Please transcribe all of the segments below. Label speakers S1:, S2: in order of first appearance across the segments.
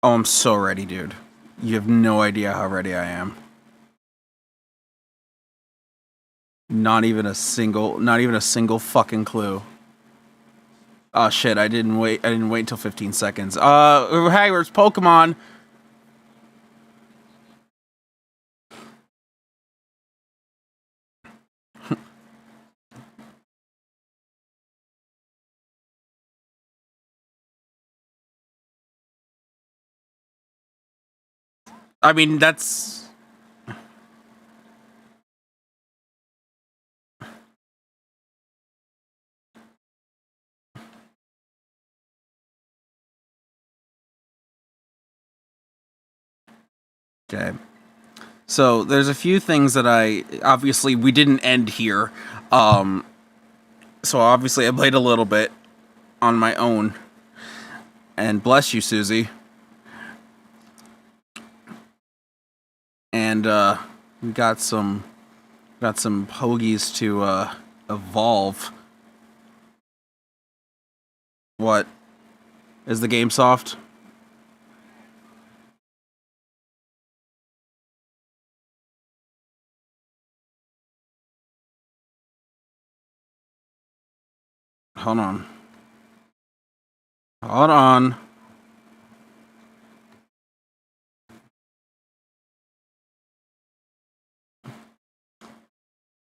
S1: Oh, I'm so ready, dude. You have no idea how ready I am. Not even a single fucking clue. Oh shit, I didn't wait until 15 seconds. Hey, where's Pokemon? I mean, that's... Okay. So, there's a few things that obviously, we didn't end here. Um, so obviously I played a little bit on my own. And bless you, Susie. And, we got some pogies to, evolve. What? Is the game soft? Hold on. Hold on.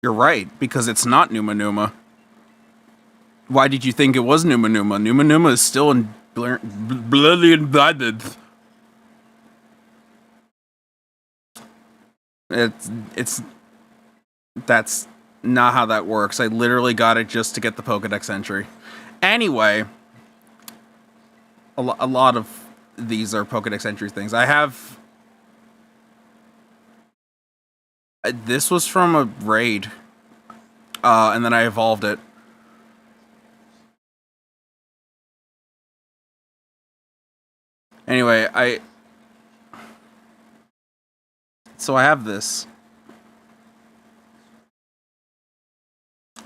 S1: You're right, because it's not Numa Numa. Why did you think it was Numa Numa? Numa Numa is still in bloody embedded. It's that's not how that works. I literally got it just to get the Pokedex entry. Anyway, a lot of these are Pokedex entry things. I have... This was from a raid. And then I evolved it. Anyway, So I have this.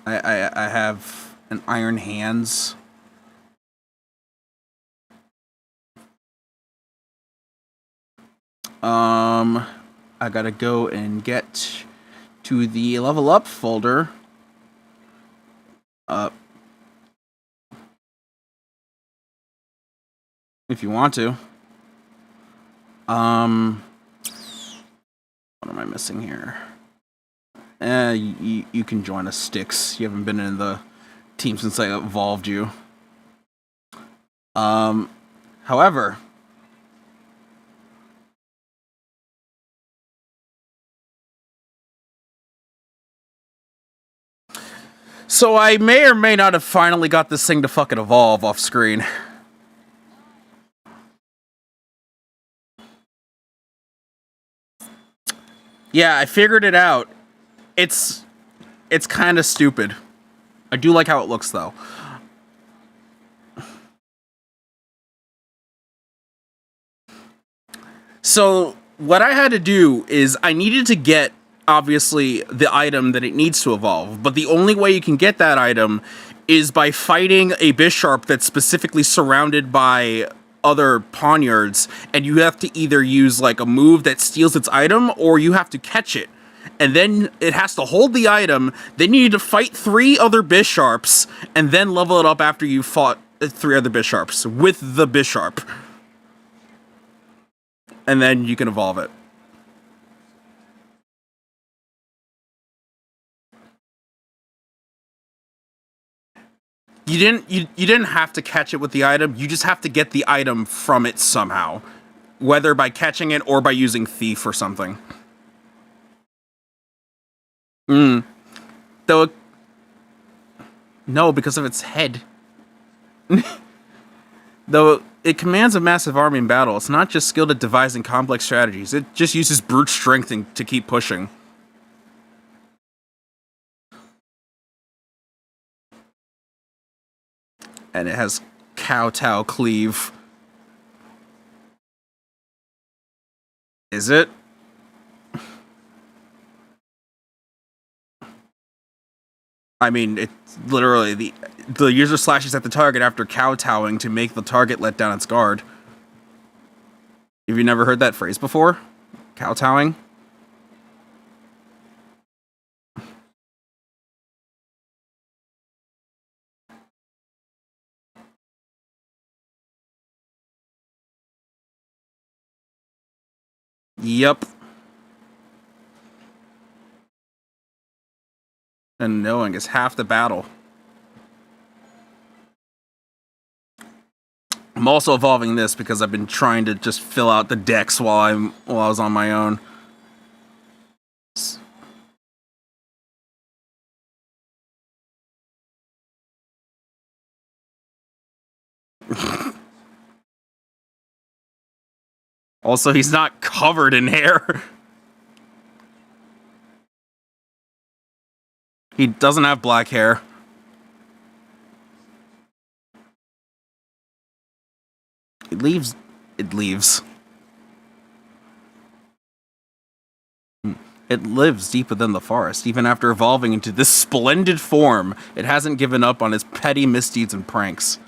S1: I have an Iron Hands. I gotta go and get to the level up folder. If you want to. What am I missing here? You can join us, Sticks. You haven't been in the team since I evolved you. However, so I may or may not have finally got this thing to fucking evolve off screen. Yeah, I figured it out. It's kind of stupid. I do like how it looks though. So what I had to do is I needed to get obviously the item that it needs to evolve, but the only way you can get that item is by fighting a Bisharp that's specifically surrounded by other Pawniards, and you have to either use like a move that steals its item or you have to catch it. And then it has to hold the item, then you need to fight 3 other Bisharps, and then level it up after you fought 3 other Bisharps with the Bisharp. And then you can evolve it. You didn't have to catch it with the item. You just have to get the item from it somehow, whether by catching it or by using Thief or something. Though, no, because of its head. Though it commands a massive army in battle, it's not just skilled at devising complex strategies. It just uses brute strength to keep pushing. And it has Kowtow Cleave. Is it? I mean, it's literally the user slashes at the target after kowtowing to make the target let down its guard. Have you never heard that phrase before? Kowtowing? Yep. And knowing is half the battle. I'm also evolving this because I've been trying to just fill out the decks while I was on my own. Also, he's not covered in hair. He doesn't have black hair. It leaves. It leaves. It lives deep within the forest. Even after evolving into this splendid form, it hasn't given up on its petty misdeeds and pranks.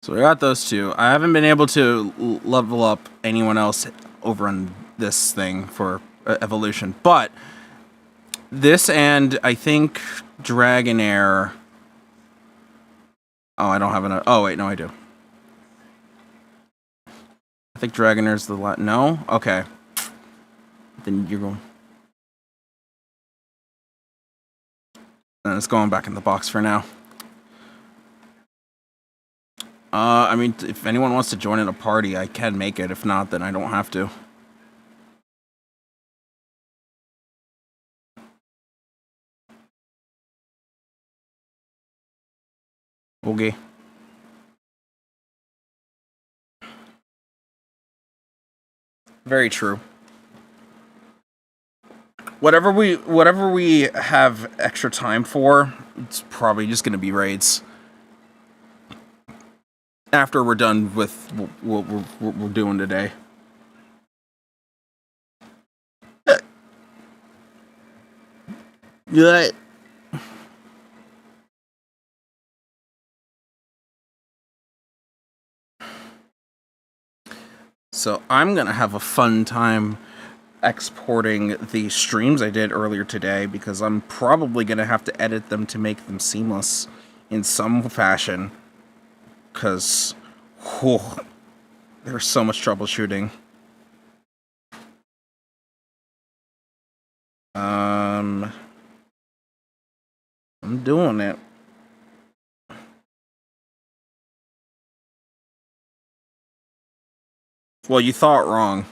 S1: So we got those two. I haven't been able to level up anyone else over on this thing for evolution, but this and I think Dragonair. Oh, I don't have enough. Oh wait, no, I do. I think Dragonair's the no. Okay, then you're going. And it's going back in the box for now. I mean, if anyone wants to join in a party, I can make it. If not, then I don't have to. Okay. Very true. Whatever we have extra time for, it's probably just gonna be raids. After we're done with what we're doing today. Yeah. So I'm gonna have a fun time exporting the streams I did earlier today because I'm probably gonna have to edit them to make them seamless in some fashion. Because there's so much troubleshooting. I'm doing it. Well, you thought wrong.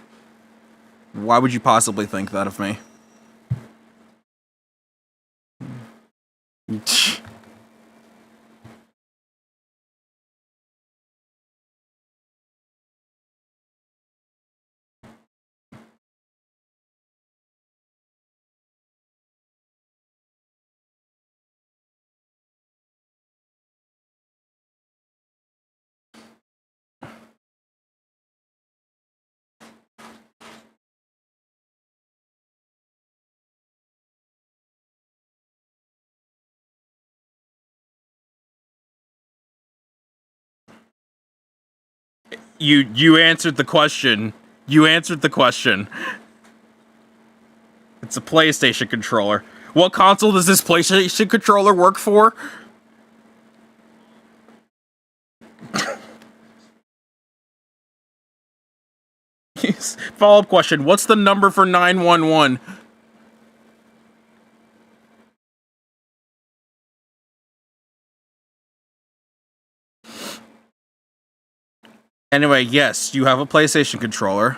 S1: Why would you possibly think that of me? You answered the question. You answered the question. It's a PlayStation controller. What console does this PlayStation controller work for? Follow-up question. What's the number for 911? Anyway, yes, you have a PlayStation controller.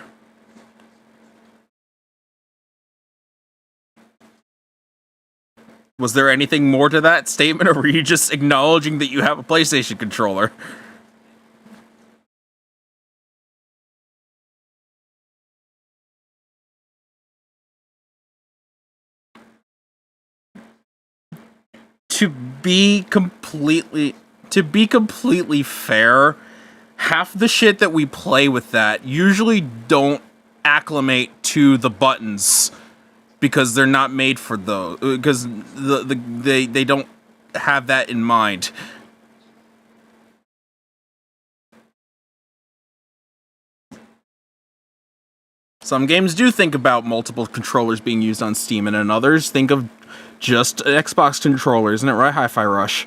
S1: Was there anything more to that statement, or were you just acknowledging that you have a PlayStation controller? To be completely To be completely fair, half the shit that we play with that usually don't acclimate to the buttons because they're not made for those. Because they don't have that in mind. Some games do think about multiple controllers being used on Steam, and in others think of just an Xbox controller. Isn't it right, Hi-Fi Rush?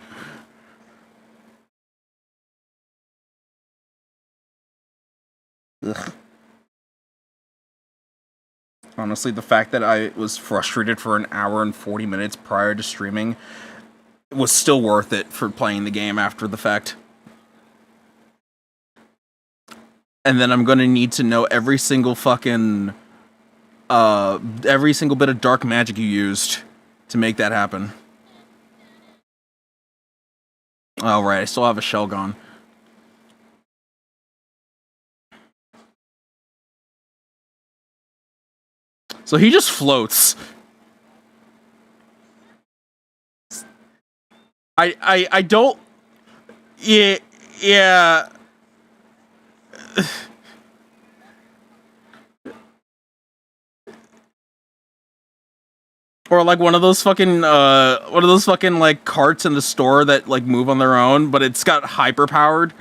S1: Ugh. Honestly, the fact that I was frustrated for an hour and 40 minutes prior to streaming was still worth it for playing the game after the fact. And then I'm gonna need to know every single fucking every single bit of dark magic you used to make that happen. Oh right, I still have a shell gone. So he just floats. I don't. Yeah, yeah. Or like one of those fucking like carts in the store that like move on their own, but it's got hyper powered.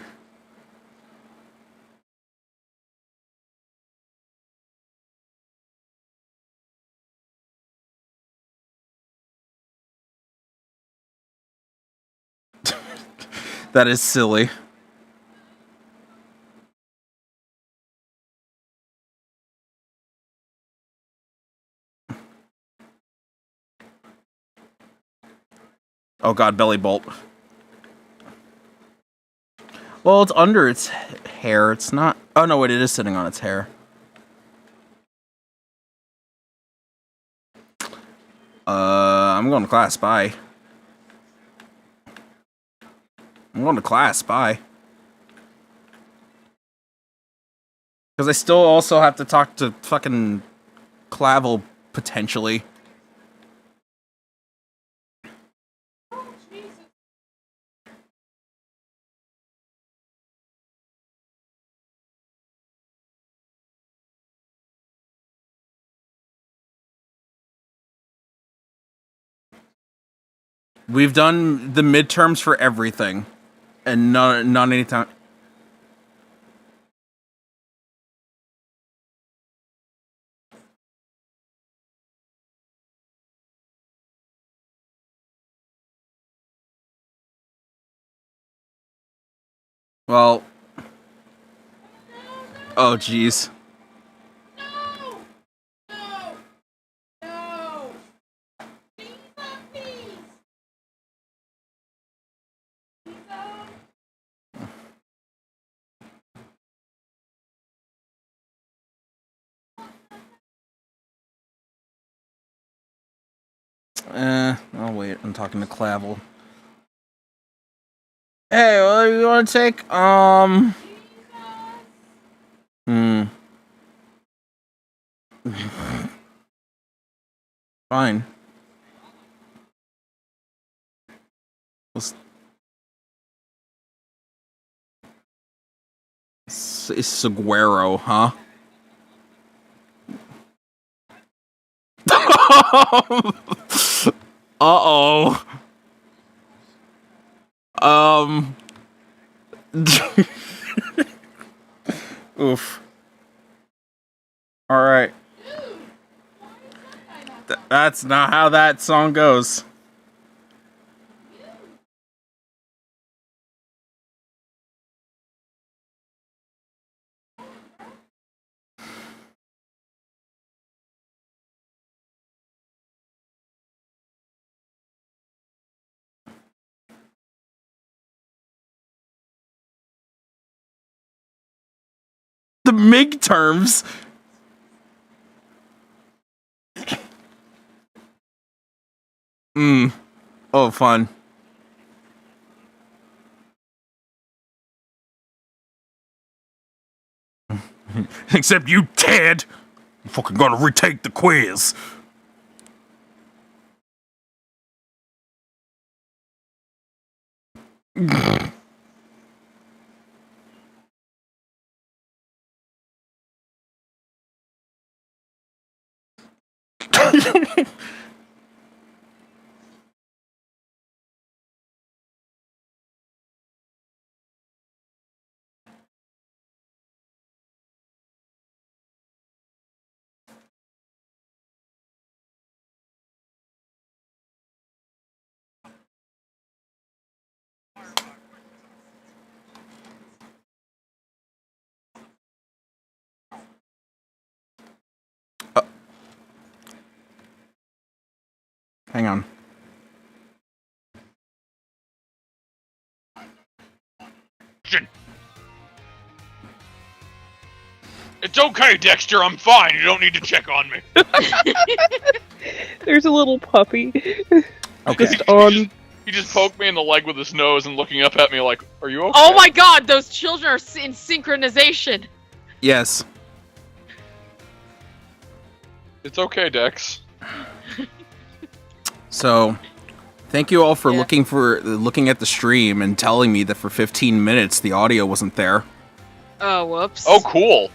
S1: That is silly. Oh god, belly bolt. Well, it's under its hair. It's not. Oh no, wait, it is sitting on its hair. I'm going to class. Bye. I'm going to class. Bye. Because I still also have to talk to fucking Clavel potentially. We've done the midterms for everything, and not any time. Well, oh jeez. Oh wait, I'm talking to Clavel. Hey, what do you want to take? Fine. It's Saguaro, huh? Uh-oh. Oof. Alright. That's not how that song goes. The MIG terms. Oh, fun. Except you, Ted. You fucking gotta retake the quiz. Hang on.
S2: It's okay, Dexter. I'm fine. You don't need to check on me.
S3: There's a little puppy.
S1: Okay.
S3: Just on.
S2: He just poked me in the leg with his nose and looking up at me like, "Are you okay?"
S4: Oh my god, those children are in synchronization.
S1: Yes.
S2: It's okay, Dex.
S1: So, thank you all for looking at the stream and telling me that for 15 minutes the audio wasn't there.
S4: Oh, whoops.
S2: Oh, cool.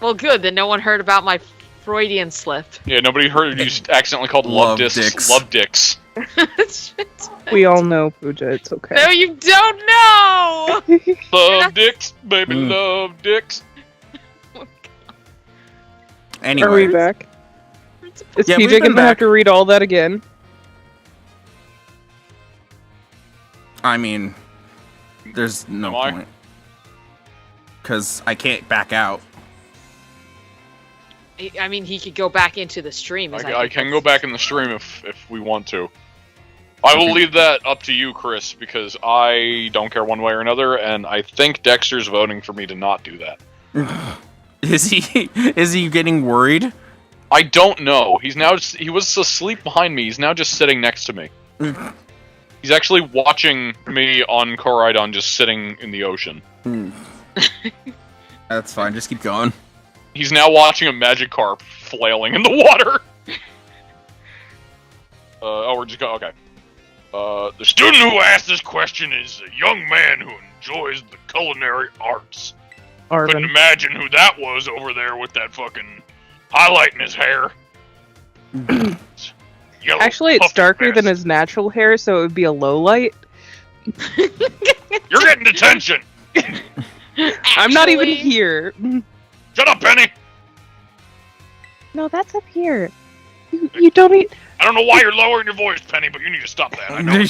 S4: Well, good. Then no one heard about my Freudian slip.
S2: Yeah, nobody heard you accidentally called love dicks. Love dicks.
S3: We all know, Pooja. It's okay.
S4: No, you don't know!
S2: Love dicks, baby, love dicks.
S1: Anyway.
S3: Are we back? Is
S1: Yeah, we've
S3: PJ
S1: been
S3: gonna have
S1: back.
S3: to read all that again?
S1: I mean, there's no
S2: Am I?
S1: point. Because I can't back out.
S4: I mean, he could go back into the stream.
S2: I can go back in the stream if we want to. I will leave that up to you, Chris, because I don't care one way or another, and I think Dexter's voting for me to not do that.
S1: Is he getting worried?
S2: I don't know. He was asleep behind me. He's now just sitting next to me. He's actually watching me on Koraidon just sitting in the ocean.
S1: That's fine, just keep going.
S2: He's now watching a Magikarp flailing in the water. We're just going. Okay. The student who asked this question is a young man who enjoys the culinary arts. Couldn't
S3: Arvin.
S2: imagine who that was over there with that fucking highlight in his hair. Yellow
S3: Actually, it's
S2: puffy
S3: darker than
S2: bastard.
S3: his natural hair, so it would be a low light.
S2: You're getting detention!
S3: I'm not even here.
S2: Shut up, Penny!
S3: No, that's up here. You don't need.
S2: I don't know why you're lowering your voice, Penny, but you need to stop that. I know.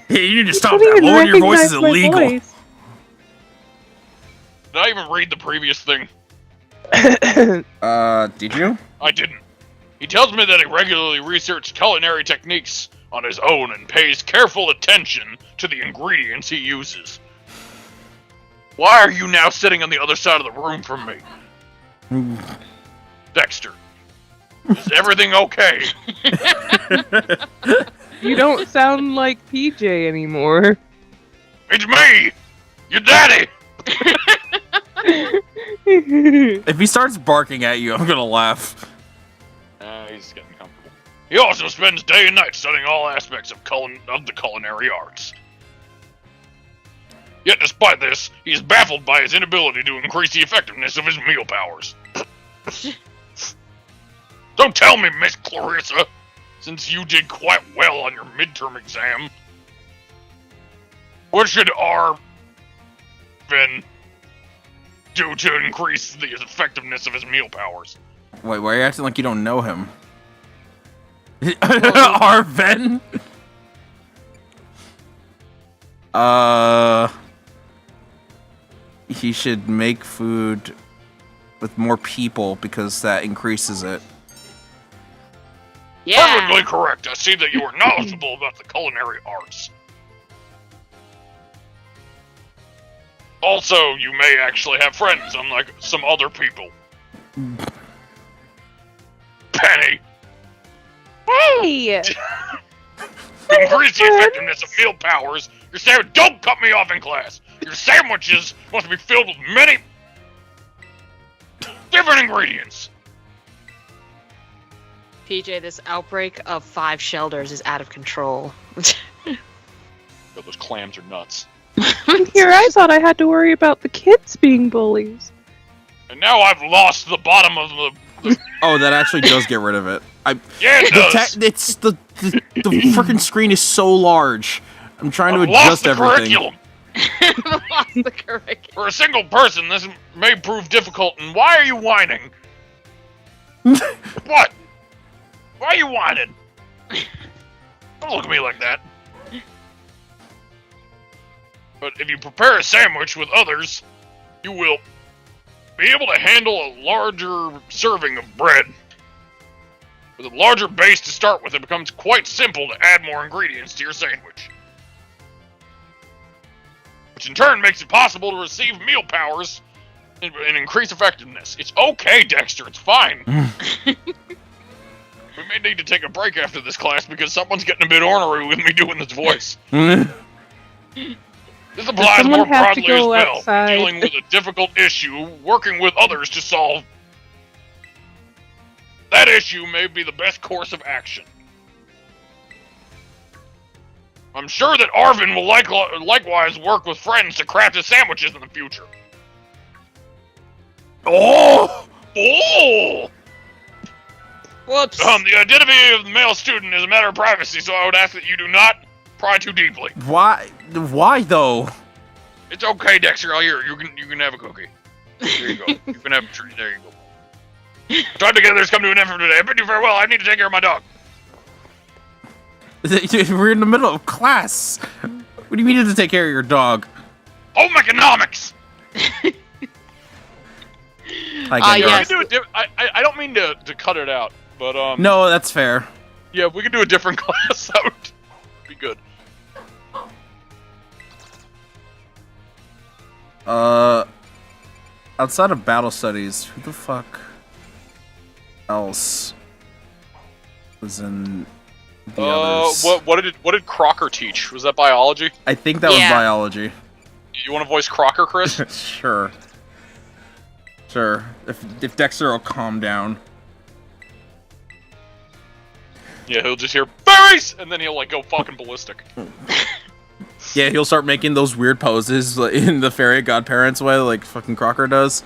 S1: Hey, you need to
S3: You
S1: stop
S3: don't
S1: that.
S3: even
S1: Lowering your voice is
S3: recognize my
S1: illegal.
S3: voice.
S2: Did I even read the previous thing?
S1: Did you?
S2: I didn't. He tells me that he regularly researches culinary techniques on his own and pays careful attention to the ingredients he uses. Why are you now sitting on the other side of the room from me? Dexter, is everything okay?
S3: You don't sound like PJ anymore.
S2: It's me! Your daddy!
S1: If he starts barking at you, I'm gonna laugh.
S2: He's getting comfortable. He also spends day and night studying all aspects of the culinary arts. Yet despite this, he is baffled by his inability to increase the effectiveness of his meal powers. Don't tell me, Miss Clarissa, since you did quite well on your midterm exam. What should Arvin do to increase the effectiveness of his meal powers?
S1: Wait, why are you acting like you don't know him? Arven? He should make food with more people because that increases it.
S4: Yeah.
S2: Perfectly correct. I see that you are knowledgeable about the culinary arts. Also, you may actually have friends, unlike some other people. Penny!
S3: Hey!
S2: To increase the effectiveness of meal powers, don't cut me off in class! Your sandwiches must be filled with many different ingredients.
S4: PJ, this outbreak of 5 shelters is out of control.
S2: Yo, those clams are nuts.
S3: Here, I thought I had to worry about the kids being bullies.
S2: And now I've lost the bottom of the
S1: Oh, that actually does get rid of it.
S2: yeah, it does.
S1: It's the freaking screen is so large. I'm trying to
S2: I've
S1: adjust
S2: lost the
S1: everything.
S2: curriculum.
S4: Lost the curriculum.
S2: For a single person, this may prove difficult. And why are you whining? What? Why are you whining? Don't look at me like that. But if you prepare a sandwich with others, you will be able to handle a larger serving of bread. With a larger base to start with, it becomes quite simple to add more ingredients to your sandwich. Which in turn makes it possible to receive meal powers and increase effectiveness. It's okay, Dexter, it's fine. We may need to take a break after this class because someone's getting a bit ornery with me doing this voice. This applies
S3: Someone
S2: more
S3: have to
S2: broadly as
S3: go
S2: well.
S3: outside.
S2: Dealing with a difficult issue, working with others to solve that issue may be the best course of action. I'm sure that Arvin will likewise work with friends to craft his sandwiches in the future.
S1: Oh!
S2: Oh!
S4: Whoops.
S2: The identity of the male student is a matter of privacy, so I would ask that you do not pry too deeply.
S1: Why? Why though?
S2: It's okay, Dexter. I'll hear it. You can have a cookie. There you go. You can have a treat. There you go. Time together has come to an end for today. I bid you farewell. I need to take care of my dog.
S1: We're in the middle of class. What do you mean to take care of your dog?
S2: Home economics.
S1: I
S4: yes.
S2: We can do I don't mean to cut it out, but
S1: No, that's fair.
S2: yeah, we can do a different class. That would be good.
S1: Outside of battle studies, who the fuck else was in the others?
S2: What did Crocker teach? Was that biology?
S1: I think that was
S4: Yeah.
S1: biology.
S2: You want to voice Crocker, Chris?
S1: Sure. Sure. If Dexter will calm down.
S2: Yeah, he'll just hear berries, and then he'll like go fucking ballistic.
S1: Yeah, he'll start making those weird poses like, in the fairy godparents way, like fucking Crocker does.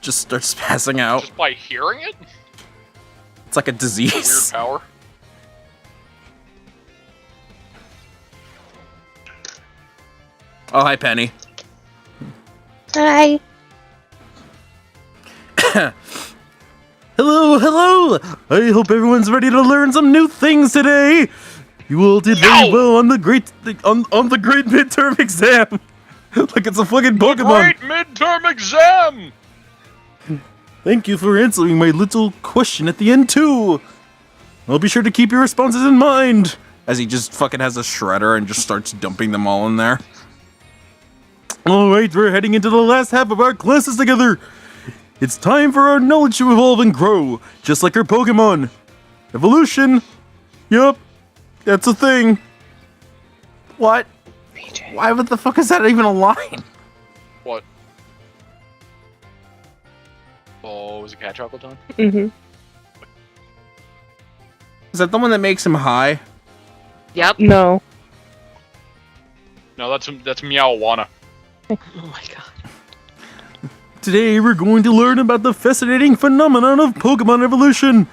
S1: Just starts passing out.
S2: Just by hearing it?
S1: It's like a
S2: Weird
S1: disease.
S2: power.
S1: Oh, hi, Penny.
S3: Hi.
S1: Hello, hello! I hope everyone's ready to learn some new things today. You all did very
S2: No!
S1: well on the great on the great midterm exam. Like it's a fucking Pokemon.
S2: Great midterm exam!
S1: Thank you for answering my little question at the end too. I'll be sure to keep your responses in mind. As he just fucking has a shredder and just starts dumping them all in there. Alright, we're heading into the last half of our classes together. It's time for our knowledge to evolve and grow, just like our Pokemon. Evolution. Yup. That's a thing. What?
S3: PJ.
S1: Why the fuck is that even a line?
S2: What? Oh, is it cat chocolate time?
S3: Mm-hmm.
S1: Is that the one that makes him high?
S4: Yep.
S3: No.
S2: No, that's Meowana.
S4: Oh my god.
S1: Today we're going to learn about the fascinating phenomenon of Pokemon evolution.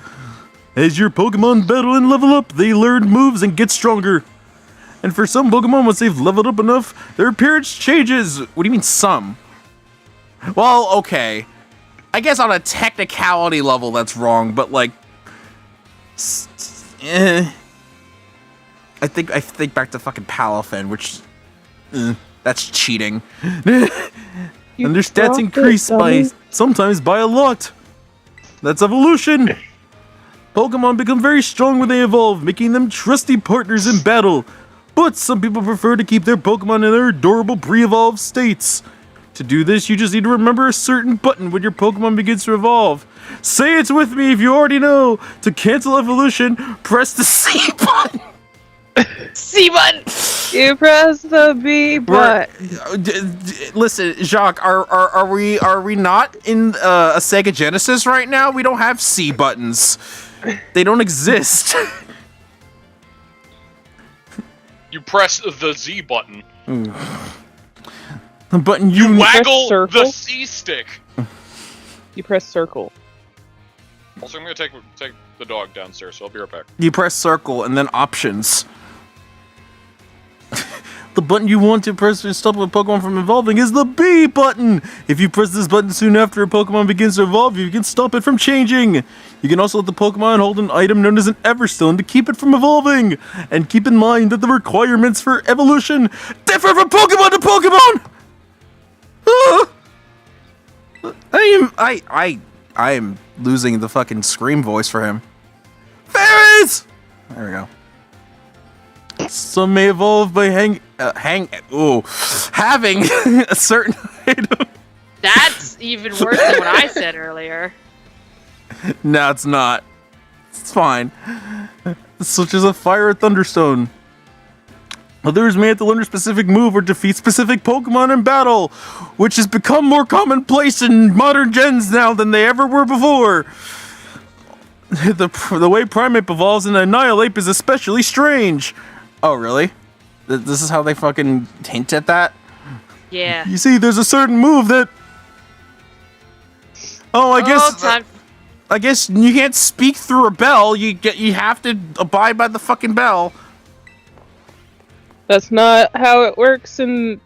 S1: As your Pokemon battle and level up, they learn moves and get stronger. And for some Pokemon, once they've leveled up enough, their appearance changes. What do you mean some? Well, okay. I guess on a technicality level that's wrong, but like... I think back to fucking Palafin, which... that's cheating. And their stats
S3: dropped
S1: increase
S3: it, dummy.
S1: sometimes by a lot. That's evolution. Pokemon become very strong when they evolve, making them trusty partners in battle. But some people prefer to keep their Pokemon in their adorable pre-evolved states. To do this, you just need to remember a certain button when your Pokemon begins to evolve. Say it with me if you already know. To cancel evolution, press the C button.
S4: C button.
S3: You press the B button.
S1: Listen, Jacques, are we not in a Sega Genesis right now? We don't have C buttons. They don't exist.
S2: You press the Z button.
S1: The button you
S2: Waggle
S3: circle?
S2: the C stick.
S3: You press circle.
S2: Also, I'm gonna take the dog downstairs, so I'll be right back.
S1: You press circle and then options. The button you want to press to stop a Pokemon from evolving is the B button. If you press this button soon after a Pokemon begins to evolve, you can stop it from changing. You can also let the Pokemon hold an item known as an Everstone to keep it from evolving. And keep in mind that the requirements for evolution differ from Pokemon to Pokemon. I am losing the fucking scream voice for him. Fairies! There we go. Some may evolve by having a certain item.
S4: That's even worse than what I said earlier.
S1: No, it's not. It's fine. Such as a fire or thunderstone. Others may have to learn a specific move or defeat specific Pokemon in battle, which has become more commonplace in modern gens now than they ever were before. The way Primeape evolves in Annihilate is especially strange. Oh, really? This is how they fucking hint at that?
S4: Yeah.
S1: You see, there's a certain move that... Oh, I guess you can't speak through a bell. You have to abide by the fucking bell.
S3: That's not how it works in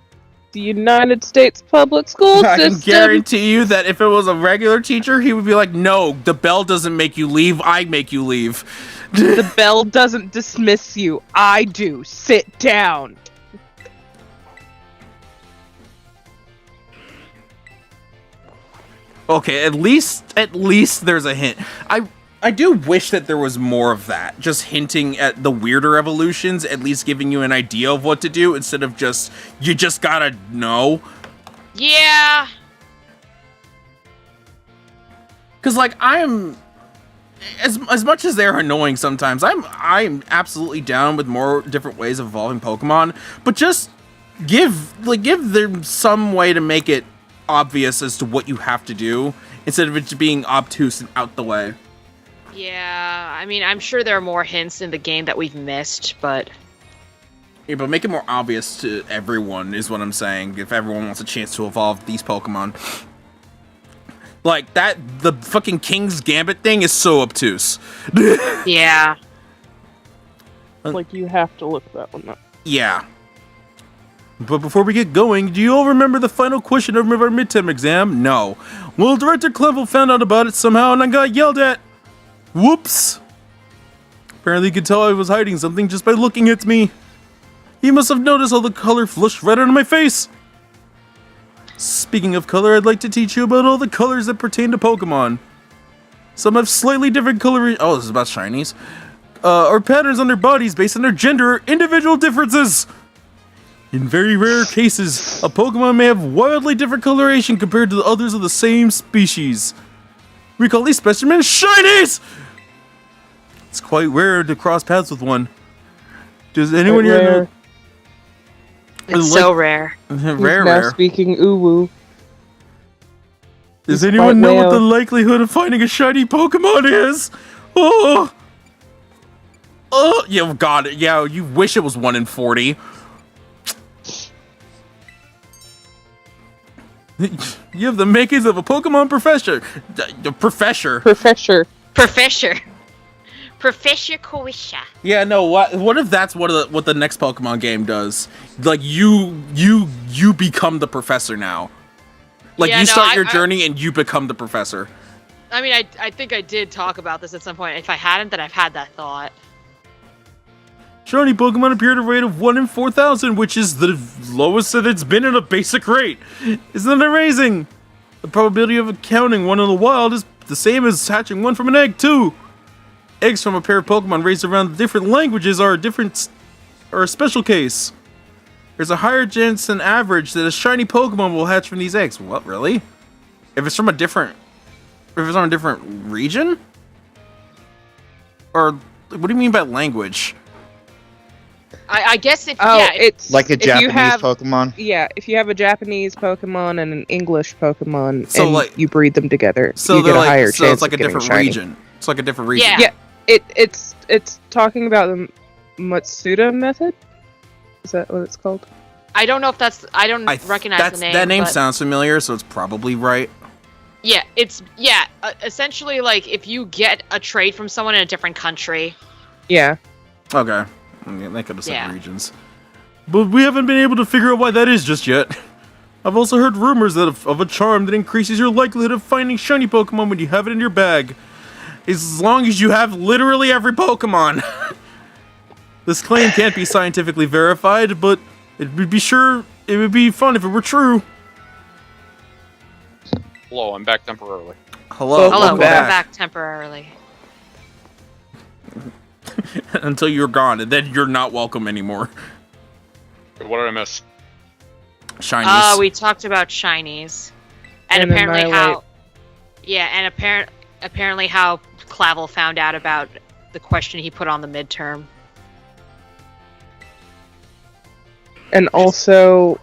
S3: the United States public school system.
S1: I can guarantee you that if it was a regular teacher, he would be like, no, the bell doesn't make you leave, I make you leave.
S3: The bell doesn't dismiss you. I do. Sit down.
S1: Okay, at least there's a hint. I do wish that there was more of that. Just hinting at the weirder evolutions, at least giving you an idea of what to do instead of just, you just gotta know.
S4: Yeah.
S1: Cause like I'm as much as they're annoying sometimes, I'm absolutely down with more different ways of evolving Pokemon, but just give them some way to make it obvious as to what you have to do instead of it just being obtuse and out the way.
S4: Yeah, I mean, I'm sure there are more hints in the game that we've missed, but...
S1: Yeah, but make it more obvious to everyone is what I'm saying, if everyone wants a chance to evolve these Pokemon. Like, the fucking King's Gambit thing is so obtuse.
S4: Yeah.
S3: Like, you have to look that one up.
S1: Yeah. But before we get going, do you all remember the final question of our midterm exam? No. Well, Director Clevel found out about it somehow and I got yelled at. Whoops. Apparently he could tell I was hiding something just by looking at me. He must have noticed all the color flushed right out of my face. Speaking of color, I'd like to teach you about all the colors that pertain to Pokemon. Some have slightly different coloring. Oh, this is about shinies. Or patterns on their bodies based on their gender or individual differences. In very rare cases, a Pokemon may have wildly different coloration compared to the others of the same species. We call these specimens shinies! It's quite rare to cross paths with one. Does anyone here know?
S4: It's so rare.
S1: Rare.
S3: Speaking uwu.
S1: Does anyone know what the likelihood of finding a shiny Pokemon is? Oh! Oh! Yeah, God. Yeah, you wish it was 1 in 40. You have the makings of a Pokemon professor. Professor.
S4: Professor Koisha.
S1: Yeah, no. What if that's what the next Pokemon game does? Like you become the professor now. Like
S4: yeah,
S1: you start your journey and you become the professor.
S4: I mean, I think I did talk about this at some point. If I hadn't, then I've had that thought.
S1: Shiny Pokemon appear at a rate of 1 in 4,000, which is the lowest that it's been in a basic rate. Isn't that amazing? The probability of encountering one in the wild is the same as hatching one from an egg, too. Eggs from a pair of Pokemon raised around different languages are a special case. There's a higher chance than average that a shiny Pokemon will hatch from these eggs. What, really? If it's from a different region? Or what do you mean by language?
S4: I guess if
S3: it's
S5: like a Japanese Pokemon.
S3: Yeah, if you have a Japanese Pokemon and an English Pokemon,
S1: so
S3: and
S1: like,
S3: you breed them together,
S1: so
S3: you get a higher chance.
S1: So it's like a different region. It's like a different region.
S4: Yeah.
S3: It's talking about the Matsuda method. Is that what it's called?
S4: I don't know if that's. I don't recognize the name.
S1: That name
S4: but
S1: sounds familiar, so it's probably right.
S4: Yeah, essentially like if you get a trade from someone in a different country.
S3: Yeah.
S1: Okay. They could have said
S4: Yeah.
S1: regions. But we haven't been able to figure out why that is just yet. I've also heard rumors of a charm that increases your likelihood of finding shiny Pokemon when you have it in your bag. As long as you have literally every Pokemon. This claim can't be scientifically verified, but it would be fun if it were true.
S2: Hello, I'm back temporarily.
S1: Hello,
S4: Hello,
S1: welcome
S4: welcome back temporarily.
S1: Until you're gone, and then you're not welcome anymore.
S2: What did I miss?
S1: Shinies.
S4: We talked about shinies, and
S3: And
S4: apparently
S3: Annihilate.
S4: how. Yeah, and apparently how Clavel found out about the question he put on the midterm.
S3: And also,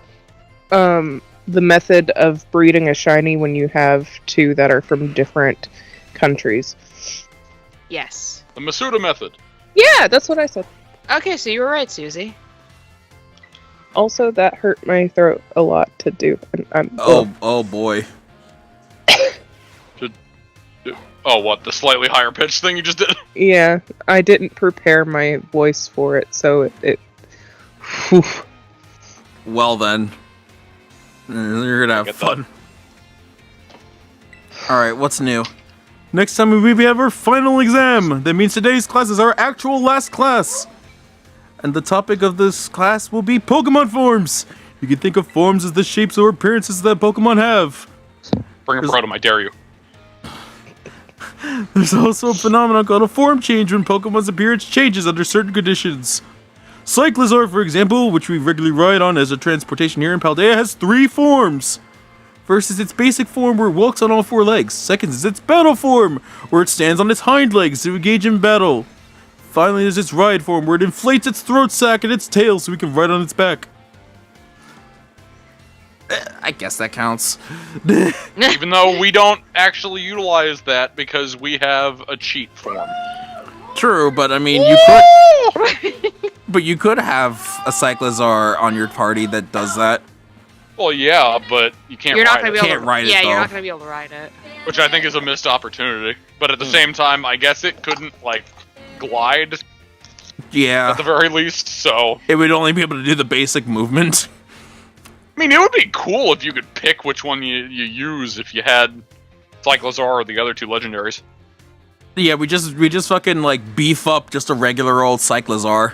S3: the method of breeding a shiny when you have two that are from different countries.
S4: Yes.
S2: The Masuda method.
S3: Yeah, that's what I said.
S4: Okay, so you were right, Susie.
S3: Also, that hurt my throat a lot to do. And
S1: Oh boy.
S2: Oh, what? The slightly higher pitch thing you just did?
S3: Yeah, I didn't prepare my voice for it, so it whew.
S1: Well then. You're gonna have
S2: Get
S1: fun. Alright, what's new? Next time we have our final exam. That means today's class is our actual last class. And the topic of this class will be Pokemon forms. You can think of forms as the shapes or appearances that Pokemon have.
S2: Bring a Protom, I dare you.
S1: There's also a phenomenon called a form change when Pokemon's appearance changes under certain conditions. Cyclizar, for example, which we regularly ride on as a transportation here in Paldea, has 3 forms. First is its basic form, where it walks on all 4 legs. Second is its battle form, where it stands on its hind legs to engage in battle. Finally, there's its ride form, where it inflates its throat sac and its tail so we can ride on its back. I guess that counts.
S2: Even though we don't actually utilize that because we have a cheat form.
S1: True, but I mean, you could have a Cyclizar on your party that does that.
S2: Well, yeah, but you can't
S4: You're not
S2: ride
S4: gonna
S2: it,
S4: be able
S1: Can't
S4: to.
S1: ride it,
S4: Yeah, you're
S1: though.
S4: not gonna be able to ride it.
S2: which I think is a missed opportunity. But at the same time, I guess it couldn't, like, glide
S1: Yeah,
S2: at the very least, so...
S1: it would only be able to do the basic movement.
S2: I mean, it would be cool if you could pick which one you use if you had Cyclizar or the other 2 legendaries.
S1: Yeah, we just fucking like beef up just a regular old Cyclizar.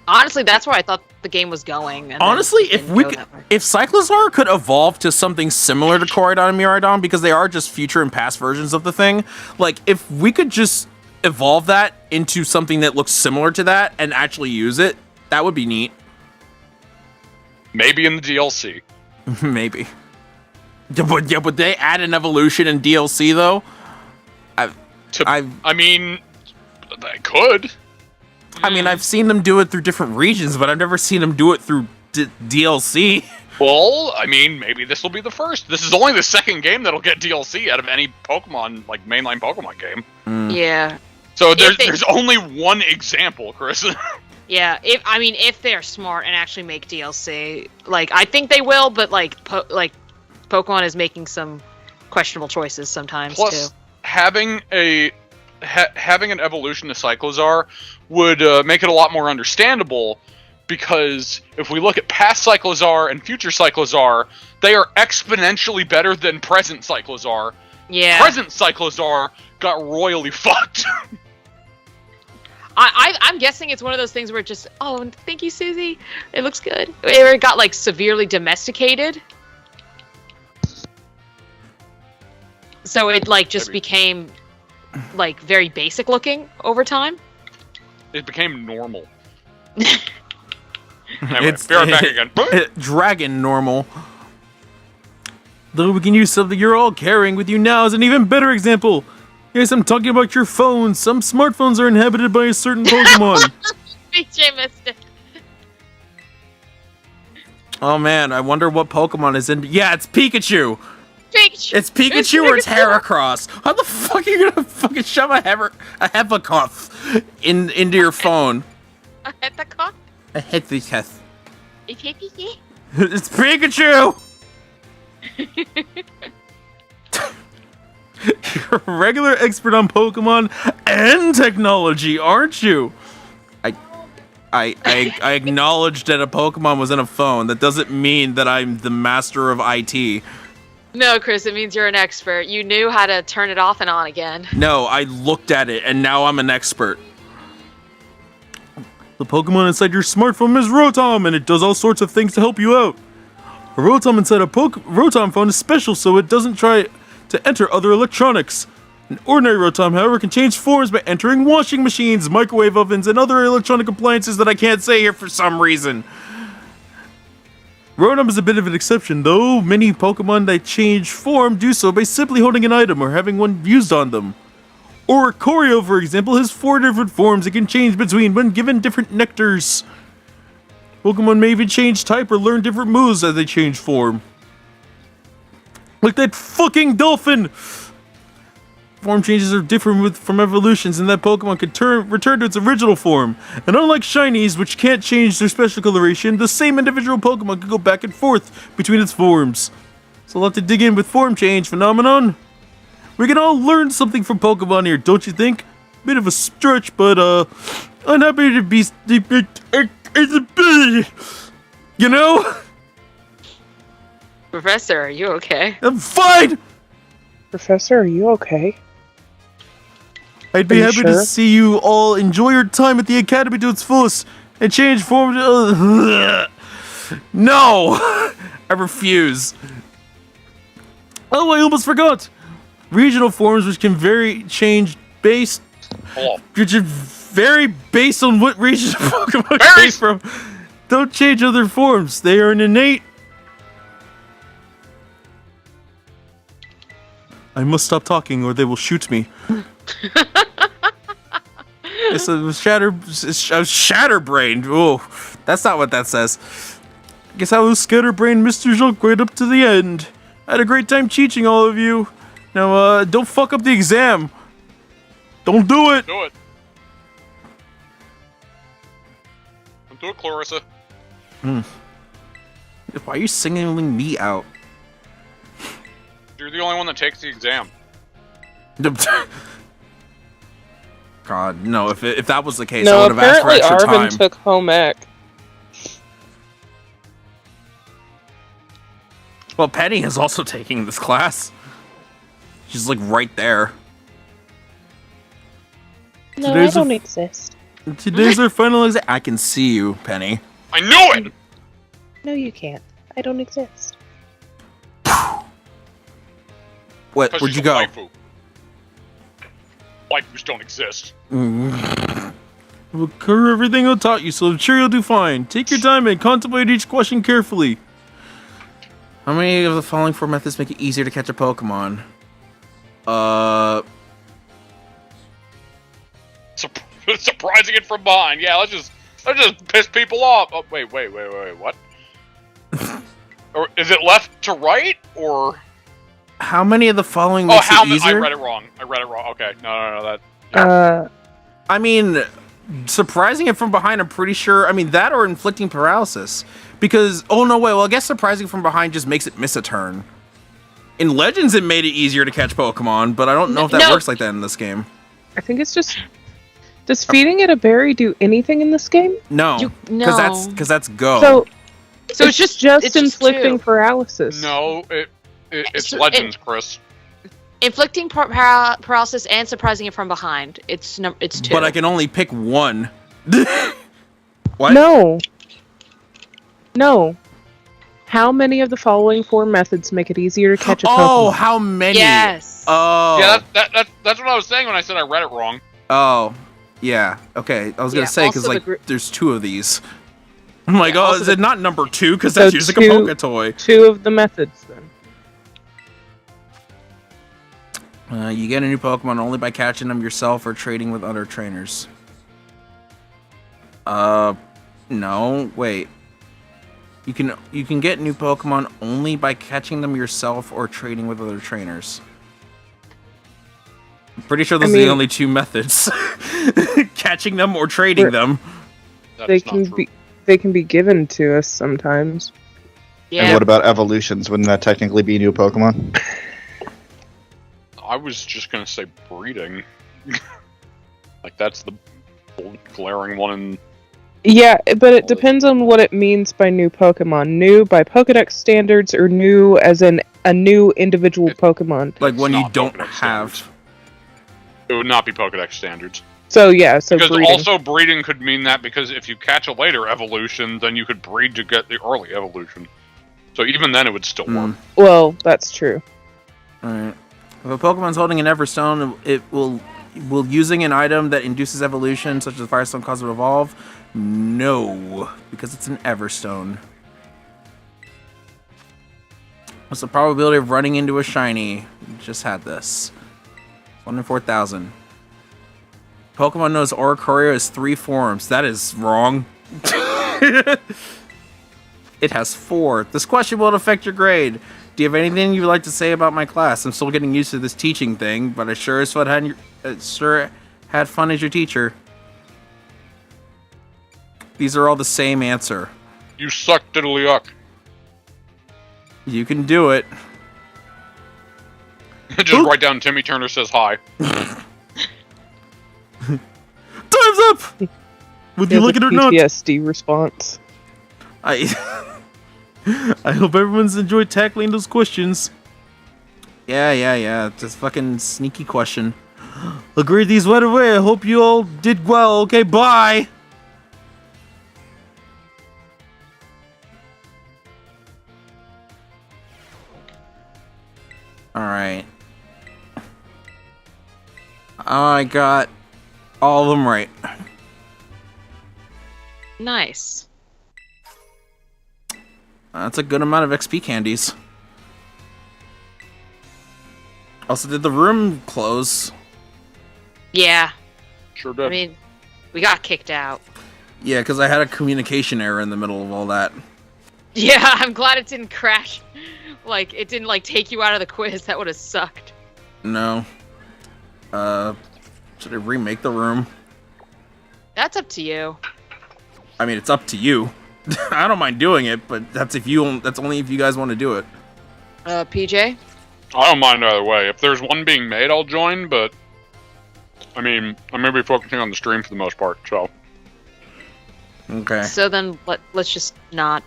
S4: Honestly, that's where I thought the game was going. And
S1: Honestly,
S4: then it
S1: if
S4: didn't
S1: we
S4: go
S1: could,
S4: that way.
S1: if Cyclizar could evolve to something similar to Koridon and Miraidon, because they are just future and past versions of the thing, like if we could just evolve that into something that looks similar to that and actually use it, that would be neat.
S2: Maybe in the DLC.
S1: Maybe. Yeah, would they add an evolution in DLC though?
S2: I mean, they could.
S1: I mean, I've seen them do it through different regions, but I've never seen them do it through DLC.
S2: Well, I mean, maybe this will be the first. This is only the second game that'll get DLC out of any Pokemon, like, mainline Pokemon game.
S4: Yeah.
S2: So
S4: If
S2: there's only one example, Chris.
S4: Yeah, if they're smart and actually make DLC, like I think they will, but like Pokemon is making some questionable choices sometimes
S2: Plus,
S4: too.
S2: having an evolution to Cyclizar would make it a lot more understandable, because if we look at past Cyclizar and future Cyclizar, they are exponentially better than present Cyclizar.
S4: Yeah.
S2: Present Cyclizar got royally fucked.
S4: I'm guessing it's one of those things where it just, oh, thank you, Susie. It looks good. Where it got like severely domesticated. So it like just
S2: Maybe.
S4: became like very basic looking over time.
S2: It became normal. Anyway, be right back again.
S1: Dragon normal. Though we can use something you're all carrying with you now as an even better example. Yes, I'm talking about your phones. Some smartphones are inhabited by a certain Pokemon.
S4: BJ missed it.
S1: Oh man, I wonder what Pokemon is in. Yeah, it's Pikachu.
S4: Pikachu.
S1: It's Pikachu or it's Heracross. How the fuck are you gonna fucking shove a Hephacoth into your phone?
S4: I had the cough.
S1: A Hephacoth.
S4: It's Pikachu.
S1: It's Pikachu! You're a regular expert on Pokemon and technology, aren't you? I acknowledged that a Pokemon was in a phone. That doesn't mean that I'm the master of IT.
S4: No, Chris, it means you're an expert. You knew how to turn it off and on again.
S1: No, I looked at it and now I'm an expert. The Pokemon inside your smartphone is Rotom, and it does all sorts of things to help you out. A Rotom inside a Rotom phone is special so it doesn't try to enter other electronics. An ordinary Rotom, however, can change forms by entering washing machines, microwave ovens, and other electronic appliances that I can't say here for some reason. Rotom is a bit of an exception, though. Many Pokemon that change form do so by simply holding an item or having one used on them. Oricorio, for example, has 4 different forms it can change between when given different nectars. Pokemon may even change type or learn different moves as they change form. Like that fucking dolphin! Form changes are different from evolutions, and that Pokemon can return to its original form. And unlike Shinies, which can't change their special coloration, the same individual Pokemon can go back and forth between its forms. So I'll have to dig in with form change phenomenon. We can all learn something from Pokemon here, don't you think? Bit of a stretch, but I'm happy to be you know?
S4: Professor, are you okay?
S1: I'm fine!
S3: Professor, are you okay?
S1: I'd be happy to see you all enjoy your time at the Academy to its fullest and change form to... No! I refuse. Oh, I almost forgot! Regional forms which can vary based on what region of Pokemon came from. Don't change other forms. They are an innate... I must stop talking or they will shoot me. It's a shatterbrained. Oh, that's not what that says. Guess I was scatterbrained Mr. Junk right up to the end. I had a great time teaching all of you. Now, don't fuck up the exam. Don't do it.
S2: Do it. Don't do it, Clarissa.
S1: Why are you singling me out?
S2: You're the only one that takes the exam.
S1: God, no. If that was the case, I would have asked for
S3: apparently
S1: extra
S3: Arvin
S1: time.
S3: took home ec.
S1: Well, Penny is also taking this class. She's like right there.
S3: No, I don't exist.
S1: Today's our final exam. I can see you, Penny.
S2: I knew it!
S3: No, you can't. I don't exist.
S1: Where'd you go?
S2: Waifu. Waifus don't exist.
S1: We'll cover everything I taught you, so I'm sure you'll do fine. Take your time and contemplate each question carefully. How many of the following 4 methods make it easier to catch a Pokemon?
S2: Surprising it from behind. Yeah, let's just piss people off. Oh, wait, what? Or is it left to right, or...
S1: How many of the following makes it easier?
S2: I read it wrong. Okay, no, that... Yeah.
S1: I mean, surprising it from behind, I'm pretty sure... I mean, that or inflicting paralysis. Because... Oh, no, wait. Well, I guess surprising from behind just makes it miss a turn. In Legends, it made it easier to catch Pokemon, but I don't know if that works like that in this game.
S3: I think it's just... Does feeding it a berry do anything in this game?
S1: No. Because that's Go.
S3: So it's just inflicting paralysis.
S2: No, it's Legends, Chris.
S4: Inflicting paralysis and surprising it from behind. It's 2.
S1: But I can only pick one. What?
S3: No. How many of the following 4 methods make it easier to catch a Pokemon?
S1: Oh, how many?
S4: Yes.
S1: Oh.
S2: Yeah, that's what I was saying when I said I read it wrong.
S1: Oh. Yeah. Okay. I was gonna say because there's 2 of these. I'm like, is it not number 2? Because that's using a Poketoy.
S3: 2 of the methods then.
S1: You get a new Pokemon only by catching them yourself or trading with other trainers. No, wait. You can get new Pokemon only by catching them yourself or trading with other trainers. I'm pretty sure those are the only two methods. Catching them or trading them.
S3: They can be given to us sometimes.
S4: Yeah.
S5: And what about evolutions? Wouldn't that technically be new Pokemon?
S2: I was just gonna say breeding. Like, that's the glaring one in...
S3: Yeah, but it depends on what it means by new Pokemon. New by Pokedex standards, or new as in a new individual Pokemon.
S1: Like when
S2: It's
S1: you
S2: not
S1: don't
S2: Pokedex
S1: have...
S2: standards. It would not be Pokedex standards.
S3: So yeah, so
S2: Because
S3: breeding.
S2: also breeding could mean that, because if you catch a later evolution, then you could breed to get the early evolution. So even then it would still work.
S3: Well, that's true.
S1: Alright. If a Pokemon's holding an Everstone, it will using an item that induces evolution, such as Firestone, cause it to evolve? No, because it's an Everstone. What's the probability of running into a shiny? Just had this. 1 in 4,000. Pokemon knows Oricorio has 3 forms. That is wrong. It has 4. This question won't affect your grade. Do you have anything you'd like to say about my class? I'm still getting used to this teaching thing, but I sure had fun as your teacher. These are all the same answer.
S2: You suck, diddly yuck.
S1: You can do it.
S2: Just write down Timmy Turner says hi.
S1: Time's up! Would you like it or not?
S3: PTSD response.
S1: I hope everyone's enjoyed tackling those questions. Yeah. Just fucking sneaky question. Agreed, these went away. I hope you all did well. Okay, bye! Alright. I got all of them right.
S4: Nice.
S1: That's a good amount of XP candies. Also, did the room close?
S4: Yeah.
S2: Sure did.
S4: I mean, we got kicked out.
S1: Yeah, because I had a communication error in the middle of all that.
S4: Yeah, I'm glad it didn't crash. Like, it didn't, like, take you out of the quiz. That would have sucked.
S1: No. Should I remake the room?
S4: That's up to you.
S1: I mean, it's up to you. I don't mind doing it, but that's only if you guys want to do it.
S4: PJ?
S2: I don't mind either way. If there's one being made, I'll join, but... I mean, I'm going to be focusing on the stream for the most part, so...
S1: Okay.
S4: So then, let's just not.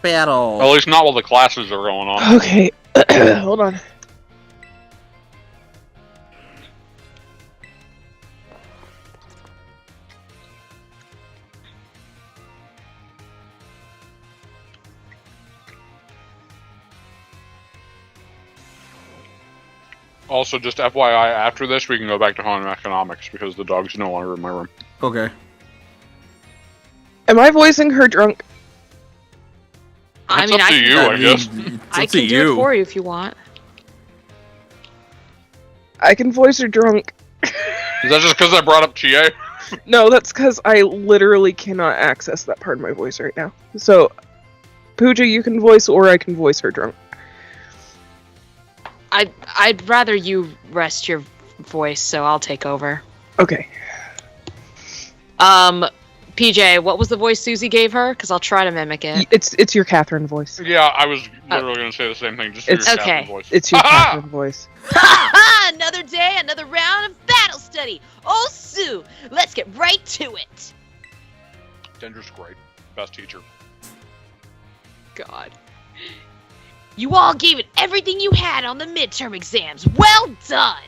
S1: Battle.
S2: At least not while the classes are going on.
S3: Okay, hold on.
S2: Also, just FYI, after this, we can go back to home economics, because the dog's no longer in my room.
S1: Okay.
S3: Am I voicing her drunk?
S4: I
S2: It's
S4: mean,
S2: up to you, I guess.
S4: I can do it for you if you want.
S3: I can voice her drunk.
S2: Is that just because I brought up TA?
S3: No, that's because I literally cannot access that part of my voice right now. So, Pooja, you can voice, or I can voice her drunk.
S4: I'd rather you rest your voice, so I'll take over.
S3: Okay.
S4: PJ, what was the voice Susie gave her? Because I'll try to mimic it.
S3: It's your Catherine voice.
S2: Yeah, I was literally going to say the same thing, just for your
S3: It's-
S2: Catherine
S4: okay.
S2: voice.
S3: It's your
S2: Ha-ha!
S3: Catherine voice.
S6: Ha! Another day, another round of battle study. Oh, Sue, let's get right to it.
S2: Dendra's great. Best teacher.
S4: God.
S6: You all gave it everything you had on the midterm exams. Well done.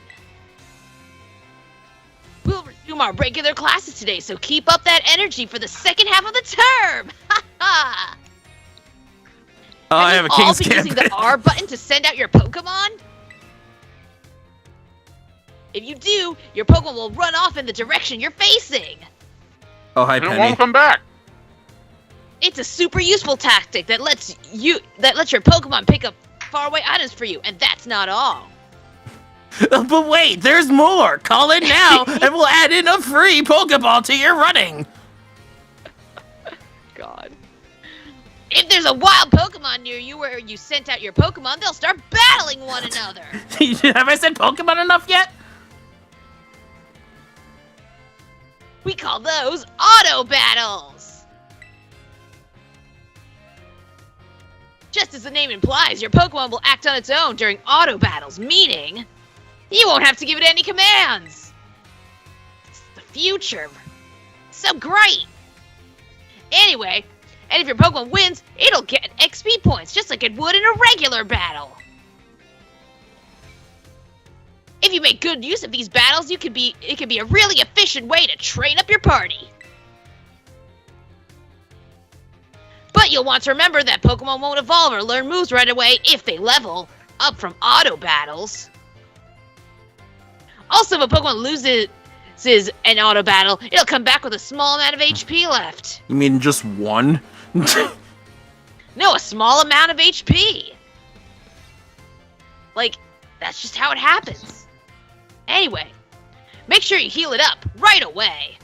S6: We'll resume our regular classes today, so keep up that energy for the second half of the term. Ha ha!
S1: Oh, I have a
S6: all
S1: King's
S6: been using
S1: Gambit.
S6: the R button to send out your Pokemon? If you do, your Pokemon will run off in the direction you're facing.
S1: Oh, hi,
S2: And it
S1: Penny.
S2: won't come back.
S6: It's a super useful tactic that lets your Pokemon pick up faraway items for you, and that's not all.
S1: But wait, there's more. Call in now, and we'll add in a free Pokeball to your running.
S6: If there's a wild Pokemon near you where you sent out your Pokemon, they'll start battling one another.
S1: Have I said Pokemon enough yet?
S6: We call those auto battles. Just as the name implies, your Pokemon will act on its own during auto battles, meaning you won't have to give it any commands. It's the future. So great. Anyway, and if your Pokemon wins, it'll get XP points, just like it would in a regular battle. If you make good use of these battles, it can be a really efficient way to train up your party. But you'll want to remember that Pokemon won't evolve or learn moves right away if they level up from auto battles. Also, if a Pokemon loses an auto battle, it'll come back with a small amount of HP left.
S1: You mean just one?
S6: No, a small amount of HP. Like, that's just how it happens. Anyway, make sure you heal it up right away.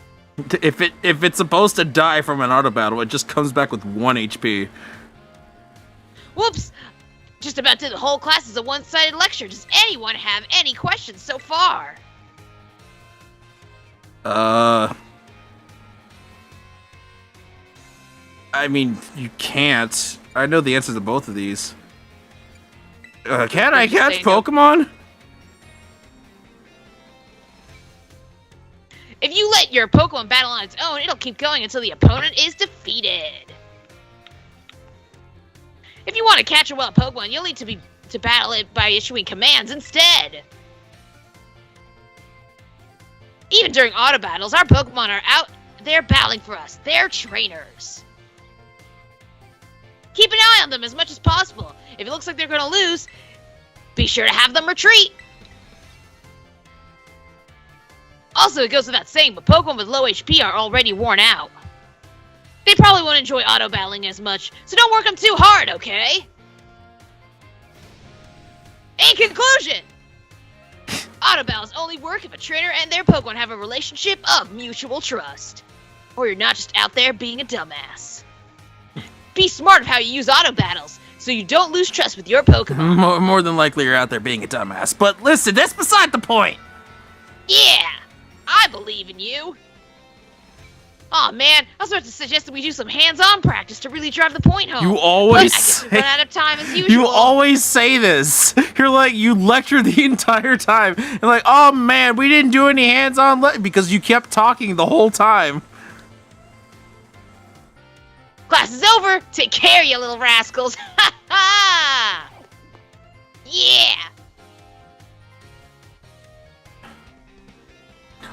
S1: If it's supposed to die from an auto battle, it just comes back with 1 HP.
S6: Whoops! Just about did the whole class as a one-sided lecture. Does anyone have any questions so far?
S1: I mean, you can't. I know the answers to both of these. Can I catch Pokemon?
S6: If you let your Pokemon battle on its own, it'll keep going until the opponent is defeated. If you want to catch a wild Pokemon, you'll need to battle it by issuing commands instead. Even during auto battles, our Pokemon are out there battling for us. They're trainers. Keep an eye on them as much as possible. If it looks like they're going to lose, be sure to have them retreat. Also, it goes without saying, but Pokemon with low HP are already worn out. They probably won't enjoy auto battling as much, so don't work them too hard, okay? In conclusion, auto battles only work if a trainer and their Pokemon have a relationship of mutual trust. Or you're not just out there being a dumbass. Be smart of how you use auto battles, so you don't lose trust with your Pokemon.
S1: More than likely you're out there being a dumbass. But listen, that's beside the point.
S6: Yeah, I believe in you. Aw, man, I was about to suggest that we do some hands-on practice to really drive the point home.
S1: You always
S6: but I guess we run out of time as usual.
S1: You always say this. You're like, you lecture the entire time. You're like, oh man, we didn't do any hands-on because you kept talking the whole time.
S6: Class is over. Take care, you little rascals. Ha ha! Yeah!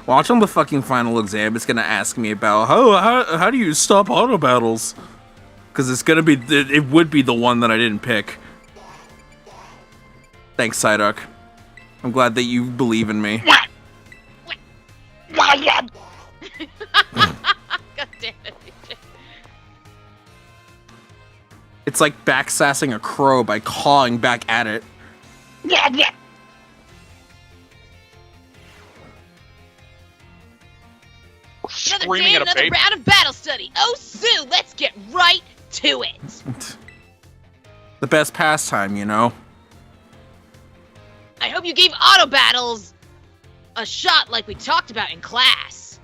S1: Watch on the fucking final exam. It's gonna ask me about how do you stop auto battles? Because it's gonna be it would be the one that I didn't pick. Thanks, Psyduck. I'm glad that you believe in me.
S6: God damn it.
S1: It's like backsassing a crow by cawing back at it.
S6: Another
S2: Screaming
S6: day,
S2: at a
S6: another
S2: baby.
S6: round of battle study. Oh, Sue, let's get right to it.
S1: The best pastime, you know?
S6: I hope you gave auto battles a shot like we talked about in class.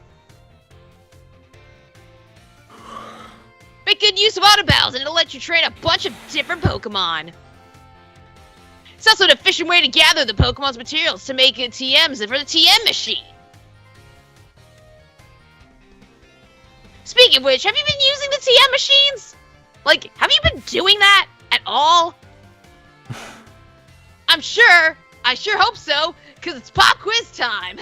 S6: Make good use of auto battles and it'll let you train a bunch of different Pokemon. It's also an efficient way to gather the Pokemon's materials to make TMs for the TM machine. Speaking of which, have you been using the TM machines? Like, have you been doing that at all? I sure hope so, because it's pop quiz time.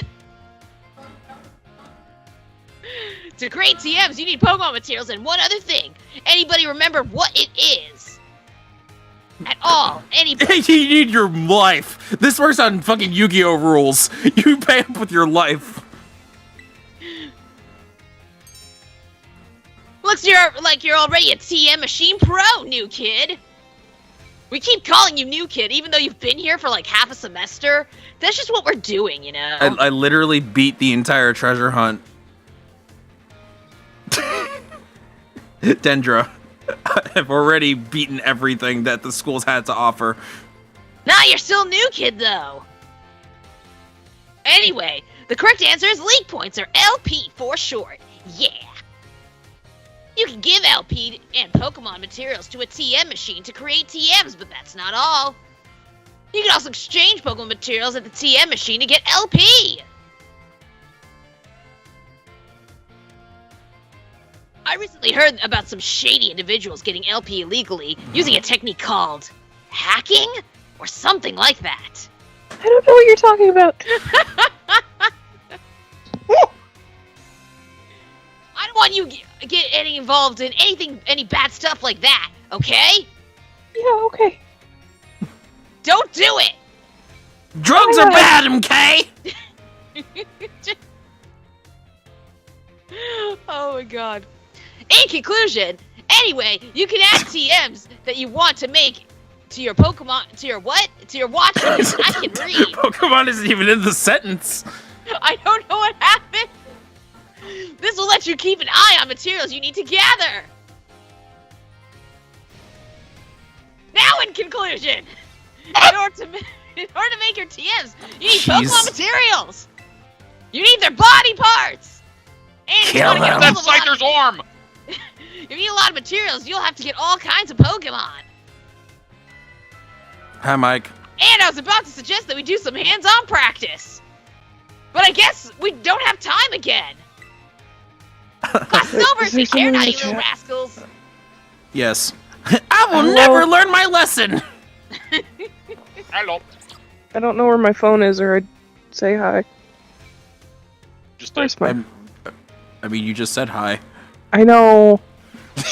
S6: To create TMs, you need Pokemon materials and one other thing. Anybody remember what it is? At all. Anybody.
S1: You need your life. This works on fucking Yu-Gi-Oh! Rules. You pay up with your life.
S6: Looks like you're already a TM machine pro, new kid. We keep calling you new kid, even though you've been here for like half a semester. That's just what we're doing, you know?
S1: I literally beat the entire treasure hunt. Dendra. I've already beaten everything that the schools had to offer.
S6: Nah, you're still new, kid, though. Anyway, the correct answer is league points, or LP for short. Yeah. You can give LP and Pokemon materials to a TM machine to create TMs, but that's not all. You can also exchange Pokemon materials at the TM machine to get LP. I recently heard about some shady individuals getting LP illegally using a technique called hacking or something like that.
S3: I don't know what you're talking about.
S6: I don't want you to get any involved in any bad stuff like that, okay?
S3: Yeah, okay.
S6: Don't do it!
S1: Drugs are bad, MK!
S6: Oh my god. In conclusion, anyway, you can add TMs that you want to make to your Pokemon, to your watch list. I can read.
S1: Pokemon isn't even in the sentence.
S6: I don't know what happened. This will let you keep an eye on materials you need to gather. Now in conclusion, in order to make your TMs, you need Pokemon materials. You need their body parts. And if you want to get
S2: That's Scyther's arm!
S6: If you need a lot of materials, you'll have to get all kinds of Pokemon.
S1: Hi, Mike.
S6: And I was about to suggest that we do some hands-on practice. But I guess we don't have time again. Class is over, take care now, you little rascals.
S1: Yes. I will never learn my lesson!
S2: Hello.
S3: I don't know where my phone is, or I'd say hi.
S2: Just
S3: Where's my...
S1: I mean, you just said hi.
S3: I know.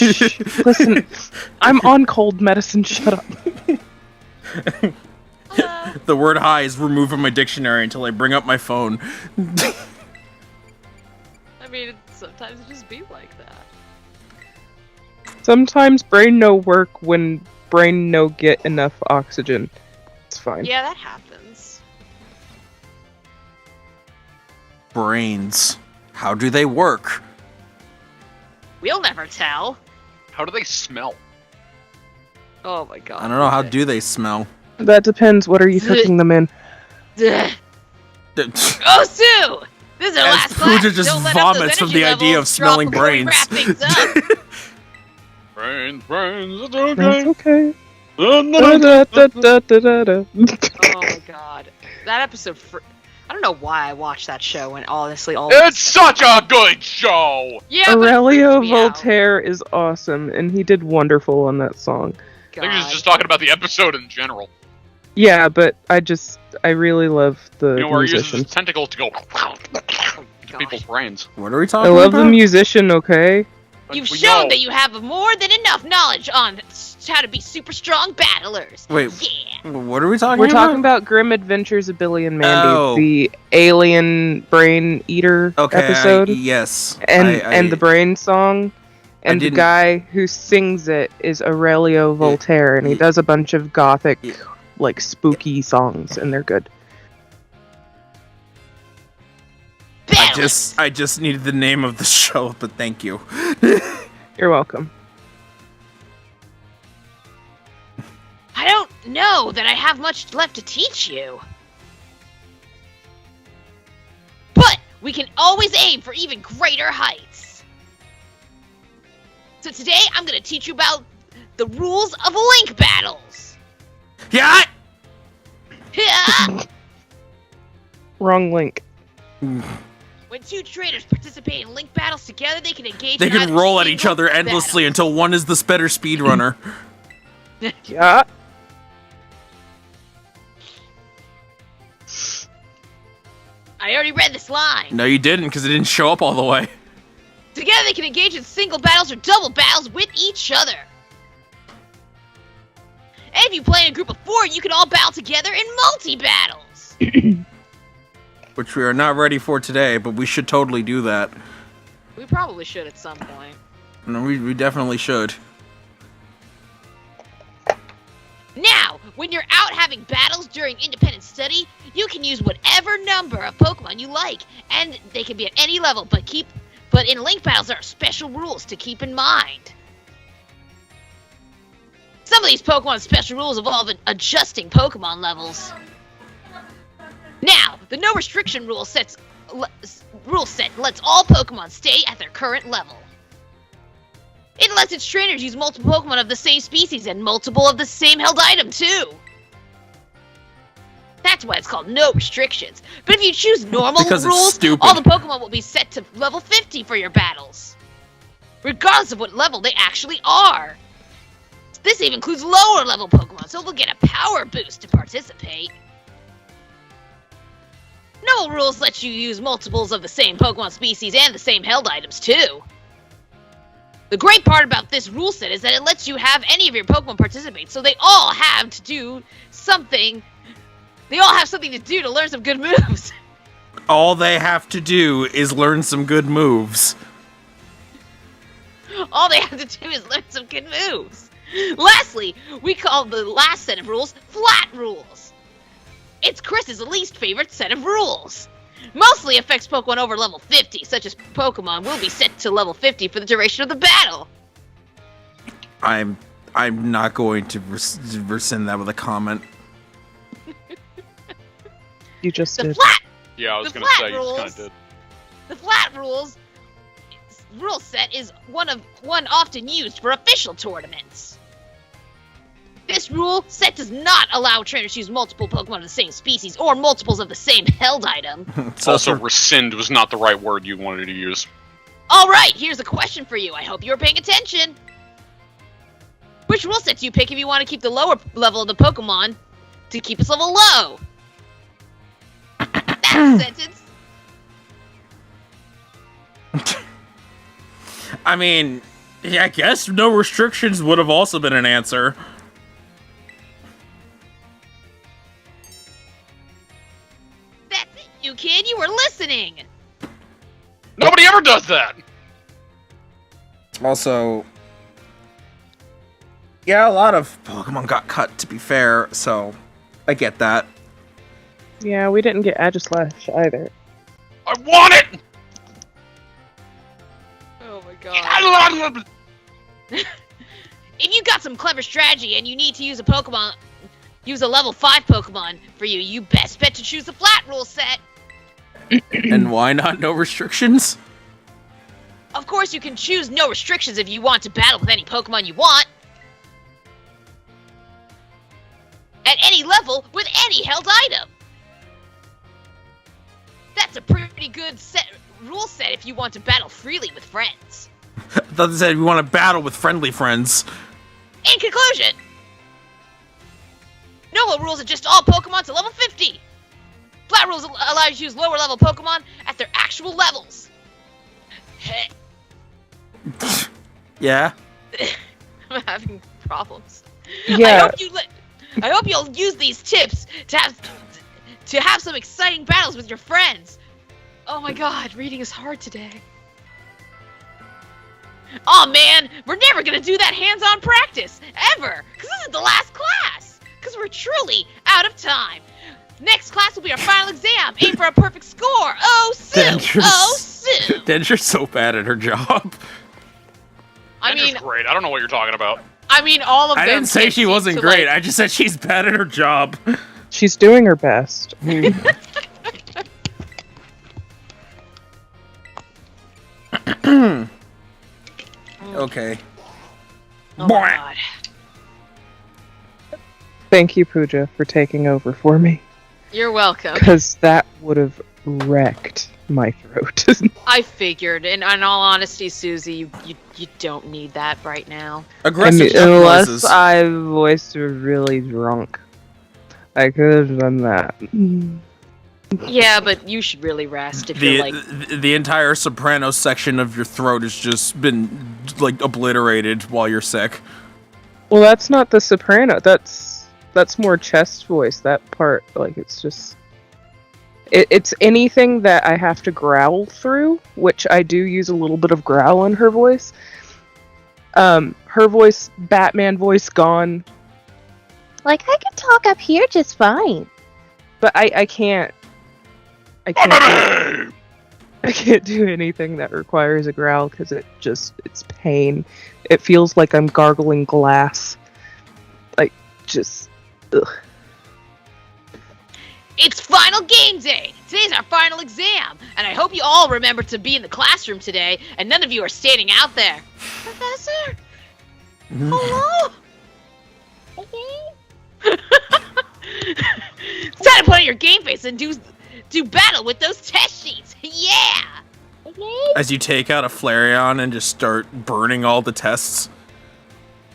S3: Listen, I'm on cold medicine, shut up.
S6: Hello.
S1: The word hi is removed from my dictionary until I bring up my phone.
S6: I mean, sometimes it just be like that.
S3: Sometimes brain no work when brain no get enough oxygen. It's fine.
S6: Yeah, that happens.
S1: Brains. How do they work?
S6: We'll never tell.
S2: How do they smell?
S6: Oh my god.
S1: I don't know, how do they smell?
S3: That depends. What are you cooking them in?
S6: Oh, Sue! This is our
S1: As
S6: last class.
S1: Pooja just
S6: Don't let up those
S1: vomits from
S6: energy
S1: the idea
S6: levels.
S1: of smelling
S6: Drop before we
S1: brains.
S6: wrap things up.
S2: Brains, it's
S3: That's
S2: okay.
S3: okay. Da-da-da-da-da-da.
S6: Oh my god. That episode... I don't know why I watched that show when honestly all...
S2: It's such a good show!
S6: Yeah, but it
S3: Aurelio
S6: freaks me out.
S3: Voltaire is awesome, and he did wonderful on that song.
S2: I think he's
S6: God.
S2: just talking about the episode in general.
S3: Yeah, but I really love the
S2: You know, where he uses
S3: musician.
S2: his tentacles to go
S6: Oh, gosh.
S2: people's brains.
S1: What are we
S3: I
S1: talking
S3: love
S1: about?
S3: the musician, okay?
S6: You've
S2: We
S6: shown
S2: know.
S6: that you have more than enough knowledge on how to be super strong battlers.
S1: Wait,
S6: Yeah.
S1: what are we talking
S3: We're
S1: about?
S3: talking about Grim Adventures of Billy and Mandy,
S1: Oh.
S3: the alien brain eater episode,
S1: yes.
S3: and the brain song. And the
S1: didn't-
S3: guy who sings it is Aurelio Voltaire, and he does a bunch of gothic,
S1: Yeah.
S3: like spooky songs, and they're good.
S6: Battlers.
S1: I just needed the name of the show, but thank you.
S3: You're welcome.
S6: I don't know that I have much left to teach you. But we can always aim for even greater heights. So today I'm going to teach you about the rules of link battles.
S1: Yeah.
S3: Wrong link.
S6: When two traders participate in link battles together, they can engage
S1: They
S6: in
S1: can
S6: either
S1: roll at
S6: single
S1: each other endlessly
S6: battle.
S1: until one is the better speedrunner.
S3: Yeah.
S6: I already read this line.
S1: No, you didn't, because it didn't show up all the way.
S6: Together they can engage in single battles or double battles with each other. And if you play in a group of 4, you can all battle together in multi-battles.
S1: Which we are not ready for today, but we should totally do that.
S6: We probably should at some point.
S1: No, we definitely should.
S6: Now, when you're out having battles during independent study, you can use whatever number of Pokemon you like, and they can be at any level, but in link battles there are special rules to keep in mind. Some of these Pokemon special rules involve adjusting Pokemon levels. Now, the no restriction rule set lets all Pokemon stay at their current level. It lets its trainers use multiple Pokemon of the same species and multiple of the same held item, too. That's why it's called no restrictions. But if you choose normal
S1: Because it's
S6: rules,
S1: stupid.
S6: all the Pokemon will be set to level 50 for your battles. Regardless of what level they actually are. This even includes lower level Pokemon, so they'll get a power boost to participate. Normal rules let you use multiples of the same Pokemon species and the same held items, too. The great part about this rule set is that it lets you have any of your Pokemon participate, so they all have to do something. They all have something to do to learn some good moves.
S1: All they have to do is learn some good moves.
S6: All they have to do is learn some good moves. Lastly, we call the last set of rules flat rules. It's Chris's least favorite set of rules. Mostly affects Pokemon over level 50, such as Pokemon will be set to level 50 for the duration of the battle.
S1: I'm not going to rescind that with a comment.
S3: You just
S6: The
S3: did.
S6: flat
S2: Yeah, I was
S6: The
S2: gonna
S6: flat
S2: say you just
S6: rules.
S2: kind of did.
S6: The flat rules rule set is one often used for official tournaments. This rule set does not allow trainers to use multiple Pokemon of the same species or multiples of the same held item.
S1: So
S2: Also, rescind was not the right word you wanted to use.
S6: Alright, here's a question for you. I hope you were paying attention. Which rule set do you pick if you want to keep the lower level of the Pokemon to keep its level low? That's a sentence.
S1: I mean, yeah, I guess no restrictions would have also been an answer.
S6: That's it, you kid. You were listening.
S2: Nobody ever does that!
S1: Also, yeah, a lot of Pokemon got cut, to be fair, so I get that.
S3: Yeah, we didn't get Agislash either.
S2: I want it!
S6: Oh my god. If you got some clever strategy and you need to use a level 5 Pokemon for you, you best bet to choose the flat rule set.
S1: And why not no restrictions?
S6: Of course, you can choose no restrictions if you want to battle with any Pokemon you want. At any level, with any held item. That's a pretty good rule set if you want to battle freely with friends.
S1: I thought they said we want to battle with friendly friends.
S6: In conclusion, normal rules adjust all Pokemon to level 50. Flat rules allow you to use lower level Pokemon at their actual levels.
S1: Yeah?
S6: I'm having problems.
S3: Yeah.
S6: I hope you'll use these tips to have some exciting battles with your friends. Oh my god, reading is hard today. Oh man, we're never gonna do that hands-on practice, ever, because this is the last class, because we're truly out of time. Next class will be our final exam. Aim for a perfect score. Oh, Sue! Oh, Sue!
S1: Denger's so bad at her job.
S6: I mean,
S2: Great, I don't know what you're talking about.
S6: all of
S1: I
S6: them.
S1: didn't say
S6: can't
S1: she
S6: seem
S1: wasn't
S6: to,
S1: great.
S6: like-
S1: I just said she's bad at her job.
S3: She's doing her best.
S1: Okay.
S6: Oh my god.
S3: Thank you, Pooja, for taking over for me.
S6: You're welcome.
S3: Because that would have wrecked my throat.
S6: I figured, and in all honesty, Susie, you don't need that right now.
S1: Aggressive
S3: unless
S1: noises.
S3: I voiced really drunk. I could have done that.
S6: Yeah, but you should really rest if you're like.
S1: The entire soprano section of your throat has just been like obliterated while you're sick.
S3: Well, that's not the soprano. That's more chest voice. That part, like, it's just. It's anything that I have to growl through, which I do use a little bit of growl in her voice. Her voice, Batman voice, gone. Like, I can talk up here just fine. But I can't. I can't do anything that requires a growl because it's pain. It feels like I'm gargling glass. just... Ugh.
S6: It's final game day! Today's our final exam, and I hope you all remember to be in the classroom today, and none of you are standing out there. Professor? Hello? It's time to put on your game face and do battle with those test sheets! Yeah!
S1: As you take out a Flareon and just start burning all the tests.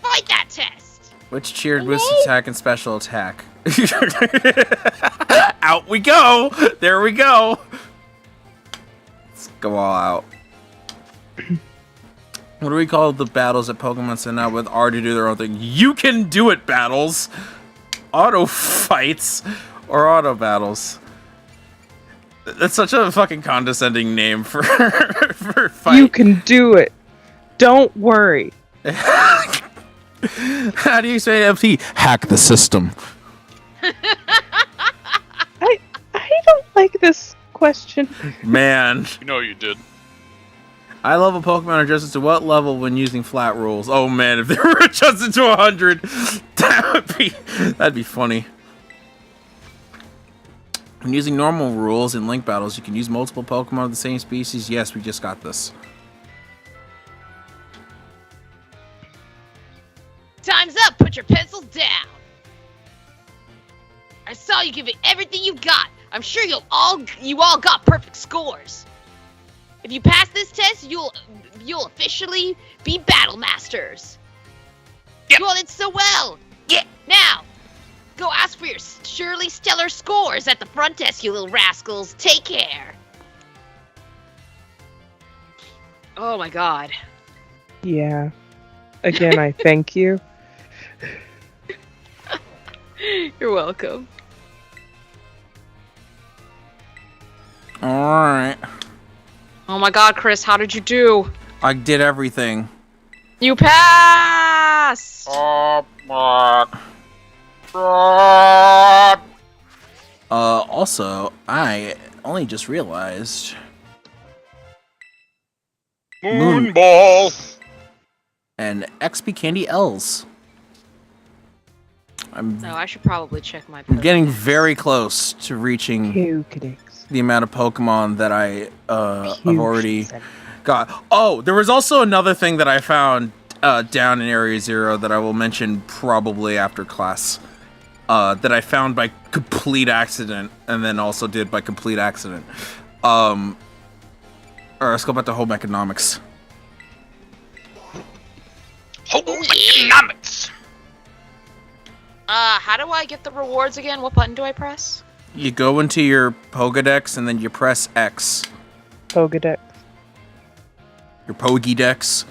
S6: Fight that test!
S1: Which tiered boost attack and special attack? Out we go! There we go! Let's go all out. What do we call the battles that Pokemon send out with R to do their own thing? You can do it battles! Auto fights or auto battles. That's such a fucking condescending name for fight.
S3: You can do it. Don't worry.
S1: How do you say FT? Hack the system.
S3: I don't like this question.
S1: Man.
S2: You know you did.
S1: I love a Pokemon adjusted to what level when using flat rules? Oh man, if they were adjusted to 100, that'd be funny. When using normal rules in Link battles, you can use multiple Pokemon of the same species. Yes, we just got this.
S6: Time's up! Put your pencil down! I saw you give it everything you got. I'm sure you all got perfect scores. If you pass this test, you'll officially be battle masters.
S2: Yep.
S6: You all did so well.
S2: Yeah.
S6: Now, go ask for your surely stellar scores at the front desk, you little rascals. Take care.
S4: Oh my god.
S3: Yeah. Again, I thank you.
S4: You're welcome.
S1: Alright.
S4: Oh my god, Chris, how did you do?
S1: I did everything.
S4: You passed!
S1: Also, I only just realized...
S2: Moonball!
S1: And XP Candy L's. I'm
S4: No, I should probably check my
S1: getting
S4: Pokédex.
S1: very close to reaching
S3: Pokédex.
S1: the amount of Pokemon that I've
S3: Huge
S1: already
S3: percent.
S1: got. Oh, there was also another thing that I found down in Area Zero that I will mention probably after class. That I found by complete accident, and then also did by complete accident. Alright, let's go back to home economics.
S2: Economics!
S4: How do I get the rewards again? What button do I press?
S1: You go into your Pokédex and then you press X.
S3: Pokédex.
S1: Your Pokédex.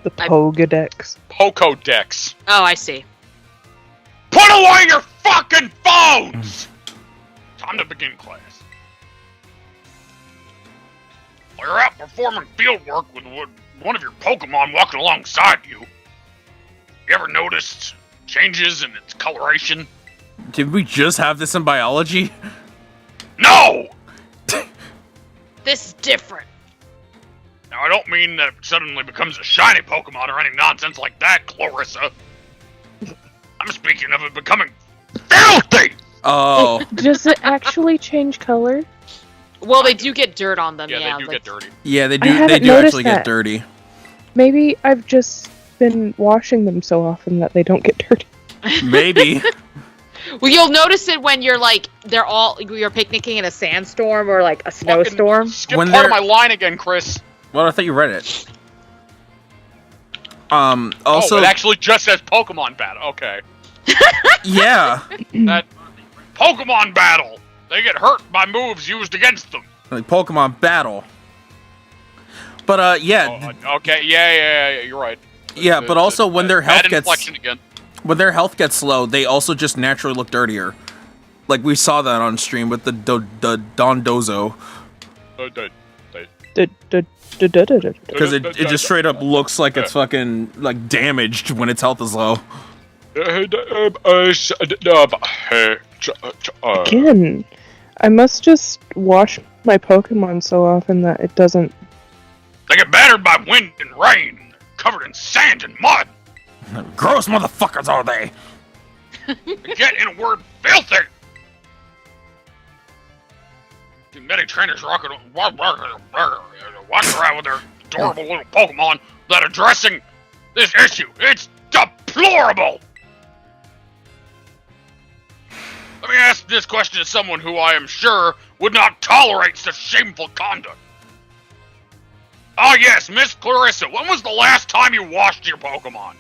S3: The Pokédex.
S2: Pokédex.
S4: Oh, I see.
S2: Put away your fucking phones! Time to begin class. While you're out performing field work with one of your Pokemon walking alongside you, you ever noticed changes in its coloration?
S1: Did we just have this in biology?
S2: No!
S6: This is different.
S2: Now, I don't mean that it suddenly becomes a shiny Pokemon or any nonsense like that, Clarissa. I'm speaking of it becoming filthy!
S1: Oh.
S3: Does it actually change color?
S4: Well, they do get dirt on them,
S2: Yeah, they do
S4: like-
S2: get dirty.
S1: Yeah, they
S3: I
S1: do. They
S3: haven't
S1: do
S3: noticed
S1: actually get
S3: that.
S1: dirty.
S3: Maybe I've just been washing them so often that they don't get dirty.
S1: Maybe.
S4: Well, you'll notice it when you're you're picnicking in a sandstorm or like a snowstorm.
S2: Fucking skip
S1: When
S2: part of
S1: they're-
S2: my line again, Chris.
S1: Well, I thought you read it. Also,
S2: Oh, it actually just says Pokemon battle. Okay.
S1: yeah,
S2: That Pokemon battle. They get hurt by moves used against them.
S1: like Pokemon battle. But yeah,
S2: Oh, okay, yeah, you're right.
S1: yeah. But also when their health
S2: bad
S1: gets
S2: inflection again.
S1: low, they also just naturally look dirtier. Like we saw that on stream with the Dondozo, because it just straight up looks like it's fucking like damaged when its health is low.
S3: Again, I must just wash my Pokemon so often that it doesn't...
S2: They get battered by wind and rain, covered in sand and mud.
S1: Gross motherfuckers are they?
S2: Get, in a word, filthy! See many trainers walking around with their adorable little Pokemon that are addressing this issue. It's deplorable! Let me ask this question to someone who I am sure would not tolerate such shameful conduct. Ah yes, Miss Clarissa, when was the last time you washed your Pokemon?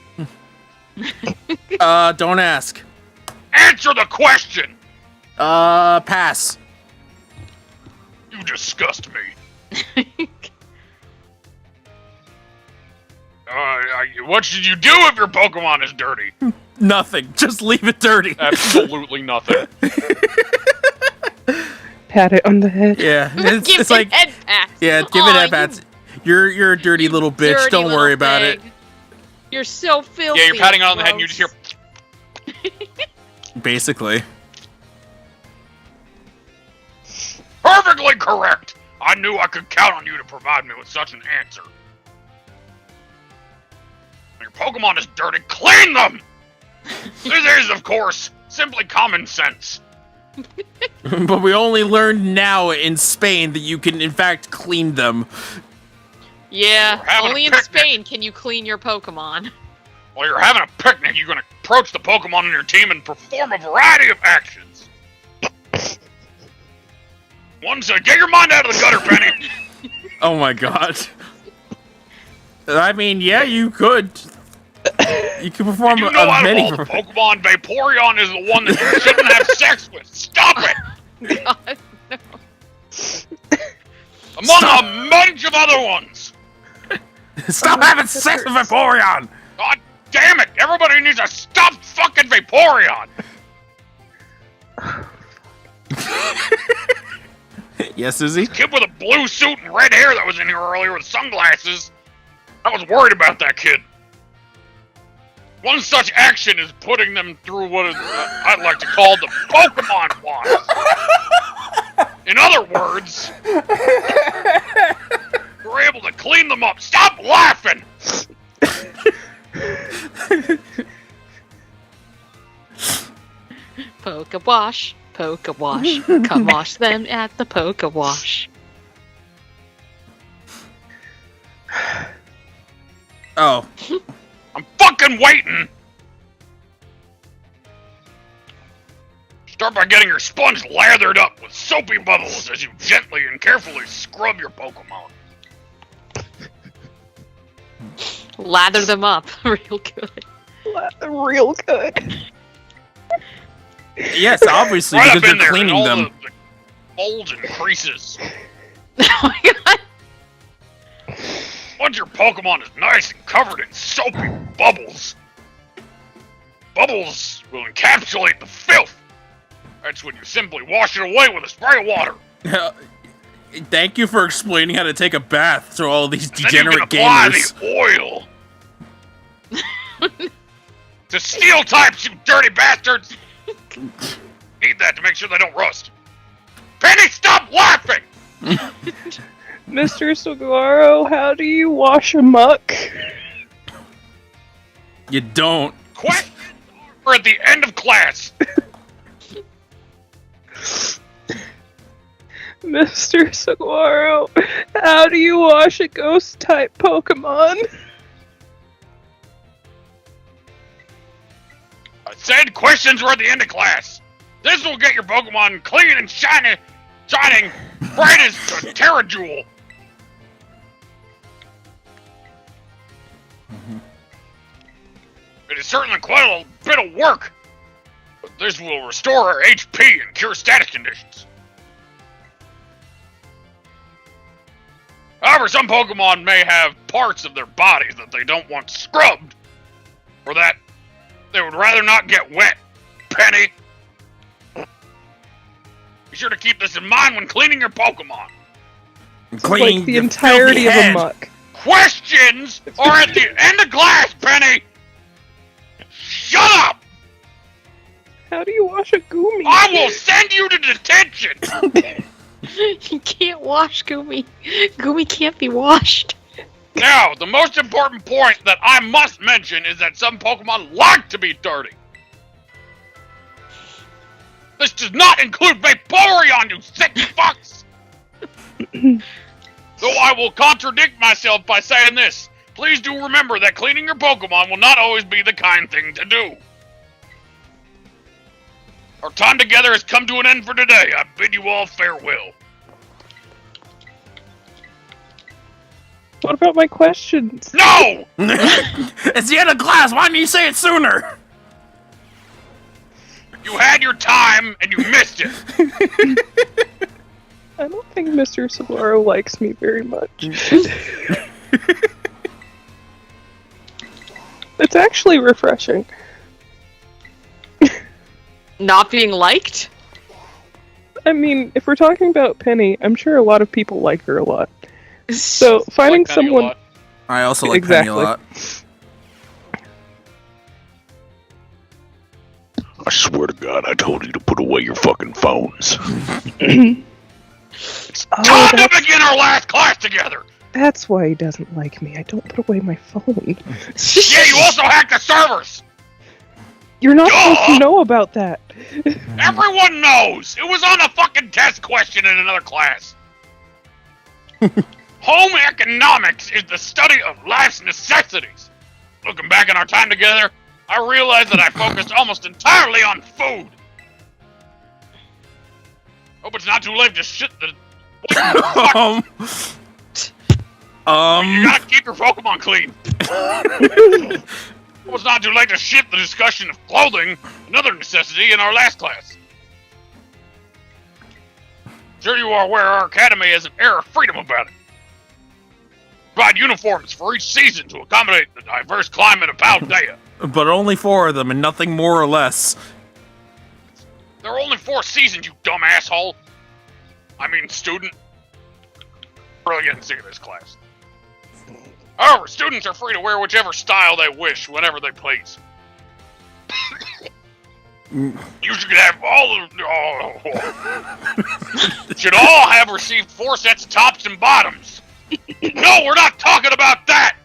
S1: Don't ask.
S2: Answer the question!
S1: Pass.
S2: You disgust me. What should you do if your Pokemon is dirty?
S1: Nothing. Just leave it dirty.
S2: Absolutely nothing.
S3: Pat it on the head.
S1: Yeah,
S4: Give
S1: it's
S4: it
S1: like,
S4: head pats.
S1: yeah, give
S4: Aw,
S1: it head pats. You're a dirty little bitch.
S4: dirty
S1: Don't
S4: little
S1: worry about it.
S4: thing. You're so filthy.
S2: Yeah, you're patting it on the head and you just hear...
S1: Basically.
S2: Perfectly correct! I knew I could count on you to provide me with such an answer. When your Pokemon is dirty, clean them! This is, of course, simply common sense.
S1: But we only learned now in Spain that you can, in fact, clean them.
S4: Yeah,
S2: We're having
S4: only
S2: a
S4: in
S2: picnic.
S4: Spain can you clean your Pokemon.
S2: While you're having a picnic, you can approach the Pokemon on your team and perform a variety of actions. One said, get your mind out of the gutter, Penny!
S1: Oh my god. I mean, yeah, you could. You could perform
S2: You know out of
S1: many.
S2: all the Pokemon, Vaporeon is the one that you shouldn't have sex with. Stop it!
S4: God, no.
S2: Among a bunch of other ones.
S1: Stop having sex with Vaporeon!
S2: God damn it! Everybody needs to stop fucking Vaporeon!
S1: Yes, Susie?
S2: Kid with a blue suit and red hair that was in here earlier with sunglasses. I was worried about that kid. One such action is putting them through what is, I'd like to call the Pokemon wash. In other words, you're able to clean them up. Stop laughing!
S4: Poke wash, come wash them at the Poke wash.
S1: Oh.
S2: I'm fucking waiting! Start by getting your sponge lathered up with soapy bubbles as you gently and carefully scrub your Pokemon.
S4: Lather them up real good.
S3: Real good.
S1: Yes, obviously,
S2: Right up
S1: because
S2: in
S1: they're
S2: there and
S1: cleaning
S2: all
S1: them.
S2: the folds and creases.
S4: Oh my god.
S2: Once your Pokemon is nice and covered in soapy bubbles, bubbles will encapsulate the filth. That's when you simply wash it away with a spray of water.
S1: Thank you for explaining how to take a bath to all these
S2: Then you
S1: degenerate
S2: can apply
S1: gamers.
S2: the oil. To steel types, you dirty bastards! Need that to make sure they don't rust. Penny, stop laughing!
S3: Mr. Saguaro, how do you wash a muck?
S1: You don't.
S2: Questions are at the end of class.
S3: Mr. Saguaro, how do you wash a ghost-type Pokemon?
S2: I said questions were at the end of class. This will get your Pokemon clean and shining bright as a Terrajewel. It is certainly quite a bit of work, but this will restore her HP and cure status conditions. However, some Pokemon may have parts of their bodies that they don't want scrubbed, or that they would rather not get wet. Penny! Be sure to keep this in mind when cleaning your Pokemon.
S1: Cleaning
S3: Like the
S1: your
S3: entirety
S1: filthy
S3: of a
S1: head.
S3: muck.
S2: Questions are at the end of class, Penny! Shut up!
S3: How do you wash a Goomy?
S2: I will send you to detention!
S4: You can't wash Goomy. Goomy can't be washed.
S2: Now, the most important point that I must mention is that some Pokemon like to be dirty. This does not include Vaporeon, you sick fucks! Though I will contradict myself by saying this, please do remember that cleaning your Pokemon will not always be the kind thing to do. Our time together has come to an end for today. I bid you all farewell.
S3: What about my questions?
S2: No!
S1: It's the end of class. Why didn't you say it sooner?
S2: You had your time and you missed it.
S3: I don't think Mr. Sabaro likes me very much. It's actually refreshing.
S4: Not being liked?
S3: I mean, if we're talking about Penny, I'm sure a lot of people like her a lot. So finding
S2: Like Penny a
S3: someone,
S2: lot.
S1: I also like Penny a
S3: Exactly.
S1: lot.
S2: I swear to God, I told you to put away your fucking phones.
S3: oh,
S2: Time to begin our last class together!
S3: that's why he doesn't like me. I don't put away my phone.
S2: Yeah, you also hacked the servers!
S3: You're not supposed
S2: Duh!
S3: to know about that.
S2: Everyone knows! It was on a fucking test question in another class. Home economics is the study of life's necessities. Looking back on our time together, I realized that I focused almost entirely on food. Hope it's not too late to shit the...
S1: um,
S2: You gotta keep your Pokemon clean. Hope it's not too late to shift the discussion of clothing, another necessity, in our last class. Sure you are aware our academy has an air of freedom about it. Provide uniforms for each season to accommodate the diverse climate of Paldea.
S1: but only 4 of them and nothing more or less.
S2: There are only 4 seasons, you dumb asshole. I mean, student. Really getting sick of this class. However, students are free to wear whichever style they wish, whenever they please. You should have all of... should all have received 4 sets of tops and bottoms. No, we're not talking about that!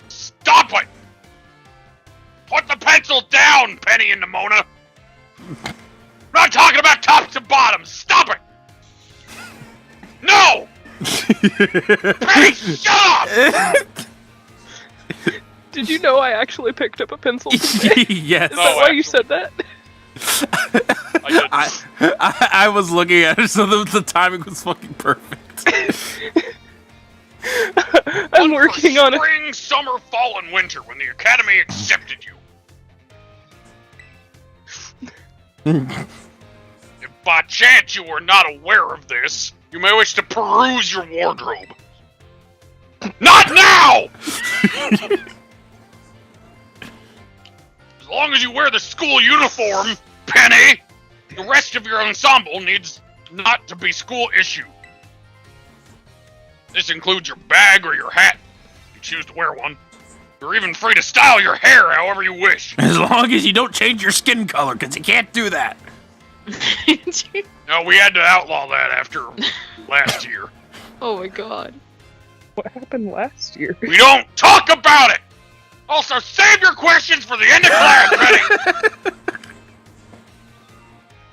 S2: Stop it! Put the pencil down, Penny and Nimona! I'm not talking about tops and bottoms! Stop it! No! Penny, shut up!
S3: Did you know I actually picked up a pencil today?
S1: Yes.
S3: Is that why you said that?
S1: I was looking at it, so the timing was fucking perfect.
S3: I'm working on it.
S2: Spring, summer, fall, and winter when the Academy accepted you. If by chance you were not aware of this, you may wish to peruse your wardrobe. Not now! As long as you wear the school uniform, Penny, the rest of your ensemble needs not to be school issue. This includes your bag or your hat, if you choose to wear one. You're even free to style your hair however you wish.
S1: As long as you don't change your skin color, because you can't do that.
S2: No, we had to outlaw that after last year.
S4: Oh my god.
S3: What happened last year?
S2: We don't talk about it! Also, save your questions for the end of class, ready?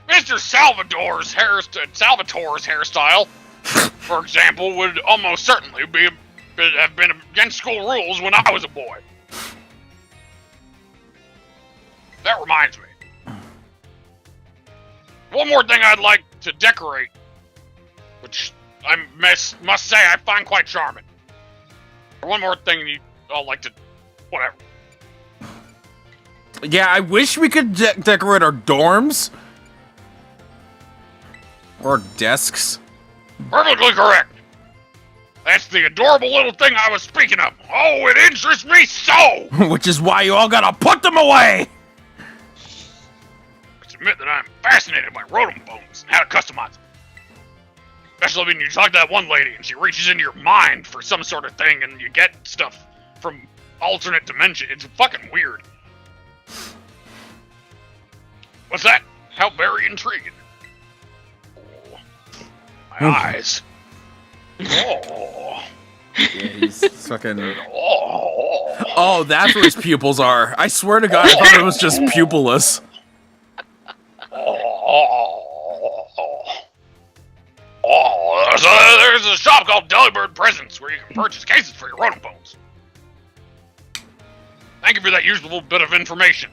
S2: Mr. Salvatore's hairstyle, for example, would almost certainly have been against school rules when I was a boy. That reminds me. One more thing I'd like to decorate, which I must say I find quite charming. One more thing I'd like to... whatever.
S1: Yeah, I wish we could decorate our dorms. Or desks.
S2: Perfectly correct. That's the adorable little thing I was speaking of. Oh, it interests me so!
S1: Which is why you all gotta put them away!
S2: Let's admit that I'm fascinated by rotom bones and how to customize them. Especially when you talk to that one lady and she reaches into your mind for some sort of thing and you get stuff from alternate dimension. It's fucking weird. What's that? How very intriguing. Oh, my eyes. Oh.
S1: Yeah, he's fucking...
S2: Oh.
S1: Oh, that's where his pupils are. I swear to God, I thought it was just pupilless.
S2: There's a shop called Delibird Presents where you can purchase cases for your rodent bones. Thank you for that useful bit of information.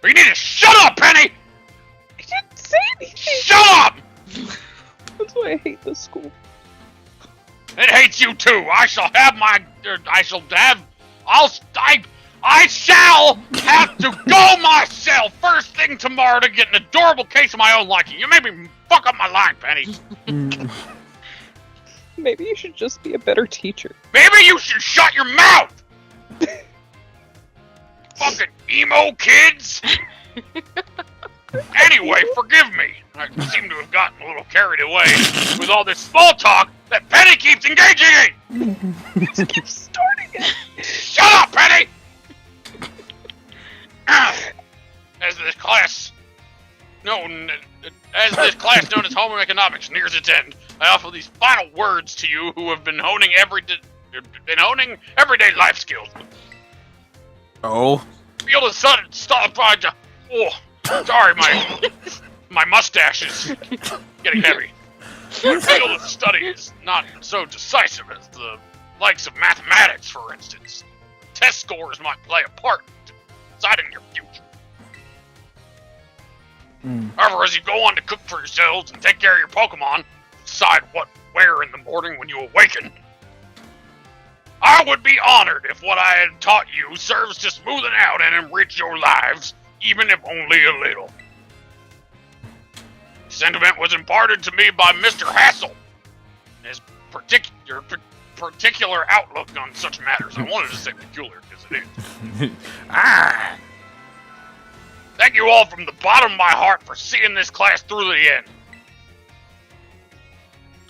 S2: But you need to shut up, Penny!
S3: I didn't say anything.
S2: Shut up!
S3: That's why I hate this school.
S2: It hates you too. I shall have to go myself first thing tomorrow to get an adorable case of my own liking. You made me fuck up my line, Penny.
S3: Maybe you should just be a better teacher.
S2: Maybe you should shut your mouth. Fucking emo kids. Anyway, forgive me. I seem to have gotten a little carried away with all this small talk that Penny keeps engaging in.
S3: Just keep starting it.
S2: Shut up, Penny! As this class known as Home Economics nears its end, I offer these final words to you who have been honing everyday life skills.
S1: Oh.
S2: Feel the sun stop by to. Oh, sorry, my mustache is getting heavy. The field of study is not so decisive as the likes of mathematics, for instance. Test scores might play a part in deciding your future. However, as you go on to cook for yourselves and take care of your Pokémon, decide what, where in the morning when you awaken, I would be honored if what I had taught you serves to smoothen out and enrich your lives, even if only a little. Sentiment was imparted to me by Mr. Hassel. His particular outlook on such matters. I wanted to say peculiar because it is. Thank you all from the bottom of my heart for seeing this class through to the end.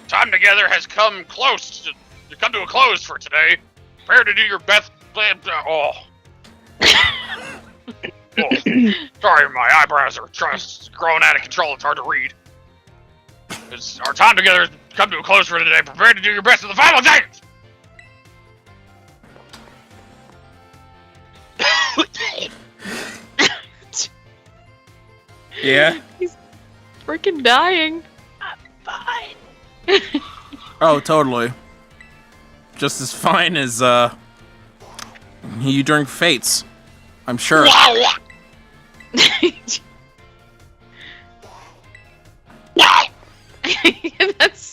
S2: Time together has come to a close for today. Prepare to do your best. Sorry, my eyebrows are growing out of control. It's hard to read. Our time together has come to a close for today. Prepare to do your best in the final exams.
S1: Yeah?
S4: He's freaking dying.
S6: Fine.
S1: Oh, totally. Just as fine as, you during Fates. I'm sure.
S4: That's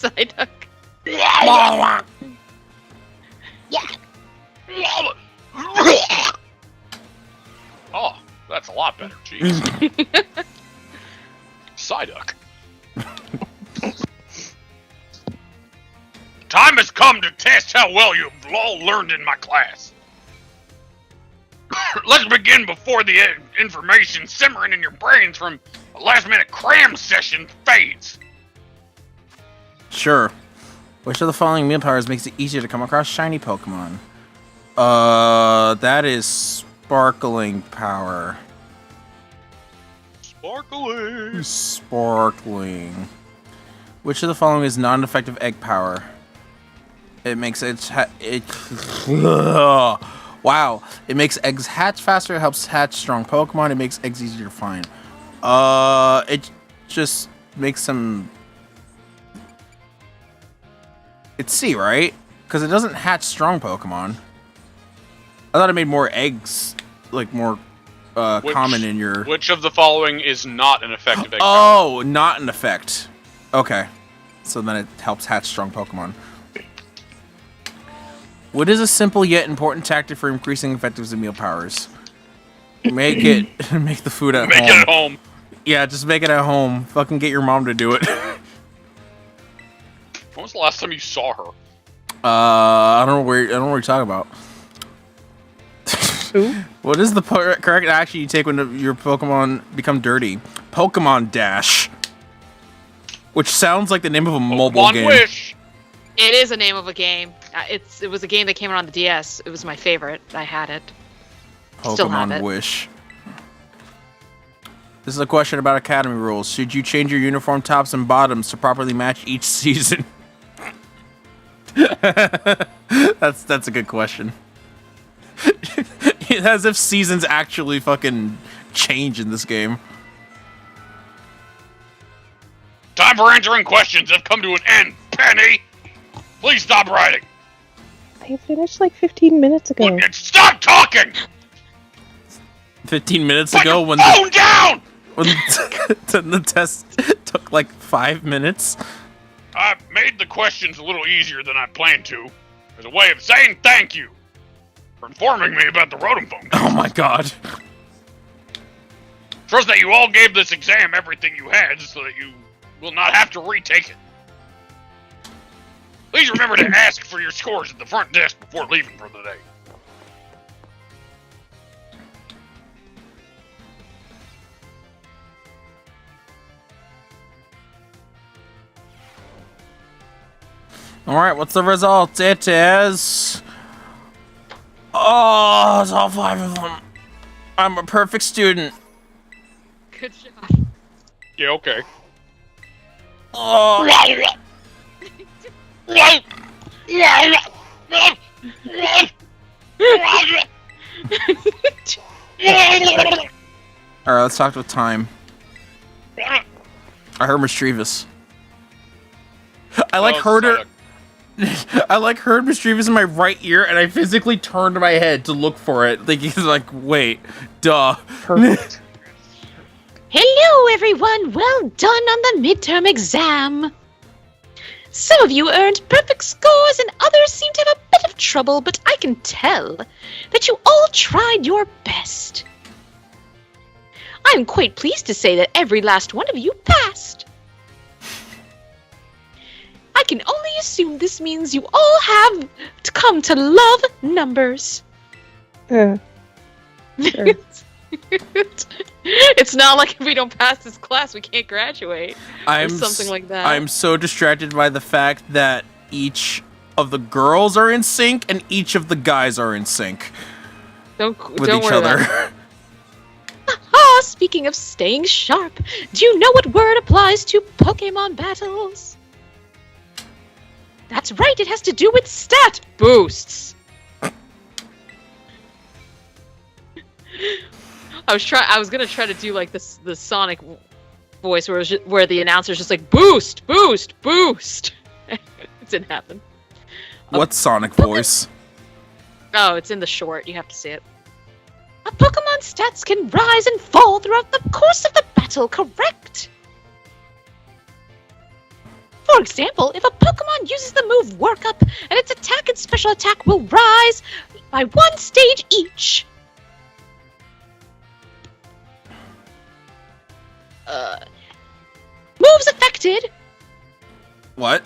S4: Psyduck.
S2: Oh, that's a lot better. Jeez. Psyduck. Time has come to test how well you've all learned in my class. Let's begin before the information simmering in your brains from a last-minute cram session fades.
S1: Sure. Which of the following meal powers makes it easier to come across shiny Pokemon? That is Sparkling Power. Sparkling. Which of the following is non-effective Egg Power? It makes wow. It makes eggs hatch faster, it helps hatch strong Pokemon, it makes eggs easier to find. It just makes them... It's C, right? Because it doesn't hatch strong Pokemon. I thought it made more eggs, like more common in your...
S2: Which of the following is not an effective egg power?
S1: Oh, not an effect. Okay. So then it helps hatch strong Pokemon. What is a simple yet important tactic for increasing effectiveness of meal powers? Make the food at home.
S2: Make it at home.
S1: Yeah, just make it at home. Fucking get your mom to do it.
S2: When was the last time you saw her?
S1: I don't know what you're talking about.
S3: Who?
S1: What is the correct action you take when your Pokemon become dirty? Pokemon Dash. Which sounds like the name of a mobile
S2: Pokemon
S1: game.
S2: Wish.
S4: It is a name of a game. It was a game that came out on the DS. It was my favorite. I had it. Still have
S1: Pokemon
S4: it.
S1: Wish. This is a question about Academy rules. Should you change your uniform tops and bottoms to properly match each season? That's a good question. As if seasons actually fucking change in this game.
S2: for answering questions have come to an end, Penny! Please stop writing!
S3: I finished like 15 minutes ago.
S2: Look, stop talking!
S1: 15 minutes
S2: Put
S1: ago
S2: your
S1: when
S2: phone down!
S1: when the test took like 5 minutes.
S2: I made the questions a little easier than I planned to, as a way of saying thank you for informing me about the Rotom phone.
S1: Oh my god.
S2: Trust that you all gave this exam everything you had so that you will not have to retake it. Please remember to ask for your scores at the front desk before leaving for the day.
S1: Alright, what's the result? It is... Oh, it's all 5 of them. I'm a perfect student.
S4: Good job.
S2: Yeah, okay.
S1: Oh. Alright, let's talk with time. I heard Mischievous. I heard her. I heard Mischievous in my right ear, and I physically turned my head to look for it. Like, wait, duh.
S3: Perfect.
S6: Hello, everyone. Well done on the midterm exam. Some of you earned perfect scores and others seem to have a bit of trouble, but I can tell that you all tried your best. I'm quite pleased to say that every last one of you passed. I can only assume this means you all have come to love numbers.
S3: Sure.
S4: It's not like if we don't pass this class, we can't graduate. Or something like that.
S1: I'm so distracted by the fact that each of the girls are in sync and each of the guys are in sync with
S4: don't
S1: each
S4: worry
S1: other.
S4: about it.
S6: Ah, speaking of staying sharp, do you know what word applies to Pokémon battles? That's right, it has to do with stat boosts.
S4: I was gonna try to do like this the Sonic voice where the announcer's just like boost, boost, boost. It didn't happen.
S1: What Sonic voice?
S4: Oh, it's in the short. You have to see it.
S6: A Pokemon's stats can rise and fall throughout the course of the battle, correct? For example, if a Pokemon uses the move Workup, and its attack and special attack will rise by 1 stage each. Moves affected.
S1: What?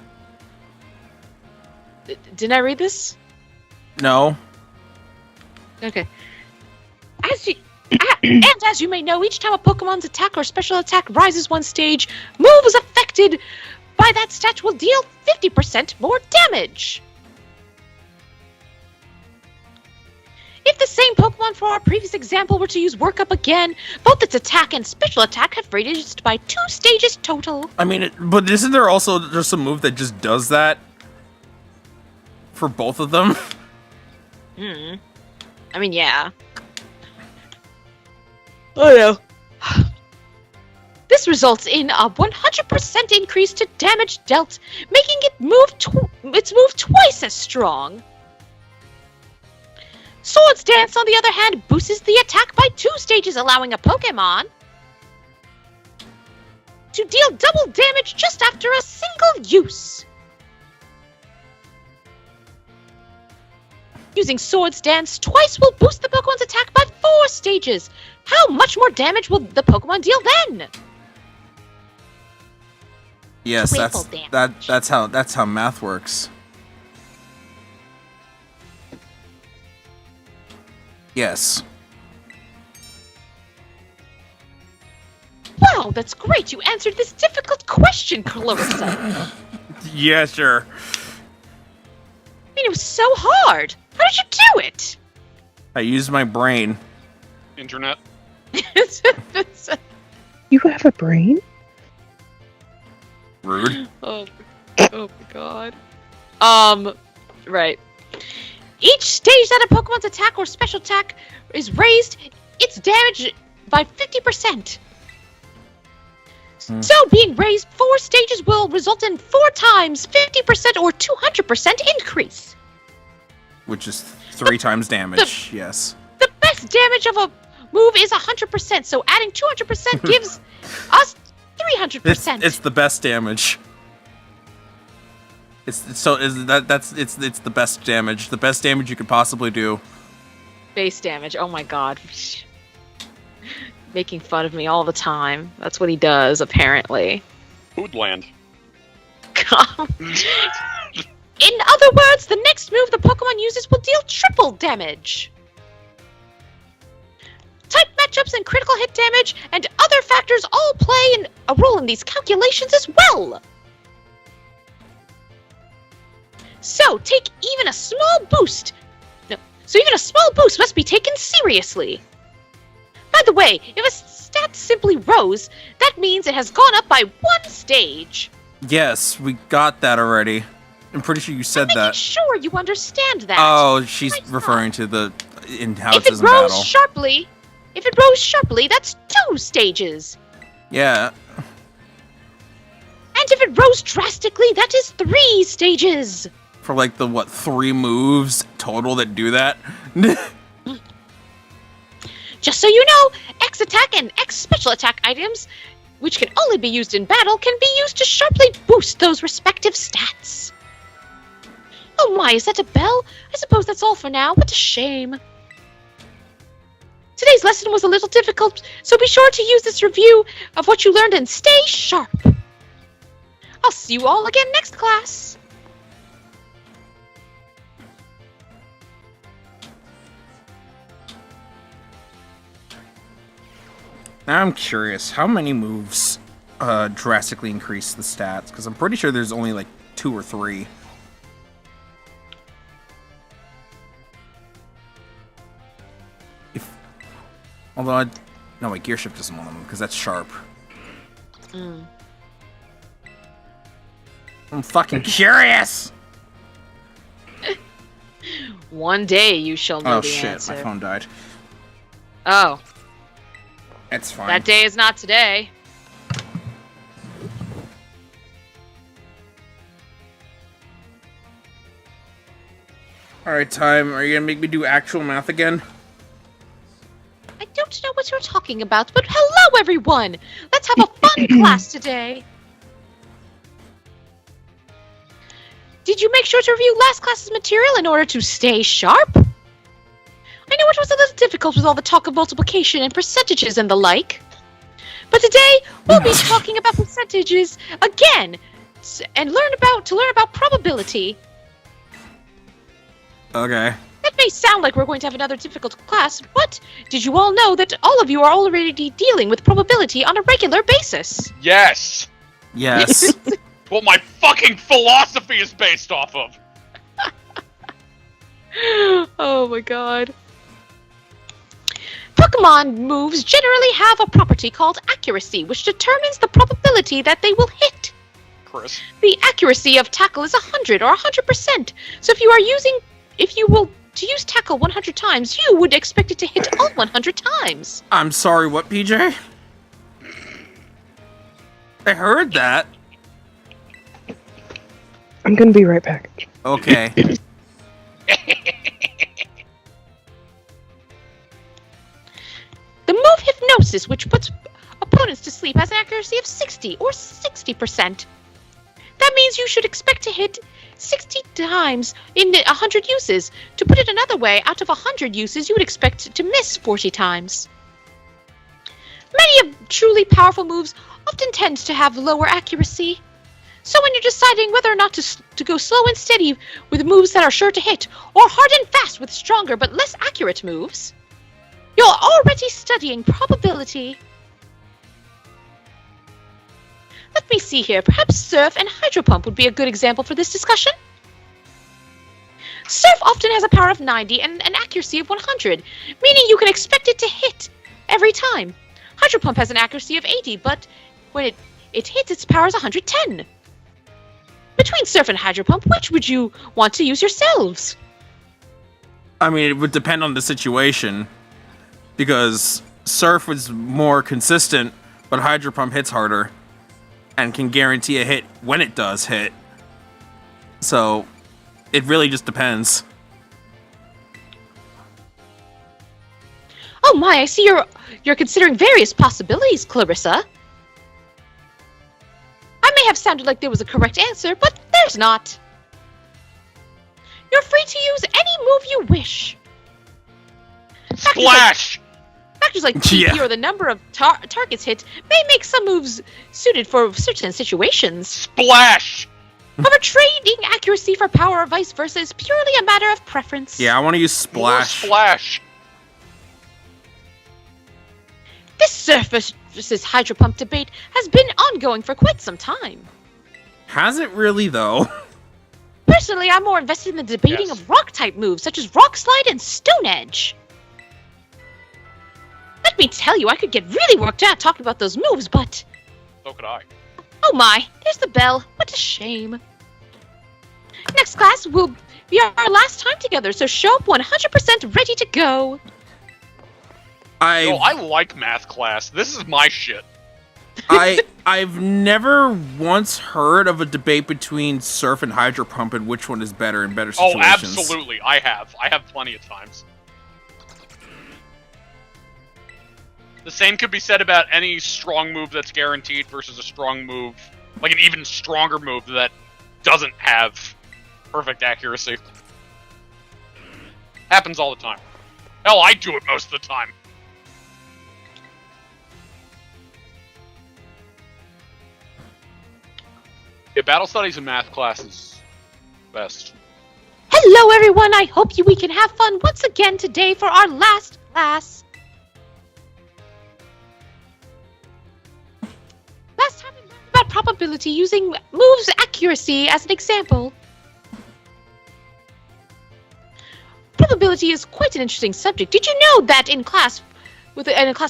S4: Didn't I read this?
S1: No.
S4: Okay.
S6: And as you may know, each time a Pokemon's attack or special attack rises 1 stage, moves affected by that stat will deal 50% more damage. If the same Pokemon from our previous example were to use Workup again, both its attack and special attack have raised by 2 stages total.
S1: I mean, but isn't there also just a move that just does that for both of them?
S4: I mean, yeah.
S6: Oh no. This results in a 100% increase to damage dealt, making it its move twice as strong. Swords Dance, on the other hand, boosts the attack by 2 stages, allowing a Pokemon to deal double damage just after a single use. Using Swords Dance twice will boost the Pokemon's attack by 4 stages. How much more damage will the Pokemon deal then?
S1: Yes,
S6: Triple damage.
S1: that's how math works. Yes.
S6: Wow, that's great. You answered this difficult question, Clarissa.
S1: Yeah, sure.
S6: I mean, it was so hard. How did you do it?
S1: I used my brain.
S2: Internet.
S3: You have a brain?
S1: Rude.
S4: Oh my god. Right.
S6: Each stage that a Pokemon's attack or special attack is raised, its damage by 50%. So being raised 4 stages will result in 4 times 50% or 200% increase.
S1: Which is 3 times damage, yes.
S6: The best damage of a move is 100%, so adding 200% gives us 300%.
S1: It's the best damage. It's the best damage. The best damage you could possibly do.
S4: Base damage. Oh my god. Making fun of me all the time. That's what he does, apparently.
S2: Foodland.
S4: God.
S6: In other words, the next move the Pokemon uses will deal triple damage. Type matchups and critical hit damage and other factors all play a role in these calculations as well. So, even a small boost must be taken seriously. By the way, if a stat simply rose, that means it has gone up by 1 stage.
S1: Yes, we got that already. I'm pretty sure you said
S6: I'm
S1: that.
S6: making sure you understand that.
S1: Oh, she's
S6: Right
S1: referring to the how
S6: If
S1: it says
S6: it
S1: in
S6: rose
S1: battle.
S6: sharply, that's 2 stages.
S1: Yeah.
S6: And if it rose drastically, that is 3 stages.
S1: For like the 3 moves total that do that?
S6: Just so you know, X attack and X special attack items, which can only be used in battle, can be used to sharply boost those respective stats. Oh my, is that a bell? I suppose that's all for now. What a shame. Today's lesson was a little difficult, so be sure to use this review of what you learned and stay sharp. I'll see you all again next class.
S1: Now I'm curious, how many moves drastically increase the stats? Because I'm pretty sure there's only like 2 or 3. No, wait, Gear Shift isn't one of them, because that's sharp. I'm fucking curious!
S4: One day you shall know
S1: Oh
S4: the
S1: shit,
S4: answer.
S1: my phone died.
S4: Oh,
S1: It's fine.
S4: that day is not today.
S1: Alright, Time, are you gonna make me do actual math again?
S6: I don't know what you're talking about, but hello everyone! Let's have a fun class today. Did you make sure to review last class's material in order to stay sharp? I know it was a little difficult with all the talk of multiplication and percentages and the like. But today, we'll be talking about percentages again, and learn about probability.
S1: Okay.
S6: That may sound like we're going to have another difficult class, but did you all know that all of you are already dealing with probability on a regular basis?
S2: Yes!
S1: Yes.
S2: What my fucking philosophy is based off of!
S6: Oh my god. Pokemon moves generally have a property called accuracy, which determines the probability that they will hit.
S2: Chris.
S6: The accuracy of tackle is 100 or 100%. So if you will to use tackle 100 times, you would expect it to hit all 100 times.
S1: I'm sorry, what, PJ? I heard that.
S3: I'm gonna be right back.
S1: Okay.
S6: The move Hypnosis, which puts opponents to sleep, has an accuracy of 60 or 60%. That means you should expect to hit 60 times in 100 uses. To put it another way, out of 100 uses, you would expect to miss 40 times. Many of truly powerful moves often tend to have lower accuracy. So when you're deciding whether or not to go slow and steady with moves that are sure to hit, or hard and fast with stronger but less accurate moves, you're already studying probability. Let me see here. Perhaps Surf and Hydro Pump would be a good example for this discussion. Surf often has a power of 90 and an accuracy of 100, meaning you can expect it to hit every time. Hydro Pump has an accuracy of 80, but when it hits, its power is 110. Between Surf and Hydro Pump, which would you want to use yourselves?
S1: I mean, it would depend on the situation. Because Surf was more consistent, but Hydro Pump hits harder. and can guarantee a hit when it does hit. So it really just depends.
S6: Oh my, I see you're considering various possibilities, Clarissa. I may have sounded like there was a correct answer, but there's not. You're free to use any move you wish.
S2: Splash!
S6: Factors like TP
S1: Yeah.
S6: or the number of targets hit may make some moves suited for certain situations.
S2: Splash!
S6: However, trading accuracy for power or vice versa is purely a matter of preference.
S1: Yeah, I want to use Splash.
S2: More splash!
S6: This surface versus Hydro Pump debate has been ongoing for quite some time.
S1: Has it really, though?
S6: Personally, I'm more invested in the debating
S2: Yes.
S6: of rock-type moves such as Rock Slide and Stone Edge. Let me tell you, I could get really worked out talking about those moves, but...
S2: So could I.
S6: Oh my, there's the bell. What a shame. Next class will be our last time together, so show up 100% ready to go.
S2: I like math class. This is my shit.
S1: I've never once heard of a debate between Surf and Hydro Pump and which one is better in better
S2: Oh,
S1: situations.
S2: absolutely. I have plenty of times. The same could be said about any strong move that's guaranteed versus a strong move, like an even stronger move that doesn't have perfect accuracy. Happens all the time. Hell, I do it most of the time. Yeah, battle studies and math classes, best.
S6: Hello everyone, I hope we can have fun once again today for our last class. Last time we learned about probability using moves accuracy as an example. Probability is quite an interesting subject. Did you know that in a class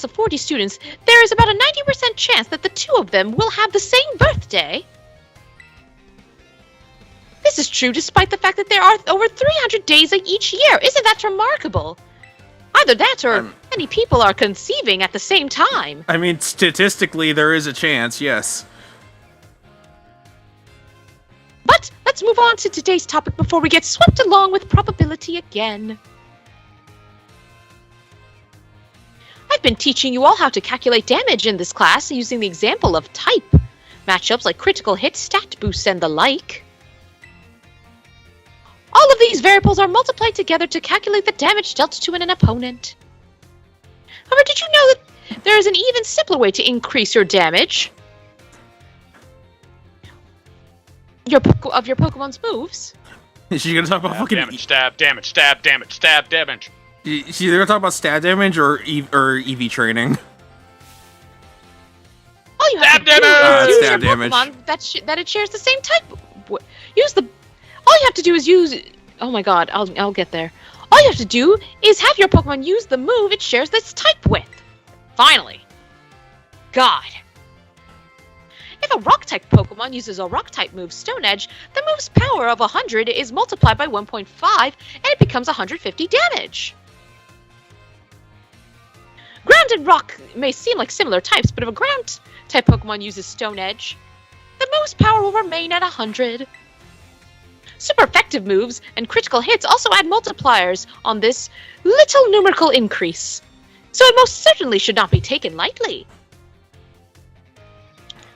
S6: of 40 students, there is about a 90% chance that the two of them will have the same birthday? This is true despite the fact that there are over 300 days each year. Isn't that remarkable? Either that or many people are conceiving at the same time.
S1: I mean, statistically, there is a chance, yes.
S6: But let's move on to today's topic before we get swept along with probability again. I've been teaching you all how to calculate damage in this class using the example of type, matchups like critical hit, stat boosts, and the like. All of these variables are multiplied together to calculate the damage dealt to an opponent. However, did you know that there is an even simpler way to increase your damage? Of your Pokemon's moves?
S1: Is she gonna talk about fucking
S2: damage, stab, damage, stab, damage, stab, damage.
S1: She's either gonna talk about stat damage or EV training.
S6: All you have
S2: Stab
S6: to do
S2: damage!
S6: is use
S1: Stab
S6: your
S1: damage.
S6: Pokemon that it shares the same type. All you have to do is use. Oh my god, I'll get there. All you have to do is have your Pokemon use the move it shares this type with. Finally. God. If a Rock-type Pokemon uses a Rock-type move, Stone Edge, the move's power of 100 is multiplied by 1.5, and it becomes 150 damage. Ground and Rock may seem like similar types, but if a Ground-type Pokemon uses Stone Edge, the move's power will remain at 100. Super effective moves and critical hits also add multipliers on this little numerical increase, so it most certainly should not be taken lightly.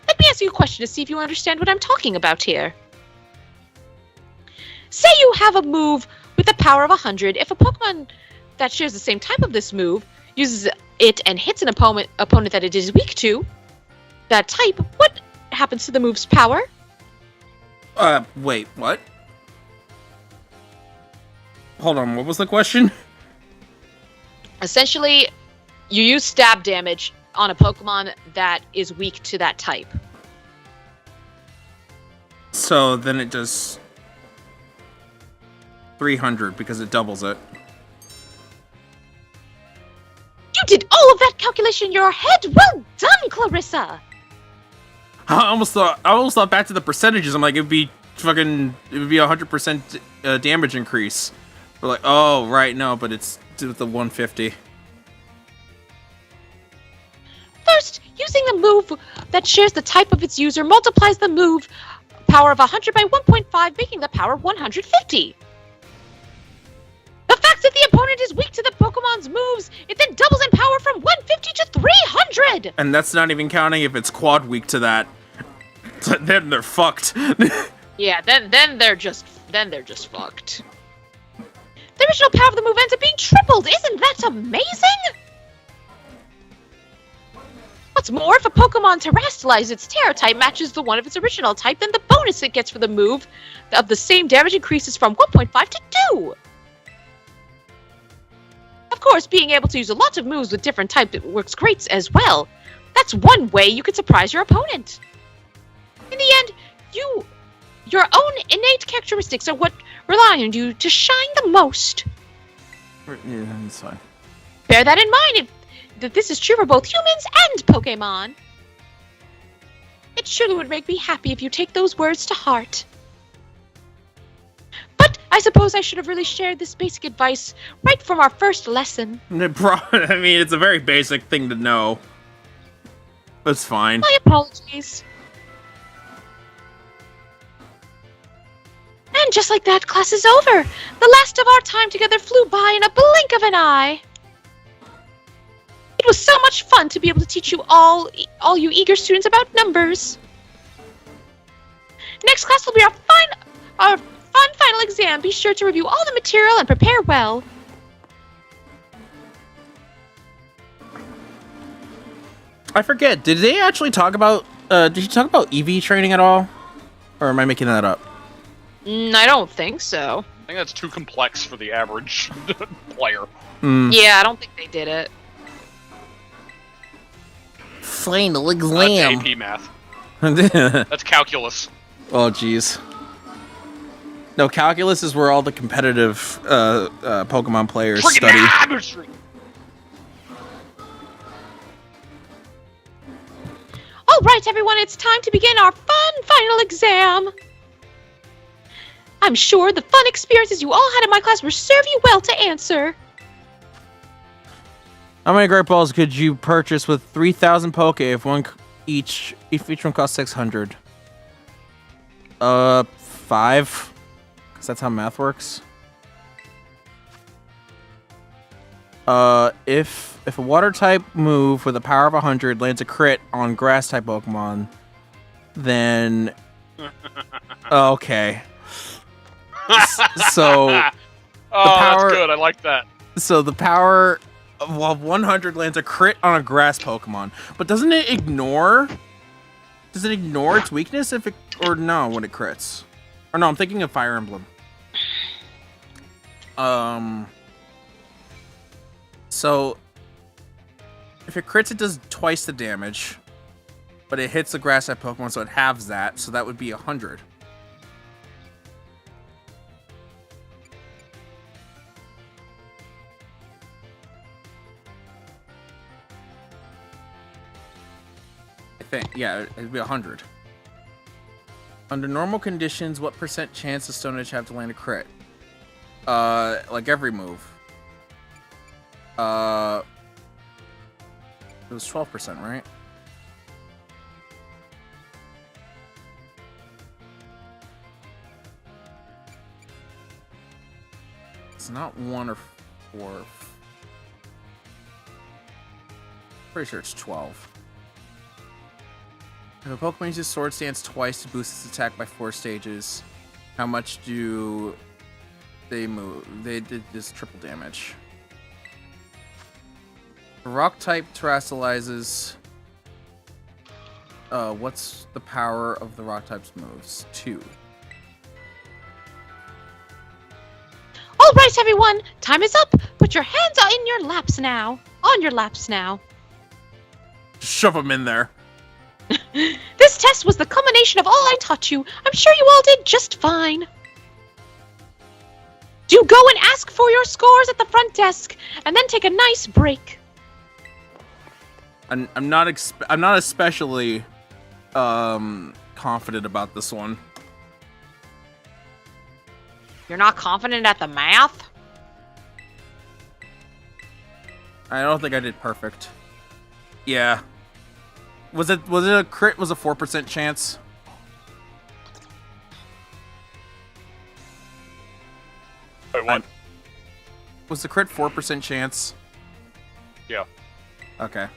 S6: Let me ask you a question to see if you understand what I'm talking about here. Say you have a move with a power of 100. If a Pokemon that shares the same type of this move uses it and hits an opponent that it is weak to, that type, what happens to the move's power?
S1: Wait, what? Hold on, what was the question?
S6: Essentially, you use stab damage on a Pokemon that is weak to that type.
S1: So then it does 300 because it doubles it.
S6: You did all of that calculation in your head! Well done, Clarissa!
S1: I almost thought back to the percentages. I'm like, it would be 100% damage increase. We're like, oh, right, no, but it's with the 150.
S6: First, use Using the move that shares the type of its user multiplies the move power of 100 by 1.5, making the power 150. The fact that the opponent is weak to the Pokemon's moves, it then doubles in power from 150 to 300!
S1: And that's not even counting if it's quad weak to that. Then they're fucked.
S4: Yeah, then they're just fucked.
S6: The original power of the move ends up being tripled! Isn't that amazing? What's more, if a Pokemon terrestrializes its Terra type matches the one of its original type, then the bonus it gets for the move of the same damage increases from 1.5 to 2! Of course, being able to use a lot of moves with different types works great as well. That's one way you could surprise your opponent. In the end, your own innate characteristics are what rely on you to shine the most.
S1: Yeah, that's fine.
S6: Bear that in mind that this is true for both humans and Pokémon. It surely would make me happy if you take those words to heart. But I suppose I should have really shared this basic advice right from our first lesson.
S1: I mean, it's a very basic thing to know. That's fine.
S6: My apologies. And just like that, class is over. The last of our time together flew by in a blink of an eye. It was so much fun to be able to teach you all you eager students about numbers. Next class will be our fun final exam. Be sure to review all the material and prepare well.
S1: I forget. Did they actually talk about? Did you talk about EV training at all, or am I making that up?
S4: I don't think so.
S2: I think that's too complex for the average player.
S4: Yeah, I don't think they did it.
S1: Final
S2: That's AP math. That's calculus.
S1: Oh, jeez. No, calculus is where all the competitive Pokemon players study.
S2: Trigonometry!
S6: All right, everyone, it's time to begin our fun final exam. I'm sure the fun experiences you all had in my class will serve you well to answer.
S1: How many Great Balls could you purchase with 3,000 Poke if each one costs 600? 5. Because that's how math works. If a water type move with a power of 100 lands a crit on grass type Pokemon, then okay. So
S2: that's good. I like that.
S1: So the power of 100 lands a crit on a grass Pokemon, but doesn't it ignore? Does it ignore its weakness if it or no when it crits? Or no, I'm thinking of Fire Emblem. So if it crits, it does twice the damage, but it hits the grass type Pokemon, so it halves that. So that would be 100. Yeah, it'd be 100. Under normal conditions, what % chance does Stone Edge have to land a crit? Like every move. It was 12%, right? It's not 1 or 4. Pretty sure it's 12. If a Pokemon uses Sword Stance twice to boost its attack by 4 stages, how much do they move? They did this triple damage. Rock type terrestrializes. What's the power of the rock type's moves? 2.
S6: All right, everyone, time is up. Put your hands in your laps now. On your laps now.
S1: Shove them in there.
S6: This test was the culmination of all I taught you. I'm sure you all did just fine. Do go and ask for your scores at the front desk, and then take a nice break.
S1: I'm not especially confident about this one.
S4: You're not confident at the math?
S1: I don't think I did perfect. Yeah. Was it a crit? Was a 4% chance?
S2: Wait, what?
S1: Was the crit 4% chance?
S2: Yeah.
S1: Okay.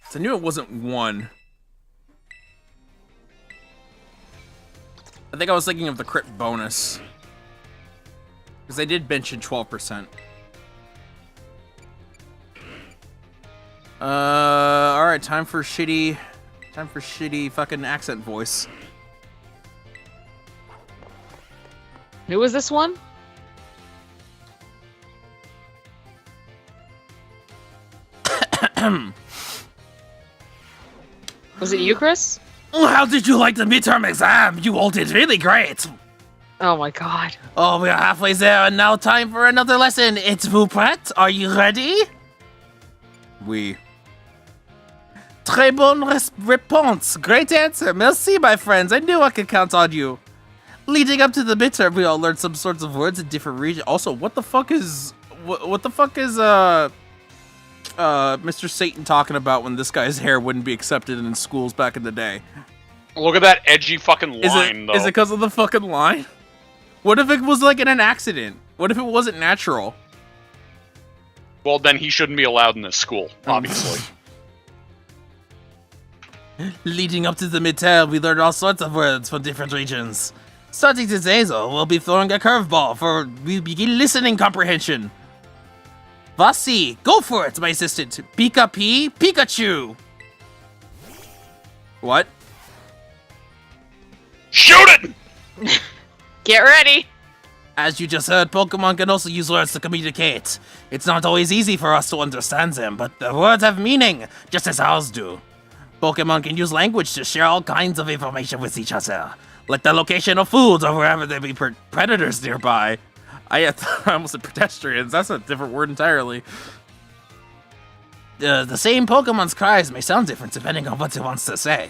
S1: So I knew it wasn't 1. I think I was thinking of the crit bonus. Because they did mention 12%. Alright, time for shitty fucking accent voice.
S4: Who was this one? Was it you, Chris?
S1: How did you like the midterm exam? You all did really great.
S4: Oh my god.
S1: Oh, we are halfway there, and now time for another lesson. It's vous prêt? Are you ready? Oui. Très bonne réponse. Great answer. Merci, my friends. I knew I could count on you. Leading up to the midterm, we all learned some sorts of words in different regions. Also, what the fuck is Mr. Satan talking about when this guy's hair wouldn't be accepted in schools back in the day?
S2: Look at that edgy fucking line, though.
S1: Is it because of the fucking line? What if it was like in an accident? What if it wasn't natural?
S2: Well, then he shouldn't be allowed in this school, obviously.
S1: Leading up to the midterm, we learned all sorts of words from different regions. Starting today, though, we'll be throwing a curveball for we begin listening comprehension. Vasi, go for it, my assistant. Pikachu. What?
S2: Shoot it!
S4: Get ready.
S1: As you just heard, Pokemon can also use words to communicate. It's not always easy for us to understand them, but the words have meaning, just as ours do. Pokemon can use language to share all kinds of information with each other, like the location of foods or wherever there be predators nearby. I almost said pedestrians. That's a different word entirely. The same Pokemon's cries may sound different depending on what it wants to say.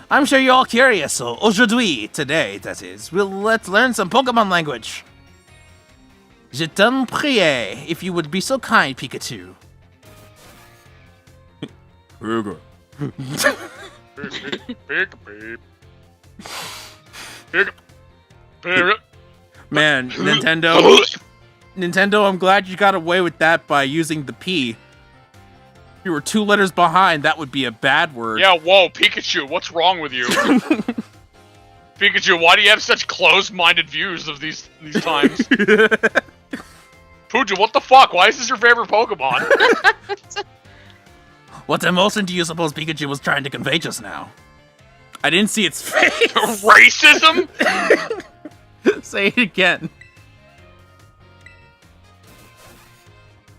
S1: I'm sure you're all curious, so today, that is, let's learn some Pokemon language. Je t'en prie, if you would be so kind, Pikachu. Man, Nintendo, I'm glad you got away with that by using the P. If you were 2 letters behind, that would be a bad word.
S2: Yeah, whoa, Pikachu, what's wrong with you? Pikachu, why do you have such closed-minded views of these times? Pooja, what the fuck? Why is this your favorite Pokemon?
S1: What emotion do you suppose Pikachu was trying to convey just now? I didn't see its face.
S2: Racism?
S1: Say it again.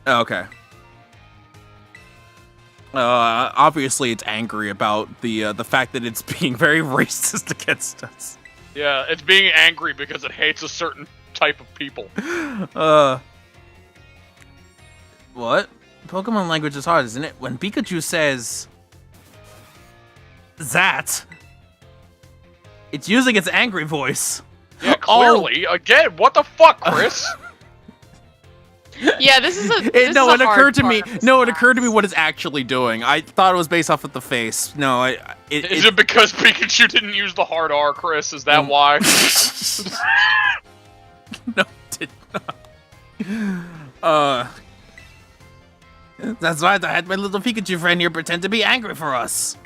S1: Okay. Obviously it's angry about the fact that it's being very racist against us.
S2: Yeah, it's being angry because it hates a certain type of people.
S1: What? Pokemon language is hard, isn't it? When Pikachu says that, it's using its angry voice.
S2: Yeah, clearly. Again, what the fuck, Chris?
S4: Yeah, this is a.
S1: It occurred to me what it's actually doing. I thought it was based off of the face. No,
S2: Is it because Pikachu didn't use the hard R, Chris? Is that why?
S1: No, it did not. That's right. I had my little Pikachu friend here pretend to be angry for us.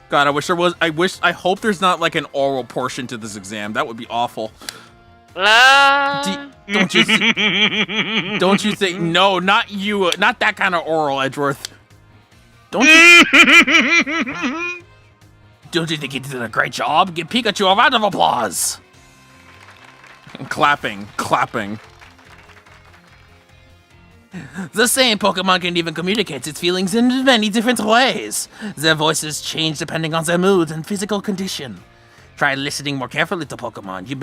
S1: God, I wish there was. I hope there's not like an oral portion to this exam. That would be awful. Don't you think? No, not you. Not that kind of oral, Edgeworth. Don't you think he did a great job? Give Pikachu a round of applause. And clapping. The same Pokemon can even communicate its feelings in many different ways. Their voices change depending on their mood and physical condition. Try listening more carefully to Pokemon. You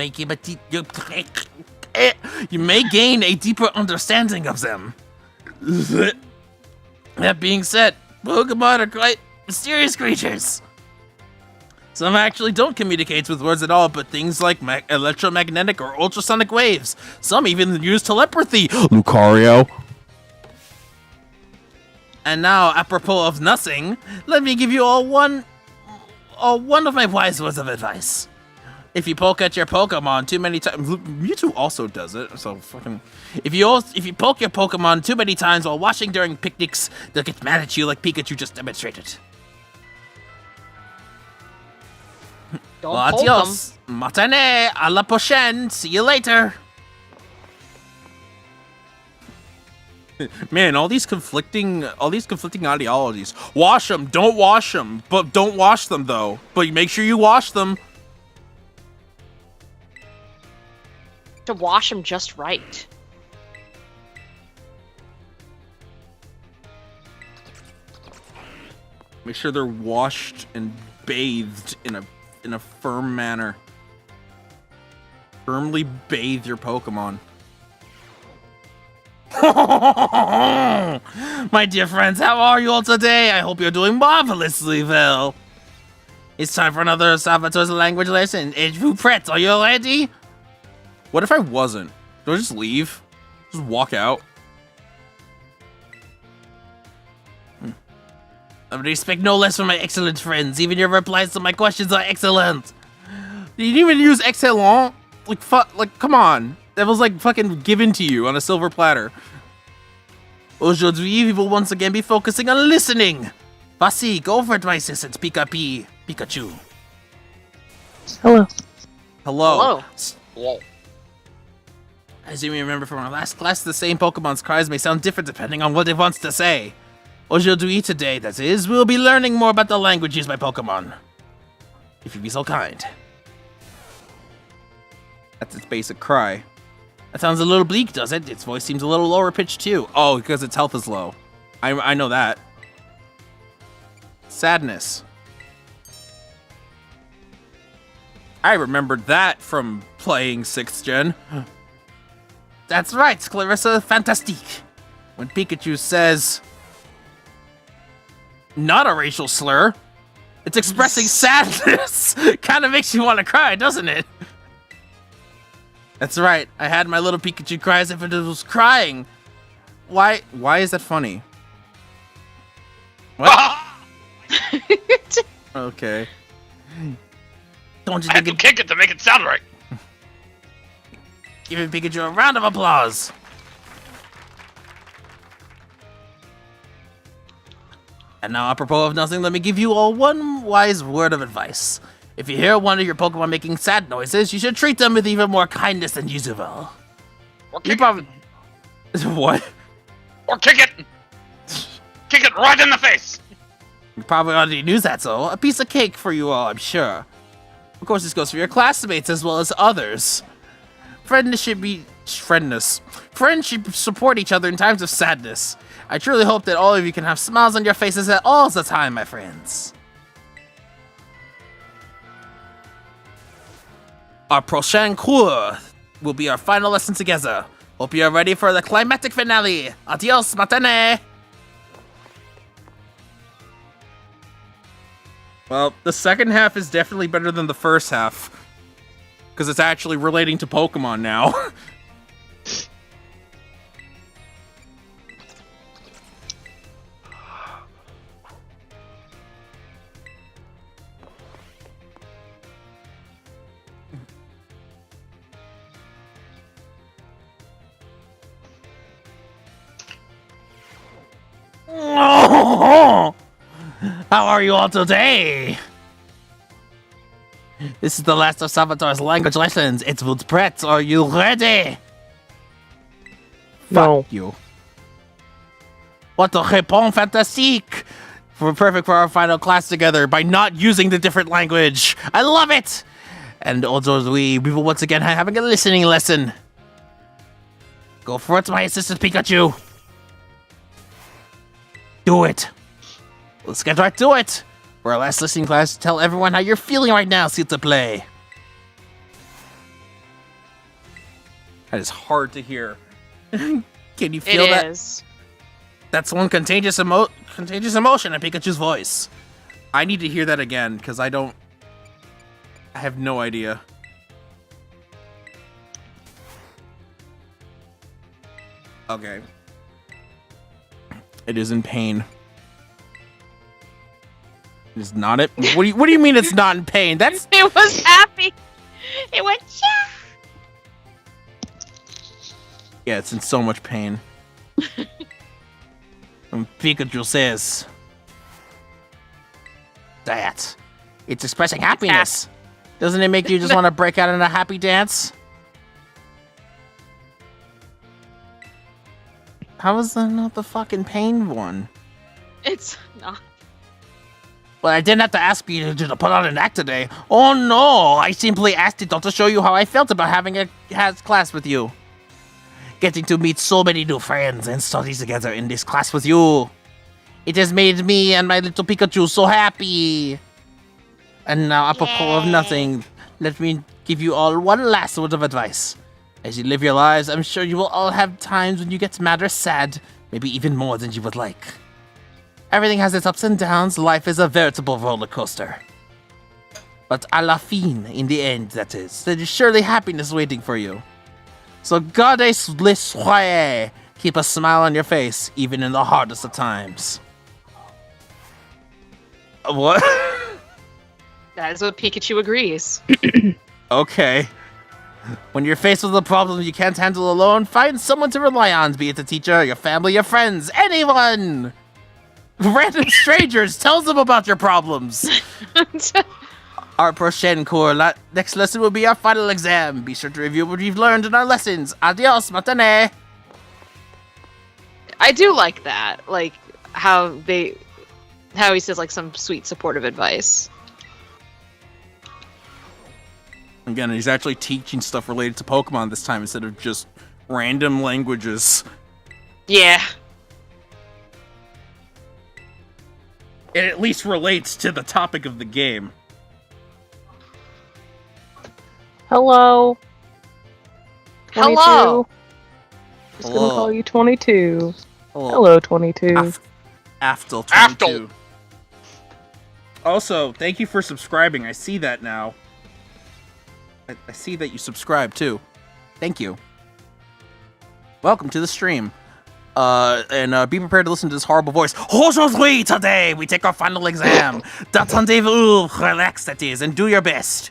S1: may gain a deeper understanding of them. That being said, Pokemon are quite mysterious creatures. Some actually don't communicate with words at all, but things like electromagnetic or ultrasonic waves. Some even use telepathy. Lucario. And now, apropos of nothing, let me give you all one of my wise words of advice. If you poke at your Pokemon too many times, Mewtwo also does it. So fucking, if you poke your Pokemon too many times while watching during picnics, they'll get mad at you like Pikachu just demonstrated.
S4: Don't
S1: Well,
S4: poke 'em.
S1: adios, matane, a la prochaine. See you later. Man, all these conflicting ideologies. Wash them, don't wash them, but don't wash them though. But make sure you wash them.
S4: To wash them just right.
S1: Make sure they're washed and bathed in a firm manner. Firmly bathe your Pokemon. My dear friends, how are you all today? I hope you're doing marvelously well. It's time for another Salvatore's language lesson. Et vous prêt? Are you ready? What if I wasn't? Do I just leave? Just walk out? I respect no less from my excellent friends. Even your replies to my questions are excellent. You didn't even use excellent? Like, come on. That was like fucking given to you on a silver platter. Aujourd'hui, we will once again be focusing on listening. Voici, go for it, my assistant, Pikachu.
S3: Hello.
S1: Hello.
S4: Hello.
S1: As you may remember from our last class, the same Pokemon's cries may sound different depending on what it wants to say. Aujourd'hui, today, that is, we'll be learning more about the language used by Pokemon. If you'd be so kind. That's its basic cry. That sounds a little bleak, does it? Its voice seems a little lower pitched too. Oh, because its health is low. I know that. Sadness. I remembered that from playing 6th Gen. That's right, Clarissa Fantastique. When Pikachu says... Not a racial slur. It's expressing sadness. Kind of makes you want to cry, doesn't it? That's right. I had my little Pikachu cry as if it was crying. Why is that funny? What? Okay. Don't you
S2: I had
S1: think
S2: to kick it to make it sound right.
S1: Giving Pikachu a round of applause. And now, apropos of nothing, let me give you all one wise word of advice. If you hear one of your Pokemon making sad noises, you should treat them with even more kindness than usual.
S2: Or
S1: You
S2: kick
S1: probably... What?
S2: it. Or kick it. Kick it right in the face.
S1: You probably already knew that, so a piece of cake for you all, I'm sure. Of course, this goes for your classmates as well as others. Friends should support each other in times of sadness. I truly hope that all of you can have smiles on your faces at all the time, my friends. Our prochain cours will be our final lesson together. Hope you are ready for the climactic finale. Adios, matane! Well, the second half is definitely better than the first half. Because it's actually relating to Pokemon now. How are you all today? This is the last of Salvatore's language lessons. It's Pret. Are you ready?
S3: No.
S1: Fuck you. What a répond fantastique! We're perfect for our final class together by not using the different language. I love it! And aujourd'hui, we will once again having a listening lesson. Go for it, my assistant Pikachu. Do it. Let's get right to it. For our last listening class, tell everyone how you're feeling right now, s'il te plaît. That is hard to hear. Can you feel that?
S4: It is.
S1: That's one contagious emotion in Pikachu's voice. I need to hear that again, because I have no idea. Okay. It is in pain. It is not it. What do you mean it's not in pain? That's
S4: It was happy. It went. Cha!
S1: yeah, it's in so much pain. And Pikachu says that it's expressing happiness. Doesn't it make you just want to break out in a happy dance? How is that not the fucking pain one?
S4: It's not.
S1: Well, I didn't have to ask you to put on an act today. Oh no, I simply asked it to show you how I felt about having a class with you. Getting to meet so many new friends and study together in this class with you. It has made me and my little Pikachu so happy. And now, apropos of nothing, let me give you all one last word of advice. As you live your lives, I'm sure you will all have times when you get mad or sad, maybe even more than you would like. Everything has its ups and downs. Life is a veritable roller coaster. But à la fin, in the end, that is, there is surely happiness waiting for you. So goddess le soyez. Keep a smile on your face, even in the hardest of times. What?
S4: That is what Pikachu agrees.
S1: Okay. When you're faced with a problem you can't handle alone, find someone to rely on, be it a teacher, your family, your friends, anyone! Random strangers, tell them about your problems. Our prochain cours, next lesson will be our final exam. Be sure to review what we've learned in our lessons. Adios, matane.
S4: I do like that. Like how he says like some sweet supportive advice.
S1: Again, he's actually teaching stuff related to Pokemon this time instead of just random languages.
S4: Yeah.
S1: It at least relates to the topic of the game.
S3: Hello. 22.
S4: Hello.
S3: Just gonna call you 22.
S1: Hello,
S3: Hello, 22.
S1: Aftel 22.
S2: Aftel.
S1: Also, thank you for subscribing. I see that now. I see that you subscribe too. Thank you. Welcome to the stream. And be prepared to listen to this horrible voice. Aujourd'hui, today, we take our final exam. Attendez-vous, relax that is, and do your best.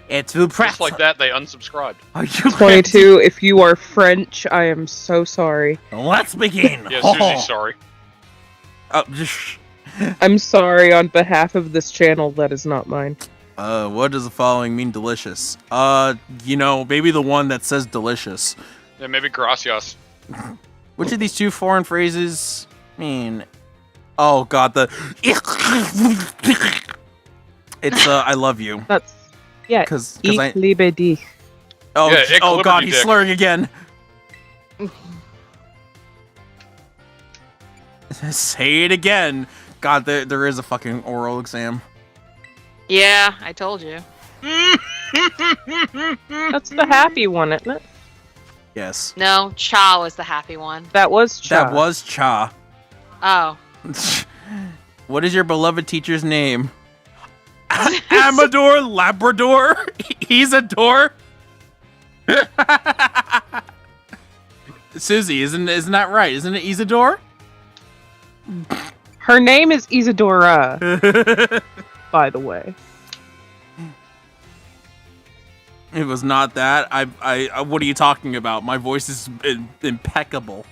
S1: It's vous prête.
S2: Just like that, they unsubscribed.
S1: Are you
S3: 22, if you are French, I am so sorry.
S1: ready? Let's begin.
S2: Yeah, Susie's sorry.
S1: Just...
S3: I'm sorry on behalf of this channel, that is not mine.
S1: What does the following mean delicious? Maybe the one that says delicious.
S2: Yeah, maybe gracias.
S1: Which of these two foreign phrases mean? Oh god, it's I love you.
S3: That's, yeah,
S1: Cause
S3: ich
S1: I
S3: liebe dich.
S1: oh
S2: Yeah, ich
S1: oh
S2: liebe
S1: god,
S2: dich,
S1: he's
S2: Dick.
S1: slurring again. Say it again. God, there is a fucking oral exam.
S4: Yeah, I told you.
S3: That's the happy one, isn't it?
S1: Yes.
S4: No, Cha was the happy one.
S3: That was Cha.
S1: That was Cha.
S4: Oh.
S1: What is your beloved teacher's name? Amador Labrador? He's a door? Susie, isn't that right? Isn't it Isadore?
S3: Her name is Isadora, by the way.
S1: It was not that. I what are you talking about? My voice is impeccable.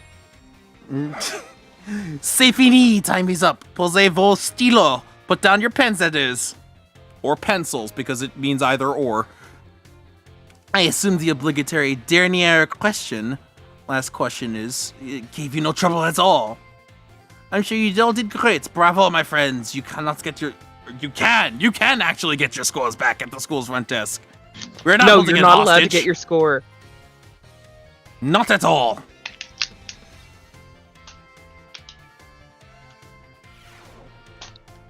S1: C'est fini. Time is up. Posez vos stylos. Put down your pens, that is. Or pencils, because it means either or. I assume the obligatory dernière question. Last question is, it gave you no trouble at all. I'm sure you all did great. Bravo, my friends. You cannot get your... You can actually get your scores back at the school's front desk. We're not
S3: No,
S1: holding
S3: you're
S1: it
S3: not allowed to
S1: hostage.
S3: get your score.
S1: Not at all.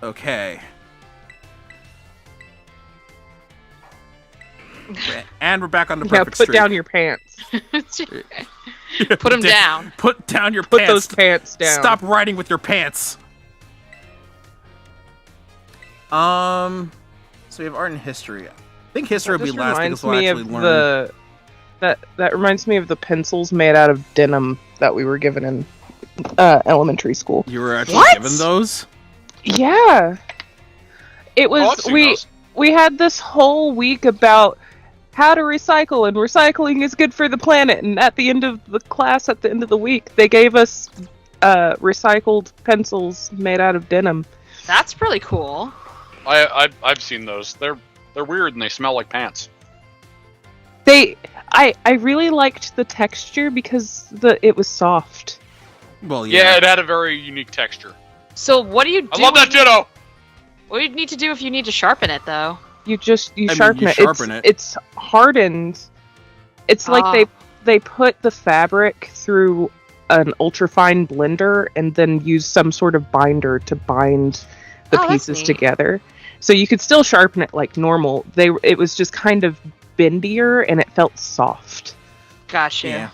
S1: Okay. And we're back on the
S3: Yeah,
S1: perfect
S3: put
S1: streak.
S3: down your pants.
S4: Put him down.
S1: Put down your
S3: Put
S1: pants.
S3: those pants down.
S1: Stop riding with your pants. So we have art and history. I think history will be
S3: That
S1: last
S3: reminds
S1: because we'll
S3: me
S1: actually
S3: of
S1: learn.
S3: that reminds me of the pencils made out of denim that we were given in elementary school.
S1: You were actually
S4: What?
S1: given those?
S3: Yeah. It
S2: Oh, I've
S3: was
S2: seen
S3: we
S2: those.
S3: we had this whole week about how to recycle, and recycling is good for the planet, and at the end of the class, at the end of the week, they gave us recycled pencils made out of denim.
S4: That's really cool.
S2: I've seen those. They're weird and they smell like pants.
S3: I really liked the texture because it was soft.
S1: Well,
S2: Yeah,
S1: yeah.
S2: it had a very unique texture.
S4: So what do you do?
S2: I love that ditto.
S4: What do you need to do if you need to sharpen it, though?
S3: You
S1: mean,
S3: sharpen
S1: you
S3: it.
S1: sharpen it.
S3: It's hardened. It's like they put the fabric through an ultrafine blender and then use some sort of binder to bind the
S4: Oh, that's
S3: pieces
S4: neat.
S3: together. So you could still sharpen it like normal. It was just kind of bendier and it felt soft.
S4: Gotcha.
S1: Yeah.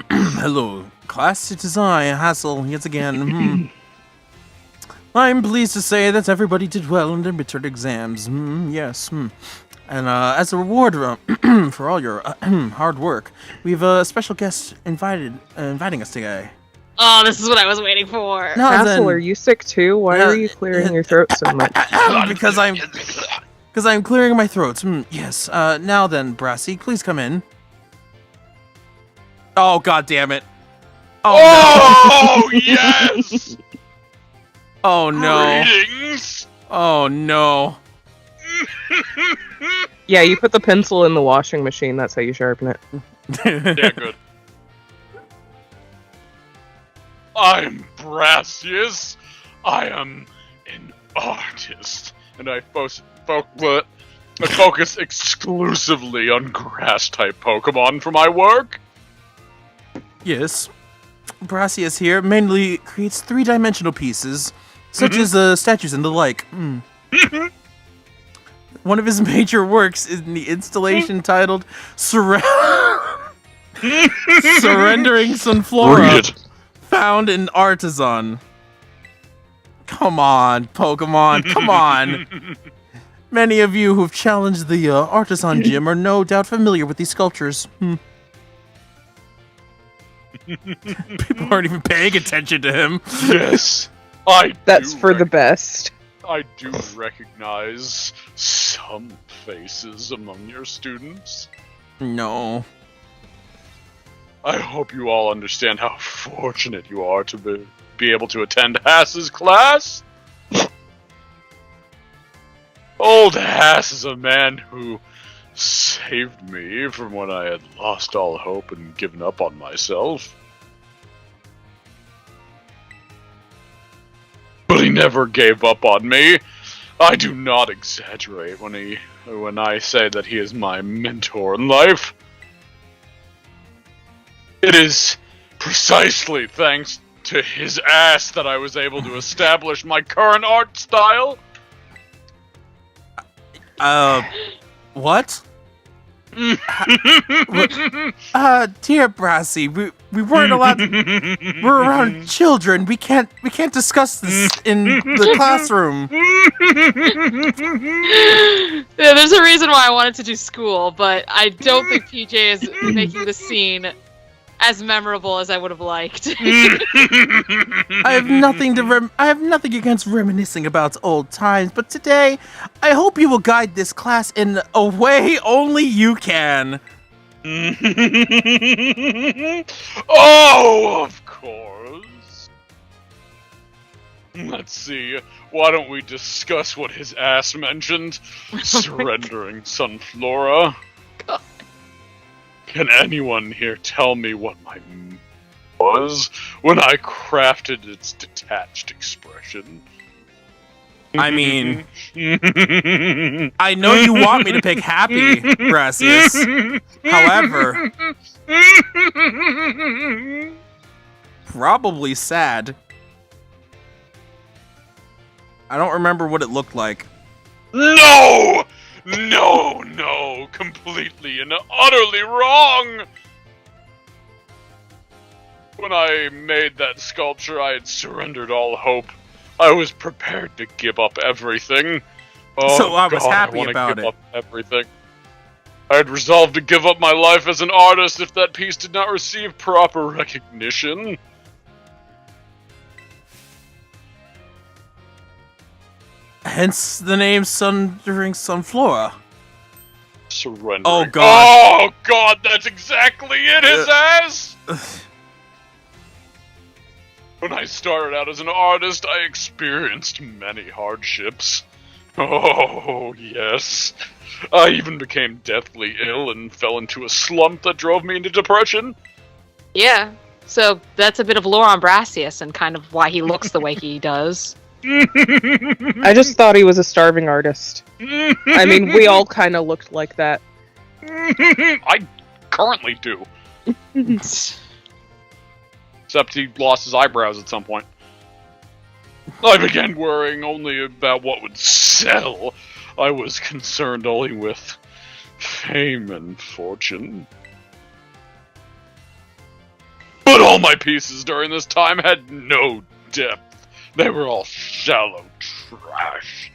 S1: Hello, class. It is I, Hassel, yet again. I'm pleased to say that everybody did well in their midterm exams. Yes. And as a reward for all your hard work, we have a special guest inviting us today.
S4: Oh, this is what I was waiting for.
S1: Now
S3: Hassel,
S1: then,
S3: are you sick too? Why are you clearing your throat so much?
S1: because I'm clearing my throat. Yes. Now then, Brassy, please come in. Oh, god damn it.
S2: Oh, yes!
S1: No. Oh no.
S2: Greetings!
S1: Oh no.
S3: Yeah, you put the pencil in the washing machine. That's how you sharpen it.
S2: Yeah, good. I'm Brassius. I am an artist, and I focus exclusively on grass-type Pokémon for my work.
S1: Yes. Brassius here mainly creates three-dimensional pieces, such as statues and the like. One of his major works is in the installation titled Surrendering Sunflora, found in Artisan. Come on, Pokemon, come on! Many of you who've challenged the Artisan Gym are no doubt familiar with these sculptures. People aren't even paying attention to him.
S2: Yes,
S3: That's for the best.
S2: I do recognize some faces among your students.
S1: No.
S2: I hope you all understand how fortunate you are to be able to attend Hass's class. Old Hass is a man who saved me from when I had lost all hope and given up on myself. But he never gave up on me. I do not exaggerate when I say that he is my mentor in life. It is precisely thanks to his ass that I was able to establish my current art style.
S1: What? Dear Brassy, we weren't allowed to, we're around children. We can't discuss this in the classroom.
S4: Yeah, there's a reason why I wanted to do school, but I don't think PJ is making the scene as memorable as I would have liked.
S1: I have nothing against reminiscing about old times, but today, I hope you will guide this class in a way only you can.
S2: Oh, of course. Let's see. Why don't we discuss what his ass mentioned? Surrendering Sunflora.
S4: God.
S2: Can anyone here tell me what my was when I crafted its detached expression?
S1: I mean, I know you want me to pick happy, Brassius. However, probably sad. I don't remember what it looked like.
S2: No! No, completely and utterly wrong! When I made that sculpture, I had surrendered all hope. I was prepared to give up everything. Oh,
S1: So I was
S2: God,
S1: happy
S2: I wanna
S1: about
S2: give
S1: it.
S2: up everything. I had resolved to give up my life as an artist if that piece did not receive proper recognition.
S1: Hence the name Sundering Sunflora.
S2: Surrendering.
S1: Oh, God.
S2: Oh God, that's exactly it, his ass! When I started out as an artist, I experienced many hardships. Oh, yes. I even became deathly ill and fell into a slump that drove me into depression.
S4: Yeah. So that's a bit of lore on Brassius and kind of why he looks the way he does.
S3: I just thought he was a starving artist. I mean, we all kind of looked like that.
S2: I currently do. Except he lost his eyebrows at some point. I began worrying only about what would sell. I was concerned only with fame and fortune. But all my pieces during this time had no depth. They were all shallow trash.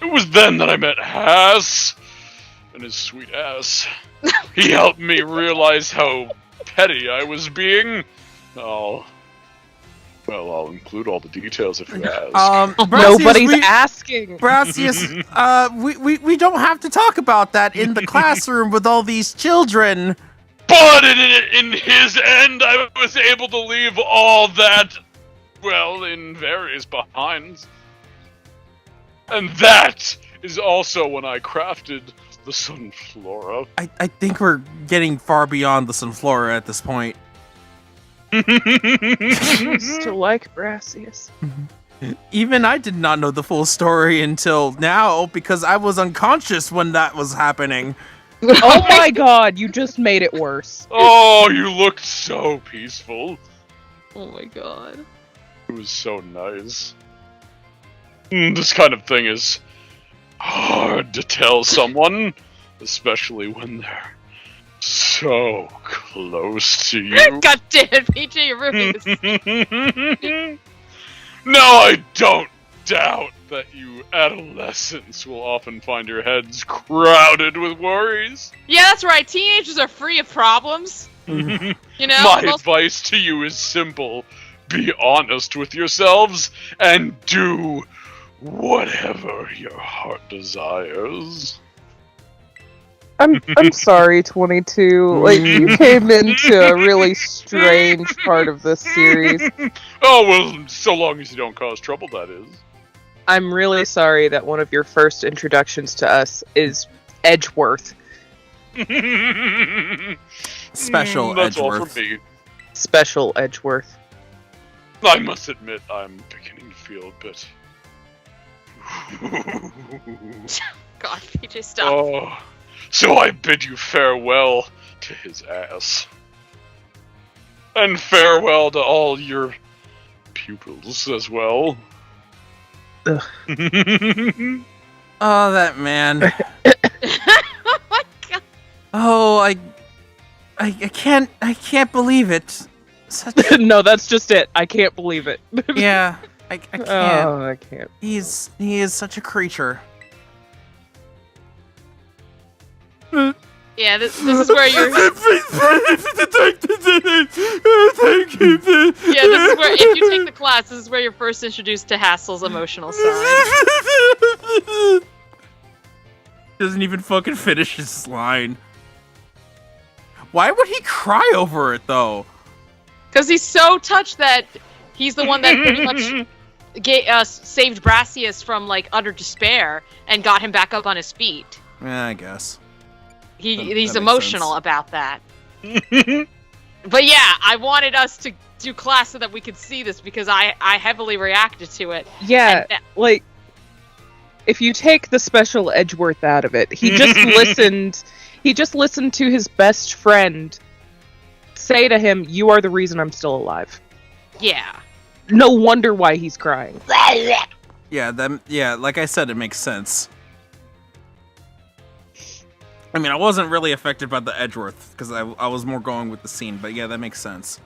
S2: It was then that I met Haas and his sweet ass. He helped me realize how petty I was being. I'll include all the details if you ask.
S3: Nobody's asking.
S1: Brassius, we don't have to talk about that in the classroom with all these children.
S2: But in his end, I was able to leave all that, well, in various behinds. And that is also when I crafted the Sunflora.
S1: I think we're getting far beyond the Sunflora at this point.
S3: Used to like Brassius.
S1: Even I did not know the full story until now because I was unconscious when that was happening.
S3: Oh my god, you just made it worse.
S2: Oh, you looked so peaceful.
S4: Oh my god.
S2: It was so nice. This kind of thing is hard to tell someone, especially when they're so close to you.
S4: God damn it, PJ, you're ruining this.
S2: No, I don't doubt that you adolescents will often find your heads crowded with worries.
S4: Yeah, that's right. Teenagers are free of problems. You know?
S2: My
S4: most-
S2: advice to you is simple. Be honest with yourselves and do whatever your heart desires.
S3: I'm sorry, 22. Like, you came into a really strange part of this series.
S2: Oh, well, so long as you don't cause trouble, that is.
S3: I'm really sorry that one of your first introductions to us is Edgeworth.
S1: Special
S2: That's all
S1: Edgeworth.
S2: for me.
S3: Special Edgeworth.
S2: I must admit, I'm beginning to feel a bit...
S4: God, PJ, stop.
S2: Oh, so I bid you farewell to his ass. And farewell to all your pupils as well.
S3: Ugh.
S1: Oh, that man.
S4: Oh my god.
S1: Oh, I can't believe it. Such,
S3: No, that's just it. I can't believe it.
S1: yeah, I can't.
S3: Oh, I can't.
S1: He is such a creature.
S4: Yeah, this is where you're. Yeah, this is where if you take the class, this is where you're first introduced to Hassel's emotional side.
S1: Doesn't even fucking finish his line. Why would he cry over it though?
S4: Because he's so touched that he's the one that pretty much saved Brassius from like utter despair and got him back up on his feet.
S1: Yeah, I guess.
S4: He's
S1: That makes
S4: emotional
S1: sense.
S4: about that. But yeah, I wanted us to do class so that we could see this because I heavily reacted to it.
S3: Yeah,
S4: And
S3: like, if you take the special Edgeworth out of it, he just listened. He just listened to his best friend say to him, "You are the reason I'm still alive."
S4: yeah.
S3: No wonder why he's crying.
S1: Yeah, like I said, it makes sense. I mean, I wasn't really affected by the Edgeworth, because I was more going with the scene, but yeah, that makes sense.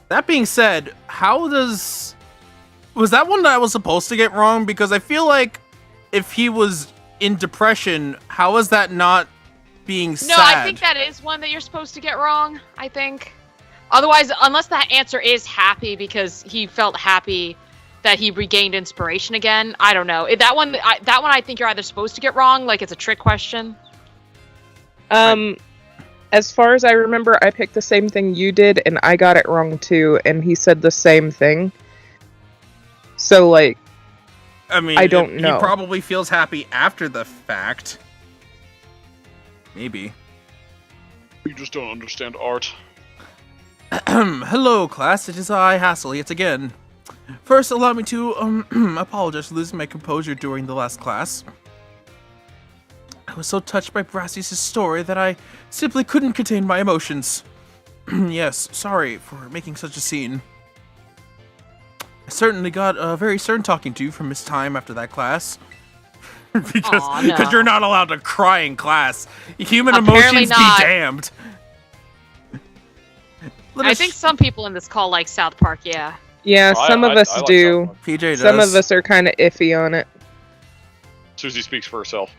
S1: That being said, was that one that I was supposed to get wrong? Because I feel like if he was in depression, how is that not being sad?
S4: No, I think that is one that you're supposed to get wrong, I think. Otherwise, unless that answer is happy because he felt happy that he regained inspiration again, I don't know. That one I think you're either supposed to get wrong, like it's a trick question.
S3: As far as I remember, I picked the same thing you did, and I got it wrong too, and he said the same thing. So, like,
S1: I mean,
S3: I don't know.
S1: He probably feels happy after the fact. Maybe.
S2: You just don't understand art.
S1: Hello, class. It is I, Hassel, yet again. First, allow me to apologize for losing my composure during the last class. I was so touched by Brassius' story that I simply couldn't contain my emotions. Yes, sorry for making such a scene. I certainly got very stern talking to from Miss Time after that class. because you're not allowed to cry in class. Human
S4: Apparently
S1: emotions
S4: not.
S1: be damned.
S4: I think some people in this call like South Park, yeah.
S3: Yeah, some of us
S2: I like
S3: do.
S2: South Park.
S1: PJ does.
S3: Some of us are kind of iffy on it.
S2: Susie speaks for herself.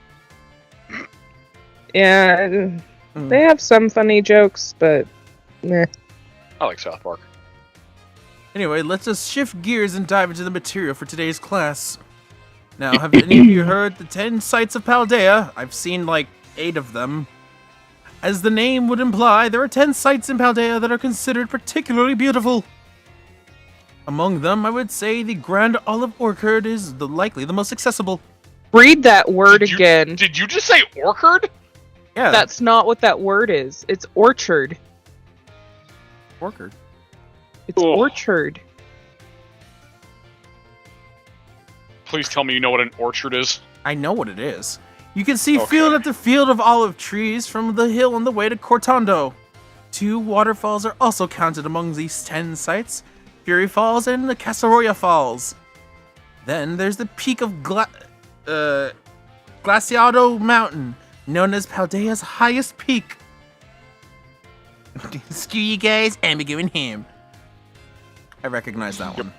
S3: Yeah, they have some funny jokes, but meh.
S2: I like South Park.
S1: Anyway, let's just shift gears and dive into the material for today's class. Now, have any of you heard the 10 sites of Paldea? I've seen like 8 of them. As the name would imply, there are 10 sites in Paldea that are considered particularly beautiful. Among them, I would say the Grand Olive Orchard is likely the most accessible.
S3: Read that word
S2: Did you-
S3: again.
S2: Did you just say orchard?
S1: Yeah,
S3: That's not what that word is. It's orchard.
S1: Orchard.
S3: It's
S2: Ugh.
S3: orchard.
S2: Please tell me you know what an orchard is.
S1: I know what it is. You can see
S2: Okay.
S1: field after field of olive trees from the hill on the way to Cortondo. 2 waterfalls are also counted among these 10 sites, Fury Falls and the Casaroya Falls. Then there's the peak of Glaciado Mountain, known as Paldea's highest peak. Screw you guys, I'm going ham. I recognize that one.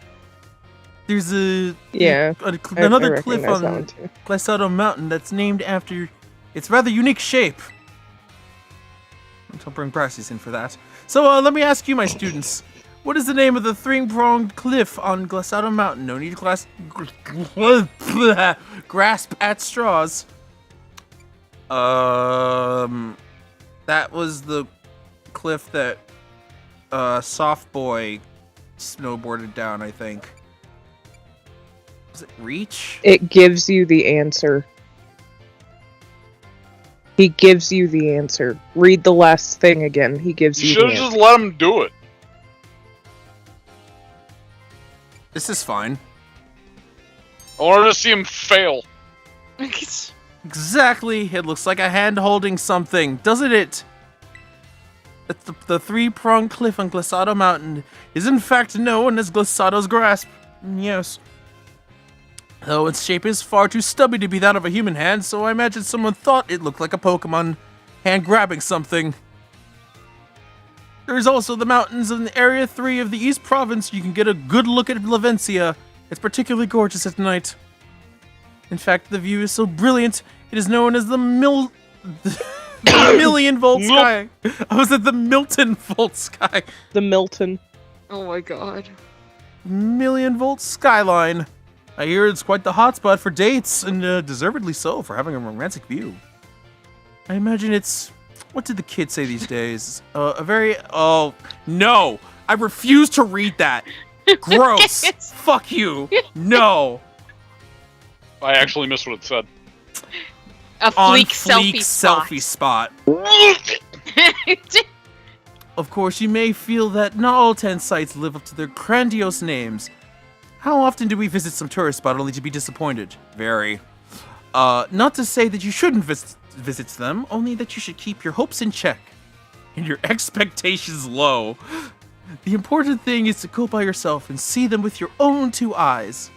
S1: There's another
S3: I
S1: cliff
S3: recognize that
S1: on
S3: one too.
S1: Glaciado Mountain that's named after its rather unique shape. Don't bring Brassius in for that. So let me ask you, my students, what is the name of the 3-pronged cliff on Glaciado Mountain? No need to grasp at straws. That was the cliff that Soft Boy snowboarded down, I think. Was it Reach?
S3: It gives you the answer. He gives you the answer. Read the last thing again. He gives
S2: You
S3: you
S2: should
S3: the
S2: have
S3: answer.
S2: just let him do it.
S1: This is fine.
S2: I wanted to see him fail.
S1: Exactly. It looks like a hand holding something, doesn't it? It's the 3-pronged cliff on Glaciado Mountain is in fact known as Glaciado's Grasp. Yes. Though its shape is far too stubby to be that of a human hand, so I imagine someone thought it looked like a Pokémon hand grabbing something. There's also the mountains in Area 3 of the East Province. You can get a good look at Lavencia. It's particularly gorgeous at night. In fact, the view is so brilliant, it is known as the million volt sky. I was at the Milton volt sky.
S3: The Milton.
S4: Oh my god.
S1: Million volt skyline. I hear it's quite the hotspot for dates, and deservedly so for having a romantic view. I imagine it's... What did the kids say these days? A very... Oh, no! I refuse to read that! Gross! Fuck you! No!
S2: I actually missed what it said.
S4: A
S1: On
S4: fleek
S1: fleek
S4: selfie
S1: spot.
S4: spot.
S1: Of course, you may feel that not all 10 sites live up to their grandiose names. How often do we visit some tourist spot only to be disappointed? Very. Not to say that you shouldn't visit them, only that you should keep your hopes in check and your expectations low. The important thing is to go by yourself and see them with your own 2 eyes.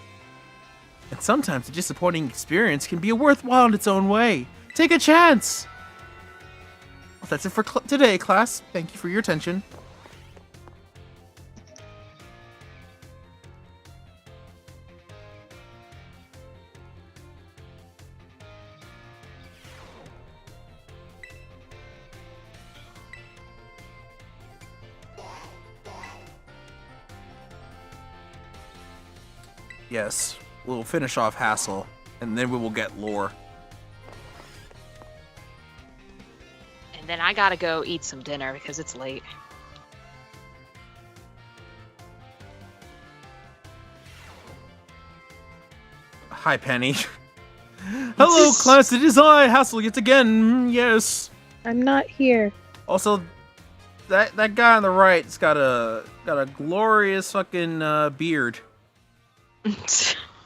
S1: And sometimes a disappointing experience can be worthwhile in its own way. Take a chance! Well, that's it for today, class. Thank you for your attention. Yes, we'll finish off Hassel, and then we will get lore.
S4: And then I gotta go eat some dinner because it's late.
S1: Hi, Penny. Hello, class. It is I, Hassel, yet again. Yes.
S3: I'm not here.
S1: Also, that guy on the right's got a glorious fucking beard.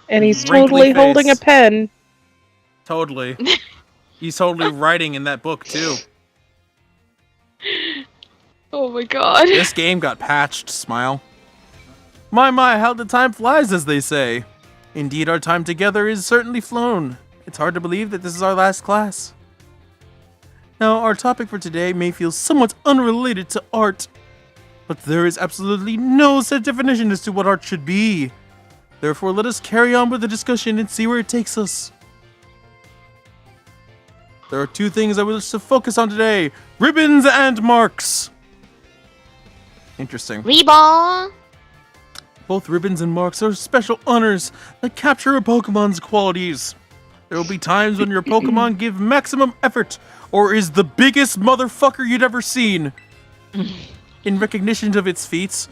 S3: And he's
S1: Wrinkly
S3: totally holding a
S1: face.
S3: pen.
S1: Totally. He's totally writing in that book too.
S4: Oh my god.
S1: This game got patched. Smile. My, how the time flies, as they say. Indeed, our time together is certainly flown. It's hard to believe that this is our last class. Now, our topic for today may feel somewhat unrelated to art, but there is absolutely no set definition as to what art should be. Therefore, let us carry on with the discussion and see where it takes us. There are two things I wish to focus on today: ribbons and marks. Interesting.
S4: Reebok.
S1: Both ribbons and marks are special honors that capture a Pokemon's qualities. There will be times when your Pokemon give maximum effort or is the biggest motherfucker you'd ever seen. In recognition of its feats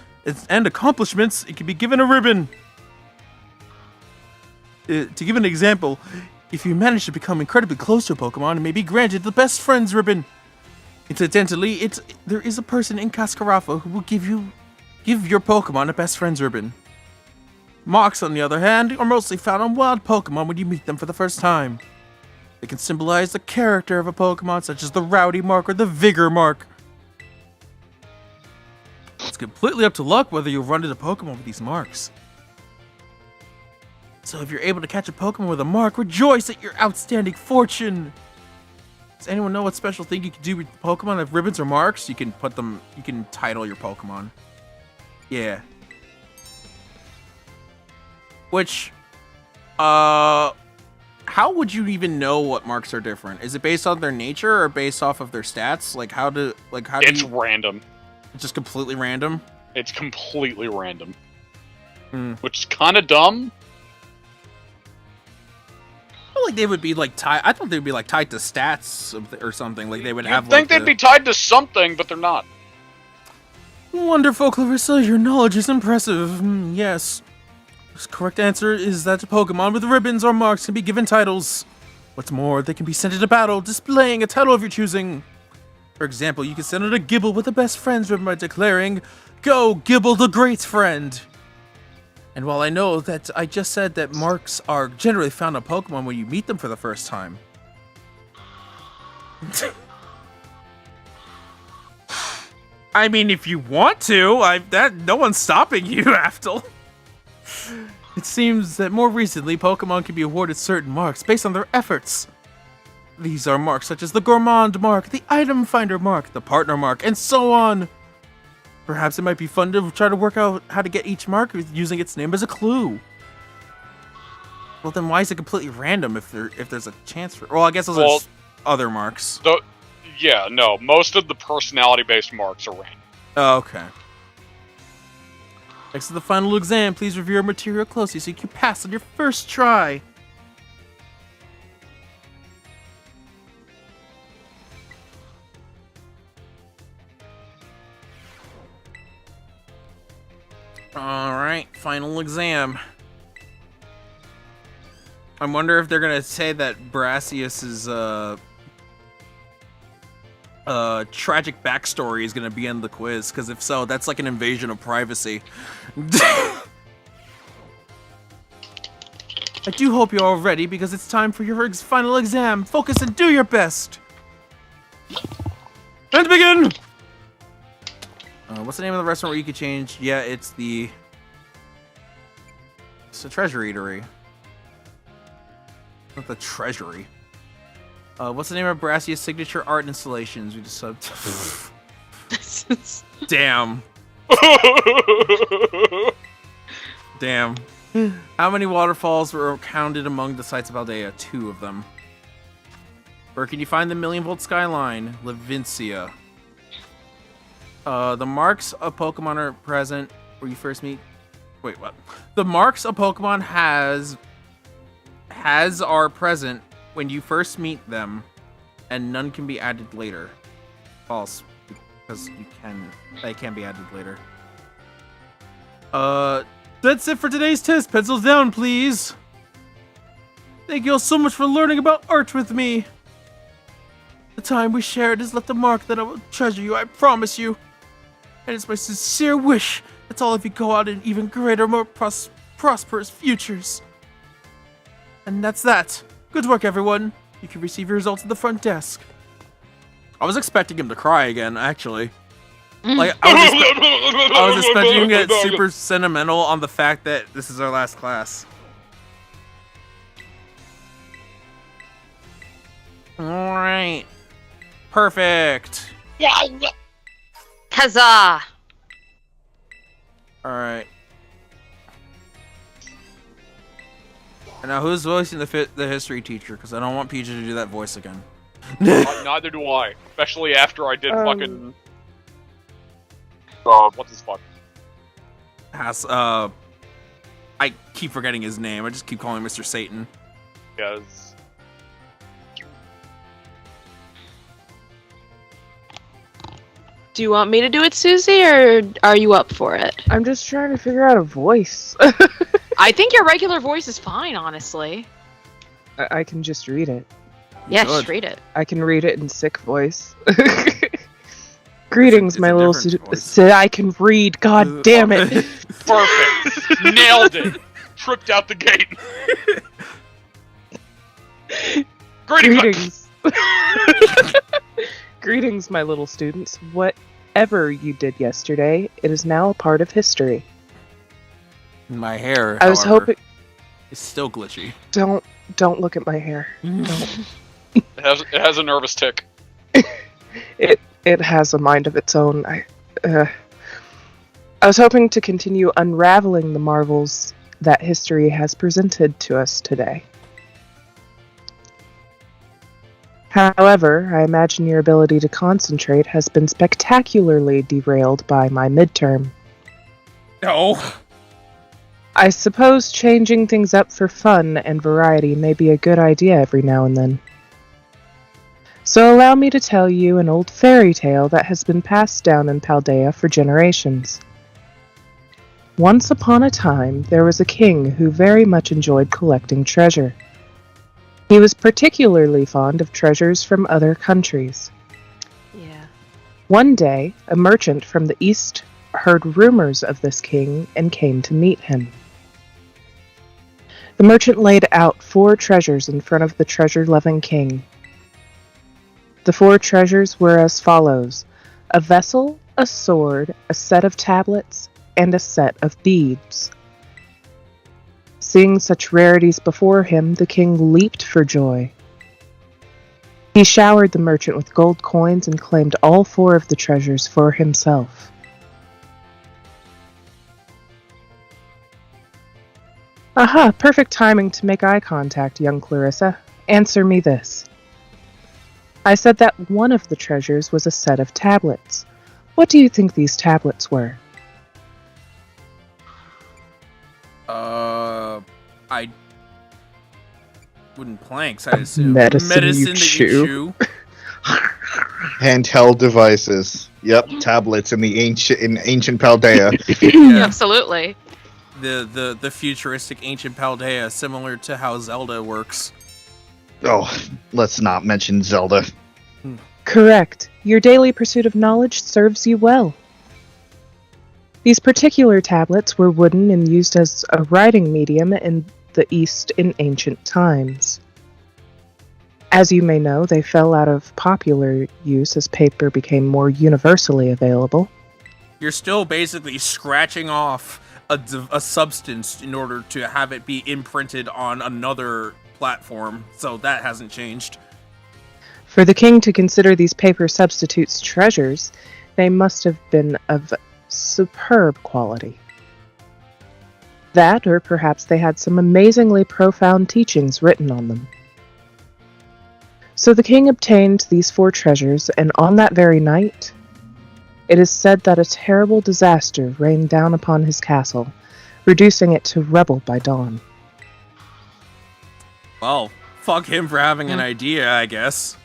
S1: and accomplishments, it can be given a ribbon. To give an example, if you manage to become incredibly close to a Pokemon, it may be granted the Best Friends ribbon. Incidentally, there is a person in Cascarafa who will give your Pokemon a Best Friends ribbon. Marks, on the other hand, are mostly found on wild Pokemon when you meet them for the first time. They can symbolize the character of a Pokemon, such as the Rowdy mark or the Vigor mark. It's completely up to luck whether you'll run into Pokemon with these marks. So if you're able to catch a Pokemon with a mark, rejoice at your outstanding fortune! Does anyone know what special thing you can do with Pokemon if ribbons or marks? You can title your Pokemon. Yeah. Which, how would you even know what marks are different? Is it based on their nature or based off of their stats?
S2: It's random.
S1: It's just completely random?
S2: It's completely random.
S1: Hmm.
S2: Which is kind of dumb.
S1: I feel like they would be tied. I thought they would be tied to stats or something. Like they would have.
S2: You'd think they'd be tied to something, but they're not.
S1: Wonderful, Clarissa. Your knowledge is impressive. Yes. The correct answer is that Pokemon with ribbons or marks can be given titles. What's more, they can be sent into battle, displaying a title of your choosing. For example, you can send out a Gibble with a Best Friends ribbon by declaring, "Go, Gibble the Great Friend!" And while I know that I just said that marks are generally found on Pokemon when you meet them for the first time. I mean, if you want to, no one's stopping you, Aftel. It seems that more recently, Pokemon can be awarded certain marks based on their efforts. These are marks such as the Gourmand mark, the Item Finder mark, the Partner mark, and so on. Perhaps it might be fun to try to work out how to get each mark using its name as a clue. Well, then why is it completely random if there's a chance for... Well, I guess those are just other marks.
S2: Yeah, no. Most of the personality-based marks are random.
S1: Oh, okay. Next to the final exam, please review your material closely so you can pass on your first try. Alright, final exam. I wonder if they're gonna say that Brassius's tragic backstory is gonna be in the quiz, because if so, that's like an invasion of privacy. I do hope you're all ready, because it's time for your final exam. Focus and do your best. And begin! What's the name of the restaurant where you could change? Yeah, it's the Treasure Eatery. Not the Treasury. What's the name of Brassia's signature art installations? We just subbed. Damn. Damn. How many waterfalls were counted among the sites of Aldea? 2 of them. Where can you find the Million Volt Skyline? Levincia. The marks of Pokemon are present where you first meet Wait, what? The marks a Pokemon has are present when you first meet them, and none can be added later. False, because they can be added later. That's it for today's test. Pencils down, please. Thank you all so much for learning about art with me. The time we shared has left a mark that I will treasure you, I promise you. And it's my sincere wish that all of you go out in even greater, more prosperous futures. And that's that. Good work, everyone. You can receive your results at the front desk. I was expecting him to cry again, actually. Like, I was expecting him to get super sentimental on the fact that this is our last class. Alright. Perfect.
S4: Huzzah!
S1: Alright. And now who's voicing the history teacher? Because I don't want PJ to do that voice again.
S2: Neither do I. Especially after I did fucking... what's his fuck?
S1: I keep forgetting his name. I just keep calling him Mr. Satan.
S2: Yes.
S6: Do you want me to do it, Susie, or are you up for it?
S3: I'm just trying to figure out a voice.
S4: I think your regular voice is fine, honestly.
S3: I can just read it.
S4: Yeah,
S1: Good.
S4: just read it.
S3: I can read it in sick voice. Greetings,
S1: It's a
S3: my little
S1: different
S3: student.
S1: voice.
S3: I can read. God damn it!
S2: Perfect. Nailed it. Tripped out the gate.
S3: Greetings. Greetings, my little students. Whatever you did yesterday, it is now a part of history.
S1: My hair,
S3: I was
S1: however,
S3: hoping.
S1: is still glitchy.
S3: Don't look at my hair.
S2: It has a nervous tick.
S3: It has a mind of its own. I was hoping to continue unraveling the marvels that history has presented to us today. However, I imagine your ability to concentrate has been spectacularly derailed by my midterm.
S1: No.
S3: I suppose changing things up for fun and variety may be a good idea every now and then. So allow me to tell you an old fairy tale that has been passed down in Paldea for generations. Once upon a time, there was a king who very much enjoyed collecting treasure. He was particularly fond of treasures from other countries.
S4: Yeah.
S3: One day, a merchant from the east heard rumors of this king and came to meet him. The merchant laid out 4 treasures in front of the treasure-loving king. The 4 treasures were as follows: a vessel, a sword, a set of tablets, and a set of beads. Seeing such rarities before him, the king leaped for joy. He showered the merchant with gold coins and claimed all 4 of the treasures for himself. Aha, perfect timing to make eye contact, young Clarissa. Answer me this. I said that one of the treasures was a set of tablets. What do you think these tablets were?
S1: I wooden planks, I assume.
S3: Medicine you
S1: that
S3: chew.
S1: you chew.
S5: Handheld devices. Yep, tablets in ancient Paldea.
S1: Yeah.
S4: Absolutely.
S1: The futuristic ancient Paldea, similar to how Zelda works.
S5: Oh, let's not mention Zelda.
S3: Correct. Your daily pursuit of knowledge serves you well. These particular tablets were wooden and used as a writing medium in the East in ancient times. As you may know, they fell out of popular use as paper became more universally available.
S1: You're still basically scratching off a substance in order to have it be imprinted on another platform, so that hasn't changed.
S3: For the king to consider these paper substitutes treasures, they must have been of superb quality. That, or perhaps they had some amazingly profound teachings written on them. So the king obtained these 4 treasures, and on that very night, it is said that a terrible disaster rained down upon his castle, reducing it to rubble by dawn.
S1: Well, fuck him for having an idea, I guess.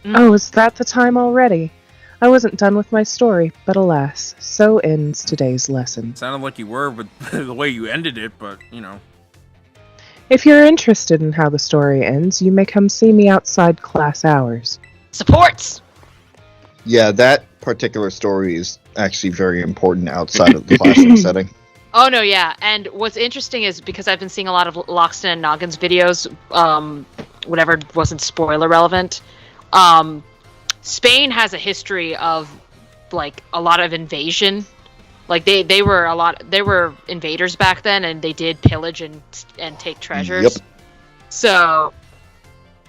S3: Oh, is that the time already? I wasn't done with my story, but alas, so ends today's lesson.
S1: Sounded like you were with the way you ended it, but, you know.
S3: If you're interested in how the story ends, you may come see me outside class hours.
S6: Supports!
S5: Yeah, that particular story is actually very important outside of the classroom setting.
S4: Oh no, yeah. And what's interesting is because I've been seeing a lot of Loxton and Noggin's videos, whatever wasn't spoiler relevant. Spain has a history of like a lot of invasion. Like they were invaders back then, and they did pillage and take treasures.
S5: Yep.
S4: So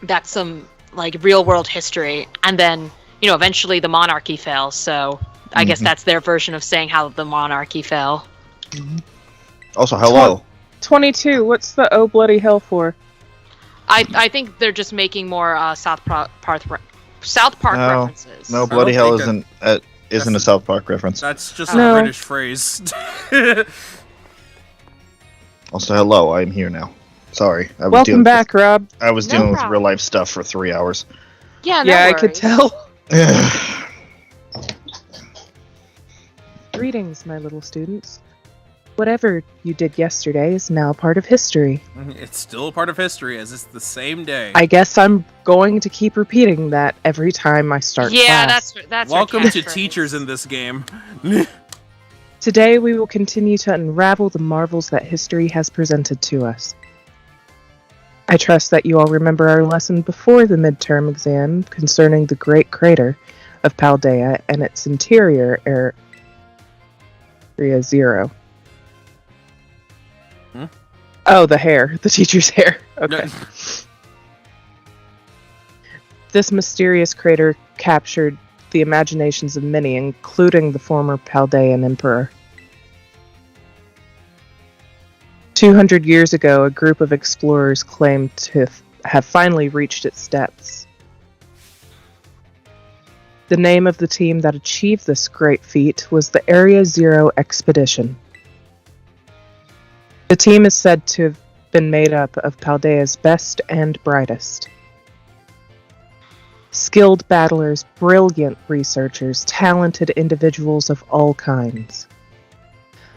S4: that's some like real world history. And then eventually the monarchy fell. So I guess that's their version of saying how the monarchy fell.
S5: Also, hello.
S3: 22, what's the oh bloody hell for?
S4: I think they're just making more South Park references.
S5: No, bloody hell
S1: think
S5: isn't a South Park reference.
S1: That's just
S3: No.
S1: a British phrase.
S5: Also, hello, I'm here now. Sorry. I was
S3: Welcome
S5: dealing
S3: back, Rob.
S5: I was
S4: No
S5: dealing with
S4: problem.
S5: real life stuff for 3 hours.
S4: Yeah, no
S3: Yeah, I could
S4: worries.
S3: tell. Greetings, my little students. Whatever you did yesterday is now part of history.
S1: It's still a part of history, as it's the same day.
S3: I guess I'm going to keep repeating that every time I start
S4: Yeah,
S3: class.
S4: that's her
S1: Welcome to
S4: catchphrase.
S1: teachers in this game.
S3: Today we will continue to unravel the marvels that history has presented to us. I trust that you all remember our lesson before the midterm exam concerning the Great Crater of Paldea and its interior Area Zero.
S1: Hmm?
S3: Oh, the hair. The teacher's hair. Okay. This mysterious crater captured the imaginations of many, including the former Paldean emperor. 200 years ago, a group of explorers claimed to have finally reached its depths. The name of the team that achieved this great feat was the Area Zero Expedition. The team is said to have been made up of Paldea's best and brightest. Skilled battlers, brilliant researchers, talented individuals of all kinds.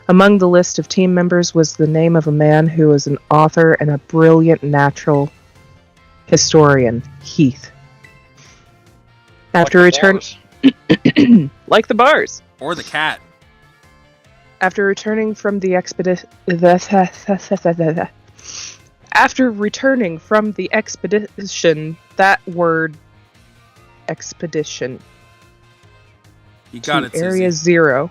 S3: Among the list of team members was the name of a man who was an author and a brilliant natural historian, Heath. After returning, like the bars.
S1: Or the cat.
S3: After returning from the expedition, that word expedition
S1: You got
S3: to
S1: it,
S3: Area
S1: Susie.
S3: Zero.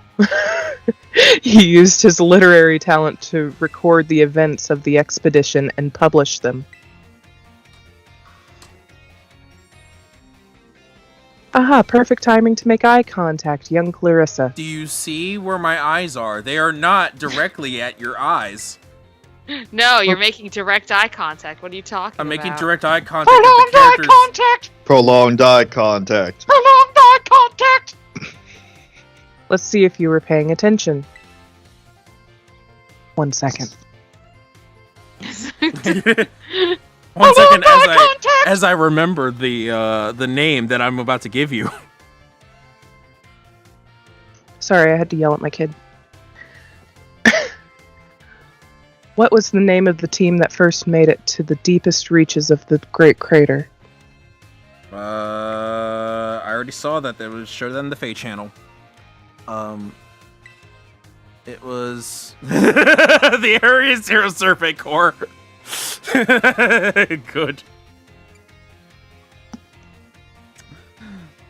S3: He used his literary talent to record the events of the expedition and publish them. Aha, perfect timing to make eye contact, young Clarissa.
S1: Do you see where my eyes are? They are not directly at your eyes.
S4: No, you're making direct eye contact. What are you talking
S1: I'm
S4: about?
S1: making direct eye contact with the characters.
S5: Prolonged eye contact.
S3: Let's see if you were paying attention. 1 second.
S1: 1 second, as I remember the name that I'm about to give you.
S3: Sorry, I had to yell at my kid. What was the name of the team that first made it to the deepest reaches of the Great Crater?
S1: I already saw that. That was showed on the Fate channel. It was the Area Zero Survey Corps. Good.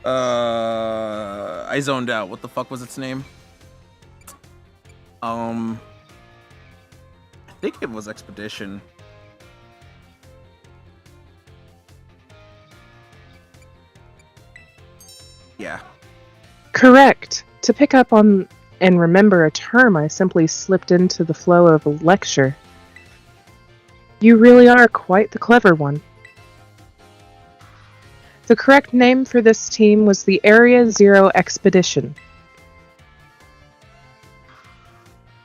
S1: I zoned out. What the fuck was its name? I think it was Expedition. Yeah.
S3: Correct. To pick up on and remember a term, I simply slipped into the flow of a lecture. You really are quite the clever one. The correct name for this team was the Area Zero Expedition.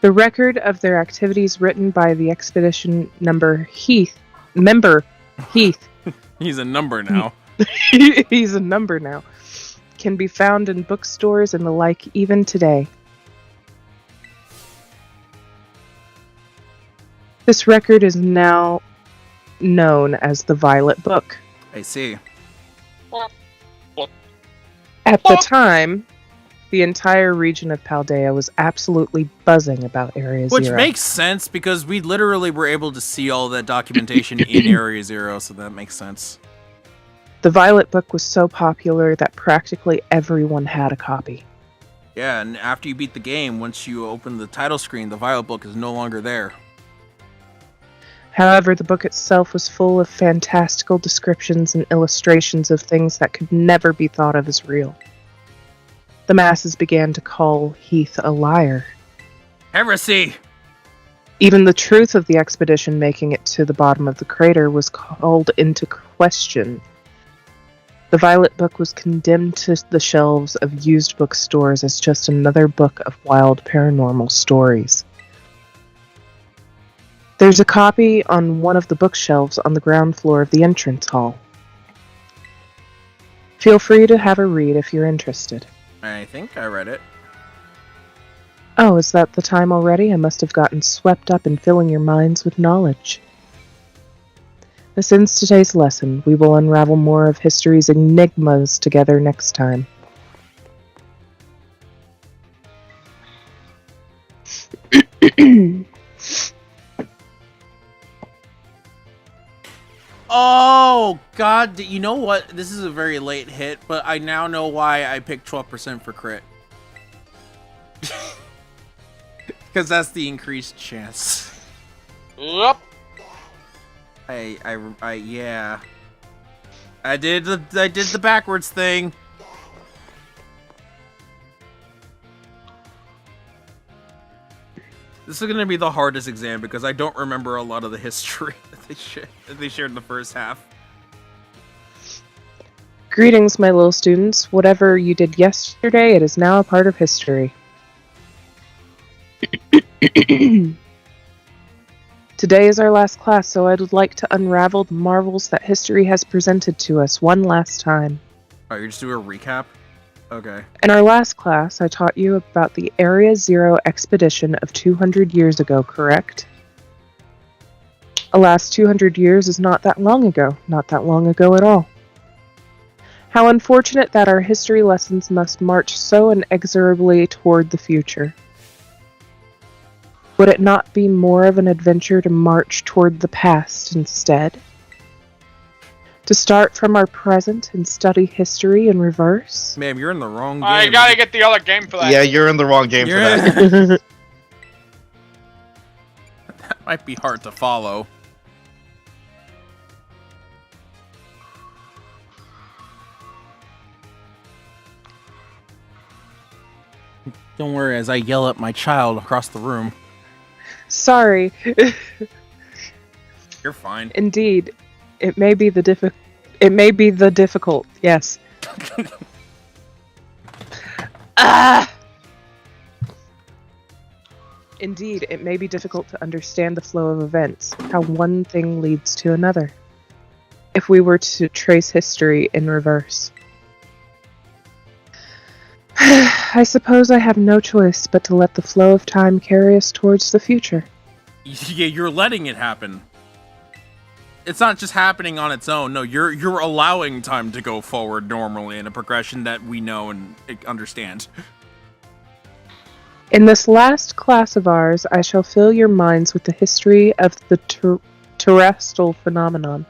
S3: The record of their activities written by the expedition member Heath.
S1: He's a number now.
S3: He's a number now. Can be found in bookstores and the like even today. This record is now known as the Violet Book.
S1: I see.
S3: At the time, the entire region of Paldea was absolutely buzzing about Area
S1: Which
S3: Zero.
S1: makes sense, because we literally were able to see all that documentation in Area Zero, so that makes sense.
S3: The Violet Book was so popular that practically everyone had a copy.
S1: Yeah, and after you beat the game, once you open the title screen, the Violet Book is no longer there.
S3: However, the book itself was full of fantastical descriptions and illustrations of things that could never be thought of as real. The masses began to call Heath a liar.
S1: Heresy!
S3: Even the truth of the expedition making it to the bottom of the crater was called into question. The Violet Book was condemned to the shelves of used bookstores as just another book of wild paranormal stories. There's a copy on one of the bookshelves on the ground floor of the entrance hall. Feel free to have a read if you're interested.
S1: I think I read it.
S3: Oh, is that the time already? I must have gotten swept up in filling your minds with knowledge. This ends today's lesson. We will unravel more of history's enigmas together next time.
S1: Oh, God, you know what? This is a very late hit, but I now know why I picked 12% for crit. Because that's the increased chance.
S2: Yup.
S1: Yeah. I did the backwards thing. This is going to be the hardest exam because I don't remember a lot of the history that they shared in the first half.
S3: Greetings, my little students. Whatever you did yesterday, it is now a part of history. Today is our last class, so I would like to unravel the marvels that history has presented to us one last time.
S1: Oh, you're just doing a recap? Okay.
S3: In our last class, I taught you about the Area Zero expedition of 200 years ago, correct? Alas, 200 years is not that long ago. Not that long ago at all. How unfortunate that our history lessons must march so inexorably toward the future. Would it not be more of an adventure to march toward the past instead? To start from our present and study history in reverse?
S1: Ma'am, you're in the wrong game.
S2: I gotta get the other game for that.
S5: Yeah, you're in the wrong game for
S1: You're
S5: that.
S1: That might be hard to follow. Don't worry as I yell at my child across the room.
S3: Sorry.
S1: You're fine.
S3: Indeed, it may be the difficult. Yes. Ah. Indeed, it may be difficult to understand the flow of events, how one thing leads to another. If we were to trace history in reverse. I suppose I have no choice but to let the flow of time carry us towards the future.
S1: Yeah, you're letting it happen. It's not just happening on its own. No, you're allowing time to go forward normally in a progression that we know and understand.
S3: In this last class of ours, I shall fill your minds with the history of the terrestrial phenomenon.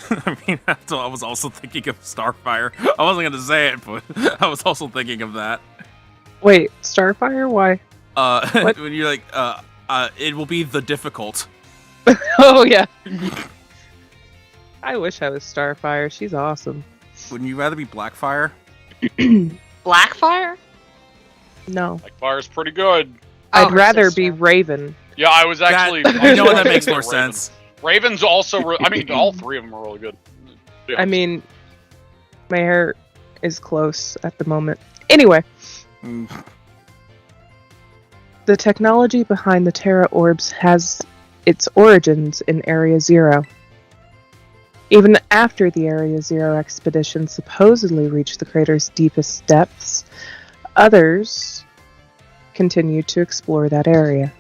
S1: I mean, I was also thinking of Starfire. I wasn't going to say it, but I was also thinking of that.
S3: Wait, Starfire? Why?
S1: When you're like, it will be the difficult.
S3: Oh, yeah. I wish I was Starfire. She's awesome.
S1: Wouldn't you rather be Blackfire?
S4: Blackfire?
S3: No.
S2: Like fire's pretty good.
S3: I'd
S4: her
S3: rather
S4: sister.
S3: be Raven.
S2: Yeah, I was actually.
S1: You know what? That makes more
S2: Raven.
S1: sense.
S2: Raven's also. I mean, all three of them are really good. Yeah.
S3: I mean, my hair is close at the moment. Anyway,
S1: Mm.
S3: The technology behind the Terra orbs has its origins in Area Zero. Even after the Area Zero expedition supposedly reached the crater's deepest depths, others continued to explore that area.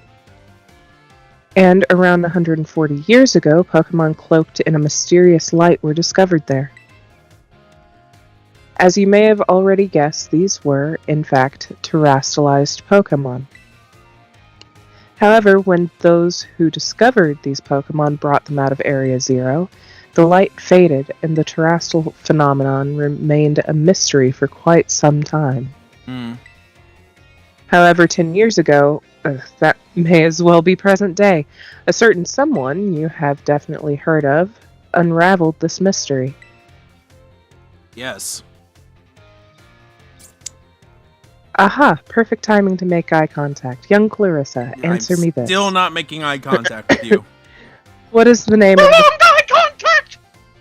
S3: And around 140 years ago, Pokémon cloaked in a mysterious light were discovered there. As you may have already guessed, these were, in fact, terrestrialized Pokémon. However, when those who discovered these Pokémon brought them out of Area Zero, the light faded and the terrestrial phenomenon remained a mystery for quite some time. However, 10 years ago, that may as well be present day, a certain someone you have definitely heard of unraveled this mystery.
S1: Yes.
S3: Aha, perfect timing to make eye contact. Young Clarissa, answer me this.
S1: Still not making eye contact with you.
S3: What is the name of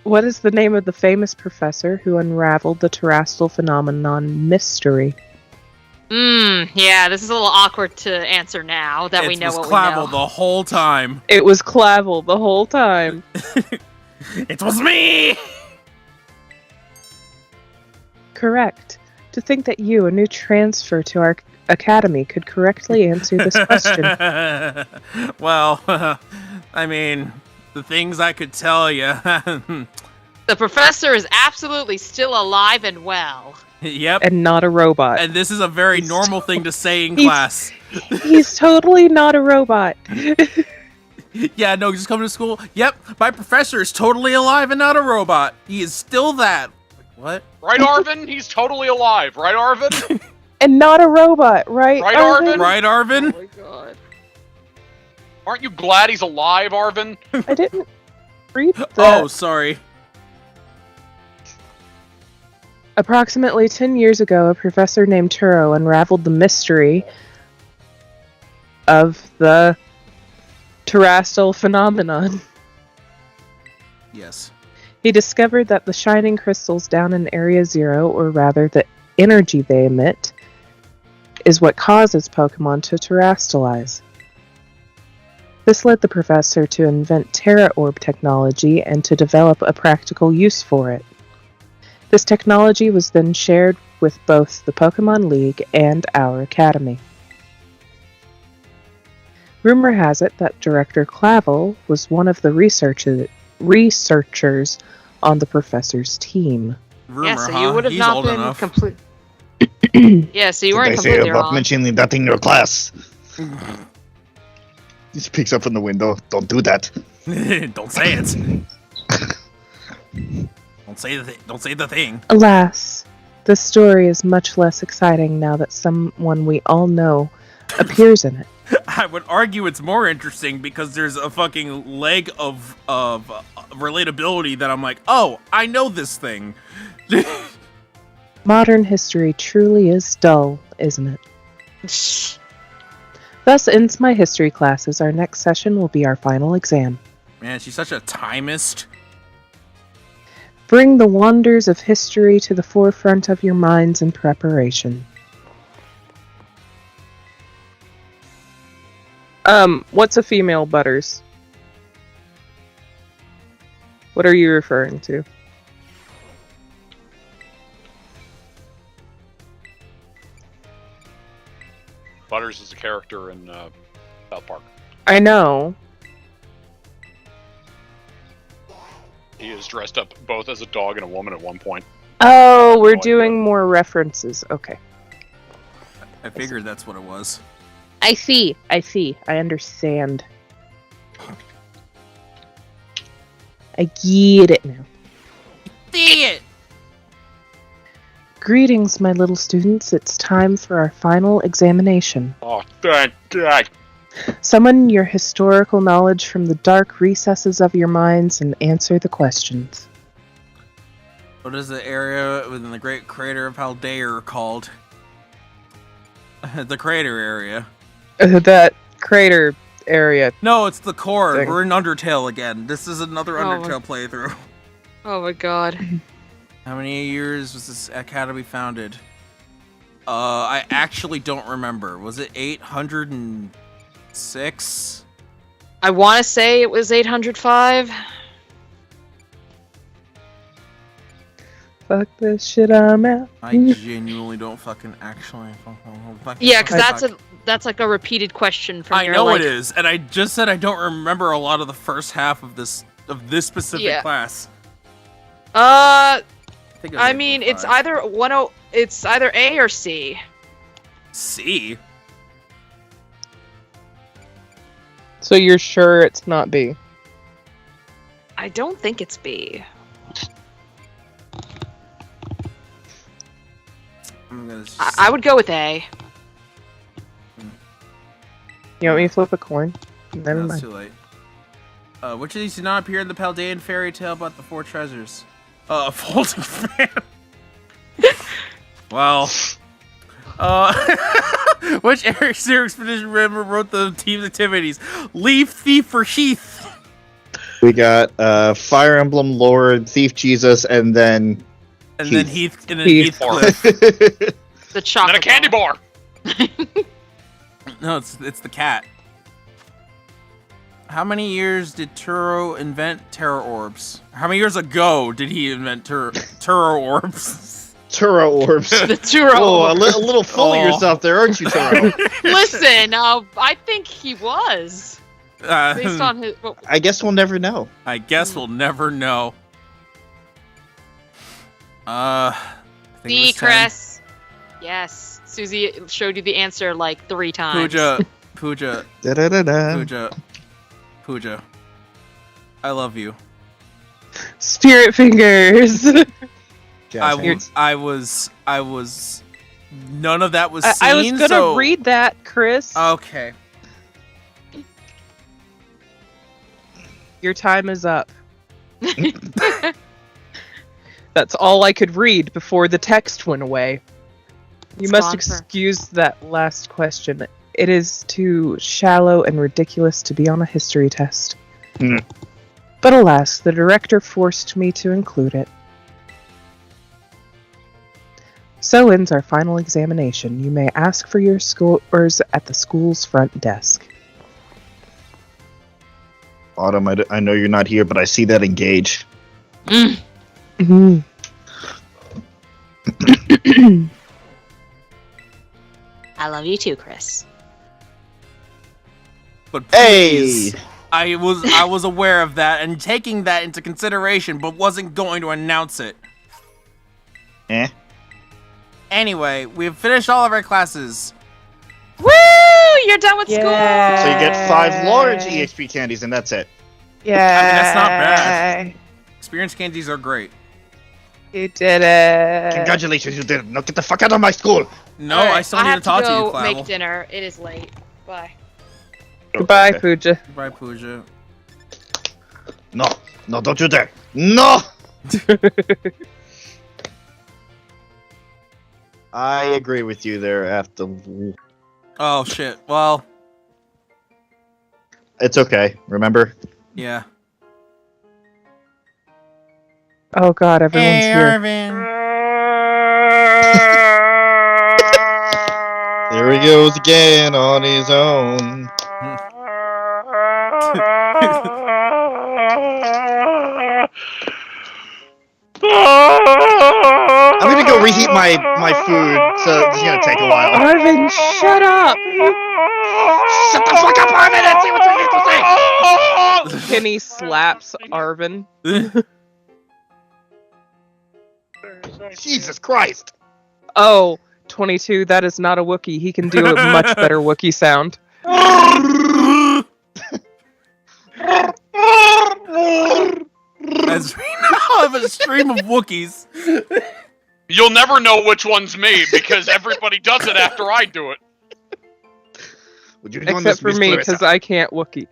S3: What is the name of the famous professor who unraveled the terrestrial phenomenon mystery?
S4: Yeah, this is a little awkward to answer now that we know what we know.
S1: It was Clavel the whole time.
S3: It was Clavel the whole time.
S1: It was me!
S3: Correct. To think that you, a new transfer to our academy, could correctly answer this question.
S1: Well, I mean, the things I could tell you.
S4: The professor is absolutely still alive and well.
S1: Yep.
S3: And not a robot.
S1: And this is a very normal thing to say in class.
S3: He's totally not a robot.
S1: Yeah, no, just coming to school. Yep, my professor is totally alive and not a robot. He is still that. What?
S2: Right, Arvin? He's totally alive. Right, Arvin?
S3: And not a robot, right?
S2: Right, Arvin?
S1: Right, Arvin?
S4: Oh my god.
S2: Aren't you glad he's alive, Arvin?
S3: I didn't read that.
S1: Oh, sorry.
S3: Approximately 10 years ago, a professor named Turo unraveled the mystery of the terrestrial phenomenon.
S1: Yes.
S3: He discovered that the shining crystals down in Area Zero, or rather the energy they emit, is what causes Pokémon to terrestrialize. This led the professor to invent Terra Orb technology and to develop a practical use for it. This technology was then shared with both the Pokémon League and our academy. Rumor has it that Director Clavel was one of the researchers on the professor's team.
S1: Rumor,
S4: Yeah, so
S1: huh?
S4: you would have
S1: He's
S4: not
S1: old
S4: been
S1: enough.
S4: complete. Yeah, so you weren't
S5: They say
S4: completely
S5: about
S4: wrong.
S5: mentioning that in your class. He just peeks up from the window. Don't do that.
S1: Don't say it. Don't say the thing.
S3: Alas, this story is much less exciting now that someone we all know appears in it.
S1: I would argue it's more interesting because there's a fucking leg of relatability that I'm like, oh, I know this thing.
S3: Modern history truly is dull, isn't it? Thus ends my history classes. Our next session will be our final exam.
S1: Man, she's such a timist.
S3: Bring the wonders of history to the forefront of your minds in preparation. What's a female Butters? What are you referring to?
S2: Butters is a character in South Park.
S3: I know.
S2: He is dressed up both as a dog and a woman at one point.
S3: Oh, we're
S2: like
S3: doing
S2: that.
S3: more references. Okay.
S1: I figured that's what it was.
S3: I see. I understand. I get it now.
S1: See it!
S3: Greetings, my little students. It's time for our final examination.
S2: Oh, thank God.
S3: Summon your historical knowledge from the dark recesses of your minds and answer the questions.
S1: What is the area within the Great Crater of Haldair called? The crater area.
S3: That crater area.
S1: No, it's the core.
S3: Thing.
S1: We're in Undertale again. This is another
S4: Oh.
S1: Undertale playthrough.
S4: Oh my god.
S1: How many years was this academy founded? I actually don't remember. Was it 806?
S4: I want to say it was 805.
S3: Fuck this shit, I'm out.
S1: I genuinely don't fucking actually.
S4: Yeah, because that's like a repeated question from
S1: I
S4: your,
S1: know
S4: like,
S1: it is, and I just said I don't remember a lot of the first half of this specific class.
S4: I
S1: think it was
S4: mean, it's
S1: 805.
S4: it's either A or C.
S1: C.
S3: So you're sure it's not B?
S4: I don't think it's B.
S1: I'm gonna.
S4: I would go with A.
S3: You want me to flip a coin? Never
S1: No, it's
S3: mind.
S1: too late. Which of these did not appear in the Paldean fairy tale about the 4 treasures? Folding fan. Well. Which Eric Seer expedition member wrote the team's activities? Leaf, Thief, or Heath?
S5: We got Fire Emblem Lord, Thief Jesus, and then
S1: And
S5: Heath.
S1: then Heath, and then
S3: Heath.
S1: Heathcliff.
S4: The
S2: And
S4: chocolate.
S2: then a candy bar.
S1: No, it's the cat. How many years did Turo invent terror orbs? How many years ago did he invent terror orbs?
S5: Turo Orbs.
S4: The Turo.
S5: Oh, a little full of
S1: Oh.
S5: yourself there, aren't you, Turo?
S4: Listen, I think he was based on his. Well,
S5: I guess we'll never know.
S1: I guess we'll never know. I think it
S4: D,
S1: was 10.
S4: Chris. Yes, Susie showed you the answer like 3 times.
S1: Pooja,
S5: Da-da-da-da.
S1: Pooja. I love you.
S3: Spirit fingers.
S5: Jazz
S1: I
S5: hands.
S1: was. None of that was
S3: I was
S1: seen,
S3: gonna
S1: so-
S3: read that, Chris.
S1: Okay.
S3: Your time is up. That's all I could read before the text went away. You
S4: It's
S3: must
S4: gone for-
S3: excuse that last question. It is too shallow and ridiculous to be on a history test.
S5: Hmm.
S3: But alas, the director forced me to include it. So ends our final examination. You may ask for your scores at the school's front desk.
S5: Autumn, I know you're not here, but I see that engage.
S3: Mhm.
S4: I love you too, Chris.
S1: But
S5: Hey!
S1: please, I was aware of that and taking that into consideration, but wasn't going to announce it.
S5: Eh?
S1: Anyway, we've finished all of our classes.
S4: Woo! You're done with
S5: So you get 5 large EXP candies, and that's it.
S3: Yeah.
S1: I mean, that's not bad. Experience candies are great.
S3: You did it.
S5: Congratulations, you did it. Now get the fuck out of my school.
S1: No,
S4: All right,
S1: I still need to talk to you,
S4: go
S1: Clavel.
S4: make dinner. It is late. Bye.
S3: Goodbye,
S5: Okay.
S3: Pooja.
S1: Bye, Pooja.
S5: No, don't you dare. No! I agree with you there, after.
S1: Oh shit. Well,
S5: It's okay, remember?
S1: yeah.
S3: Oh god, everyone's here.
S1: Arvin.
S5: There he goes again on his own. I'm gonna go reheat my food, so it's gonna take a while.
S3: Arvin, shut up!
S5: Shut the fuck up, Arvin, and say what you need to say!
S3: Kenny slaps Arvin.
S5: Jesus Christ!
S3: Oh, 22, that is not a Wookiee. He can do a much better Wookiee sound.
S1: As we now have a stream of Wookiees.
S2: You'll never know which one's me because everybody does it after I do it.
S5: Would you join
S3: Except
S5: us,
S3: for
S5: Miss
S3: me,
S5: Clarissa?
S3: because I can't Wookiee.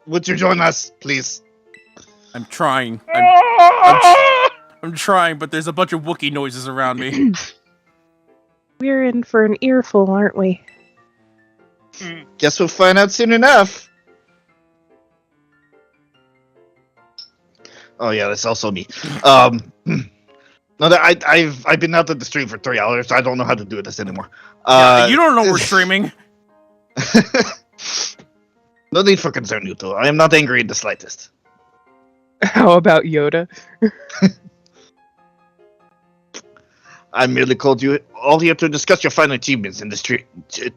S5: Would you join us, please?
S1: I'm trying. I'm trying, but there's a bunch of Wookiee noises around me.
S3: We're in for an earful, aren't we?
S5: Guess we'll find out soon enough. Oh yeah, that's also me. No, I've been out of the stream for 3 hours, so I don't know how to do this anymore.
S1: You don't know we're streaming.
S5: No need for concern, you two. I am not angry in the slightest.
S3: How about Yoda?
S5: I merely called you all here to discuss your fine achievements in this tree.
S1: In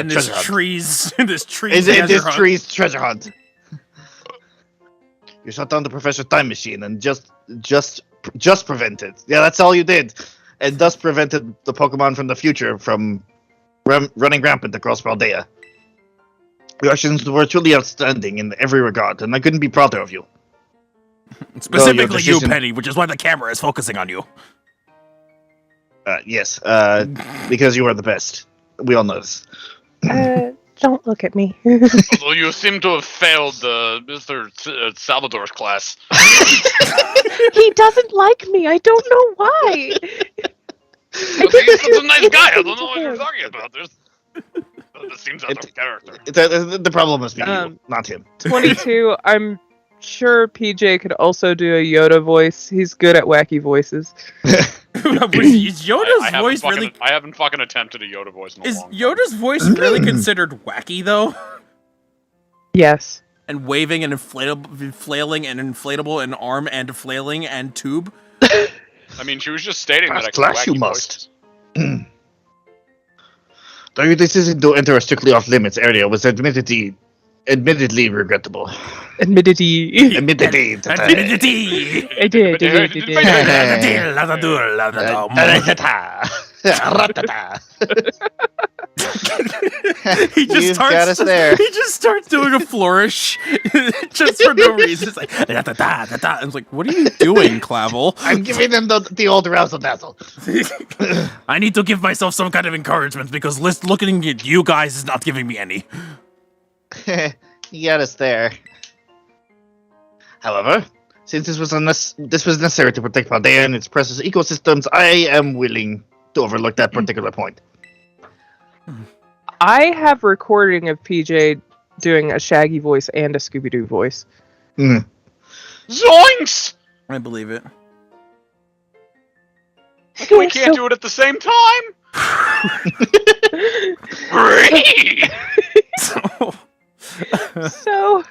S1: this trees
S5: tree's treasure hunt. You shut down the professor's time machine and just prevented. Yeah, that's all you did, and thus prevented the Pokemon from the future from running rampant across Paldea. Your actions were truly outstanding in every regard, and I couldn't be prouder of you.
S1: Specifically you, Penny, which is why the camera is focusing on you.
S5: Yes, because you are the best. We all know this.
S3: Don't look at me.
S2: Although you seem to have failed Mr. Salvador's class.
S3: He doesn't like me. I don't know why.
S2: He's such a nice guy. I don't know what you're talking about. This seems out of character.
S5: The problem must be you, not him.
S3: 22, I'm sure PJ could also do a Yoda voice. He's good at wacky voices.
S1: Is Yoda's voice really...
S2: I haven't fucking attempted a Yoda voice in a long time.
S1: Is Yoda's voice really considered wacky, though?
S3: Yes.
S1: And waving and flailing and inflatable and arm and flailing and tube?
S2: I mean, she was just stating that I could
S5: Flash,
S2: wacky
S5: you must. Though your decision to enter a strictly off-limits area was admittedly regrettable.
S3: Admittedly.
S1: He just starts doing a flourish just for no reason. It's like I was like, what are you doing, Clavel?
S5: I'm giving them the old razzle dazzle.
S1: I need to give myself some kind of encouragement because looking at you guys is not giving me any.
S5: You got us there. However, since this was necessary to protect Paldea and its precious ecosystems, I am willing to overlook that particular point.
S3: I have recording of PJ doing a Shaggy voice and a Scooby-Doo voice.
S2: Zoinks!
S1: I believe it.
S2: We can't do it at the same time?
S3: So,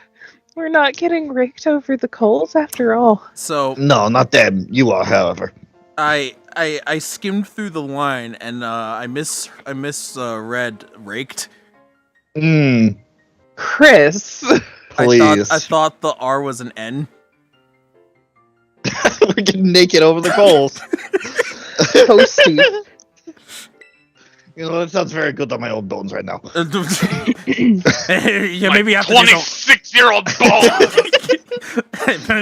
S3: we're not getting raked over the coals after all.
S1: So
S5: no, not them. You are, however.
S1: I skimmed through the line and I misread raked.
S3: Chris.
S5: Please.
S1: I thought the R was an N.
S5: We're getting naked over the coals.
S3: Toasty.
S5: You know, that sounds very good on my old bones right now.
S1: Yeah, maybe after
S2: 26-year-old bones.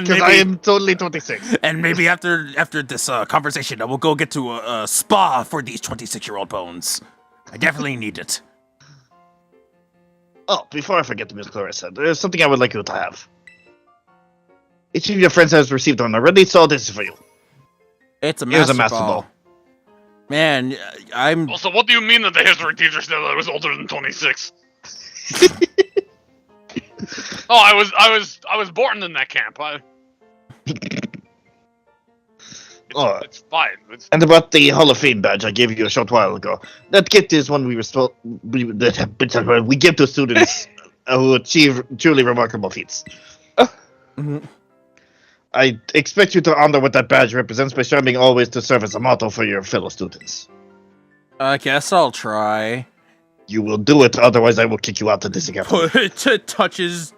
S5: Because I am totally 26.
S1: And maybe after this conversation, I will go get to a spa for these 26-year-old bones. I definitely need it.
S5: Oh, before I forget, Miss Clarissa, there's something I would like you to have. Each of your friends has received one already, so this is for you.
S1: It's a
S5: Here's
S1: master
S5: a master ball.
S1: Man, I'm...
S2: Also, what do you mean that the history teacher said that I was older than 26? Oh, I was born in that camp. It's fine.
S5: And about the Hall of Fame badge I gave you a short while ago. That gift is one we give to students who achieve truly remarkable feats. I expect you to honor what that badge represents by striving always to serve as a model for your fellow students.
S1: I guess I'll try.
S5: You will do it, otherwise I will kick you out of this again.
S1: touches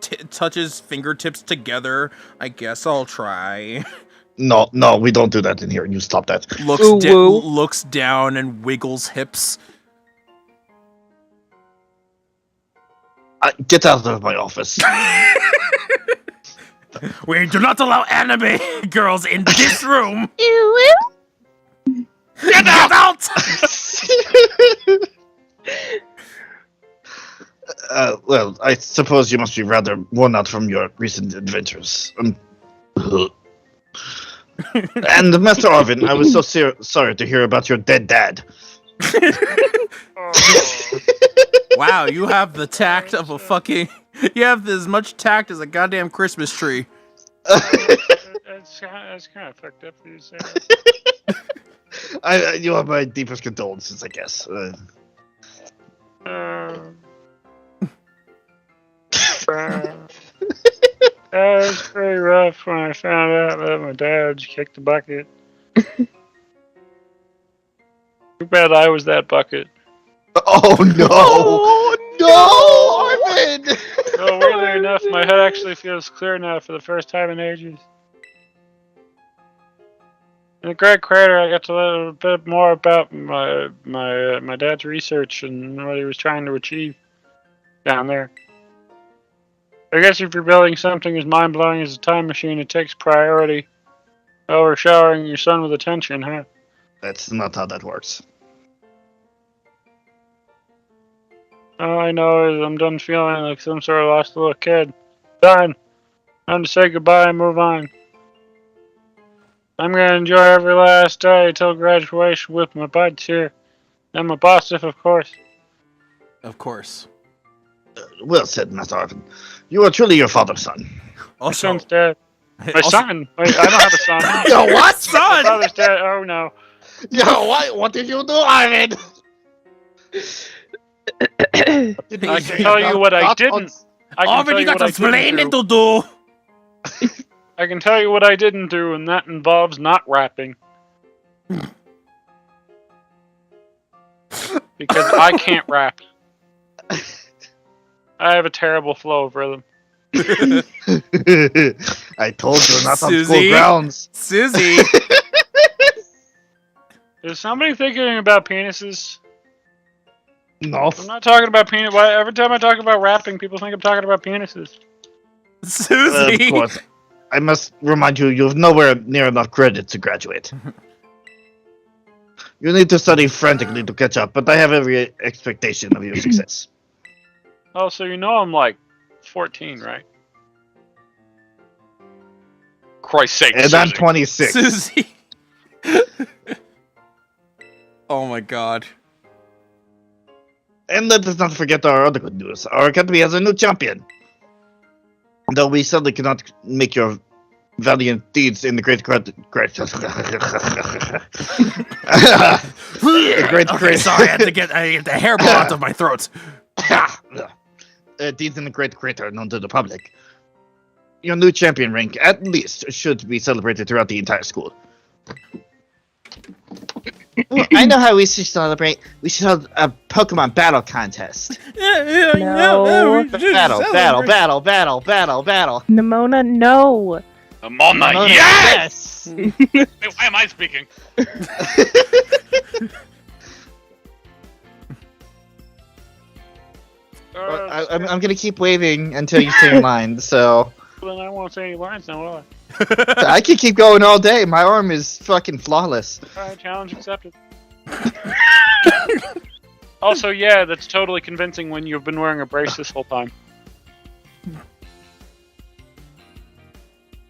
S1: fingertips together. I guess I'll try.
S5: No, we don't do that in here. You stop that.
S1: Looks down and wiggles hips.
S5: Get out of my office.
S1: We do not allow anime girls in this room. Get out!
S5: Well, I suppose you must be rather worn out from your recent adventures. And Master Arvin, I was so sorry to hear about your dead dad.
S1: Wow, you have the tact of a fucking... You have as much tact as a goddamn Christmas tree.
S7: That's kind of fucked up for you to say.
S5: You have my deepest condolences, I guess.
S7: It was pretty rough when I found out that my dad kicked the bucket. Too bad I was that bucket.
S5: Oh no!
S3: Oh,
S5: No, Armin!
S7: So weirdly enough, my head actually feels clear now for the first time in ages. In the Great Crater, I got to learn a bit more about my dad's research and what he was trying to achieve down there. I guess if you're building something as mind-blowing as a time machine, it takes priority over showering your son with attention, huh?
S5: That's not how that works.
S7: All I know is I'm done feeling like some sort of lost little kid. Done. Time to say goodbye and move on. I'm gonna enjoy every last day till graduation with my buds here. And my boss, of course.
S1: Of course.
S5: Well said, Master Arvin. You are truly your father's son.
S7: My
S1: Also,
S7: son's dead. My
S1: also-
S7: son. Wait, I don't have a son.
S5: Yo, what?
S7: My
S1: son.
S7: father's dead. Oh no.
S5: Yo, what did you do, Arvin?
S7: I can tell you what I didn't. I can tell
S1: you
S7: you
S1: got
S7: what
S1: some
S7: I didn't
S1: explaining
S7: do.
S1: to do.
S7: I can tell you what I didn't do, and that involves not rapping. Because I can't rap. I have a terrible flow of rhythm.
S5: I told you not on
S1: Susie?
S5: school grounds.
S1: Susie.
S7: Is somebody thinking about penises?
S5: No.
S7: I'm not talking about penis. Why every time I talk about rapping, people think I'm talking about penises.
S1: Susie.
S5: Of course. I must remind you, you have nowhere near enough credit to graduate. You need to study frantically to catch up, but I have every expectation of your success.
S7: Oh, so you know I'm like 14, right?
S2: Christ's sake,
S5: And I'm
S2: Susie.
S5: 26.
S1: Susie. Oh my god.
S5: And let us not forget our other good news. Our academy has a new champion. Though we sadly cannot make your valiant deeds in the great
S1: Okay,
S5: great
S1: sorry, I had to get the hairball out of my throat.
S5: deeds in the great crater known to the public. Your new champion rank, at least, should be celebrated throughout the entire school. Well, I know how we should celebrate. We should have a Pokemon battle contest.
S3: No.
S5: Battle.
S3: Nimona, no.
S2: Mona,
S5: Mona,
S2: yes!
S5: yes!
S2: Wait, why am I speaking?
S5: I'm gonna keep waving until you say your line, so...
S7: Then I won't say any lines now, will
S5: I can keep going all day. My arm is fucking flawless.
S7: I? Alright, challenge accepted. Also, yeah, that's totally convincing when you've been wearing a brace this whole time.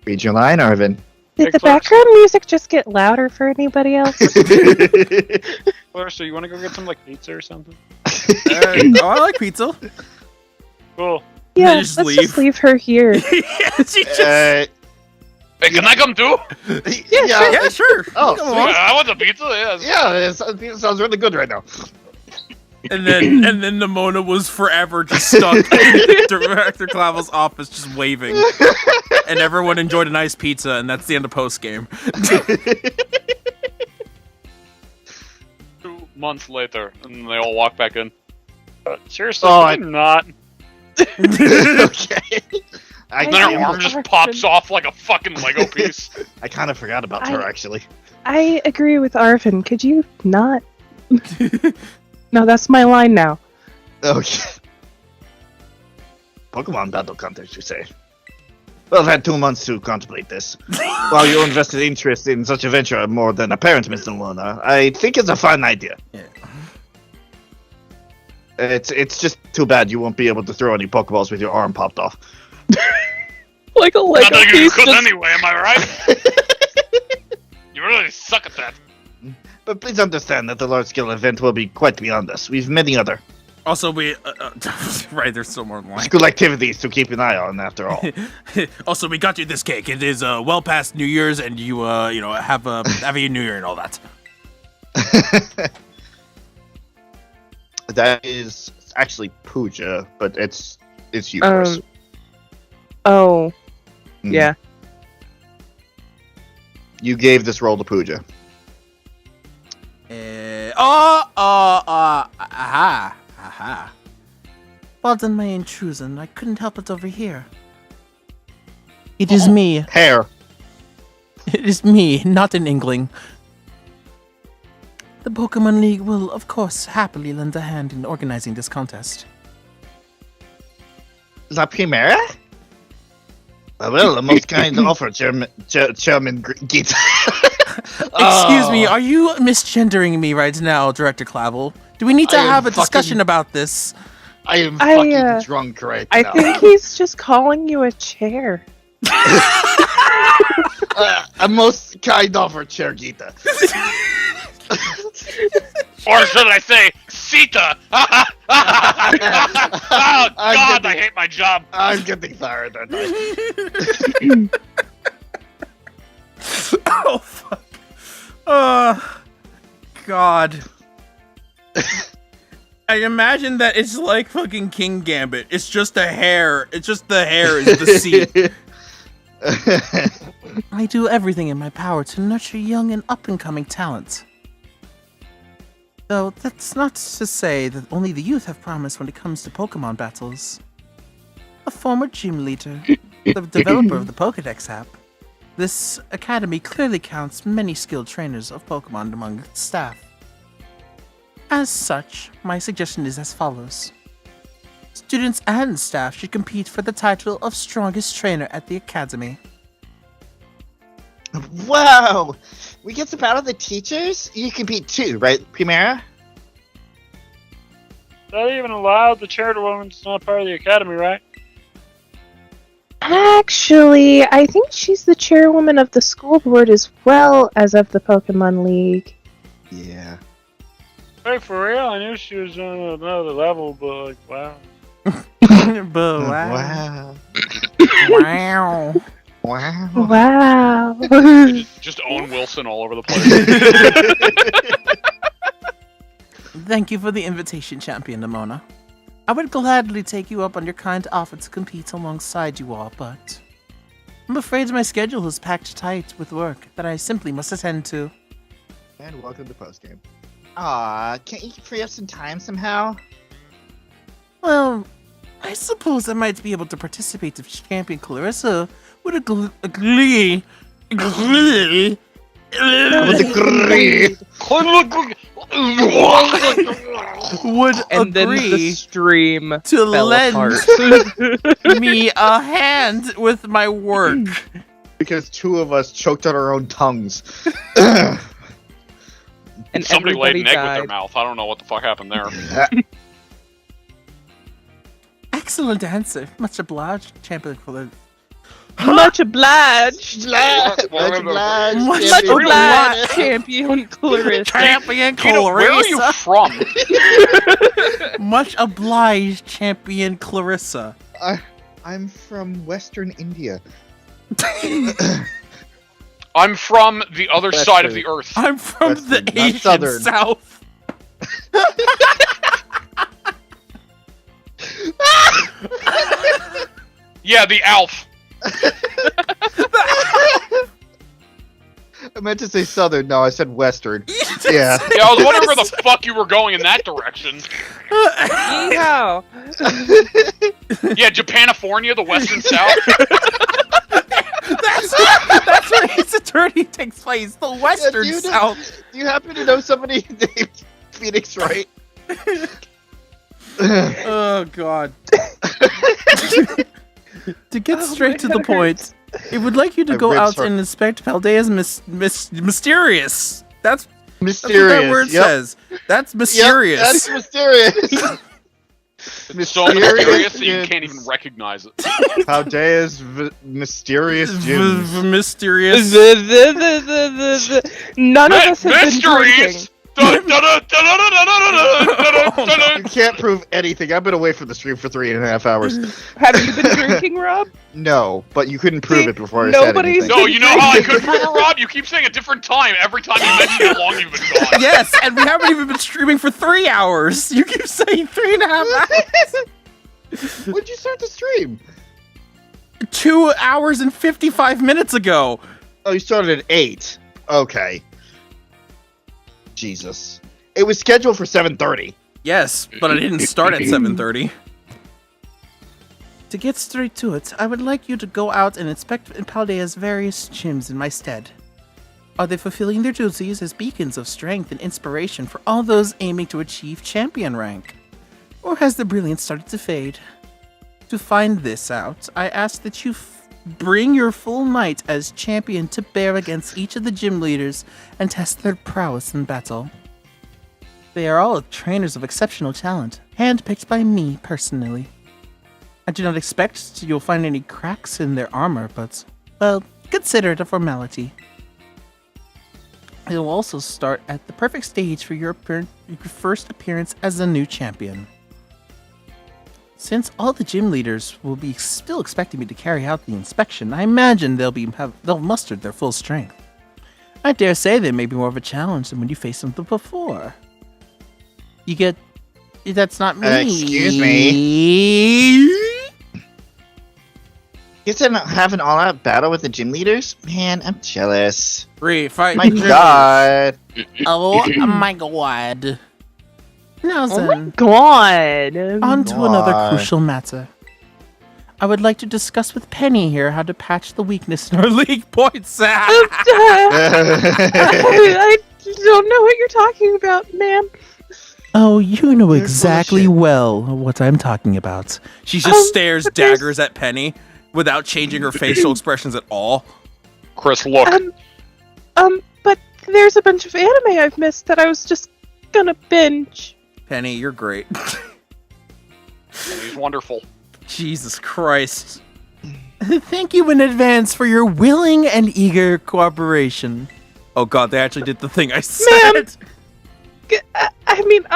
S5: Read your line, Arvin.
S3: Did the
S7: Excellent.
S3: background music just get louder for anybody else?
S7: Clarissa, you want to go get some, like, pizza or something?
S1: Oh, I like pizza.
S7: Cool.
S3: Yeah,
S1: They
S3: let's
S1: just
S3: just leave her here.
S1: Yeah, she just.
S5: Uh,
S2: Hey, can I come too?
S1: Yeah, sure.
S5: Oh,
S1: Come
S5: sweet.
S1: on.
S2: I want the pizza, yes.
S5: Yeah, it sounds really good right now.
S1: And then Nimona was forever just stuck in Director Clavel's office, just waving. And everyone enjoyed a nice pizza, and that's the end of post game.
S2: 2 months later, and they all walk back in.
S7: Seriously,
S5: Oh,
S7: I'm not.
S5: Okay.
S2: And then her arm just pops off like a fucking Lego piece.
S5: I kind of forgot about her, actually.
S3: I agree with Arvin. Could you not? No, that's my line now.
S5: Okay. Pokemon battle contest, you say? Well, I've had 2 months to contemplate this. While your invested interest in such a venture are more than apparent, Mr. Luna, I think it's a fine idea.
S1: Yeah.
S5: It's just too bad you won't be able to throw any Pokeballs with your arm popped off.
S3: Like a
S2: Not
S3: Lego
S2: that you
S3: piece.
S2: could
S3: Just...
S2: anyway, am I right? You really suck at that.
S5: But please understand that the large-scale event will be quite beyond us. We've many other
S1: Also, we right. There's still more than one.
S5: School activities to keep an eye on, after all.
S1: Also, we got you this cake. It is well past New Year's, and you have a happy New Year and all that.
S5: That is actually puja, but it's you first.
S3: Oh,
S5: Mhm.
S3: yeah.
S5: You gave this roll to puja.
S1: Aha. Pardon my intrusion. I couldn't help it over here. It is me.
S5: Hair.
S1: It is me, not an Ingling. The Pokemon League will, of course, happily lend a hand in organizing this contest.
S5: La Primera? Well, the most kind offer, Chairman Gita.
S1: Excuse me, are you misgendering me right now, Director Clavel? Do we need to
S5: I am
S1: have a
S5: fucking-
S1: discussion about this?
S5: I am
S3: I,
S5: fucking drunk right
S3: I
S5: now.
S3: think he's just calling you a chair.
S5: A most kind offer, Chair Gita.
S2: Or should I say, Sita? Oh, God, I hate my job.
S5: I'm getting tired, aren't I?
S1: Oh, fuck. God. I imagine that it's like fucking King Gambit. It's just the hair. It's just the hair is the seat. I do everything in my power to nurture young and up-and-coming talent. Though that's not to say that only the youth have promise when it comes to Pokemon battles. A former gym leader, the developer of the Pokédex app, this academy clearly counts many skilled trainers of Pokemon among its staff. As such, my suggestion is as follows. Students and staff should compete for the title of strongest trainer at the academy.
S5: Wow! We get to battle the teachers? You compete too, right, Primera?
S7: Not even allowed. The chairwoman's not part of the academy, right?
S3: Actually, I think she's the chairwoman of the school board as well as of the Pokemon League.
S5: Yeah.
S7: Wait, for real? I knew she was on another level, but like, wow.
S1: But
S5: Wow.
S1: wow.
S5: Wow.
S3: Wow.
S2: Just Owen Wilson all over the place.
S1: Thank you for the invitation, Champion Lamona. I would gladly take you up on your kind offer to compete alongside you all, but I'm afraid my schedule is packed tight with work that I simply must attend to.
S5: And welcome to postgame. Aw, can't you free up some time somehow?
S1: Well, I suppose I might be able to participate if Champion Clarissa would agree. Would
S3: And then the
S1: agree
S3: stream
S1: to
S3: fell
S1: lend
S3: apart.
S1: me a hand with my work.
S5: Because two of us choked on our own tongues.
S3: And
S2: Somebody laid
S3: everybody
S2: an egg with
S3: died.
S2: their mouth. I don't know what the fuck happened there.
S1: Excellent answer. Much obliged, Champion Clarissa.
S3: Much obliged.
S5: Much obliged.
S1: Much
S3: Obliged, champion Clarissa.
S1: Champion
S2: Gino, where are you
S1: Clarissa.
S2: from?
S1: Much obliged, Champion Clarissa.
S5: I'm from Western India.
S2: I'm from the other
S5: That's
S2: side of
S5: true.
S2: the earth.
S1: I'm from
S5: Western,
S1: the
S5: not
S1: Asian
S5: Southern.
S1: South.
S2: Yeah, the Alf.
S5: I meant to say Southern. No, I said Western. Yeah.
S2: Yeah, I was wondering where the fuck you were going in that direction.
S3: Yeehaw.
S2: Yeah, Japanifornia, the Western South.
S1: That's where Ace Attorney takes place. The Western
S5: do you know-
S1: South.
S5: Do you happen to know somebody named Phoenix Wright?
S1: Oh God. To get straight to the point, it would like you to
S5: My
S1: go
S5: ribs
S1: out
S5: hurt.
S1: and inspect Paldea's mysterious. That's what
S5: Mysterious.
S1: that word
S5: Yep.
S1: says. That's
S5: Yep,
S1: mysterious.
S5: that's mysterious.
S2: It's so mysterious that you
S5: Gyms.
S2: can't even recognize it.
S5: Paldea's mysterious gyms.
S1: Mysterious.
S3: None of us have been
S2: Mysteries!
S3: drinking.
S5: You can't prove anything. I've been away from the stream for 3.5 hours.
S3: Have you been drinking, Rob?
S5: No, but you couldn't prove it before I
S3: nobody's-
S5: said anything.
S2: No, you know how I could prove it, Rob? You keep saying a different time every time you mention how long you've been gone.
S1: Yes, and we haven't even been streaming for 3 hours. You keep saying 3.5 hours.
S5: When'd you start the stream?
S1: 2 hours and 55 minutes ago.
S5: Oh, you started at 8. Okay. Jesus. It was scheduled for 7:30.
S1: Yes, but I didn't start at 7:30. To get straight to it, I would like you to go out and inspect Paldea's various gyms in my stead. Are they fulfilling their duties as beacons of strength and inspiration for all those aiming to achieve champion rank? Or has the brilliance started to fade? To find this out, I ask that you bring your full might as champion to bear against each of the gym leaders and test their prowess in battle. They are all trainers of exceptional talent, handpicked by me personally. I do not expect you'll find any cracks in their armor, but, well, consider it a formality. It will also start at the perfect stage for your first appearance as a new champion. Since all the gym leaders will be still expecting me to carry out the inspection, I imagine they'll mustered their full strength. I dare say they may be more of a challenge than when you faced them before. You get... That's not me.
S5: Excuse me? You said have an all-out battle with the gym leaders? Man, I'm jealous.
S1: Fight
S5: My God.
S1: Oh my god. Now
S3: Oh my
S1: then,
S3: god.
S1: on to another
S5: Why?
S1: crucial matter. I would like to discuss with Penny here how to patch the weakness in our league points.
S3: I don't know what you're talking about, ma'am.
S1: Oh, you know
S5: You're
S1: exactly
S5: bullshit.
S1: well what I'm talking about. She just stares
S3: but there's-
S1: daggers at Penny without changing her facial expressions at all.
S2: Chris, look.
S3: But there's a bunch of anime I've missed that I was just gonna binge.
S1: Penny, you're great.
S2: He's wonderful.
S1: Jesus Christ. Thank you in advance for your willing and eager cooperation. Oh god, they actually did the thing I said.
S3: Ma'am.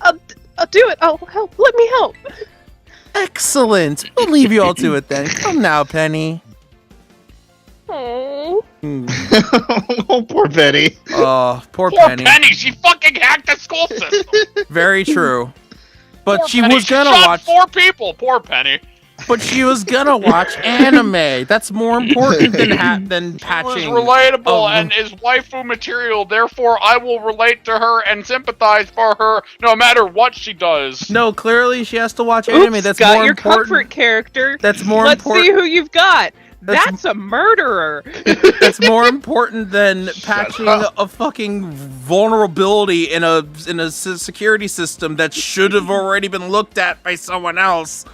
S3: I'll do it. I'll help. Let me help.
S1: Excellent. We'll leave you all to it then. Come now, Penny.
S3: Oh.
S1: Hmm.
S5: Oh, poor Betty.
S1: Oh, poor
S2: Poor
S1: Penny.
S2: Penny, she fucking hacked the school system.
S1: Very true. But
S2: Poor
S1: she
S2: Penny,
S1: was gonna
S2: shot
S1: watch.
S2: 4 people. Poor Penny.
S1: But she was gonna watch anime. That's more important than
S2: She was
S1: patching.
S2: relatable
S1: Oh.
S2: and is waifu material. Therefore, I will relate to her and sympathize for her no matter what she does.
S1: No, clearly she has to watch anime.
S3: Oops,
S1: That's
S3: got
S1: more
S3: your
S1: important.
S3: comfort character.
S1: That's more
S3: Let's
S1: important.
S3: see who you've got.
S1: That's-
S3: That's a murderer.
S1: That's more important than patching
S5: up.
S1: a fucking vulnerability in a security system that should have already been looked at by someone else.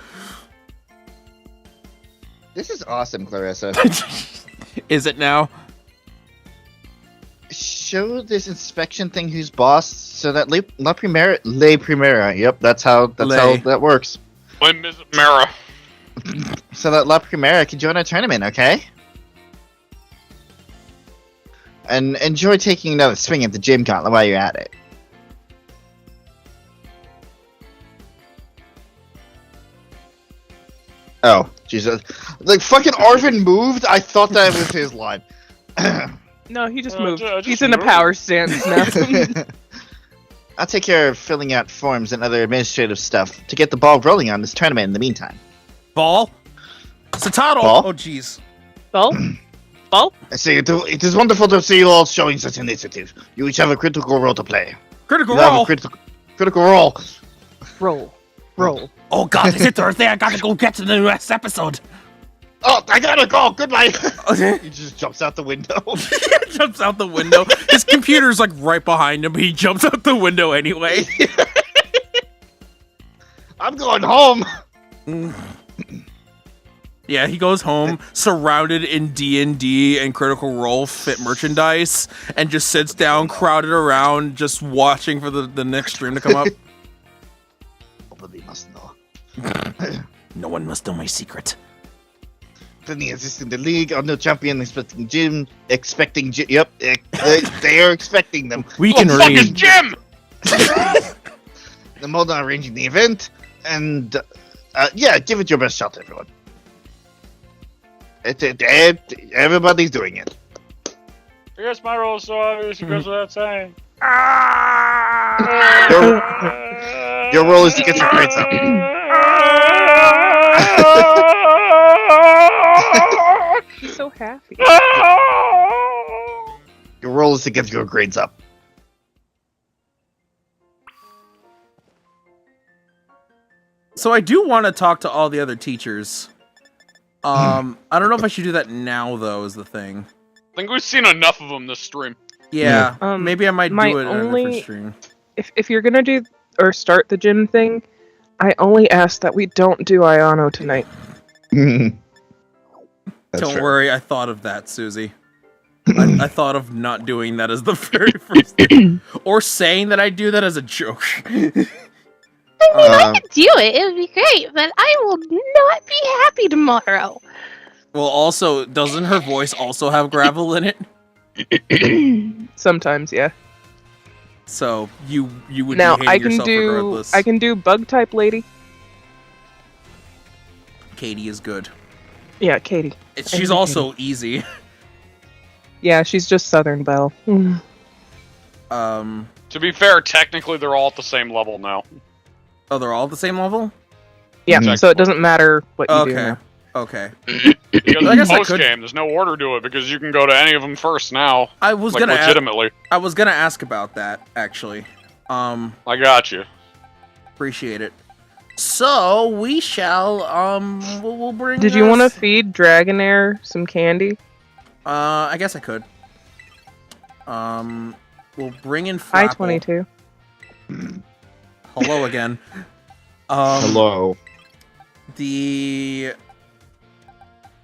S5: This is awesome, Clarissa.
S1: Is it now?
S5: Show this inspection thing who's boss so that Le Primera. Yep, that's how that works.
S2: When Ms. Mara.
S5: So that La Primera can join our tournament, okay? And enjoy taking another swing at the gym gauntlet while you're at it. Oh, Jesus. Like, fucking Arvin moved? I thought that was his line.
S3: No, he just
S7: I
S3: moved.
S7: just
S3: He's in a
S7: moved.
S3: power stance now.
S5: I'll take care of filling out forms and other administrative stuff to get the ball rolling on this tournament in the meantime.
S1: Ball? Satado!
S5: Ball?
S1: Oh, jeez.
S3: Well, well,
S5: I say it is wonderful to see you all showing such initiative. You each have a critical role to play.
S1: Critical
S5: You have a
S1: role!
S5: critical role.
S3: roll.
S1: Oh god, is it Thursday? I gotta go get to the next episode.
S5: Oh, I gotta go. Goodbye.
S1: Okay.
S5: He just jumps out the window.
S1: He jumps out the window. His computer's like right behind him, but he jumps out the window anyway.
S5: I'm going home.
S1: Yeah, he goes home surrounded in D&D and Critical Role fit merchandise and just sits down crowded around just watching for the next stream to come up.
S5: Nobody must know.
S1: No one must know my secret.
S5: defending assisting the league, our new champion expecting Jim, yep, they are expecting them.
S1: We
S2: Who
S1: can
S2: the fuck is
S1: read.
S2: Jim?
S5: The mode on arranging the event, and yeah, give it your best shot, everyone. Everybody's doing it.
S7: I guess my role is so obvious, it goes without saying.
S5: Your role is to get your grades up.
S3: He's so happy.
S5: Your role is to get your grades up.
S1: So I do want to talk to all the other teachers. I don't know if I should do that now, though, is the thing.
S2: I think we've seen enough of them this stream.
S1: Yeah,
S3: Um,
S1: maybe I might
S3: my
S1: do it in a different
S3: only-
S1: stream.
S3: If you're gonna do or start the gym thing, I only ask that we don't do Ayano tonight.
S5: That's
S1: Don't
S5: fair.
S1: worry, I thought of that, Susie. I thought of not doing that as the very first thing. Or saying that I do that as a joke.
S5: Um,
S6: Do it. It would be great, but I will not be happy tomorrow.
S1: Well, also, doesn't her voice also have gravel in it?
S3: Sometimes, yeah.
S1: So you would
S3: Now
S1: be
S3: I
S1: hating
S3: can
S1: yourself
S3: do
S1: regardless.
S3: I can do bug type lady.
S1: Katie is good.
S3: Yeah, Katie.
S1: She's also easy.
S3: Yeah, she's just Southern Belle.
S2: To be fair, technically they're all at the same level now.
S1: Oh, they're all at the same level?
S3: Yeah,
S2: Exactly.
S3: so it doesn't matter what you do
S1: Okay.
S3: now.
S1: Okay.
S2: Because
S1: I guess I
S2: post
S1: could-
S2: game, there's no order to it because you can go to any of them first now.
S1: I was
S2: Like
S1: gonna
S2: legitimately.
S1: I was gonna ask about that, actually.
S2: I got you.
S1: Appreciate it. So we shall we'll bring
S3: Did you want to
S1: us-
S3: feed Dragonair some candy?
S1: I guess I could. We'll bring in
S3: Hi,
S1: Flapple.
S3: 22.
S1: Hello again.
S5: Hello.
S1: The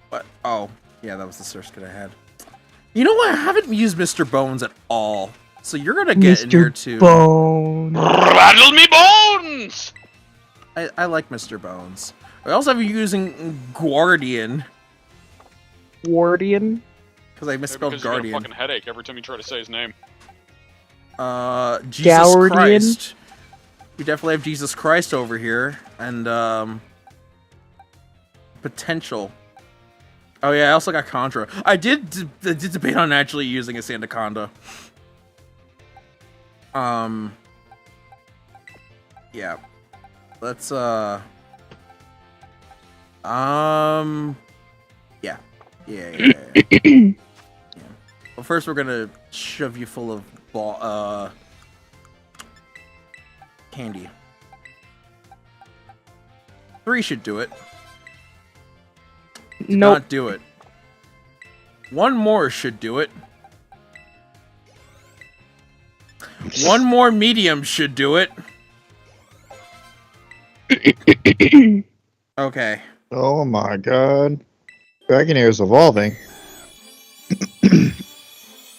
S1: what? Oh, yeah, that was the source code I had. You know what? I haven't used Mr. Bones at all, so you're gonna get in here too.
S3: Bone.
S2: Rattle me bones!
S1: I like Mr. Bones. I also have you using Guardian
S3: Wardian.
S1: because I
S2: Maybe
S1: misspelled
S2: because you get a
S1: Guardian.
S2: fucking headache every time you try to say his name.
S1: Jesus
S3: Guardian?
S1: Christ. We definitely have Jesus Christ over here, and potential. Oh yeah, I also got Contra. I did debate on actually using a Sandaconda. Yeah. Let's yeah. Yeah. Well, first we're gonna shove you full of candy. 3 should do it.
S3: Nope.
S1: Not do it. 1 more should do it. 1 more medium should do it. Okay.
S5: Oh my god. Dragonair is evolving.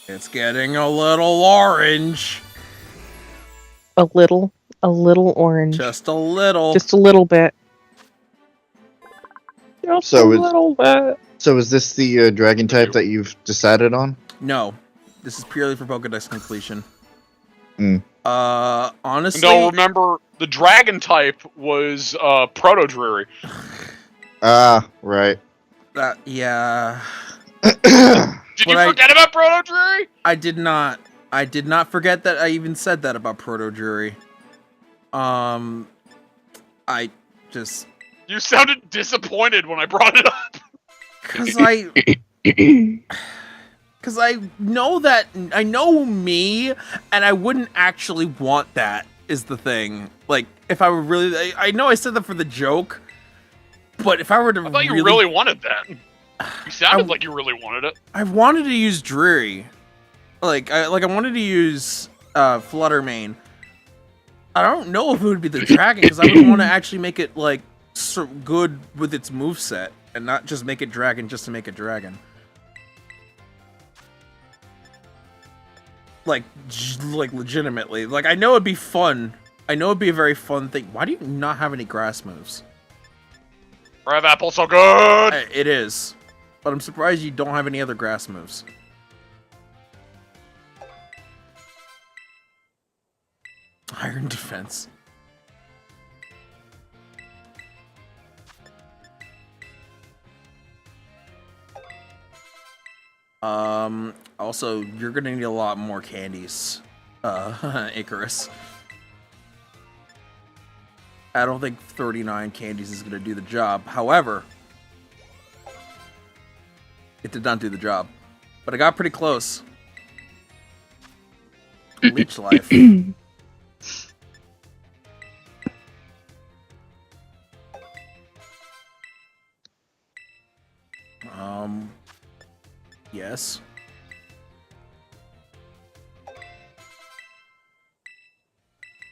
S1: It's getting a little orange.
S3: A little orange.
S1: Just a little.
S3: Just a little bit. Just
S5: So
S3: a
S5: it's-
S3: little bit.
S5: So is this the dragon type that you've decided on?
S1: No. This is purely for Pokedex completion.
S5: Hmm.
S1: Honestly.
S2: No, remember, the dragon type was Proto Dreary.
S5: Ah, right.
S1: Yeah.
S2: Did
S1: But
S2: you
S1: I-
S2: forget about Proto Dreary?
S1: I did not. I did not forget that I even said that about Proto Jury. I just
S2: You sounded disappointed when I brought it up.
S1: because I know that I know me, and I wouldn't actually want that. Is the thing. Like, if I were really, I know I said that for the joke, but if I were to
S2: I thought you really wanted that. You sounded like you really wanted it.
S1: I wanted to use Dreary. I wanted to use Fluttermane. I don't know if it would be the dragon because I would want to actually make it like so good with its moveset and not just make it dragon just to make it dragon. Like legitimately. Like, I know it'd be fun. I know it'd be a very fun thing. Why do you not have any grass moves?
S2: Rev Apple so good!
S1: It is. But I'm surprised you don't have any other grass moves. Iron defense. Also, you're gonna need a lot more candies, Icarus. I don't think 39 candies is gonna do the job. However, it did not do the job. But I got pretty close. Leech life. Yes.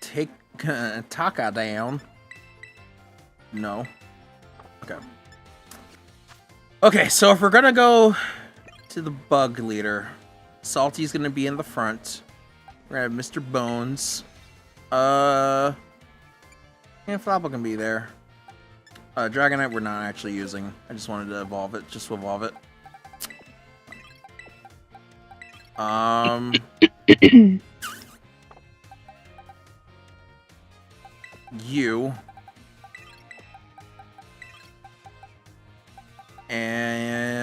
S1: Take Taka down. No. Okay. Okay, so if we're gonna go to the bug leader, Salty's gonna be in the front. We're gonna have Mr. Bones. And Flapple can be there. Dragonite we're not actually using. I just wanted to evolve it, just to evolve it. You. And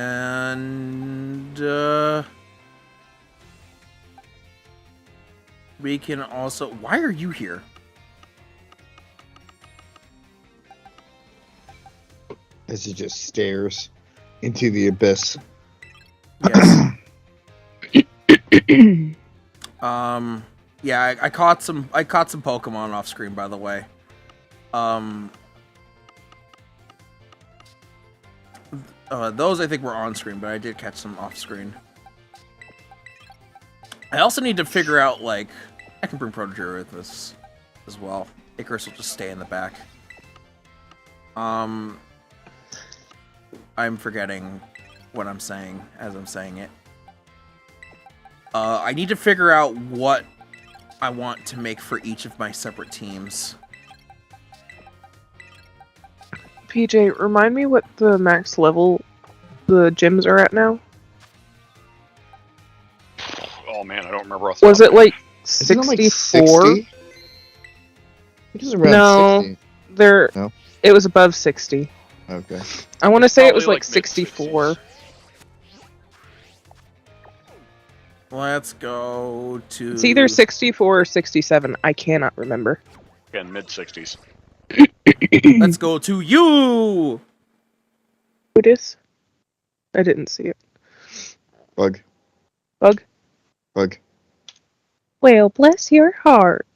S1: we can also. Why are you here?
S5: As he just stares into the abyss.
S1: Yes. Yeah, I caught some Pokemon off screen, by the way. Those I think were on screen, but I did catch some off screen. I also need to figure out, like, I can bring Protogera with this as well. Icarus will just stay in the back. I'm forgetting what I'm saying as I'm saying it. I need to figure out what I want to make for each of my separate teams.
S3: PJ, remind me what the max level the gyms are at now?
S2: Oh man, I don't remember. Off the
S3: Was
S2: top
S3: it
S2: of my
S3: like
S5: Isn't it like
S3: 64?
S5: 60? I think it's around
S3: No.
S5: 60.
S3: There,
S5: No?
S3: it was above 60.
S5: Okay.
S3: I want to say it was
S2: Probably
S3: like
S2: like
S3: 64.
S2: mid-60s.
S1: Let's go to...
S3: It's either 64 or 67. I cannot remember.
S2: Again, mid 60s.
S1: Let's go to you!
S3: Who it is? I didn't see it.
S5: Bug.
S3: Bug?
S5: Bug.
S3: Well, bless your heart.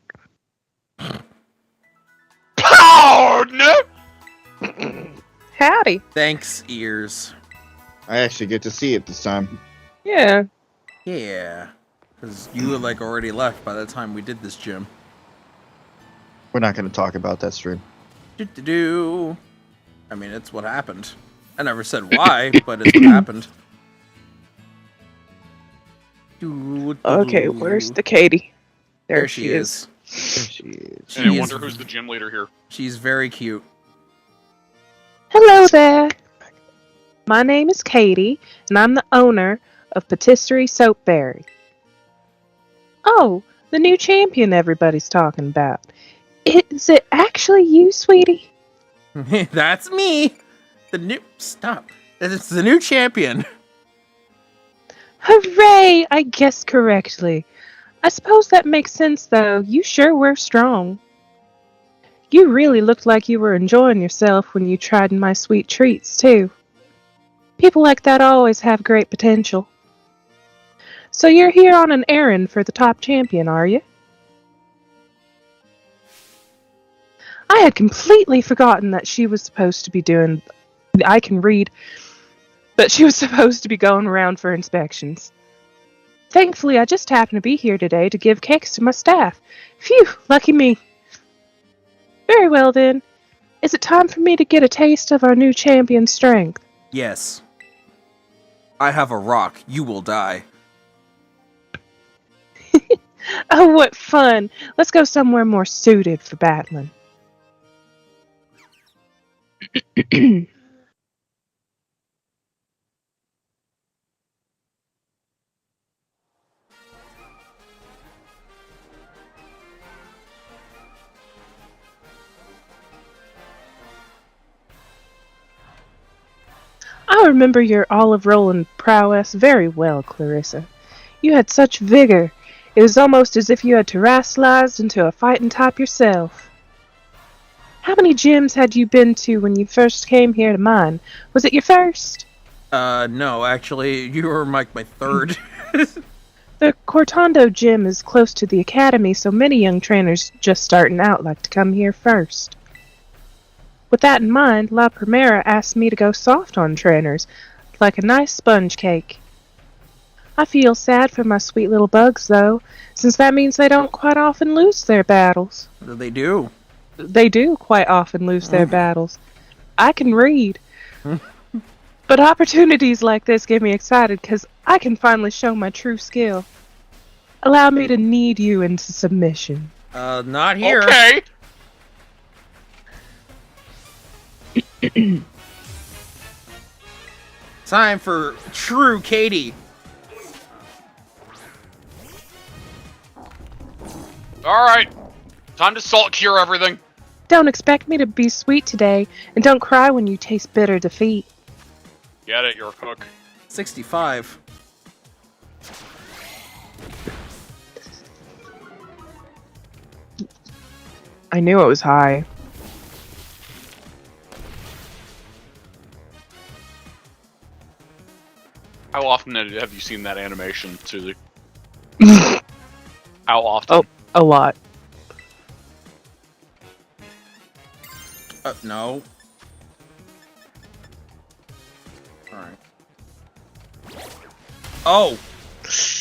S2: Partner!
S3: Howdy.
S1: Thanks, ears.
S5: I actually get to see it this time.
S3: Yeah.
S1: Yeah. Because you had, like, already left by the time we did this gym.
S5: We're not going to talk about that stream.
S1: Do-do-do. I mean, it's what happened. I never said why, but it's what happened.
S3: Okay, where's the Katie?
S1: There she is.
S5: There she is.
S2: And I
S1: She
S2: wonder
S1: is-
S2: who's the gym leader here.
S1: She's very cute.
S3: Hello there. My name is Katie, and I'm the owner of Patisserie Soapberry. Oh, the new champion everybody's talking about. Is it actually you, sweetie?
S1: That's me. The new... Stop. It's the new champion.
S3: Hooray! I guessed correctly. I suppose that makes sense, though. You sure were strong. You really looked like you were enjoying yourself when you tried my sweet treats, too. People like that always have great potential. So you're here on an errand for the top champion, are you? I had completely forgotten that she was supposed to be doing... I can read... That she was supposed to be going around for inspections. Thankfully, I just happened to be here today to give cakes to my staff. Phew, lucky me. Very well then. Is it time for me to get a taste of our new champion's strength?
S1: Yes. I have a rock. You will die.
S3: Oh, what fun! Let's go somewhere more suited for battling. I remember your olive rolling prowess very well, Clarissa. You had such vigor. It was almost as if you had terrestrialized into a fighting type yourself. How many gyms had you been to when you first came here to mine? Was it your first?
S1: No, actually, you were my third.
S3: The Cortando gym is close to the academy, so many young trainers just starting out like to come here first. With that in mind, La Primera asked me to go soft on trainers, like a nice sponge cake. I feel sad for my sweet little bugs, though, since that means they don't quite often lose their battles.
S1: They do.
S3: They do quite often lose their battles. I can read. But opportunities like this get me excited because I can finally show my true skill. Allow me to knead you into submission.
S1: Not here.
S2: Okay.
S1: Time for true Katie.
S2: Alright. Time to salt cure everything.
S3: Don't expect me to be sweet today, and don't cry when you taste bitter defeat.
S2: Get it, you're a cook.
S1: 65.
S3: I knew it was high.
S2: How often have you seen that animation, Susie? How often?
S3: Oh, a lot.
S1: No. Alright. Oh!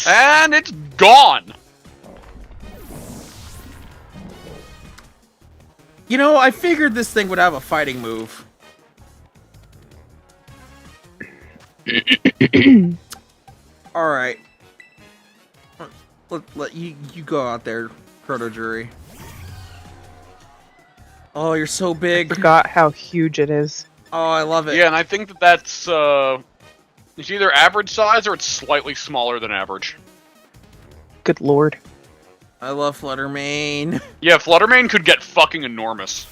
S2: And it's gone!
S1: You know, I figured this thing would have a fighting move. Alright. Let you go out there, Proto Jury. Oh, you're so
S3: I
S1: big.
S3: forgot how huge it is.
S1: Oh, I love it.
S2: Yeah, and I think that's, it's either average size or it's slightly smaller than average.
S3: Good lord.
S1: I love Fluttermane.
S2: Yeah, Fluttermane could get fucking enormous.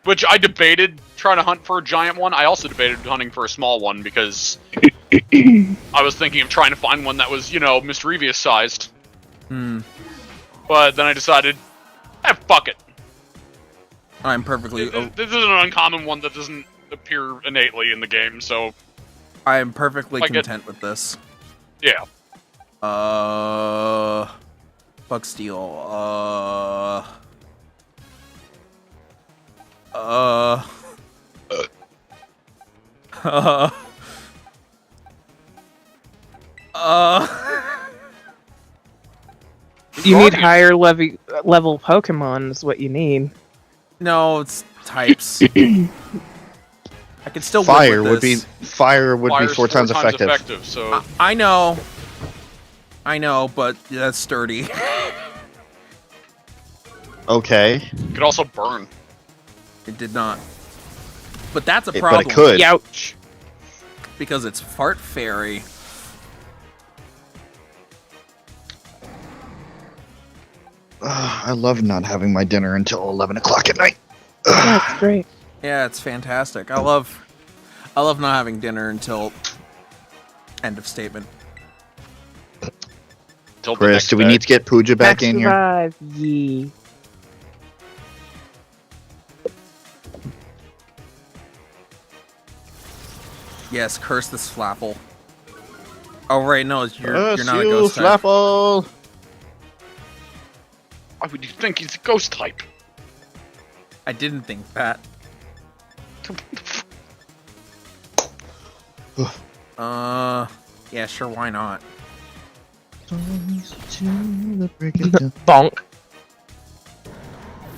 S2: Which I debated trying to hunt for a giant one. I also debated hunting for a small one because I was thinking of trying to find one that was, you know, mischievous sized. But then I decided, fuck it.
S1: I'm perfectly...
S2: This is an uncommon one that doesn't appear innately in the game, so...
S1: I am perfectly
S2: Like
S1: content with this.
S2: Yeah.
S1: Bug Steel.
S3: You need higher level Pokemon is what you need.
S1: No, it's types. I can still
S5: Fire
S1: work with
S5: would be
S1: this.
S2: Fire's
S5: 4 times effective.
S2: So
S1: I know, but that's sturdy.
S5: Okay,
S2: it could also burn.
S1: It did not. But that's a
S5: but
S1: problem.
S5: it could.
S3: Youch.
S1: Because it's Fart Fairy.
S5: I love not having my dinner until 11 o'clock at night.
S3: That's great.
S1: Yeah, it's fantastic. I love not having dinner until end of statement.
S2: Till the
S5: Chris,
S2: next
S5: do we
S2: day.
S5: need to get Pooja back in here?
S3: Survive, ye.
S1: Yes, curse this Flapple. Oh right, no, you're not a
S5: you,
S1: ghost type.
S5: Flapple!
S2: Why would you think he's a ghost type?
S1: I didn't think that. Yeah, sure, why not?
S3: Bonk.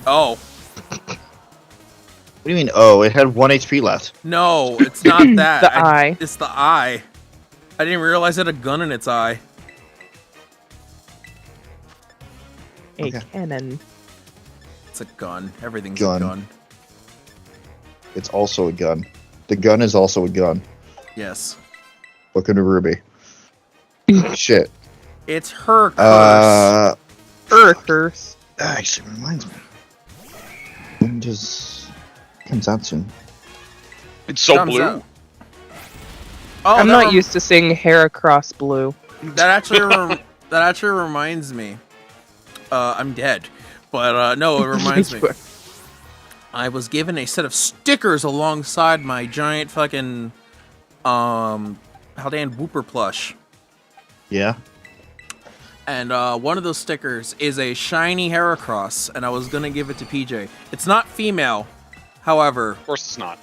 S1: Oh,
S5: What do you mean, oh, it had 1 HP left.
S1: no, it's not that.
S3: The eye.
S1: It's the eye. I didn't realize it had a gun in its eye.
S3: A
S5: Okay.
S3: cannon.
S1: It's a gun. Everything's
S5: Gun.
S1: a gun.
S5: It's also a gun. The gun is also a gun.
S1: Yes.
S5: Welcome to Ruby. Shit.
S1: It's her curse.
S3: Earthers.
S5: That actually reminds me. And just comes out soon.
S2: It's so
S1: Comes
S2: blue.
S1: out. Oh,
S3: I'm
S1: that
S3: not
S1: rem-
S3: used to seeing hair across blue.
S1: That actually reminds me. I'm dead, but no, it reminds me. I was given a set of stickers alongside my giant fucking Haldan Whooper plush.
S5: Yeah.
S1: And one of those stickers is a shiny Heracross, and I was gonna give it to PJ. It's not female, however.
S2: Of course it's not.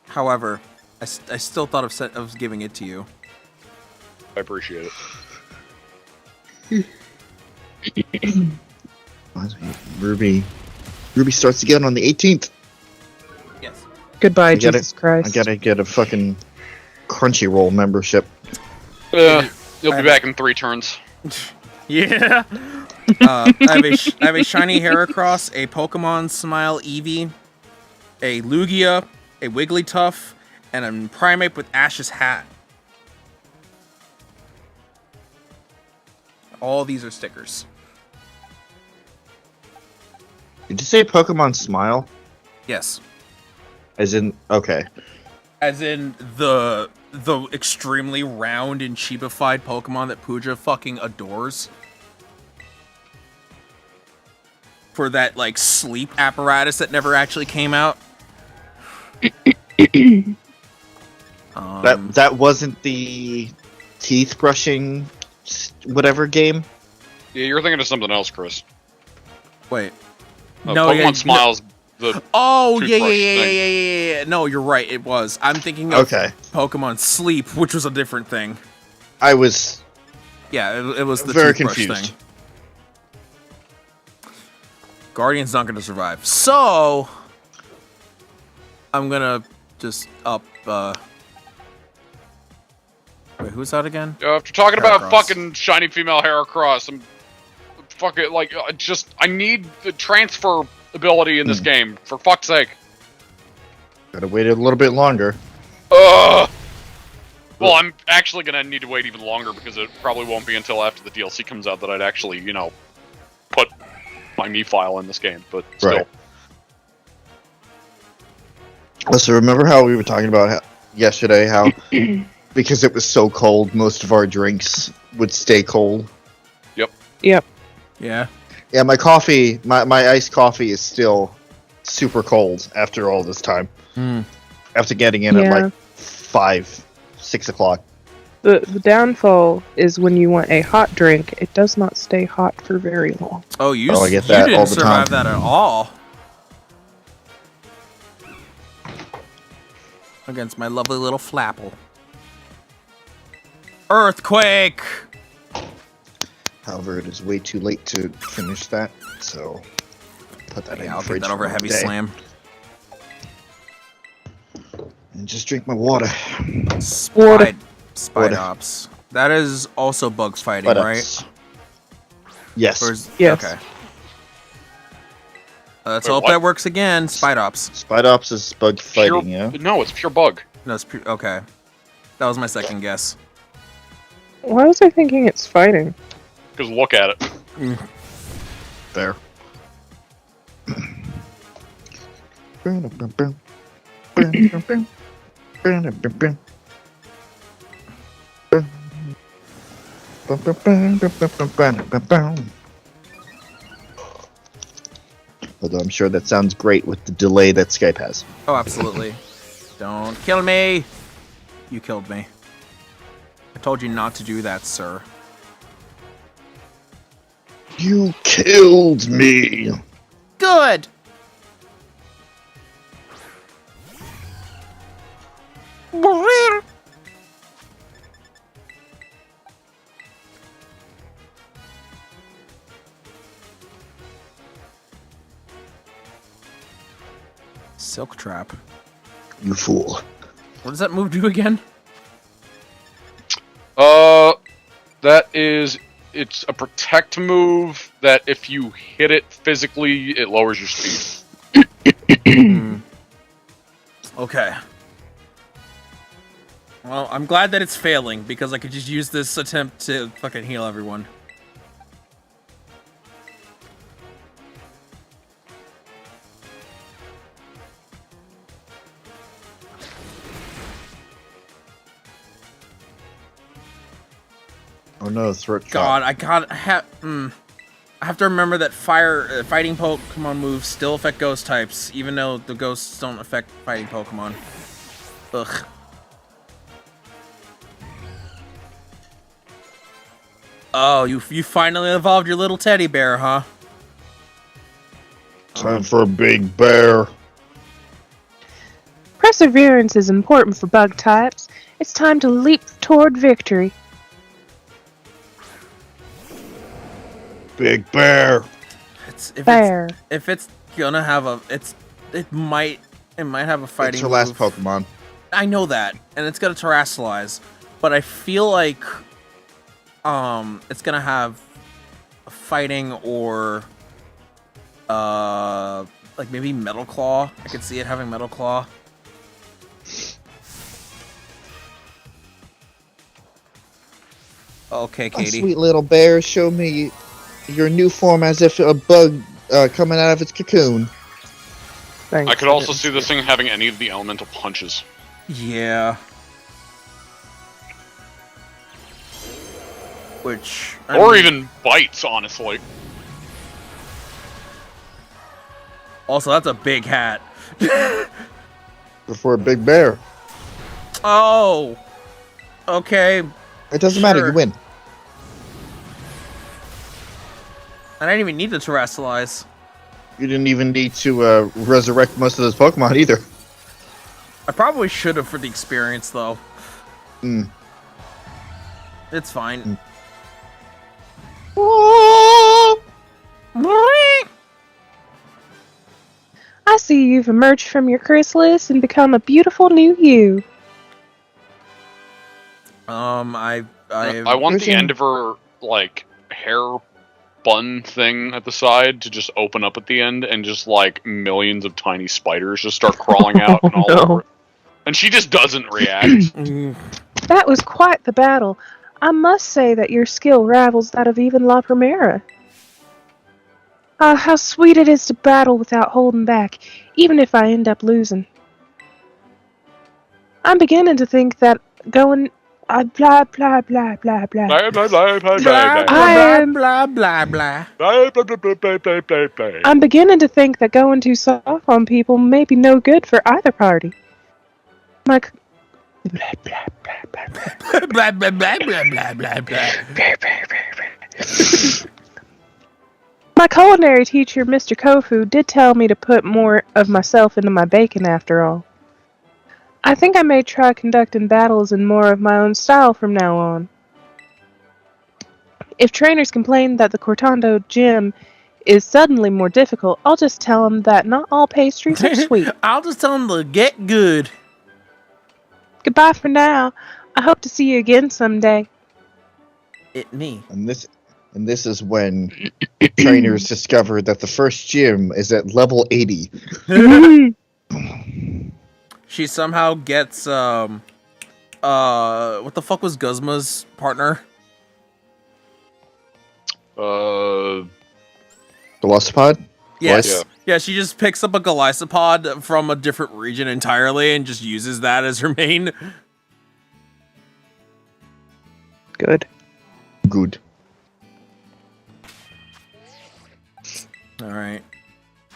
S1: However, I still thought of giving it to you.
S2: I appreciate it.
S5: Ruby starts again on the 18th.
S1: Yes.
S3: Goodbye,
S5: I gotta-
S3: Jesus Christ.
S5: I gotta get a fucking Crunchyroll membership.
S2: You'll be back in 3 turns.
S1: Yeah. I have a shiny Heracross, a Pokemon Smile Eevee, a Lugia, a Wigglytuff, and a Primeape with Ash's hat. All these are stickers.
S5: Did you say Pokemon Smile?
S1: Yes.
S5: As in, okay.
S1: As in the extremely round and cheapified Pokemon that Pooja fucking adores. For that, like, sleep apparatus that never actually came out.
S5: That wasn't the teeth brushing whatever game?
S2: Yeah, you're thinking of something else, Chris.
S1: Wait.
S2: Pokemon Smile's the
S1: Oh, yeah.
S2: toothbrush thing.
S1: No, you're right. It was. I'm thinking of
S5: Okay.
S1: Pokemon Sleep, which was a different thing.
S5: I was
S1: Yeah, it was the
S5: very
S1: toothbrush
S5: confused.
S1: thing. Guardian's not going to survive. So, I'm going to just up... Wait, who's that again?
S2: After talking about
S1: Heracross.
S2: fucking shiny female Heracross, I'm fucking like I need the transfer ability in this game for fuck's sake.
S5: Gotta wait a little bit longer.
S2: Ugh. Well, I'm actually gonna need to wait even longer because it probably won't be until after the DLC comes out that I'd actually, put my me file in this game. But still,
S5: Right. So remember how we were talking about yesterday how because it was so cold, most of our drinks would stay cold.
S3: Yep.
S1: Yeah.
S5: Yeah, my coffee, my iced coffee is still super cold after all this time. After getting in at like 5, 6 o'clock.
S3: The downfall is when you want a hot drink, it does not stay hot for very long.
S1: Oh, you
S5: I get that
S1: didn't
S5: all the
S1: survive
S5: time.
S1: that at all. Against my lovely little Flapple. Earthquake!
S5: However, it is way too late to finish that, so put that in
S1: Yeah,
S5: the
S1: I'll
S5: fridge
S1: get that over
S5: for
S1: Heavy
S5: one day.
S1: Slam.
S5: And just drink my water.
S1: Spide Ops. That is also bugs fighting,
S5: But,
S1: right?
S5: Yes.
S1: Or is,
S3: Yes.
S1: Okay. Let's
S2: Wait,
S1: hope
S2: what?
S1: that works again. Spide Ops.
S5: Spide Ops is bug fighting,
S2: pure,
S5: yeah?
S2: No, it's pure bug.
S1: No, it's okay. That was my second guess.
S3: Why was I thinking it's fighting?
S2: Because look at it.
S5: Fair. Although I'm sure that sounds great with the delay that Skype has.
S1: Oh, absolutely. Don't kill me! You killed me. I told you not to do that, sir.
S5: You killed me!
S1: Good! Silk Trap.
S5: You fool.
S1: What does that move do again?
S2: It's a protect move that if you hit it physically, it lowers your speed.
S1: Okay. Well, I'm glad that it's failing, because I could just use this attempt to fucking heal everyone.
S5: Oh no, throat chop.
S1: God, I have to remember that fighting Pokemon moves still affect ghost types, even though the ghosts don't affect fighting Pokemon. Ugh. Oh, you finally evolved your little teddy bear, huh?
S5: Time for a big bear.
S3: Perseverance is important for bug types. It's time to leap toward victory.
S5: Big bear.
S3: Bear.
S1: If it's gonna have it might have a fighting
S5: It's her last
S1: move.
S5: Pokemon.
S1: I know that, and it's gonna terrestrialize, but I feel like it's gonna have a fighting or like maybe Metal Claw. I could see it having Metal Claw. Okay,
S5: Oh,
S1: Katie.
S5: sweet little bear, show me your new form as if a bug coming out of its cocoon.
S3: Thanks.
S2: I could also see this thing having any of the elemental punches.
S1: Yeah. Which
S2: Or even bites, honestly.
S1: also that's a big hat.
S5: Before a big bear.
S1: Oh. Okay.
S5: It doesn't matter,
S1: Sure.
S5: you win.
S1: I didn't even need to terrestrialize.
S5: You didn't even need to resurrect most of those Pokemon either.
S1: I probably should have for the experience though.
S5: Hmm.
S1: It's fine.
S3: I see you've emerged from your chrysalis and become a beautiful new you.
S1: I
S2: I want the end of her, like, hair bun thing at the side to just open up at the end and just, like, millions of tiny spiders just start crawling out and all
S3: no.
S2: over it. And she just doesn't react.
S1: Mm.
S3: That was quite the battle. I must say that your skill rivals that of even La Primera. Ah, how sweet it is to battle without holding back, even if I end up losing. I'm beginning to think that going... blah, blah, blah, blah, blah.
S2: Blah, blah, blah, blah, blah,
S1: Blah
S2: blah.
S1: blah blah blah blah.
S2: Blah, blah, blah, blah, blah, blah, blah, blah.
S3: I'm beginning to think that going too soft on people may be no good for either party. My... Blah, blah, blah, blah, blah.
S1: Blah blah blah blah blah blah blah.
S3: My culinary teacher, Mr. Kofu, did tell me to put more of myself into my bacon after all. I think I may try conducting battles in more of my own style from now on. If trainers complain that the Cortando gym is suddenly more difficult, I'll just tell them that not all pastries are sweet.
S1: I'll just tell them to get good.
S3: Goodbye for now. I hope to see you again someday.
S1: It me.
S5: And this is when trainers discover that the first gym is at level 80.
S1: She somehow gets what the fuck was Guzma's partner?
S5: Velocipod?
S1: Yes.
S2: Yeah.
S1: Yeah, she just picks up a Golisopod from a different region entirely and just uses that as her main.
S3: Good.
S5: Good.
S1: Alright.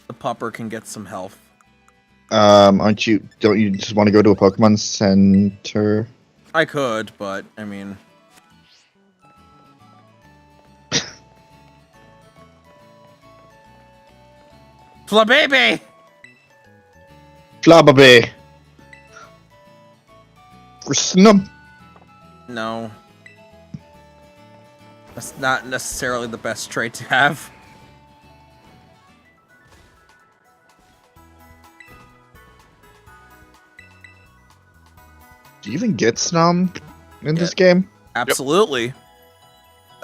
S1: The pupper can get some health.
S5: Don't you just want to go to a Pokemon Center?
S1: I could, but I mean Flababy!
S5: Flababy! Snub!
S1: No. That's not necessarily the best trait to have.
S5: Do you even get Snom in this game?
S1: Absolutely.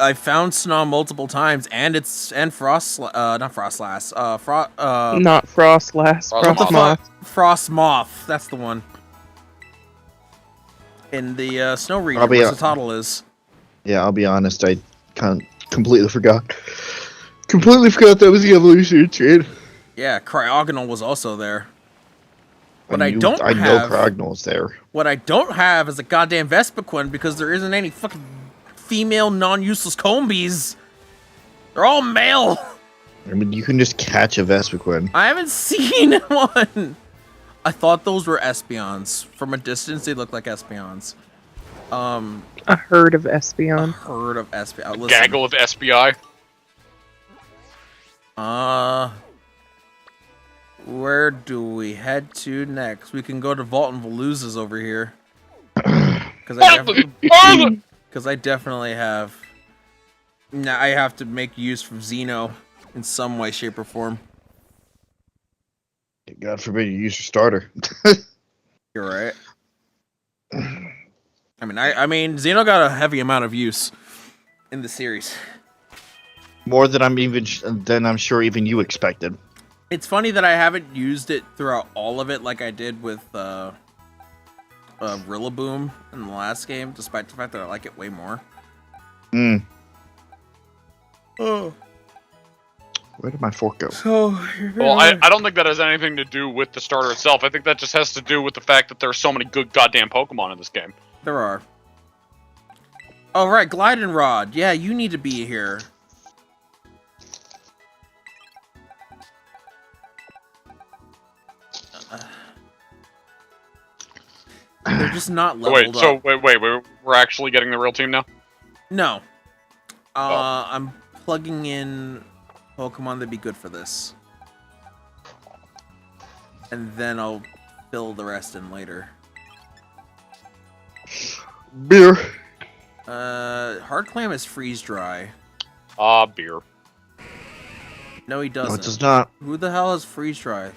S1: I found Snom multiple times, and Frost, not Frostlass,
S3: Not Frostlass.
S2: What the
S3: Frostmoth.
S1: Frostmoth. That's the one. In the snow region, where Zototl is.
S5: Yeah, I'll be honest, I completely forgot. Completely forgot that was the evolutionary trait.
S1: Yeah, Cryogonal was also there. What
S5: I
S1: I
S5: know
S1: have,
S5: Crognol's there.
S1: what I don't have is a goddamn Vespiquen because there isn't any fucking female non-useless combies. They're all male.
S5: I mean, you can just catch a Vespiquen.
S1: I haven't seen one. I thought those were Espeons. From a distance, they look like Espeons.
S3: A herd of
S1: A
S3: Espeon.
S1: herd of Espeons.
S2: Gaggle of SBI.
S1: Where do we head to next? We can go to Vault and Veluza's over here. Because I definitely have. Nah, I have to make use from Xeno in some way, shape, or form.
S5: God forbid you use your starter.
S1: You're right. I mean, Xeno got a heavy amount of use in the series.
S5: More than I'm sure even you expected.
S1: It's funny that I haven't used it throughout all of it like I did with Rillaboom in the last game, despite the fact that I like it way more.
S5: Hmm.
S1: Oh.
S5: Where did my fork go?
S1: So,
S2: Well, I don't think that has anything to do with the starter itself. I think that just has to do with the fact that there are so many good goddamn Pokemon in this game.
S1: There are. Oh, right, Gliding Rod. Yeah, you need to be here. They're just not leveled up.
S2: Wait, we're actually getting the real team now?
S1: No. I'm plugging in Pokemon that'd be good for this. And then I'll fill the rest in later.
S5: Beer.
S1: Hard Clam is freeze dry.
S2: Beer.
S1: No, he doesn't.
S5: No, it does not.
S1: Who the hell is freeze dry?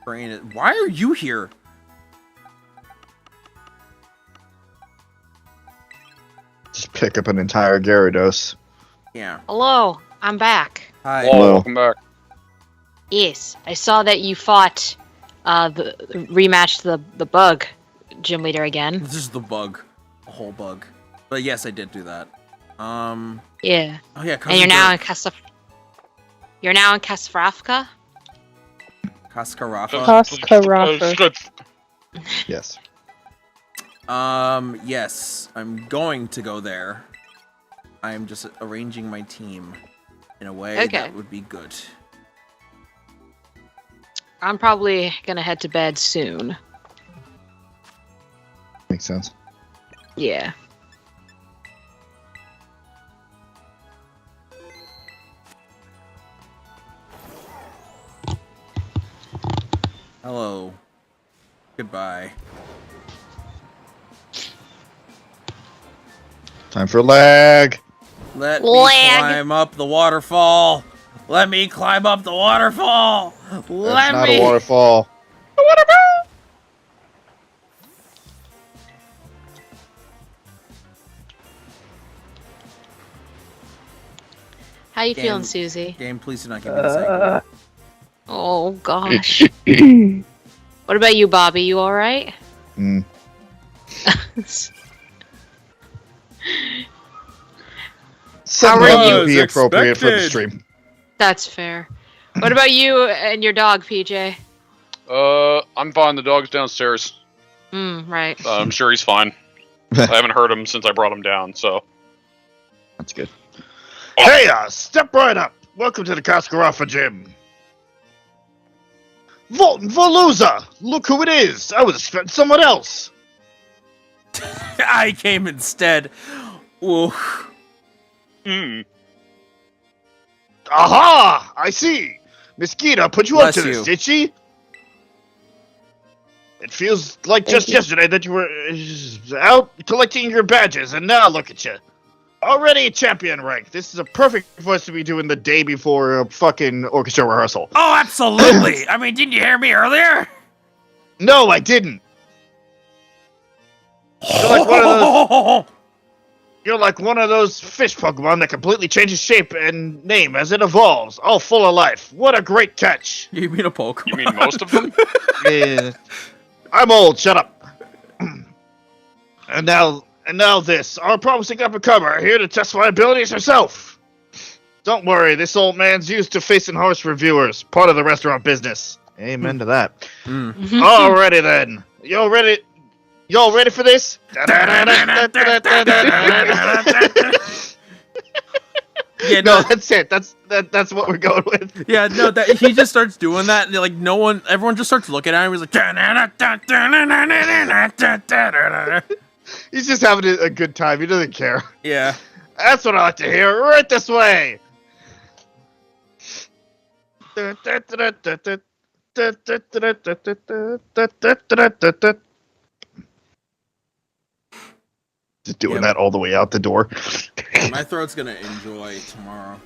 S1: Brain. Why are you here?
S5: Just pick up an entire Gyarados.
S1: Yeah.
S4: Hello, I'm back.
S1: Hi.
S2: Whoa,
S5: Hello.
S2: welcome back.
S4: Yes, I saw that you fought, rematched the bug gym leader again.
S1: This is the bug. A whole bug. But yes, I did do that.
S4: Yeah.
S1: Oh yeah,
S4: And you're now in You're now in Kasfrafka?
S1: Kaskarafa.
S3: Kaskarafa.
S5: Yes.
S1: Yes, I'm going to go there. I'm just arranging my team in a way
S4: Okay.
S1: that would be good.
S4: I'm probably gonna head to bed soon.
S5: Makes sense.
S4: Yeah.
S1: Hello. Goodbye.
S5: Time for lag.
S1: Let me
S4: Lag.
S1: climb up the waterfall. Let me climb up the waterfall.
S5: That's
S1: Let
S5: not
S1: me.
S5: a waterfall.
S4: How you feeling,
S1: Damn.
S4: Susie?
S1: Game, please do not give me the segue.
S4: Oh gosh. What about you, Bobby? You alright?
S5: Mm. Something
S4: are
S5: that
S4: you?
S5: would be appropriate for the
S1: Expected.
S5: stream.
S4: That's fair. What about you and your dog, PJ?
S2: I'm fine. The dog's downstairs.
S4: Right.
S2: I'm sure he's fine. I haven't heard him since I brought him down, so.
S5: That's good. Hey, step right up. Welcome to the Kaskarafa gym. Volton Veluza! Look who it is! I was expecting someone else!
S1: I came instead. Ooh.
S5: Aha! I see! Miss Gita put you up
S1: Bless
S5: to this,
S1: you.
S5: did she? It feels like
S3: Thank
S5: just
S3: you.
S5: yesterday that you were out collecting your badges, and now look at you. Already champion rank. This is a perfect voice to be doing the day before a fucking orchestra rehearsal.
S1: Oh, absolutely. I mean, didn't you hear me earlier?
S5: No, I didn't. You're like one of those fish Pokemon that completely changes shape and name as it evolves, all full of life. What a great catch!
S1: You mean a Pokemon?
S2: You mean most of them?
S5: Yeah. I'm old. Shut up. And now this, our promising up-and-comer, here to test my abilities herself. Don't worry, this old man's used to facing harsh reviewers, part of the restaurant business. Amen to that. Alrighty then. Y'all ready? Y'all ready for this?
S1: Yeah,
S5: No, that's it. That's what we're going with.
S1: Yeah, no, that he just starts doing that, and like everyone just starts looking at him. He's like,
S5: He's just having a good time. He doesn't care.
S1: yeah.
S5: That's what I like to hear. Right this way. Just doing that all the way out the door.
S1: My throat's gonna enjoy tomorrow.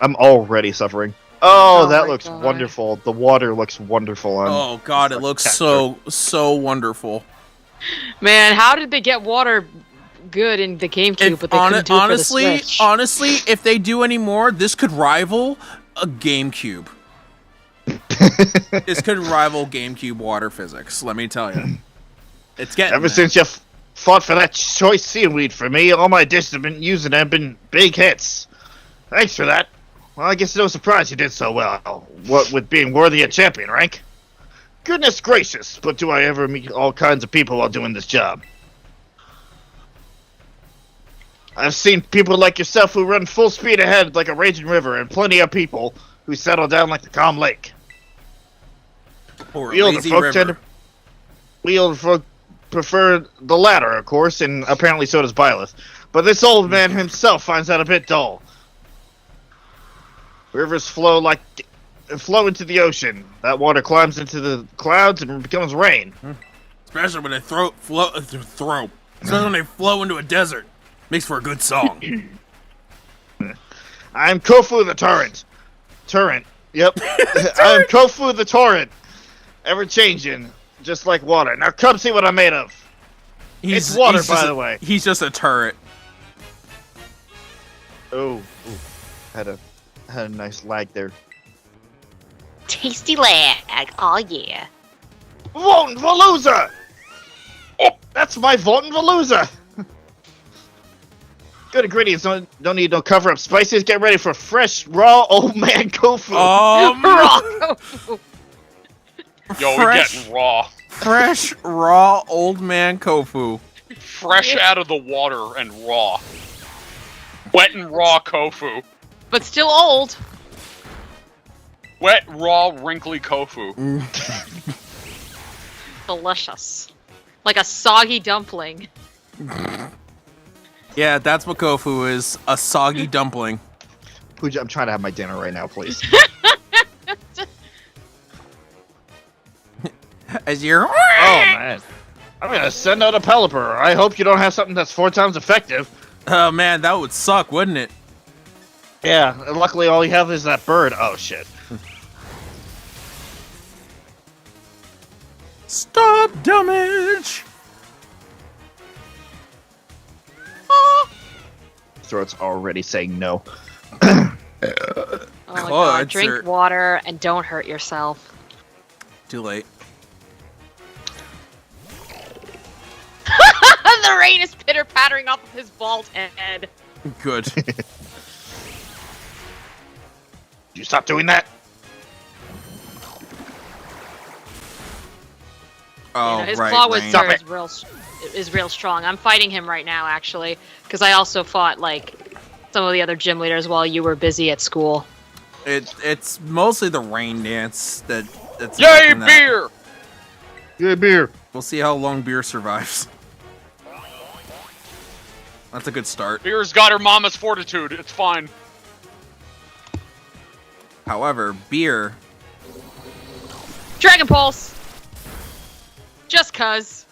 S5: I'm already suffering. Oh,
S4: Oh
S5: that
S4: my
S5: looks
S4: God.
S5: wonderful. The water looks wonderful on.
S1: Oh god, it looks so wonderful.
S4: Man, how did they get water good in the GameCube, but they couldn't do it for the Switch?
S1: honestly, if they do any more, this could rival a GameCube. This could rival GameCube water physics. Let me tell you, it's getting
S5: Ever
S1: there.
S5: since you fought for that choice seaweed for me, all my dishes have been using have been big hits. Thanks for that. Well, I guess no surprise you did so well. What with being worthy of champion rank? Goodness gracious, but do I ever meet all kinds of people while doing this job? I've seen people like yourself who run full speed ahead like a raging river, and plenty of people who settle down like the calm lake.
S1: Or
S5: We older
S1: lazy
S5: folk
S1: river.
S5: We older folk prefer the latter, of course, and apparently so does Byleth. But this old man himself finds that a bit dull. Rivers flow into the ocean. That water climbs into the clouds and becomes rain.
S1: Especially when they especially when they flow into a desert. Makes for a good song.
S5: I'm Kofu the Torrent. Yep. I'm Kofu the Torrent. Ever changing, just like water. Now come see what I'm made of. It's water, by the way.
S1: He's just a turret.
S5: Oh, had a nice lag there.
S6: Tasty lag. Oh yeah.
S5: Voten Veluza! Oh, that's my Voten Veluza! Good ingredients, don't need no cover-up spices. Get ready for fresh, raw old man Kofu.
S4: Raw.
S2: Yo, we're getting raw.
S1: Fresh, raw, old man Kofu.
S2: Fresh out of the water and raw. Wet and raw Kofu.
S4: But still old.
S2: Wet, raw, wrinkly Kofu.
S4: Delicious. Like a soggy dumpling.
S1: Yeah, that's what Kofu is. A soggy dumpling.
S5: Pooja, I'm trying to have my dinner right now, please.
S1: As you're...
S5: Oh, man. I'm gonna send out a Pelipper. I hope you don't have something that's 4 times effective.
S1: Oh man, that would suck, wouldn't it?
S5: Yeah, luckily all you have is that bird. Oh, shit.
S1: Stop damage!
S5: Throat's already saying no.
S4: Oh my god,
S1: Cards
S4: drink
S1: are-
S4: water and don't hurt yourself.
S1: Too late.
S4: The rain is pitter-pattering off of his bald head.
S1: Good.
S5: You stop doing that?
S1: Oh,
S4: You know, his
S1: right,
S4: claw
S1: Rain.
S4: wizard is real strong. I'm fighting him right now, actually, because I also fought like some of the other gym leaders while you were busy at school.
S1: It's mostly the rain dance that's
S2: Yay,
S1: affecting that.
S2: beer!
S5: Good beer.
S1: We'll see how long beer survives. That's a good start.
S2: Beer's got her mama's fortitude. It's fine.
S1: However, beer...
S4: Dragon Pulse! Just cuz.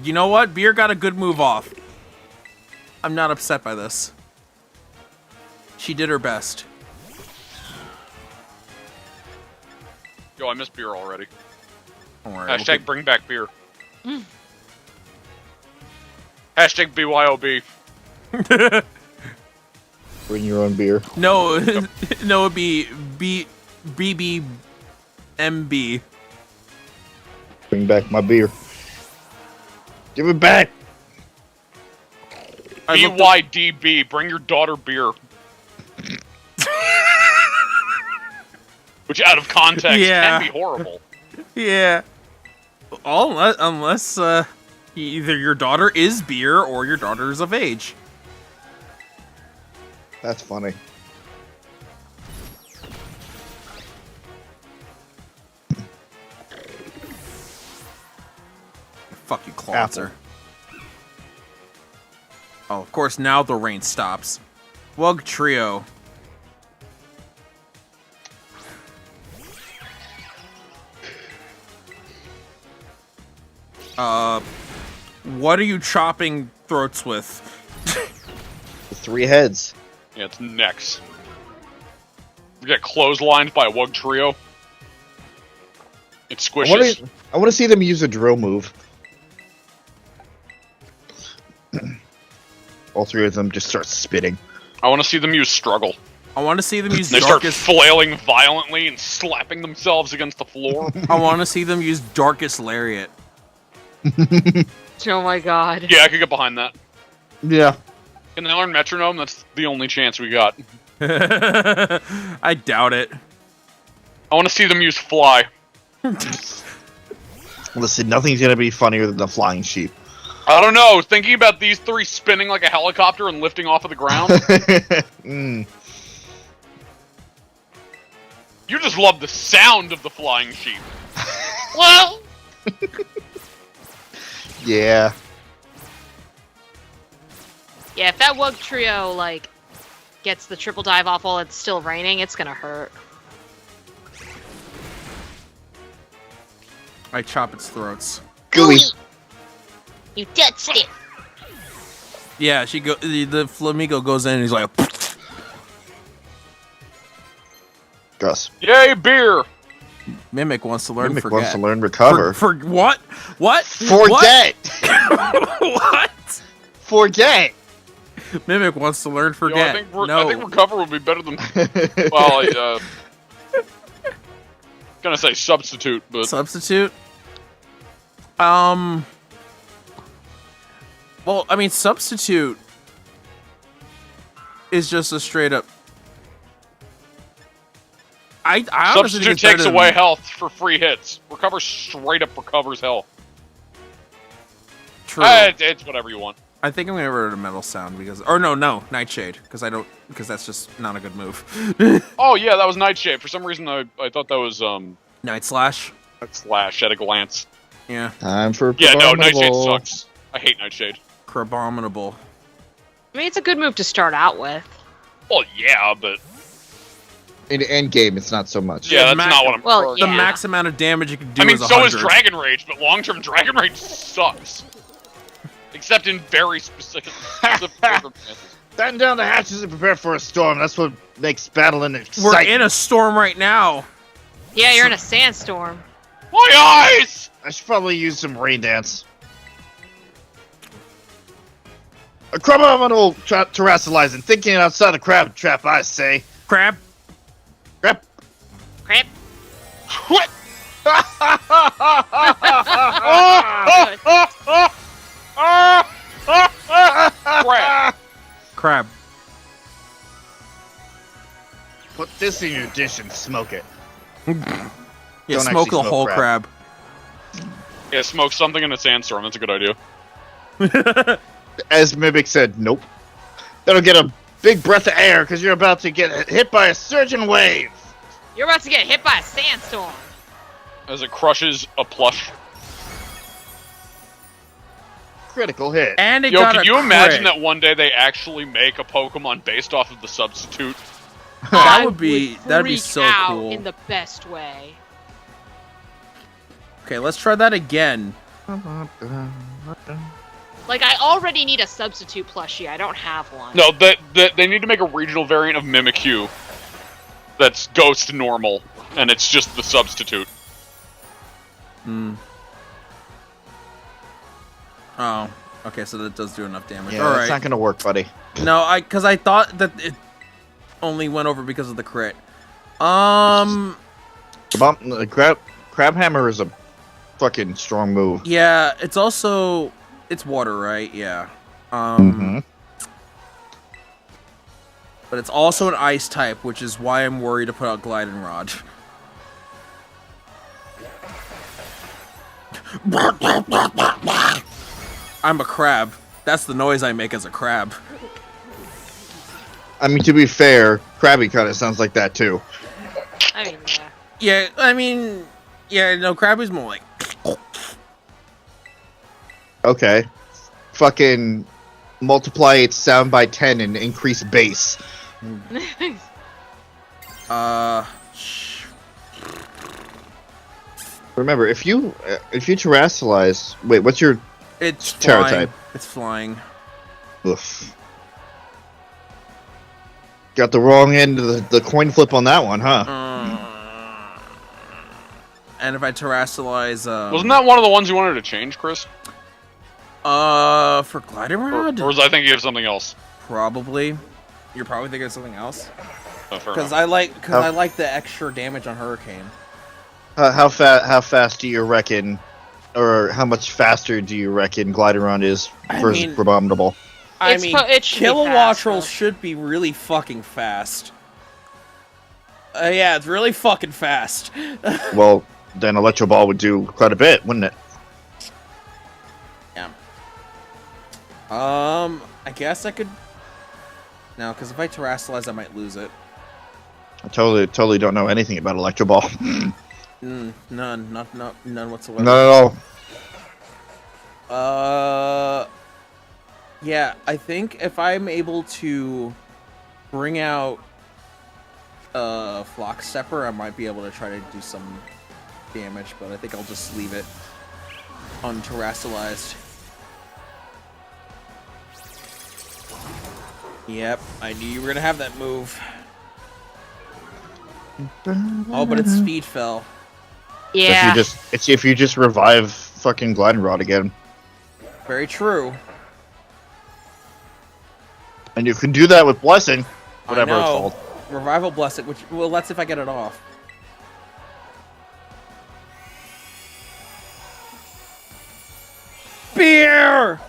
S1: You know what? Beer got a good move off. I'm not upset by this. She did her best.
S2: Yo, I missed beer already.
S1: Don't worry.
S2: Hashtag bring back beer. Hashtag BYOB.
S5: Bring your own beer.
S1: No, no, it'd be BBMB.
S5: Bring back my beer. Give it back.
S2: BYDB, bring your daughter beer. Which, out of context,
S1: Yeah.
S2: can be horrible.
S1: Yeah. Unless either your daughter is beer or your daughter is of age.
S5: That's funny.
S1: Fuck you, Clawser. Oh, of course, now the rain stops. Wug Trio. What are you chopping throats with?
S5: The 3 heads.
S2: Yeah, it's necks. We get clotheslined by a Wug Trio. It squishes.
S5: I want to see them use a drill move. All 3 of them just start spitting.
S2: I want to see them use struggle.
S1: I want to see them use
S2: They start
S1: darkest.
S2: flailing violently and slapping themselves against the floor.
S1: I want to see them use darkest lariat.
S4: Oh my god.
S2: Yeah, I could get behind that.
S5: Yeah.
S2: Can they learn metronome? That's the only chance we got.
S1: I doubt it.
S2: I want to see them use fly.
S5: Listen, nothing's gonna be funnier than the flying sheep.
S2: I don't know. Thinking about these 3 spinning like a helicopter and lifting off of the ground. You just love the sound of the flying sheep. Well,
S5: Yeah.
S4: Yeah, if that Wug Trio, like, gets the triple dive off while it's still raining, it's gonna hurt.
S1: I chop its throats.
S5: Gooey.
S6: You touched it.
S1: Yeah, the flamingo goes in and he's like,
S5: Gus.
S2: yay, beer!
S1: Mimic wants to learn
S5: Mimic
S1: forget.
S5: wants to learn recover.
S1: For what? What?
S5: Forget!
S1: What?
S5: Forget!
S1: Mimic wants to learn forget.
S2: I think
S1: no.
S2: I think recover would be better than. Well, gonna say substitute, but
S1: Substitute? Well, I mean, substitute is just a straight up. I honestly think
S2: substitute
S1: it's better
S2: takes
S1: than-
S2: away health for free hits. Recover straight up recovers health.
S1: True.
S2: It's whatever you want.
S1: I think I'm gonna get rid of the metal sound because, or no, Nightshade because that's just not a good move.
S2: Oh yeah, that was Nightshade. For some reason, I thought that was
S1: Night Slash.
S2: Slash at a glance.
S1: Yeah.
S5: Time for
S2: Yeah, no, Nightshade
S5: Abominable.
S2: sucks. I hate Nightshade.
S1: Crabominable.
S4: I mean, it's a good move to start out with.
S2: Well, yeah, but
S5: In end game, it's not so much.
S2: yeah, that's
S1: Mac-
S2: not what I'm.
S4: Well,
S1: The
S4: Yeah.
S1: max amount of damage you can do
S2: I mean,
S1: is
S2: so is
S1: 100.
S2: Dragon Rage, but long-term Dragon Rage sucks. Except in very specific circumstances.
S5: Batten down the hatches and prepare for a storm. That's what makes battling
S1: We're
S5: exciting.
S1: in a storm right now.
S4: Yeah, you're in a sandstorm.
S2: My eyes!
S5: I should probably use some rain dance. A criminal terrestrializing, thinking outside the crab trap, I say.
S1: Crab.
S5: Crap.
S4: Crap.
S2: What? Crap.
S1: Crab.
S5: Put this in your dish and smoke it.
S1: Yeah,
S5: Don't
S1: smoke
S5: actually
S1: a whole
S5: smoke
S1: crab.
S2: Yeah, smoke something in a sandstorm. That's a good idea.
S5: As Mimic said, nope. That'll get a big breath of air because you're about to get hit by a surging wave.
S4: You're about to get hit by a sandstorm.
S2: As it crushes a plush.
S5: Critical hit.
S1: And it
S2: Yo,
S1: got
S2: can
S1: a
S2: you imagine
S1: crit.
S2: that one day they actually make a Pokemon based off of the substitute?
S1: That
S4: I
S1: would be that'd be
S4: freak
S1: so
S4: out
S1: cool.
S4: in the best way.
S1: Okay, let's try that again.
S4: Like, I already need a substitute plushie. I don't have one.
S2: No, they need to make a regional variant of Mimikyu that's Ghost normal, and it's just the substitute.
S1: Oh, okay, so that does do enough damage.
S5: Yeah,
S1: All
S5: that's
S1: right.
S5: not gonna work, buddy.
S1: No, because I thought that it only went over because of the crit.
S5: Crab Hammer is a fucking strong move.
S1: Yeah, it's also it's water, right? Yeah.
S5: Mhm.
S1: But it's also an ice type, which is why I'm worried to put out Gliding Rod. I'm a crab. That's the noise I make as a crab.
S5: I mean, to be fair, Krabby kind of sounds like that too.
S4: I mean, yeah.
S1: Yeah, I mean, yeah, no, Krabby's more like.
S5: Okay. Fucking multiply its sound by 10 and increase bass. Remember, if you terrestrialize, wait, what's your
S1: It's
S5: Terra
S1: flying.
S5: type?
S1: It's flying.
S5: oof. Got the wrong end of the coin flip on that one, huh?
S1: And if I terrestrialize,
S2: Wasn't that one of the ones you wanted to change, Chris?
S1: for Gliding Rod?
S2: Or was I thinking of something else?
S1: Probably. You're probably thinking of something else.
S2: Oh, fair
S1: Because
S2: enough.
S1: I like the extra damage on Hurricane.
S5: How fast do you reckon, or how much faster do you reckon Glideron is
S1: I
S5: versus
S1: mean-
S5: Abominable?
S1: I mean,
S4: it should be
S1: Kilowatt
S4: fast,
S1: Roll
S4: though.
S1: should be really fucking fast. Yeah, it's really fucking fast.
S5: Well, then Electro Ball would do quite a bit, wouldn't it?
S1: Yeah. I guess I could. No, because if I terrestrialize, I might lose it.
S5: I totally don't know anything about Electro Ball.
S1: None whatsoever.
S5: Not at all.
S1: Yeah, I think if I'm able to bring out Flock Stepper, I might be able to try to do some damage, but I think I'll just leave it unterrestrialized. Yep, I knew you were gonna have that move. Oh, but its speed fell.
S4: Yeah.
S5: If you just revive fucking Gliding Rod again.
S1: Very true.
S5: And you can do that with Blessing, whatever
S1: I
S5: it's
S1: know.
S5: called.
S1: Revival Bless It, which, well, that's if I get it off. Beer!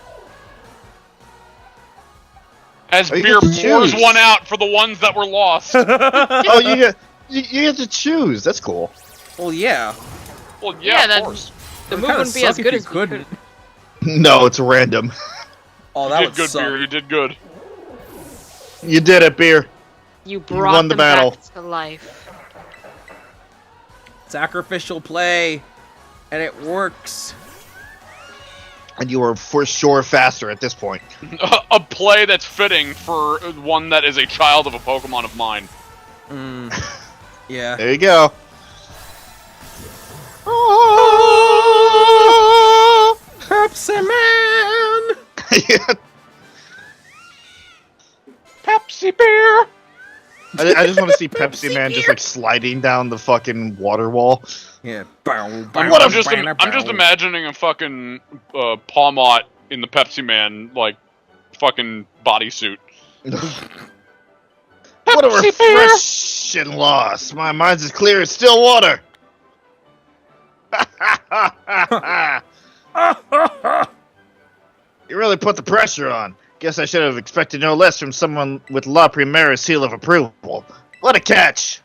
S2: As
S5: Oh, you
S2: beer
S5: get to
S2: pours
S5: choose.
S2: one out for the ones that were lost.
S5: Oh, you get to choose. That's cool.
S1: Well, yeah.
S2: Well,
S4: Yeah,
S2: yeah,
S4: that-
S2: of course.
S4: The
S1: It
S4: move
S1: kinda
S4: wouldn't be as
S1: suck if
S4: good
S1: you
S4: as we
S1: couldn't.
S4: could.
S5: No, it's random.
S1: Oh,
S2: You
S1: that
S2: did
S1: would
S2: good,
S1: suck.
S2: beer. You did good.
S5: You did it, Beer.
S4: You brought
S5: won the
S4: them
S5: battle.
S4: back to life.
S1: Sacrificial play. And it works.
S5: And you are for sure faster at this point.
S2: A play that's fitting for one that is a child of a Pokemon of mine.
S1: Yeah.
S5: There you go.
S1: Pepsi Man!
S5: Yeah,
S2: Pepsi beer.
S5: I just want to see Pepsi Man just like sliding down the fucking water wall.
S1: Yeah.
S2: I'm just imagining a fucking Pawmot in the Pepsi Man like fucking bodysuit.
S5: What a
S2: Pepsi beer.
S5: refreshing loss. My mind's as clear as still water. You really put the pressure on. Guess I should have expected no less from someone with La Primera's seal of approval. What a catch!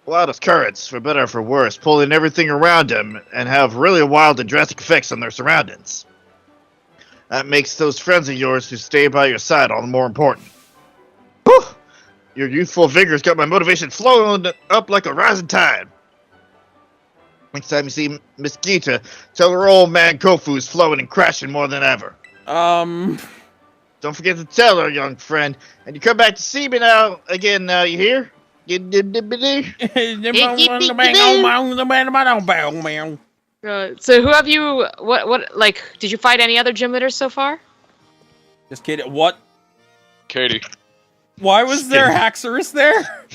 S5: Wildest currents, for better or for worse, pulling everything around them and have really wild and drastic effects on their surroundings. That makes those friends of yours who stay by your side all the more important. Whew! Your youthful vigor's got my motivation flowing up like a rising tide. Next time you see Miss Gita, tell her old man Kofu's flowing and crashing more than ever. Don't forget to tell her, young friend. And you come back to see me now again, you hear?
S4: So who have you? What? Like, did you fight any other gym leaders so far?
S1: Just kidding. What?
S2: Katie.
S1: Why was there Haxorus there?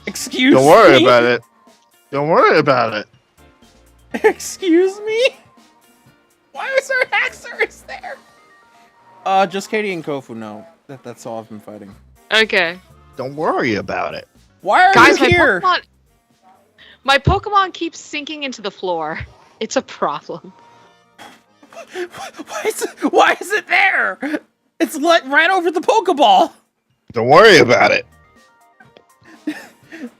S1: Excuse
S5: Don't worry
S1: me?
S5: about it. Don't worry about it.
S1: Excuse me? Why was there Haxorus there? Just Katie and Kofu, no. That's all I've been fighting.
S4: Okay.
S5: Don't worry about it.
S1: Why are
S4: Guys,
S1: you here?
S4: my Pokemon keeps sinking into the floor. It's a problem.
S1: Why is it there? It's right over the Pokeball.
S5: Don't worry about it.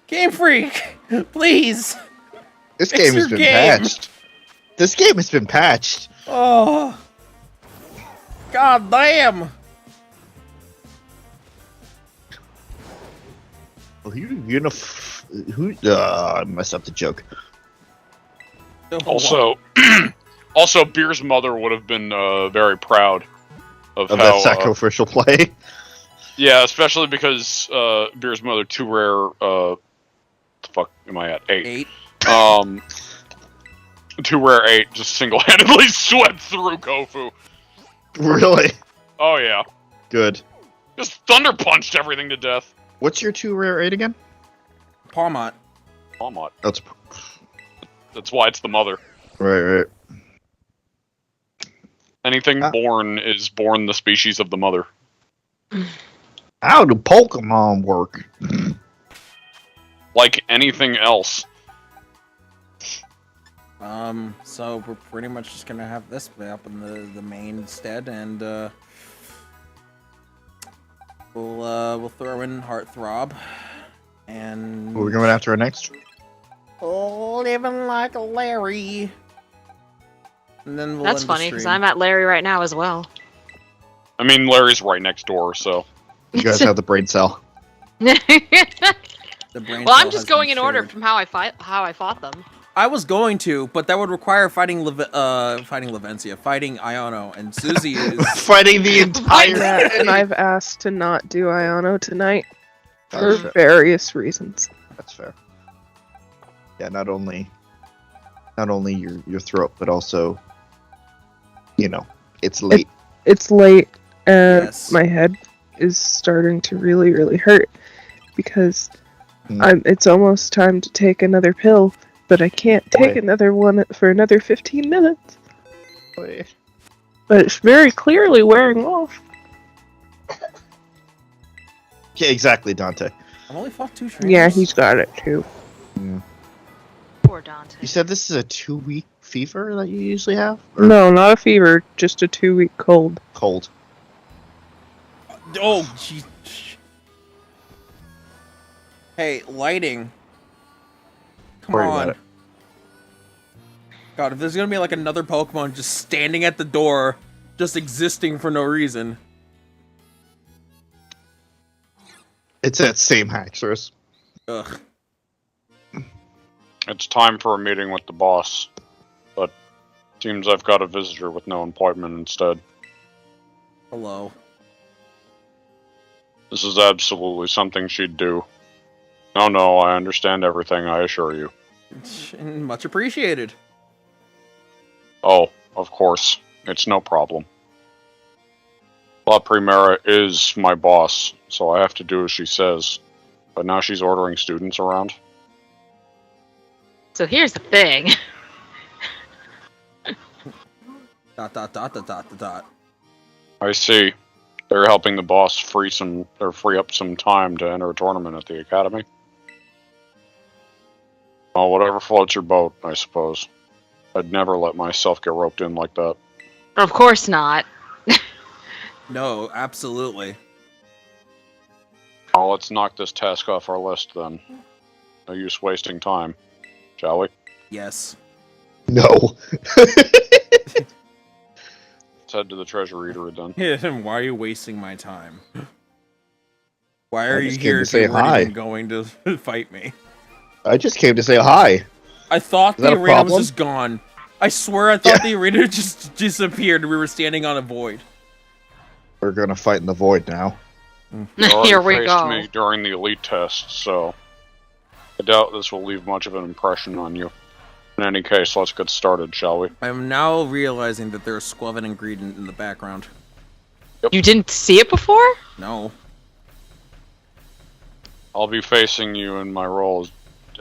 S1: Game Freak, please.
S5: This
S1: Fix
S5: game has
S1: your
S5: been
S1: game.
S5: patched. This game has been patched.
S1: Oh, god damn.
S5: Well, I messed up the joke.
S2: Also, also, Beer's mother would have been very proud of
S5: Of
S2: how.
S5: that sacrificial play.
S2: Yeah, especially because Beer's mother, too rare. The fuck am I at? 8.
S1: 8.
S2: Too rare 8 just single-handedly swept through Kofu.
S5: Really?
S2: Oh yeah,
S5: Good.
S2: just thunder punched everything to death.
S5: What's your 2 rare 8 again?
S1: Palmot.
S2: Almont.
S5: That's
S2: Why it's the mother.
S5: right.
S2: Anything born is born the species of the mother.
S5: How do Pokemon work?
S2: Like anything else.
S1: So we're pretty much just gonna have this up in the main stead, and we'll throw in Heartthrob, and
S5: We're going after our next.
S1: living like a Larry. And then we'll
S4: That's
S1: end the
S4: funny because
S1: stream.
S4: I'm at Larry right now as well.
S2: I mean, Larry's right next door, so.
S5: You guys have the brain cell.
S4: Well,
S1: The brain
S4: I'm
S1: cell
S4: just
S1: has
S4: going
S1: been
S4: in order
S1: shared.
S4: from how I fought them.
S1: I was going to, but that would require fighting Levencia, fighting Iono, and Susie is.
S5: Fighting the entire.
S3: Yeah, and I've asked to not do Iono tonight for
S5: That's fair.
S3: various reasons.
S5: That's fair. Yeah, not only your throat, but also, it's late.
S3: It's late, and
S1: Yes.
S3: my head is starting to really, really hurt because
S5: Mm.
S3: it's almost time to take another pill, but I can't take
S5: Boy.
S3: another one for another 15 minutes.
S5: Boy.
S3: But it's very clearly wearing off.
S5: Yeah, exactly, Dante.
S1: I've only fought 2 trainers.
S3: Yeah, he's got it too.
S4: Poor Dante.
S5: You said this is a 2-week fever that you usually have? Or
S3: No, not a fever, just a 2-week cold.
S5: cold?
S1: Oh, jeez. Hey, lighting. Come
S5: Worry about
S1: on.
S5: it.
S1: God, if there's gonna be like another Pokemon just standing at the door, just existing for no reason.
S5: It's that same Haxorus.
S1: Ugh.
S2: It's time for a meeting with the boss. But seems I've got a visitor with no appointment instead.
S1: Hello.
S2: This is absolutely something she'd do. No, I understand everything, I assure you.
S1: Much appreciated.
S2: Oh, of course. It's no problem. La Primera is my boss, so I have to do as she says. But now she's ordering students around.
S4: So here's the thing. ...
S2: I see. They're helping the boss free up some time to enter a tournament at the academy. Oh, whatever floats your boat, I suppose. I'd never let myself get roped in like that.
S4: Of course not.
S1: No, absolutely.
S2: Oh, let's knock this task off our list then. No use wasting time, shall we?
S1: Yes.
S5: No.
S2: Let's head to the treasure eater then.
S1: Why are you wasting my time? Why
S5: I
S1: are you
S5: just came
S1: here
S5: to
S1: if
S5: say
S1: you weren't
S5: hi.
S1: even going to fight me?
S5: I just came to say hi.
S1: I thought
S5: Is that
S1: the
S5: a
S1: arena was
S5: problem?
S1: just gone. I swear I thought the arena just disappeared and we were standing on a void.
S5: We're gonna fight in the void now.
S2: You already
S4: Here we
S2: faced
S4: go.
S2: me during the elite test, so I doubt this will leave much of an impression on you. In any case, let's get started, shall we?
S1: I'm now realizing that there's a Squelvin ingredient in the background.
S4: You didn't see it before?
S1: No.
S2: I'll be facing you in my role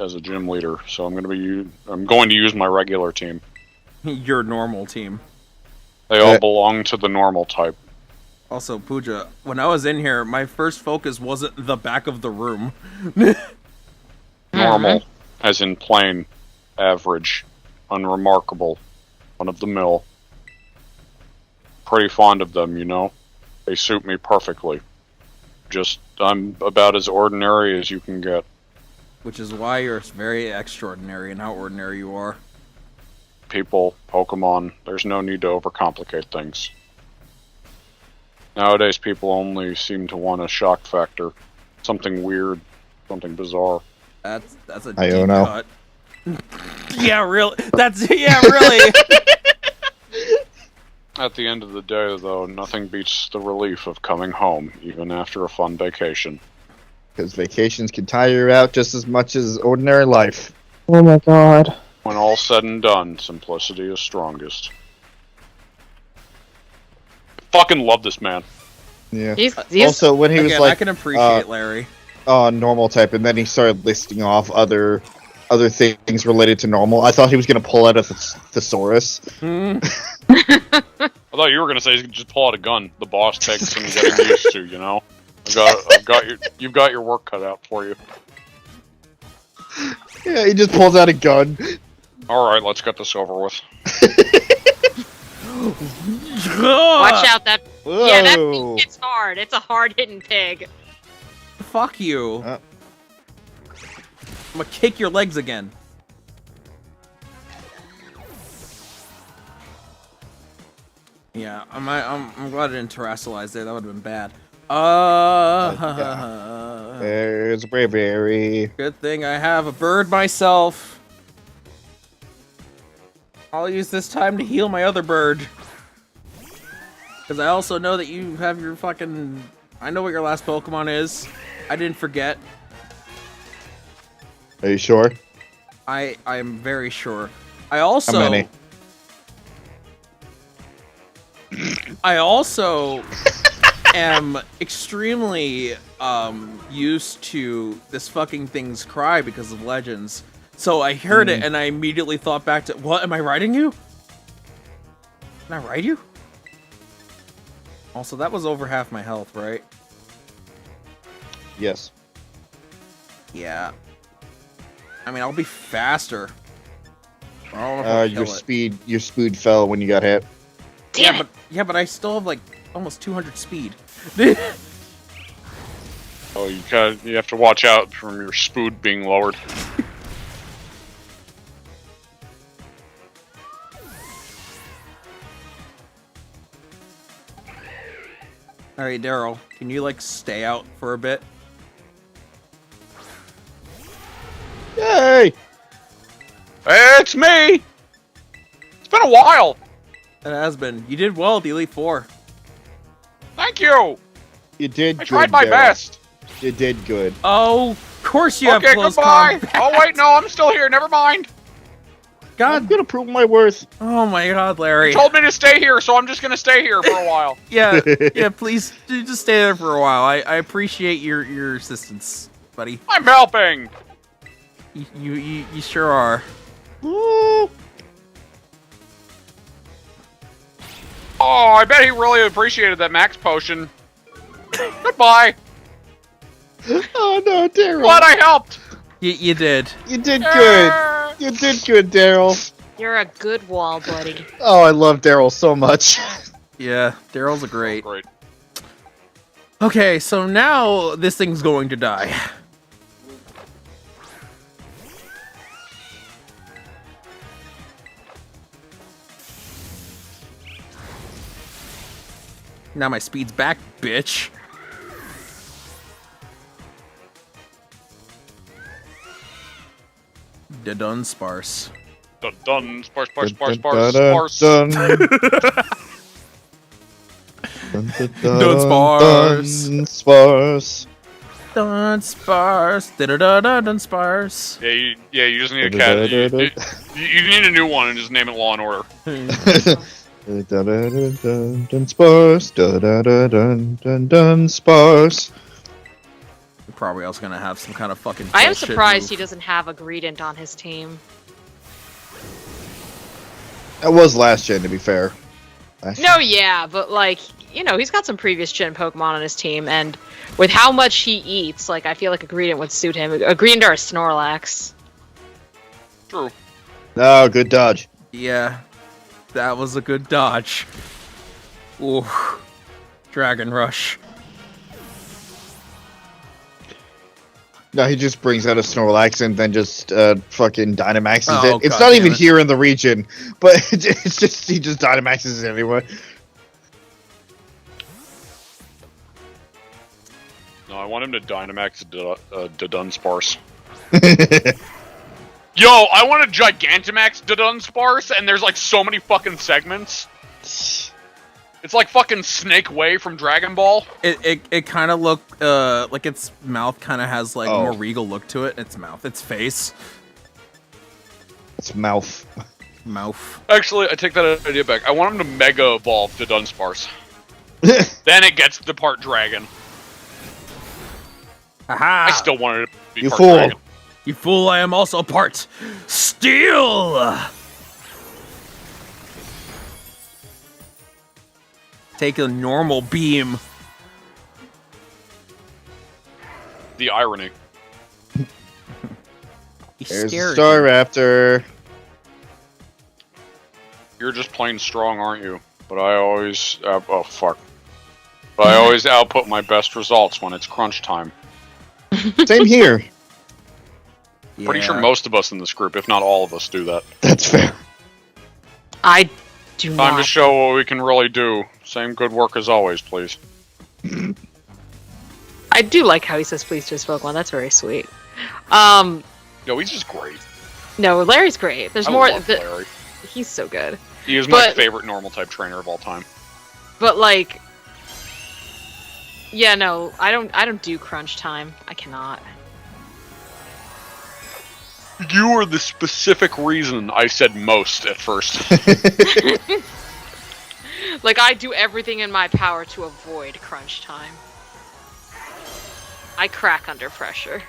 S2: as a gym leader, so I'm going to use my regular team.
S1: Your normal team.
S2: They all belong to the normal type.
S1: Also, Pooja, when I was in here, my first focus wasn't the back of the room.
S2: Normal, as in plain, average, unremarkable, one of the mill.
S7: pretty fond of them, you know? They suit me perfectly. I'm about as ordinary as you can get.
S1: Which is why you're very extraordinary in how ordinary you are.
S7: People, Pokemon, there's no need to overcomplicate things. Nowadays, people only seem to want a shock factor. Something weird, something bizarre.
S1: That's a
S5: I
S1: deep
S5: don't know.
S1: cut. Yeah, really. Yeah, really.
S7: At the end of the day, though, nothing beats the relief of coming home, even after a fun vacation.
S5: Because vacations can tire you out just as much as ordinary life.
S3: Oh my god.
S7: When all's said and done, simplicity is strongest. I fucking love this man.
S5: Yeah.
S4: He's
S5: Also, when he was
S1: Again,
S5: like,
S1: I can appreciate Larry.
S5: normal type, and then he started listing off other things related to normal, I thought he was going to pull out a thesaurus.
S1: Hmm.
S7: I thought you were gonna say he's gonna just pull out a gun. The boss takes some getting used to, you know. You've got your work cut out for you.
S5: Yeah, he just pulls out a gun.
S7: All right, let's get this over with.
S4: watch out that. Yeah, that
S5: Whoa.
S4: thing hits hard. It's a hard-hitting pig.
S1: Fuck you.
S5: Uh.
S1: I'm gonna kick your legs again. Yeah, I'm glad I didn't terrestrialize there. That would have been bad.
S5: There's bravery.
S1: Good thing I have a bird myself. I'll use this time to heal my other bird. Because I also know that you have your fucking... I know what your last Pokemon is. I didn't forget.
S5: Are you sure?
S1: I'm very sure. I also...
S5: How many?
S1: I also am extremely used to this fucking thing's cry because of Legends. So I heard it and I immediately thought back to, what, am I riding you? Can I ride you? Also, that was over half my health, right?
S5: Yes.
S1: Yeah. I mean, I'll be faster. I don't know if I'll
S5: Your
S1: kill it.
S5: speed fell when you got hit.
S4: Damn it.
S1: But I still have like almost 200 speed.
S7: Oh, you have to watch out from your spood being lowered.
S1: Alright, Daryl, can you like stay out for a bit?
S5: Yay!
S7: It's me! It's been a while!
S1: It has been. You did well at the Elite Four.
S7: Thank you!
S5: You did
S7: I
S5: good,
S7: tried my
S5: Daryl.
S7: best!
S5: You did good.
S1: Oh, of course you have
S7: Okay,
S1: close
S7: goodbye!
S1: combat.
S7: Oh wait, no, I'm still here, never mind!
S5: I'm
S1: God.
S5: gonna prove my worth.
S1: Oh my God, Larry.
S7: You told me to stay here, so I'm just gonna stay here for a while.
S1: Yeah, yeah. Please just stay there for a while. I appreciate your assistance, buddy.
S7: I'm helping!
S1: You sure are.
S5: Ooh.
S7: Oh, I bet he really appreciated that max potion. Goodbye!
S5: Oh no, Daryl!
S7: Glad I helped!
S1: You did.
S5: You did good. You did good, Daryl.
S4: You're a good wall, buddy.
S5: Oh, I love Daryl so much.
S1: Yeah, Daryl's a great.
S7: Great.
S1: Okay, so now this thing's going to die. Now my speed's back, bitch. Dun sparse.
S7: Dun dun, sparse, sparse,
S5: Dun,
S7: sparse,
S5: dun,
S7: sparse, sparse.
S5: dun, dun, dun,
S1: Dun sparse.
S5: dun, sparse.
S1: Dun sparse. Dun sparse.
S7: Yeah, you just need a cat. You need a new one and just name it Law and Order.
S5: Dun, dun, dun, dun, dun, sparse. Dun, dun, dun, dun, dun, dun, sparse.
S1: Probably also gonna have some kind of fucking.
S4: I am
S1: bullshit
S4: surprised
S1: move.
S4: he doesn't have a Greedent on his team.
S5: That was last gen, to be fair.
S4: No, yeah, but like, you know, he's got some previous gen Pokemon on his team, and with how much he eats, like, I feel like a Greedent would suit him. A Greedent or a Snorlax.
S7: True.
S5: No, good dodge.
S1: Yeah, that was a good dodge. Ooh. Dragon Rush.
S5: No, he just brings out a Snorlax and then just fucking Dynamaxes
S1: Oh,
S5: it. It's
S1: God
S5: not
S1: damn
S5: even
S1: it.
S5: here in the region, but it's just he just Dynamaxes it anyway.
S2: No, I want him to Dynamax Dudunsparce. Yo, I want a Gigantamax Dudunsparce, and there's like so many fucking segments. It's like fucking Snake Way from Dragon Ball.
S1: It kind of looked like its mouth kind of has like a
S5: Oh.
S1: more regal look to it. Its face,
S5: It's mouth.
S1: mouth.
S2: Actually, I take that idea back. I want him to Mega Evolve Dudunsparce. Then it gets the part Dragon.
S1: Aha!
S2: I still wanted it to be
S5: You
S2: part
S5: fool.
S2: Dragon.
S1: You fool! I am also part steel. Take a normal beam.
S2: The irony.
S1: He's
S5: There's a
S1: scary.
S5: Staraptor.
S2: You're just plain strong, aren't you? But I always... oh, fuck. But I always output my best results when it's crunch time.
S5: Same here.
S2: Pretty sure
S1: Yeah.
S2: most of us in this group, if not all of us, do that.
S5: That's fair.
S4: I do
S2: Time to
S4: not.
S2: show what we can really do. Same good work as always, please.
S4: I do like how he says please to his Pokemon. That's very sweet.
S2: Yo, he's just great.
S4: No, Larry's great. There's
S2: I
S4: more.
S2: love Larry.
S4: He's so good.
S2: He is my
S4: But-
S2: favorite normal type trainer of all time.
S4: But like, yeah, no, I don't do crunch time. I cannot.
S2: You are the specific reason I said most at first.
S4: Like, I do everything in my power to avoid crunch time. I crack under pressure.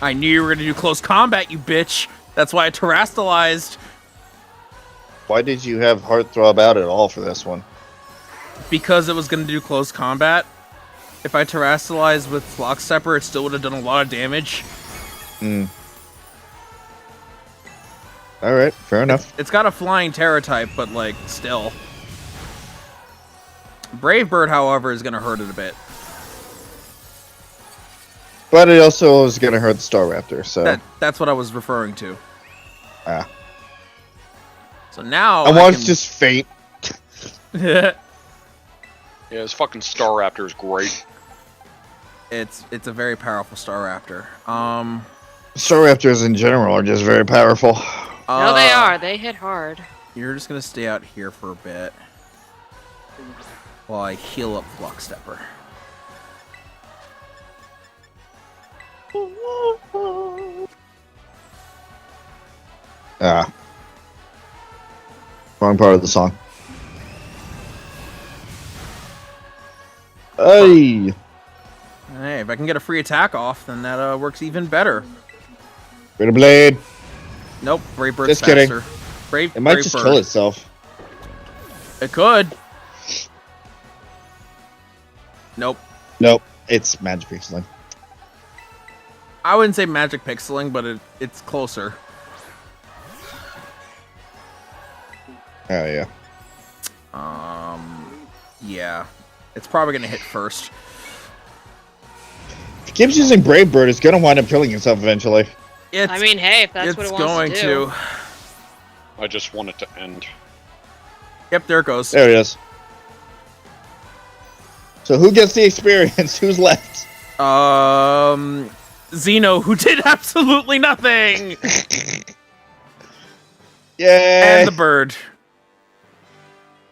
S1: I knew you were gonna do close combat, you bitch. That's why I terastallized.
S5: Why did you have Heartthrob out at all for this one?
S1: Because it was gonna do close combat. If I terastallized with Flock Stepper, it still would have done a lot of damage.
S5: Hmm. Alright, fair enough.
S1: It's got a flying Terra type, but like, still. Brave Bird, however, is gonna hurt it a bit.
S5: But it also is gonna hurt the Staraptor, so...
S1: That's what I was referring to.
S5: Ah.
S1: So now
S5: I want to just faint.
S2: Yeah, his fucking Staraptor is great.
S1: it's a very powerful Staraptor.
S5: Staraptors in general are just very powerful.
S4: No, they are. They hit hard.
S1: You're just gonna stay out here for a bit while I heal up Flock Stepper.
S5: Ah. Wrong part of the song. Hey!
S1: Hey, if I can get a free attack off, then that works even better.
S5: Bit of blade.
S1: Nope, Brave Bird's
S5: Just kidding.
S1: faster. Brave,
S5: It might
S1: Brave
S5: just
S1: Bird.
S5: kill itself.
S1: It could. Nope.
S5: Nope. It's magic pixeling.
S1: I wouldn't say magic pixeling, but it's closer.
S5: Oh, yeah.
S1: Yeah. It's probably gonna hit first.
S5: If it keeps using Brave Bird, it's gonna wind up killing itself eventually.
S1: It's,
S4: I mean, hey, if that's
S1: it's
S4: what it wants
S1: going
S4: to do.
S2: I just want it to end.
S1: Yep, there it goes.
S5: There it is. So who gets the experience? Who's left?
S1: Xeno, who did absolutely nothing!
S5: Yay!
S1: And the bird.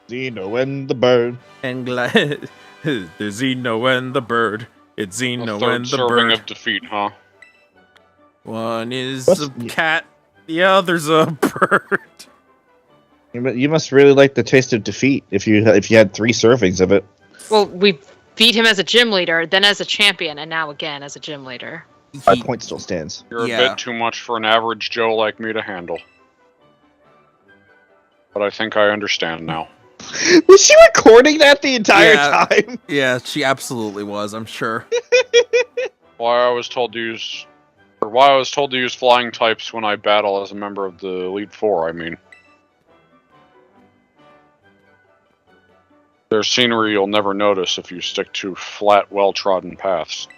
S5: Xeno and the bird.
S1: And the Xeno and the bird. It's
S2: A
S1: Xeno
S2: third
S1: and the
S2: serving
S1: bird.
S2: of defeat, huh?
S1: One is
S5: What's-
S1: a cat, the other's a bird.
S5: You must really like the taste of defeat if you had 3 servings of it.
S4: Well, we beat him as a gym leader, then as a champion, and now again as a gym leader.
S5: My point still stands.
S2: You're a
S1: Yeah.
S2: bit too much for an average Joe like me to handle. But I think I understand now.
S5: Was she recording that the entire
S1: Yeah.
S5: time?
S1: Yeah, she absolutely was, I'm sure.
S2: Why I was told to use flying types when I battle as a member of the Elite Four, I mean.
S7: There's scenery you'll never notice if you stick to flat, well-trodden paths.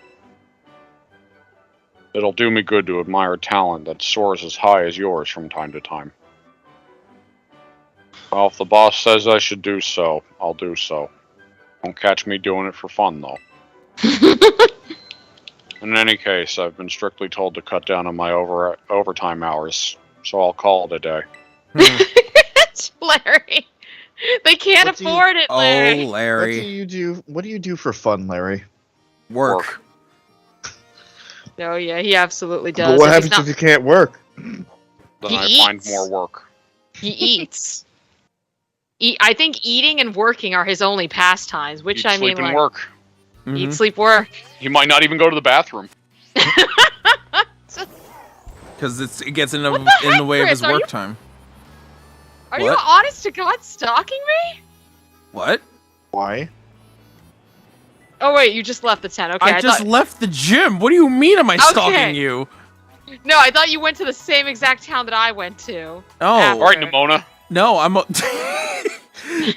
S7: It'll do me good to admire talent that soars as high as yours from time to time. Well, if the boss says I should do so, I'll do so. Don't catch me doing it for fun, though. In any case, I've been strictly told to cut down on my overtime hours, so I'll call it a day.
S6: It's Larry. They can't
S5: What do you-
S6: afford it, Larry.
S1: Oh, Larry.
S5: What do you do for fun, Larry?
S1: Work.
S6: Oh yeah, he absolutely does.
S5: But what
S6: If he's
S5: happens
S6: not-
S5: if you can't work?
S7: Then
S6: He
S7: I find
S6: eats.
S7: more work.
S6: He eats. I think eating and working are his only pastimes, which
S7: Eat,
S6: I mean,
S7: sleep, and
S6: like,
S7: work.
S6: eat, sleep, work.
S7: He might not even go to the bathroom.
S1: Because it gets in
S6: What
S1: the,
S6: the
S1: in the
S6: heck,
S1: way of
S6: Chris?
S1: his
S6: Are
S1: work
S6: you-
S1: time.
S6: Are you
S1: What?
S6: honest to God stalking me?
S1: What?
S5: Why?
S6: Oh wait, you just left the tent. Okay,
S1: I just
S6: thought...
S1: left the gym. What do you mean am I
S6: Okay.
S1: stalking you?
S6: No, I thought you went to the same exact town that I went to.
S1: Oh.
S6: After.
S7: All right, Nimona.
S1: No,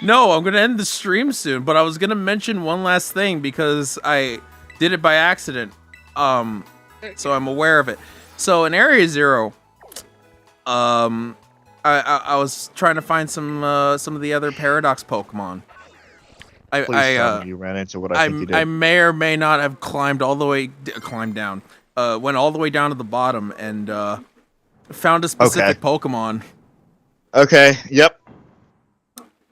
S1: No, I'm gonna end the stream soon, but I was gonna mention one last thing because I did it by accident. So I'm aware of it. So in Area 0, I was trying to find some of the other Paradox Pokemon.
S5: Please tell me you ran into what I think you did.
S1: I may or may not have climbed all the way, climbed down, went all the way down to the bottom and found a specific Pokemon
S5: Okay, yep.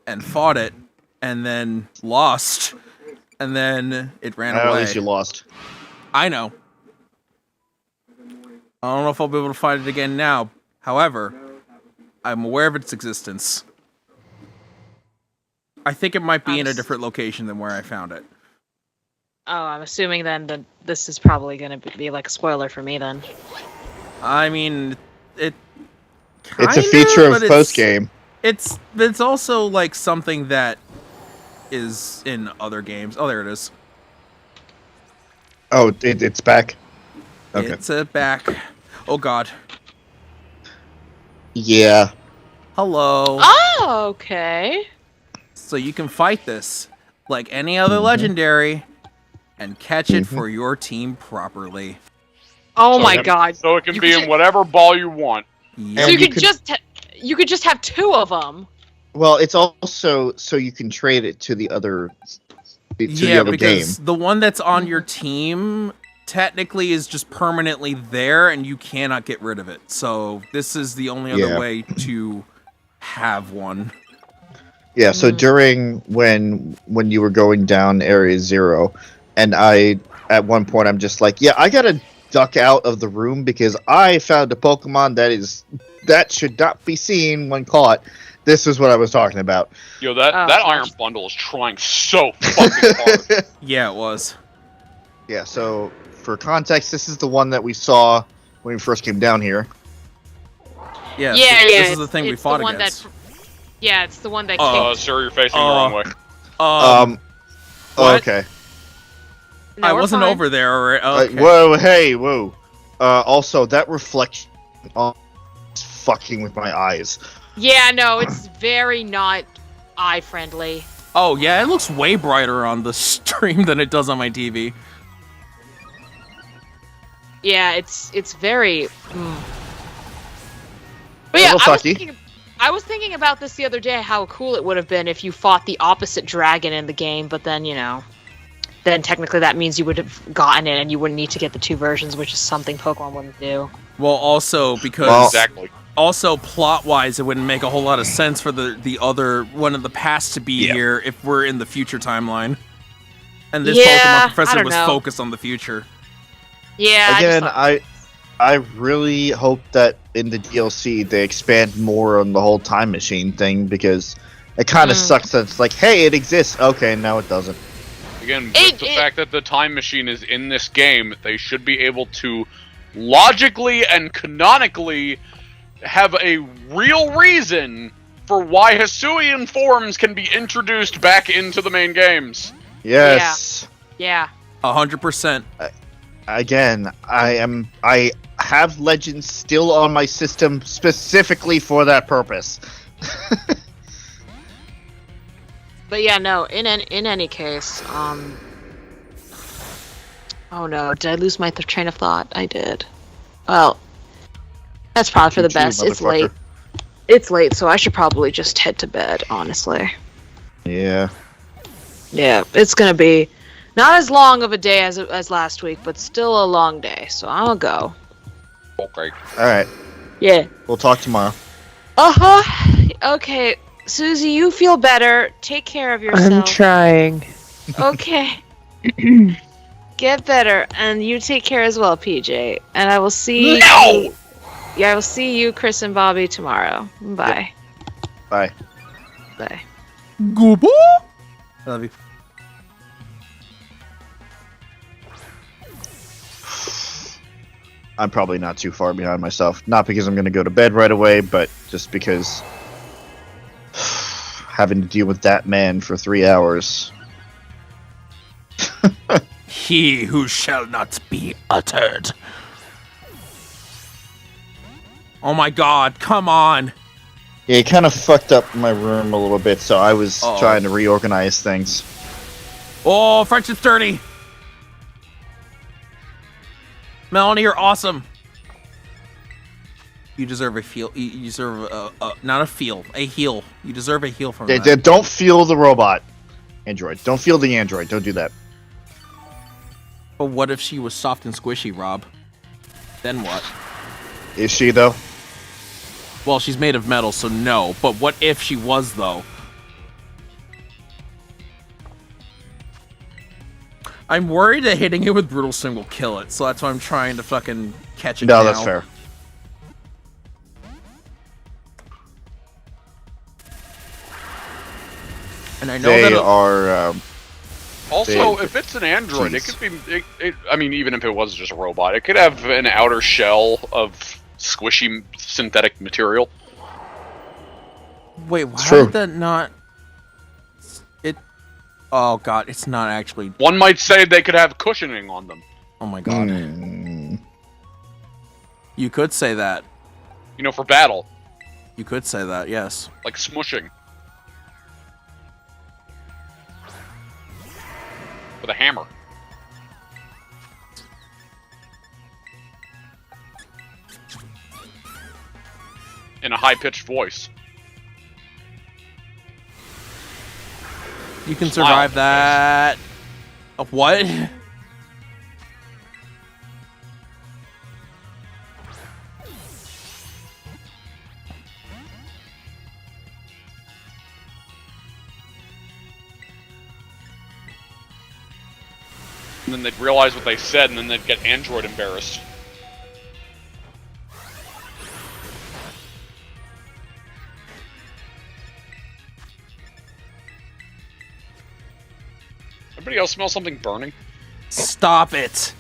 S1: and fought it, and then lost, and then it ran
S5: At
S1: away.
S5: least you lost.
S1: I know. I don't know if I'll be able to find it again now. However, I'm aware of its existence. I think it might be in a different location than where I found it.
S6: Oh, I'm assuming then that this is probably going to be like a spoiler for me then.
S1: I mean, it.
S5: It's a
S1: kinda,
S5: feature
S1: but
S5: of post game.
S1: It's also like something that is in other games. Oh, there it is.
S5: Oh, it's back. Okay.
S1: It's back. Oh God.
S5: Yeah.
S1: Hello.
S6: Oh, okay.
S1: So you can fight this like any other legendary and catch it for your team properly.
S6: Oh
S7: So
S6: my
S7: it-
S6: god.
S7: So it can
S6: You
S7: be
S6: could
S7: in whatever ball you want.
S1: Yep.
S6: So you
S5: you
S6: could you could just have two of them.
S5: Well, it's also so you can trade it to the other the other game.
S1: because the one that's on your team technically is just permanently there and you cannot get rid of it. So this is the only other
S5: Yeah.
S1: way to have one.
S5: Yeah, so during when you were going down Area 0, and at one point I'm just like, yeah, I gotta duck out of the room because I found a Pokemon that should not be seen when caught. This is what I was talking about.
S7: Yo, that
S6: Oh,
S7: that
S6: gosh.
S7: Iron Bundle is trying so fucking hard.
S1: Yeah, it was.
S5: Yeah, so for context, this is the one that we saw when we first came down here.
S1: Yeah,
S6: Yeah,
S1: this
S6: yeah.
S1: is the thing we
S6: it's
S1: fought
S6: the one
S1: against.
S6: Yeah, it's the one that kicked.
S7: Sir, you're facing the wrong way.
S1: What?
S5: Okay.
S6: No,
S1: I
S6: we're
S1: wasn't
S6: fine.
S1: over there. Or, okay.
S5: Whoa, hey, whoa. Also, that reflection is fucking with my eyes.
S6: Yeah, no, it's very not eye friendly.
S1: Oh yeah, it looks way brighter on the stream than it does on my TV.
S6: Yeah, it's very. But yeah,
S5: Little
S6: I was thinking about this the other day. How cool it would have been if you fought the opposite dragon in the game, but then then technically that means you would have gotten it, and you wouldn't need to get the two versions, which is something Pokemon wouldn't do.
S1: Well, also because
S5: Well-
S7: Exactly.
S1: also plot-wise, it wouldn't make a whole lot of sense for the other one of the past to be here if we're in the future timeline. And this
S6: Yeah,
S1: Pokemon
S6: I
S1: Professor
S6: don't
S1: was
S6: know.
S1: focused on the future.
S6: Yeah.
S5: Again,
S6: I
S5: I really hope that in the DLC they expand more on the whole time machine thing because it kind of sucks that it's like, hey, it exists. Okay, no, it doesn't.
S7: Again, with the fact that the time machine is in this game, they should be able to logically and canonically have a real reason for why Hisuian forms can be introduced back into the main games.
S5: Yes.
S6: yeah.
S1: 100%.
S5: Again, I have Legends still on my system specifically for that purpose.
S4: But yeah, no. In any case, oh no, did I lose my train of thought? I did. Well, that's probably for the best. It's late. It's late, so I should probably just head to bed. Honestly.
S5: Yeah.
S4: Yeah, it's gonna be not as long of a day as last week, but still a long day. So I'll go.
S2: Okay.
S5: All right.
S4: Yeah.
S5: We'll talk tomorrow.
S4: Uh-huh. Okay. Susie, you feel better. Take care of yourself.
S3: I'm trying.
S4: Okay. Get better. And you take care as well, PJ. And I will see
S2: No!
S4: Yeah, I will see you, Chris and Bobby, tomorrow. Bye.
S5: Bye.
S4: Bye.
S1: Goobo. I love you.
S5: I'm probably not too far behind myself. Not because I'm going to go to bed right away, but just because having to deal with that man for 3 hours.
S1: He who shall not be uttered. Oh my god, come on.
S5: Yeah, he kind of fucked up my room a little bit, so I was trying to reorganize things.
S1: Oh, friendship's dirty. Melanie, you're awesome. You deserve a feel. You deserve not a feel, a heal. You deserve a heal from that.
S5: Don't feel the robot. Android. Don't feel the android. Don't do that.
S1: But what if she was soft and squishy, Rob? Then what?
S5: Is she, though?
S1: Well, she's made of metal, so no. But what if she was, though? I'm worried that hitting it with Brutal Swing will kill it, so that's why I'm trying to fucking catch it now.
S5: No, that's fair.
S1: And I know
S5: they
S1: that
S5: are...
S2: Also, if it's an android, it could be... I mean, even if it was just a robot, it could have an outer shell of squishy synthetic material.
S1: Wait, why did that not... It... Oh god, it's not actually...
S2: One might say they could have cushioning on them.
S1: Oh my god. You could say that.
S2: You know, for battle.
S1: You could say that, yes.
S2: Like smushing. With a hammer. In a high-pitched voice.
S1: You can survive that. What?
S2: And then they'd realize what they said, and then they'd get Android embarrassed. Anybody else smell something burning?
S1: Stop it.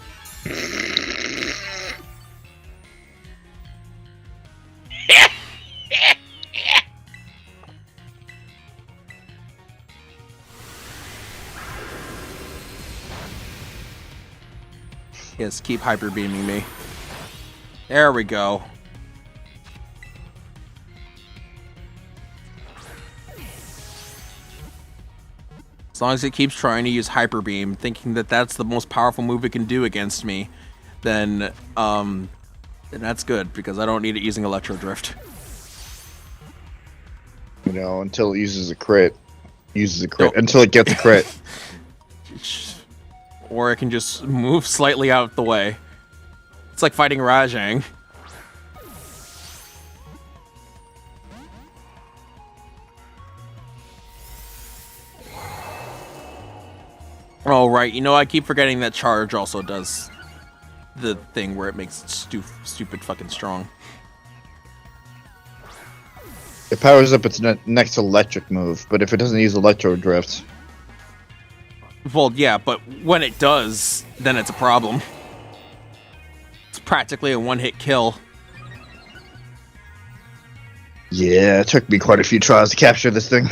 S1: Yes, keep hyper beaming me. There we go. As long as it keeps trying to use hyper beam, thinking that that's the most powerful move it can do against me, then that's good because I don't need it using Electro Drift.
S5: You know, until it uses a crit. Until it gets a crit.
S1: Or it can just move slightly out the way. It's like fighting Rajang. Oh, right. You know, I keep forgetting that charge also does the thing where it makes it stupid fucking strong.
S5: It powers up its next electric move, but if it doesn't use Electro Drift...
S1: Well, yeah, but when it does, then it's a problem. It's practically a one-hit kill.
S5: Yeah, it took me quite a few tries to capture this thing.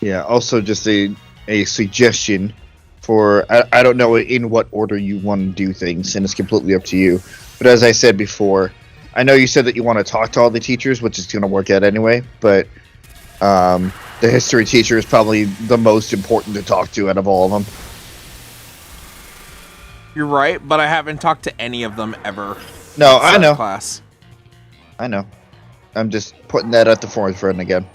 S5: Yeah, also just a suggestion for I don't know in what order you want to do things, and it's completely up to you. But as I said before, I know you said that you want to talk to all the teachers, which is going to work out anyway. But the history teacher is probably the most important to talk to out of all of them.
S1: You're right, but I haven't talked to any of them ever.
S5: No, I know.
S1: Class.
S5: I know. I'm just putting that at the forefront again.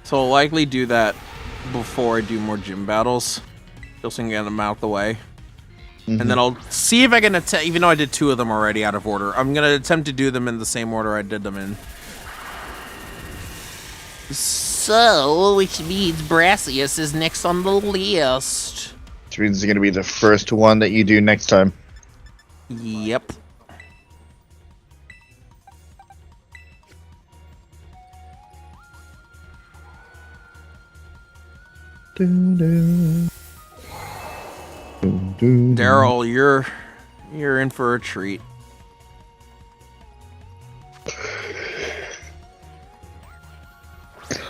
S1: So I'll likely do that before I do more gym battles, just to get them out the way. And then I'll see if I can attempt, even though I did 2 of them already out of order, I'm going to attempt to do them in the same order I did them in. So, which means Brassius is next on the list.
S5: Which means it's going to be the first one that you do next time.
S1: Yep. Daryl, you're in for a treat.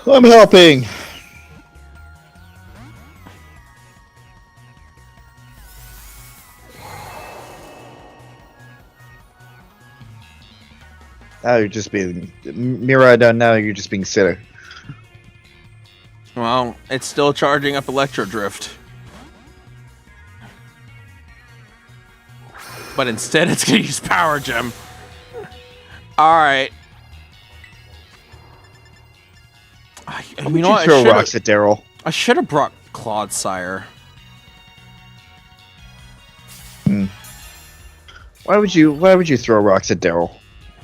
S5: I'm helping. Now you're just being Mirada. Now you're just being silly.
S1: Well, it's still charging up Electro Drift. But instead, it's going to use Power Gem. Alright.
S5: You know what? Throw rocks at Daryl.
S1: I should have brought Clodsire.
S5: Why would you throw rocks at Daryl?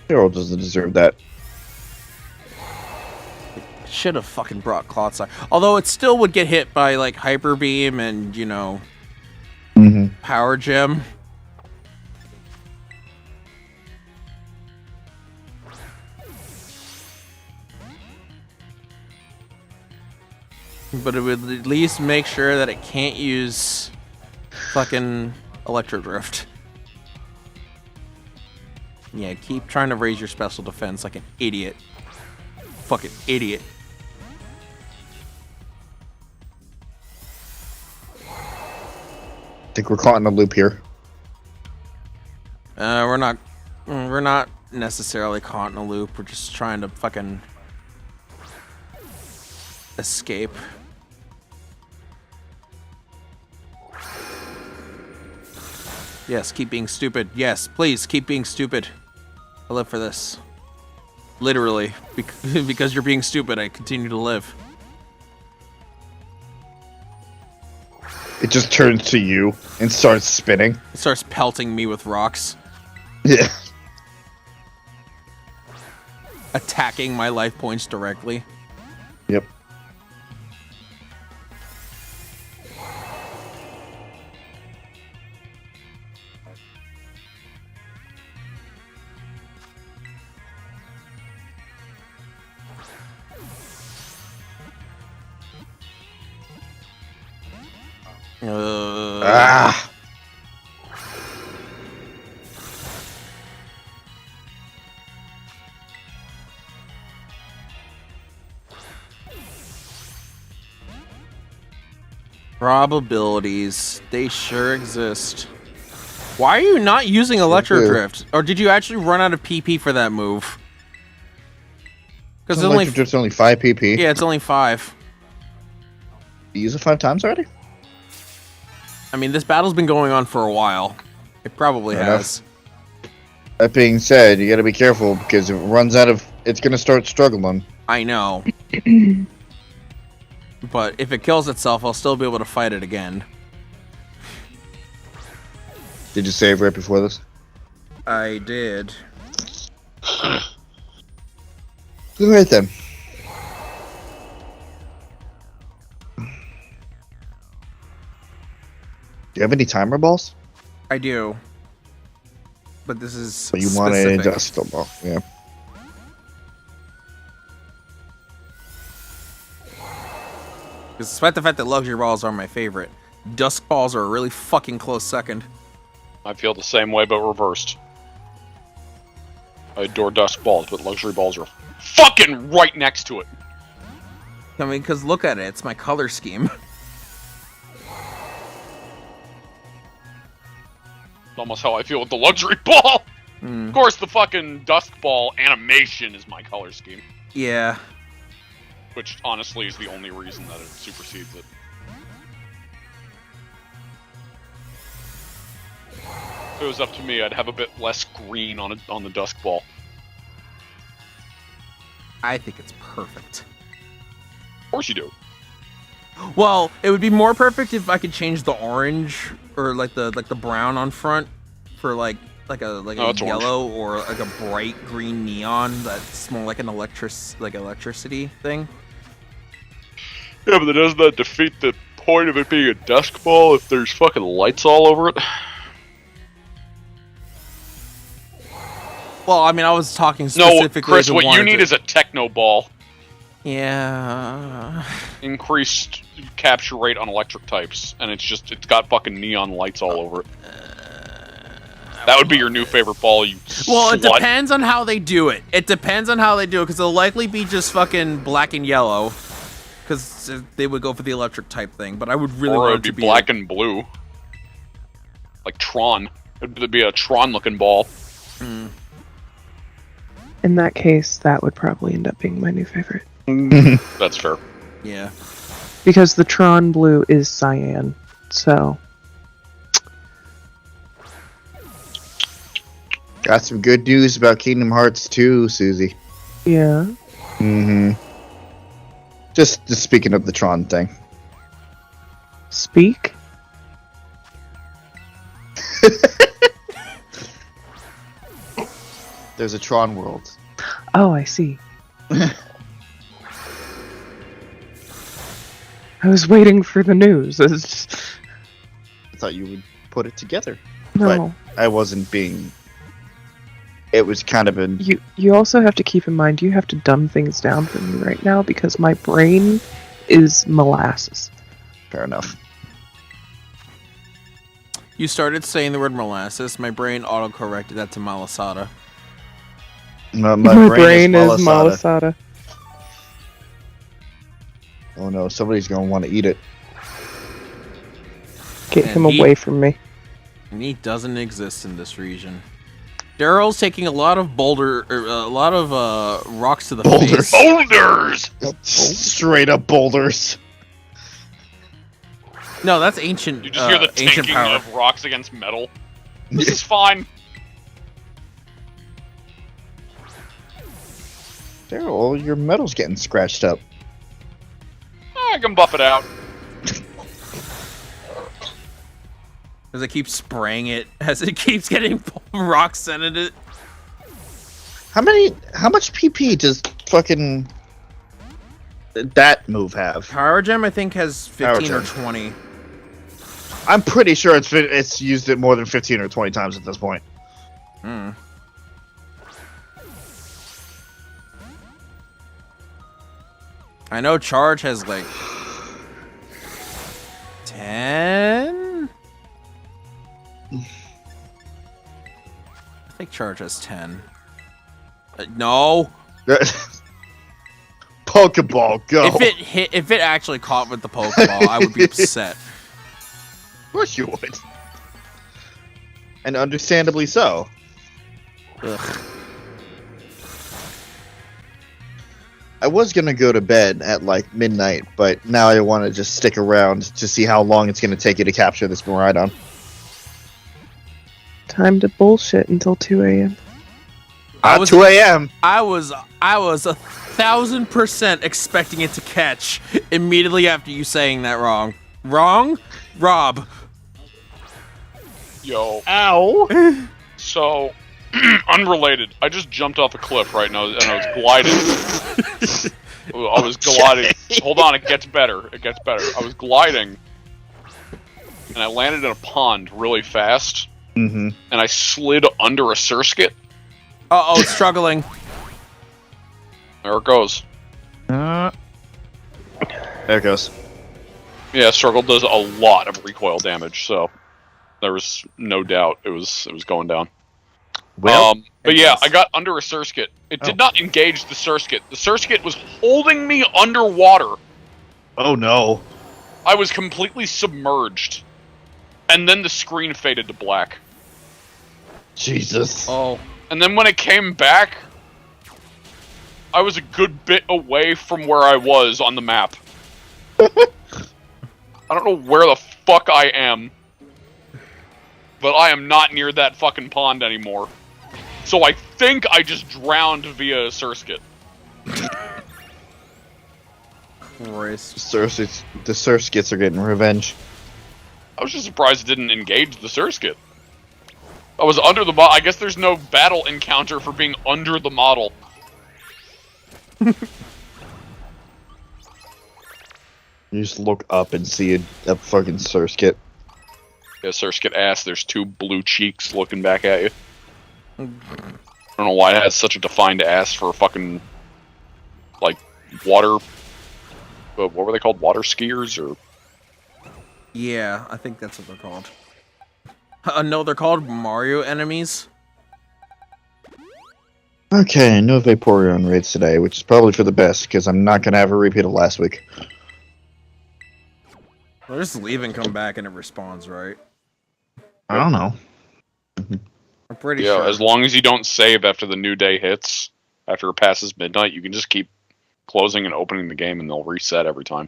S5: Daryl doesn't deserve that.
S1: Should have fucking brought Clodsire. Although it still would get hit by, like, Hyper Beam and, you know, Power Gem. But it would at least make sure that it can't use fucking Electro Drift. Yeah, keep trying to raise your special defense like an idiot. Fucking idiot.
S5: I think we're caught in a loop here.
S1: We're not necessarily caught in a loop. We're just trying to fucking escape. Yes, keep being stupid. Yes, please, keep being stupid. I live for this. Literally. Because you're being stupid, I continue to live.
S5: It just turns to you and starts spinning.
S1: It starts pelting me with rocks.
S5: Yeah.
S1: Attacking my life points directly.
S5: Yep.
S1: Probabilities. They sure exist. Why are you not using Electro Drift? Or did you actually run out of PP for that move? Because
S5: Electro Drift's only 5 PP.
S1: Yeah, it's only 5.
S5: You use it 5 times already?
S1: I mean, this battle's been going on for a while. It probably has.
S5: That being said, you gotta be careful because if it runs out of... It's gonna start struggling.
S1: I know. But if it kills itself, I'll still be able to fight it again.
S5: Did you save right before this?
S1: I did.
S5: Alright then. Do you have any timer balls?
S1: I do. But this is
S5: But you want a dust ball, yeah.
S1: Despite the fact that luxury balls are my favorite, dusk balls are a really fucking close second.
S2: I feel the same way, but reversed. I adore dusk balls, but luxury balls are fucking right next to it.
S1: I mean, because look at it. It's my color scheme.
S2: Almost how I feel with the luxury ball.
S1: Mm.
S2: Of course, the fucking dusk ball animation is my color scheme,
S1: Yeah.
S2: which honestly is the only reason that it supersedes it. If it was up to me, I'd have a bit less green on the dusk ball.
S1: I think it's perfect.
S2: Of course you do.
S1: Well, it would be more perfect if I could change the orange or like the brown on front for like a
S2: it's
S1: yellow or like a bright green neon that's more like an electricity thing.
S2: Yeah, but doesn't that defeat the point of it being a dusk ball if there's fucking lights all over it?
S1: Well, I mean, I was talking
S2: No,
S1: specifically.
S2: Chris, what you need is a techno ball.
S1: Yeah.
S2: Increased capture rate on electric types, and it's got fucking neon lights all over it. That would be your new favorite ball, you
S1: Well, it
S2: slut.
S1: depends on how they do it. It depends on how they do it, because it'll likely be just fucking black and yellow, because they would go for the electric type thing. But I would really
S2: Or
S1: want
S2: it'd
S1: it to
S2: be
S1: be
S2: black and blue. Like Tron. It'd be a Tron-looking ball.
S3: In that case, that would probably end up being my new favorite.
S2: That's fair.
S1: Yeah.
S3: Because the Tron blue is cyan, so...
S5: Got some good news about Kingdom Hearts 2, Susie.
S3: Yeah.
S5: Mm-hmm. Just speaking of the Tron thing.
S3: Speak?
S5: There's a Tron world.
S3: Oh, I see. I was waiting for the news. It's just...
S5: I thought you would put it together.
S3: No.
S5: I wasn't being... It was kind of an...
S3: You also have to keep in mind, you have to dumb things down for me right now, because my brain is molasses.
S5: Fair enough.
S1: You started saying the word molasses. My brain auto-corrected that to malasada.
S5: My
S3: brain is
S5: malasada.
S3: malasada.
S5: Oh no, somebody's gonna want to eat it.
S3: Get
S1: And
S3: him
S1: he-
S3: away from me.
S1: Meat doesn't exist in this region. Daryl's taking a lot of rocks to the
S5: Boulders.
S1: face.
S2: Boulders!
S5: Straight up boulders.
S1: No, that's ancient.
S2: You just hear the
S1: ancient
S2: tinking
S1: power.
S2: of rocks against metal. This is fine.
S5: Daryl, your metal's getting scratched up.
S2: I can buff it out.
S1: As it keeps spraying it, as it keeps getting rocks sent at it.
S5: How much PP does fucking that move have?
S1: Power Gem, I think, has 15 or
S5: Power Gem.
S1: 20.
S5: I'm pretty sure it's used it more than 15 or 20 times at this point.
S1: Hmm. I know Charge has like 10. I think Charge has 10. No.
S5: Pokeball, go!
S1: If it actually caught with the Pokeball, I would be upset.
S5: Of course you would. And understandably so.
S1: Ugh.
S5: I was gonna go to bed at like midnight, but now I want to just stick around to see how long it's gonna take you to capture this Miraidon.
S3: Time to bullshit until 2 a.m.
S5: At 2 a.m.
S1: I was 1,000% expecting it to catch immediately after you saying that wrong. Wrong? Rob.
S2: Yo.
S5: Ow!
S2: So, unrelated. I just jumped off a cliff right now, and I was gliding. I was gliding. Hold on, it gets better. It gets better. I was gliding, and I landed in a pond really fast,
S5: Mm-hmm.
S2: and I slid under a surskit.
S1: Uh-oh, struggling.
S2: There it goes.
S5: There it goes.
S2: Yeah, Struggle does a lot of recoil damage, so there was no doubt it was going down.
S5: Well,
S2: But
S1: it
S2: yeah,
S1: does.
S2: I got under a surskit. It
S5: Oh.
S2: did not engage the surskit. The surskit was holding me underwater
S5: Oh no.
S2: I was completely submerged. And then the screen faded to black.
S5: Jesus.
S1: Oh.
S2: And then when it came back, I was a good bit away from where I was on the map. I don't know where the fuck I am. But I am not near that fucking pond anymore. So I think I just drowned via a Surskit.
S1: Christ.
S5: The Surskits are getting revenge.
S2: I was just surprised it didn't engage the Surskit. I was under the model. I guess there's no battle encounter for being under the model.
S5: You just look up and see a fucking Surskit.
S2: Yeah, Surskit ass. There's two blue cheeks looking back at you. I don't know why it has such a defined ass for a fucking, like, water... what were they called? Water skiers? Or
S1: Yeah, I think that's what they're called. No, they're called Mario enemies.
S5: Okay, no Vaporeon raids today, which is probably for the best, because I'm not going to have a repeat of last week.
S1: Well, just leave and come back and it respawns, right?
S5: I don't know.
S1: I'm pretty
S2: yeah,
S1: sure.
S2: as long as you don't save after the new day hits, after it passes midnight, you can just keep closing and opening the game and they'll reset every time.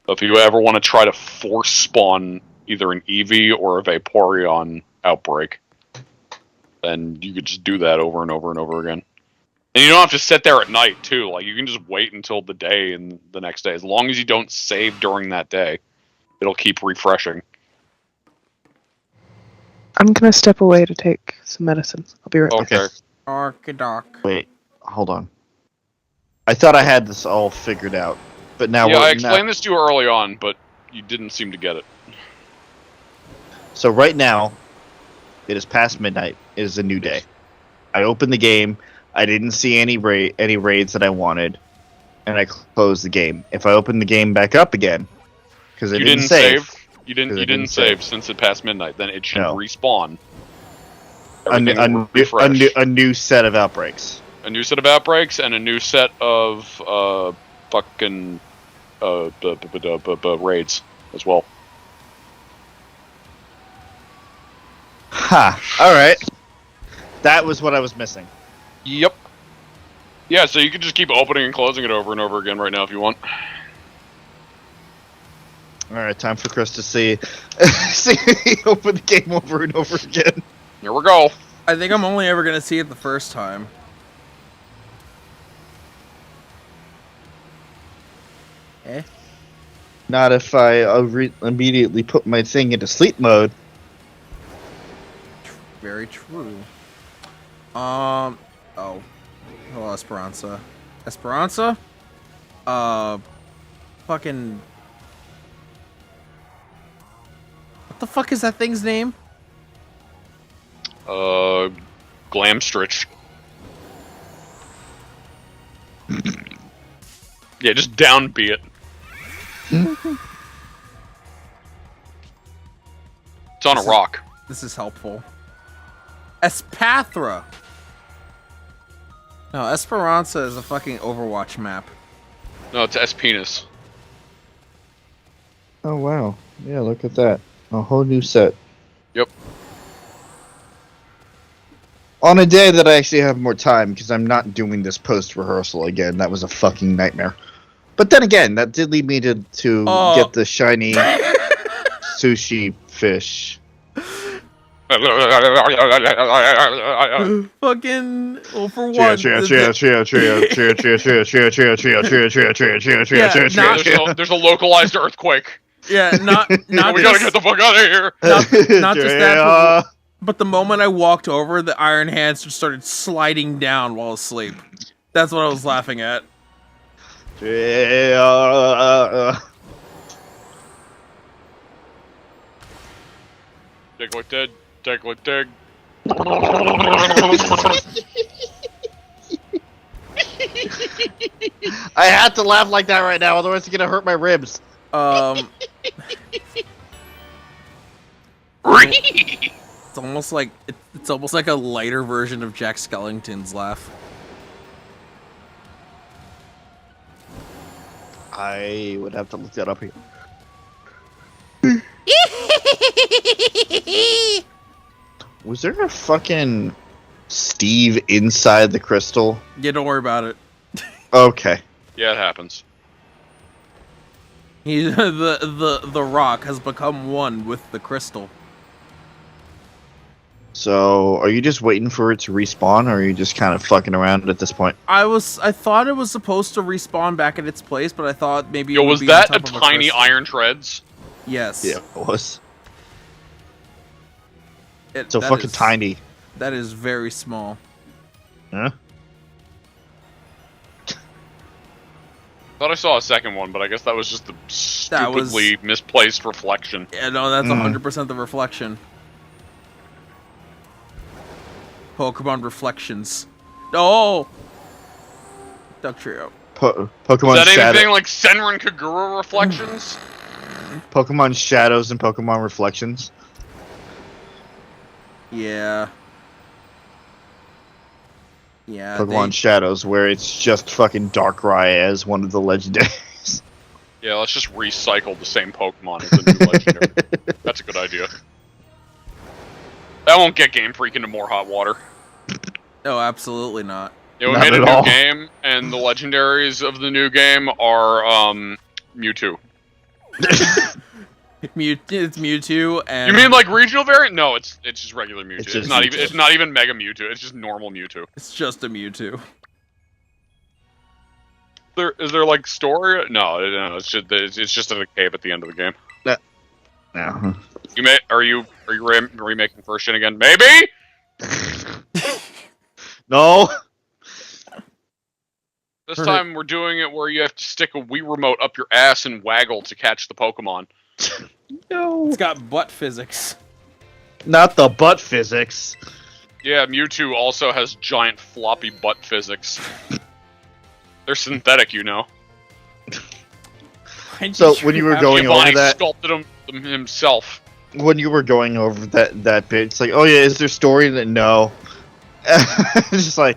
S2: So if you ever want to try to force spawn either an Eevee or a Vaporeon outbreak, then you could just do that over and over and over again. And you don't have to sit there at night, too. Like, you can just wait until the day and the next day. As long as you don't save during that day, it'll keep refreshing.
S3: I'm gonna step away to take some medicine. I'll be right back.
S2: Okay.
S1: Arkadoc.
S5: Wait, hold on. I thought I had this all figured out, but now
S2: Yeah,
S5: we're
S2: I explained this to you early on, but you didn't seem to get it.
S5: So right now, it is past midnight. It is a new day. I opened the game. I didn't see any raids that I wanted, and I closed the game. If I open the game back up again, because it
S2: You
S5: didn't
S2: didn't
S5: save.
S2: You didn't save since it passed midnight. Then it should
S5: No.
S2: respawn.
S5: A new set of outbreaks.
S2: A new set of outbreaks and a new set of fucking raids as well.
S5: Ha! Alright. That was what I was missing.
S2: Yep. Yeah, so you can just keep opening and closing it over and over again right now if you want.
S5: Alright, time for Chris to see me open the game over and over again.
S2: Here we go.
S1: I think I'm only ever gonna see it the first time. Eh?
S5: Not if I immediately put my thing into sleep mode.
S1: Very true. Oh. Hello, Esperanza. Esperanza? Fucking... What the fuck is that thing's name?
S2: Glamstrich. Yeah, just downbeat it. It's on a rock.
S1: This is helpful. Espathra! No, Esperanza is a fucking Overwatch map.
S2: No, it's S-Penis.
S5: Oh wow. Yeah, look at that. A whole new set.
S2: Yep.
S5: On a day that I actually have more time, because I'm not doing this post-rehearsal again. That was a fucking nightmare. But then again, that did lead me to get the shiny sushi fish.
S1: Fucking... Well, for one...
S5: Cheer, cheer, cheer, cheer, cheer, cheer, cheer, cheer, cheer, cheer, cheer, cheer, cheer, cheer, cheer, cheer, cheer, cheer.
S2: There's a localized earthquake.
S1: Yeah, not
S2: We gotta get the fuck out of here.
S1: not just that, but the moment I walked over, the iron hands just started sliding down while asleep. That's what I was laughing at.
S2: Dig like dead. Dig like dig.
S5: I have to laugh like that right now, otherwise it's gonna hurt my ribs.
S1: It's almost like it's almost like a lighter version of Jack Skellington's laugh.
S5: I would have to look that up here. Was there a fucking Steve inside the crystal?
S1: Yeah, don't worry about it.
S5: Okay.
S2: Yeah, it happens.
S1: The rock has become one with the crystal.
S5: So, are you just waiting for it to respawn, or are you just kind of fucking around at this point?
S1: I thought it was supposed to respawn back at its place, but I thought maybe it
S2: Yo,
S1: would
S2: was
S1: be
S2: that
S1: on
S2: a
S1: top of
S2: tiny
S1: crystal.
S2: iron treads?
S1: Yes.
S5: Yeah, it was.
S1: It,
S5: So
S1: that
S5: fucking
S1: is-
S5: tiny.
S1: That is very small.
S5: Huh?
S2: Thought I saw a second one, but I guess that was just the
S1: That was-
S2: stupidly misplaced reflection.
S1: Yeah, no, that's
S5: Mm.
S1: 100% the reflection. Pokemon reflections. Oh! Duck Trio.
S5: Pokemon
S2: Is that
S5: Shadow,
S2: anything like Senran Kagura reflections?
S5: Pokemon Shadows and Pokemon Reflections.
S1: Yeah. Yeah.
S5: Pokemon Shadows, where it's just fucking Darkrai as one of the legendaries.
S2: Yeah, let's just recycle the same Pokemon as the new legendary. That's a good idea. That won't get Game Freak into more hot water.
S1: Oh, absolutely not.
S2: Yeah, we
S5: Not
S2: made a
S5: at
S2: new
S5: all.
S2: game, and the legendaries of the new game are Mewtwo.
S1: It's Mewtwo and...
S2: You mean like regional variant? No, it's just regular Mewtwo.
S5: It's
S2: It's,
S5: just
S2: not
S5: Mewtwo.
S2: even it's not even Mega Mewtwo. It's just normal Mewtwo.
S1: It's just a Mewtwo.
S2: Is there like story? No, it's just a cave at the end of the game.
S5: No.
S2: Are you remaking first gen again? Maybe.
S5: No.
S2: This time we're doing it where you have to stick a Wii remote up your ass and waggle to catch the Pokemon.
S5: No.
S1: It's got butt physics.
S5: Not the butt physics.
S2: Yeah, Mewtwo also has giant floppy butt physics. They're synthetic, you know.
S5: So, when you were going
S2: Giovanni
S5: over that,
S2: sculpted them himself.
S5: when you were going over that bit, it's like, oh yeah, is there story? And then no. It's just like,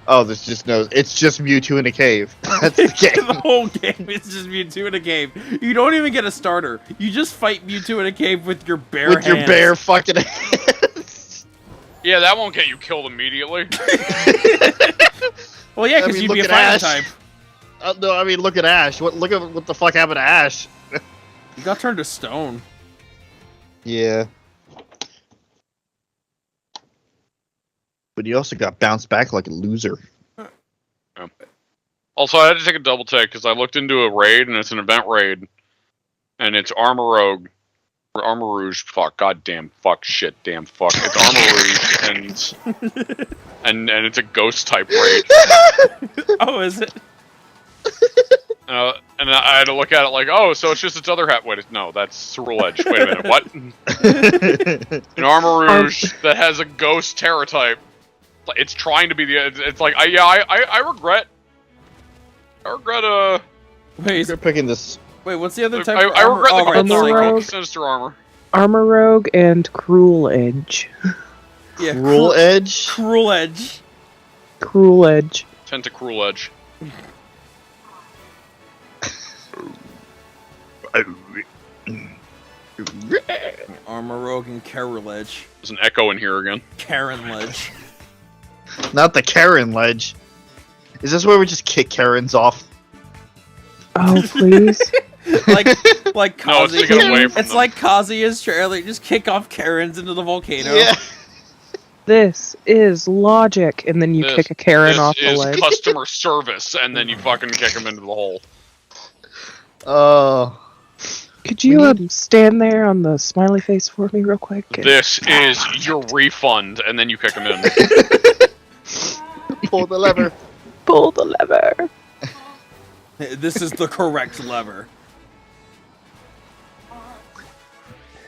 S5: oh, there's just no. It's just Mewtwo in a cave. That's the game.
S1: The whole game is just Mewtwo in a cave. You don't even get a starter. You just fight Mewtwo in a cave with your bare
S5: With your
S1: hands.
S5: bare fucking hands.
S2: Yeah, that won't get you killed immediately.
S1: Well, yeah,
S5: I
S1: because
S5: mean,
S1: you'd
S5: look
S1: be a
S5: at
S1: fighting
S5: Ash.
S1: type.
S5: No, I mean, look at Ash. Look at what the fuck happened to Ash.
S1: You got turned to stone.
S5: Yeah. But he also got bounced back like a loser.
S2: Also, I had to take a double take because I looked into a raid and it's an event raid, and it's Armor Rogue, or Armor Rouge. Fuck, goddamn, fuck, shit, damn, fuck. It's Armor Rouge, and it's a ghost type raid.
S1: Oh, is it?
S2: And I had to look at it like, oh, so it's just its other hat. Wait, no, that's Ceruledge. Edge. Wait a minute, what? An Armor Rouge that has a ghost Terra type. It's trying to be the. It's like, I regret.
S1: Wait,
S5: You're picking this.
S1: wait, what's the other type?
S2: I
S1: of armor?
S2: regret the
S1: Oh, right,
S3: Armor
S2: sequel,
S3: Rogue.
S2: Sinister Armor.
S3: Armor Rogue and Cruel Edge.
S1: Yeah,
S5: Rule Edge?
S1: Cruel Edge.
S3: Cruel Edge.
S2: Tentacruel Edge.
S1: Armor Rogue and Carol Edge.
S2: There's an echo in here again.
S1: Karen Ledge.
S5: Not the Karen ledge. Is this where we just kick Karens off?
S3: Oh, please.
S1: like
S2: No, it's to
S1: Kazi.
S2: get away from
S1: It's
S2: them.
S1: like Kazuya's trailer. Just kick off Karens into the volcano.
S5: Yeah.
S3: This is logic. And then you
S2: This-
S3: kick a Karen
S2: this
S3: off the
S2: is
S3: ledge.
S2: customer service, and then you fucking kick them into the hole.
S5: Oh.
S3: Could you stand there on the smiley face for me real quick?
S2: This is your refund, and then you kick them in.
S5: Pull the lever.
S3: Pull the lever.
S1: This is the correct lever.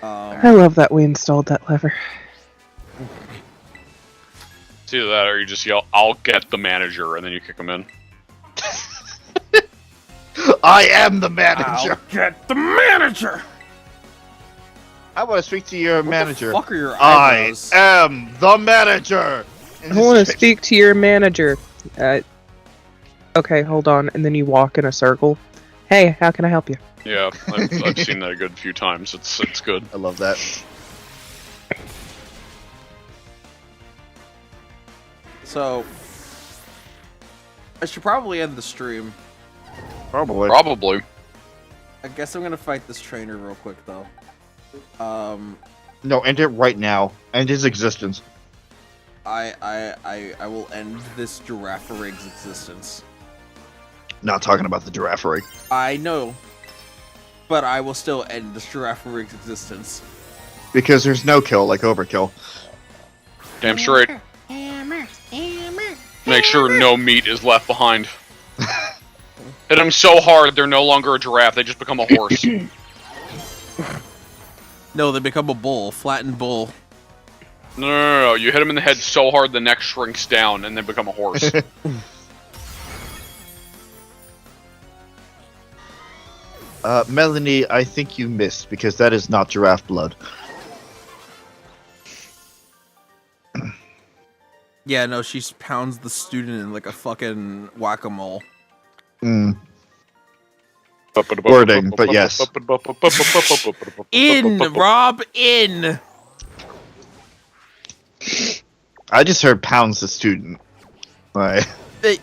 S3: I love that we installed that lever.
S2: It's either that, or you just yell, "I'll get the manager," and then you kick them in.
S5: I am the manager.
S1: I'll get the manager.
S5: I want to speak to your
S1: What
S5: manager.
S1: the fuck are your
S5: I
S1: eyebrows?
S5: am the manager.
S3: I want to speak to your manager. Okay, hold on. And then you walk in a circle. Hey, how can I help you?
S2: Yeah, I've seen that a good few times. It's good.
S5: I love that.
S1: So, I should probably end the stream.
S5: Probably.
S2: Probably.
S1: I guess I'm gonna fight this trainer real quick, though.
S5: No, end it right now. End his existence.
S1: I will end this giraffe rig's existence.
S5: Not talking about the giraffe rig.
S1: I know, but I will still end this giraffe rig's existence.
S5: Because there's no kill like overkill.
S2: Damn straight. Make sure no meat is left behind. Hit them so hard they're no longer a giraffe, they just become a horse.
S1: No, they become a bull, flattened bull.
S2: No. You hit them in the head so hard the neck shrinks down and they become a horse.
S5: Melanie, I think you missed because that is not giraffe blood.
S1: Yeah, no, she pounds the student in like a fucking whack-a-mole.
S5: Wording, but yes.
S1: In, Rob, in!
S5: I just heard pounds the student. Right.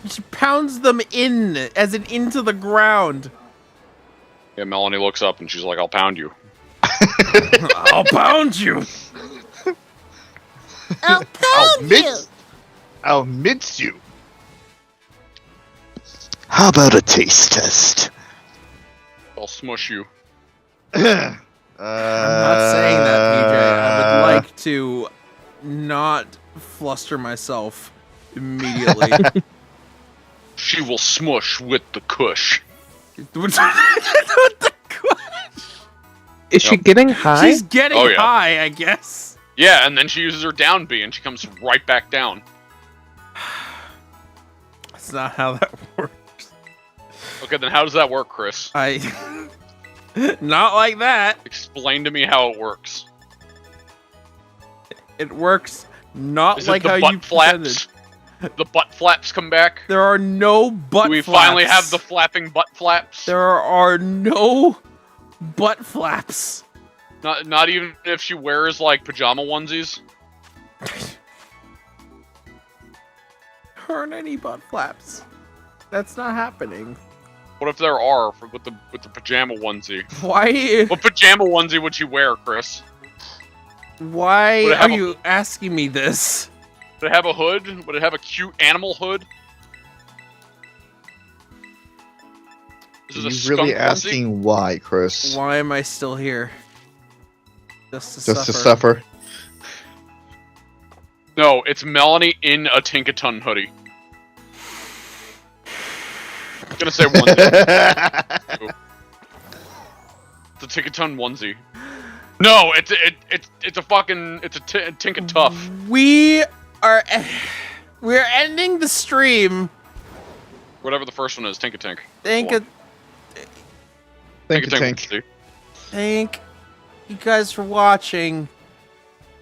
S1: She pounds them in, as in into the ground.
S2: Yeah, Melanie looks up and she's like, I'll pound you.
S1: I'll pound you!
S6: I'll pound you!
S5: I'll mince you. How about a taste test?
S2: I'll smush you.
S1: I'm not saying that, PJ. I would like to not fluster myself immediately.
S2: She will smush with the kush.
S1: With the
S3: Is she getting high?
S1: She's getting
S2: Oh, yeah.
S1: high, I guess.
S2: Yeah, and then she uses her down B and she comes right back down.
S1: That's not how that works.
S2: Okay, then how does that work, Chris?
S1: Not like that.
S2: Explain to me how it works.
S1: It works not
S2: Is
S1: like
S2: it the
S1: how
S2: butt
S1: you
S2: flaps?
S1: pretended.
S2: The butt flaps come back?
S1: There are no butt
S2: Do we
S1: flaps.
S2: finally have the flapping butt flaps?
S1: There are no butt flaps.
S2: Not even if she wears, like, pajama onesies?
S1: There aren't any butt flaps. That's not happening.
S2: What if there are with the pajama onesie?
S1: Why?
S2: What pajama onesie would she wear, Chris?
S1: Why
S2: Would it
S1: are
S2: have a-
S1: you asking me this?
S2: Would it have a hood? Would it have a cute animal hood? Is it a
S5: Are you
S2: skunk
S5: really
S2: onesie?
S5: asking why, Chris?
S1: Why am I still here? Just
S5: Just to suffer.
S2: No, it's Melanie in a Tinkaton hoodie. I'm gonna say onesie. It's a Tinkaton onesie. No, it's a Tinkatuff.
S1: We're ending the stream.
S2: Whatever the first one is, Tinkatink.
S1: Thank you guys for watching.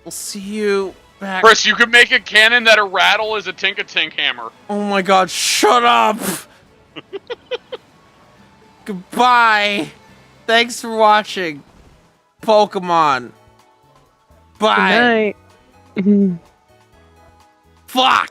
S1: We'll see you back.
S2: Chris, you could make a canon that a rattle is a Tinkatink hammer.
S1: Oh my god, shut up! Goodbye! Thanks for watching Pokemon. Bye!
S3: Good night.
S1: Fuck!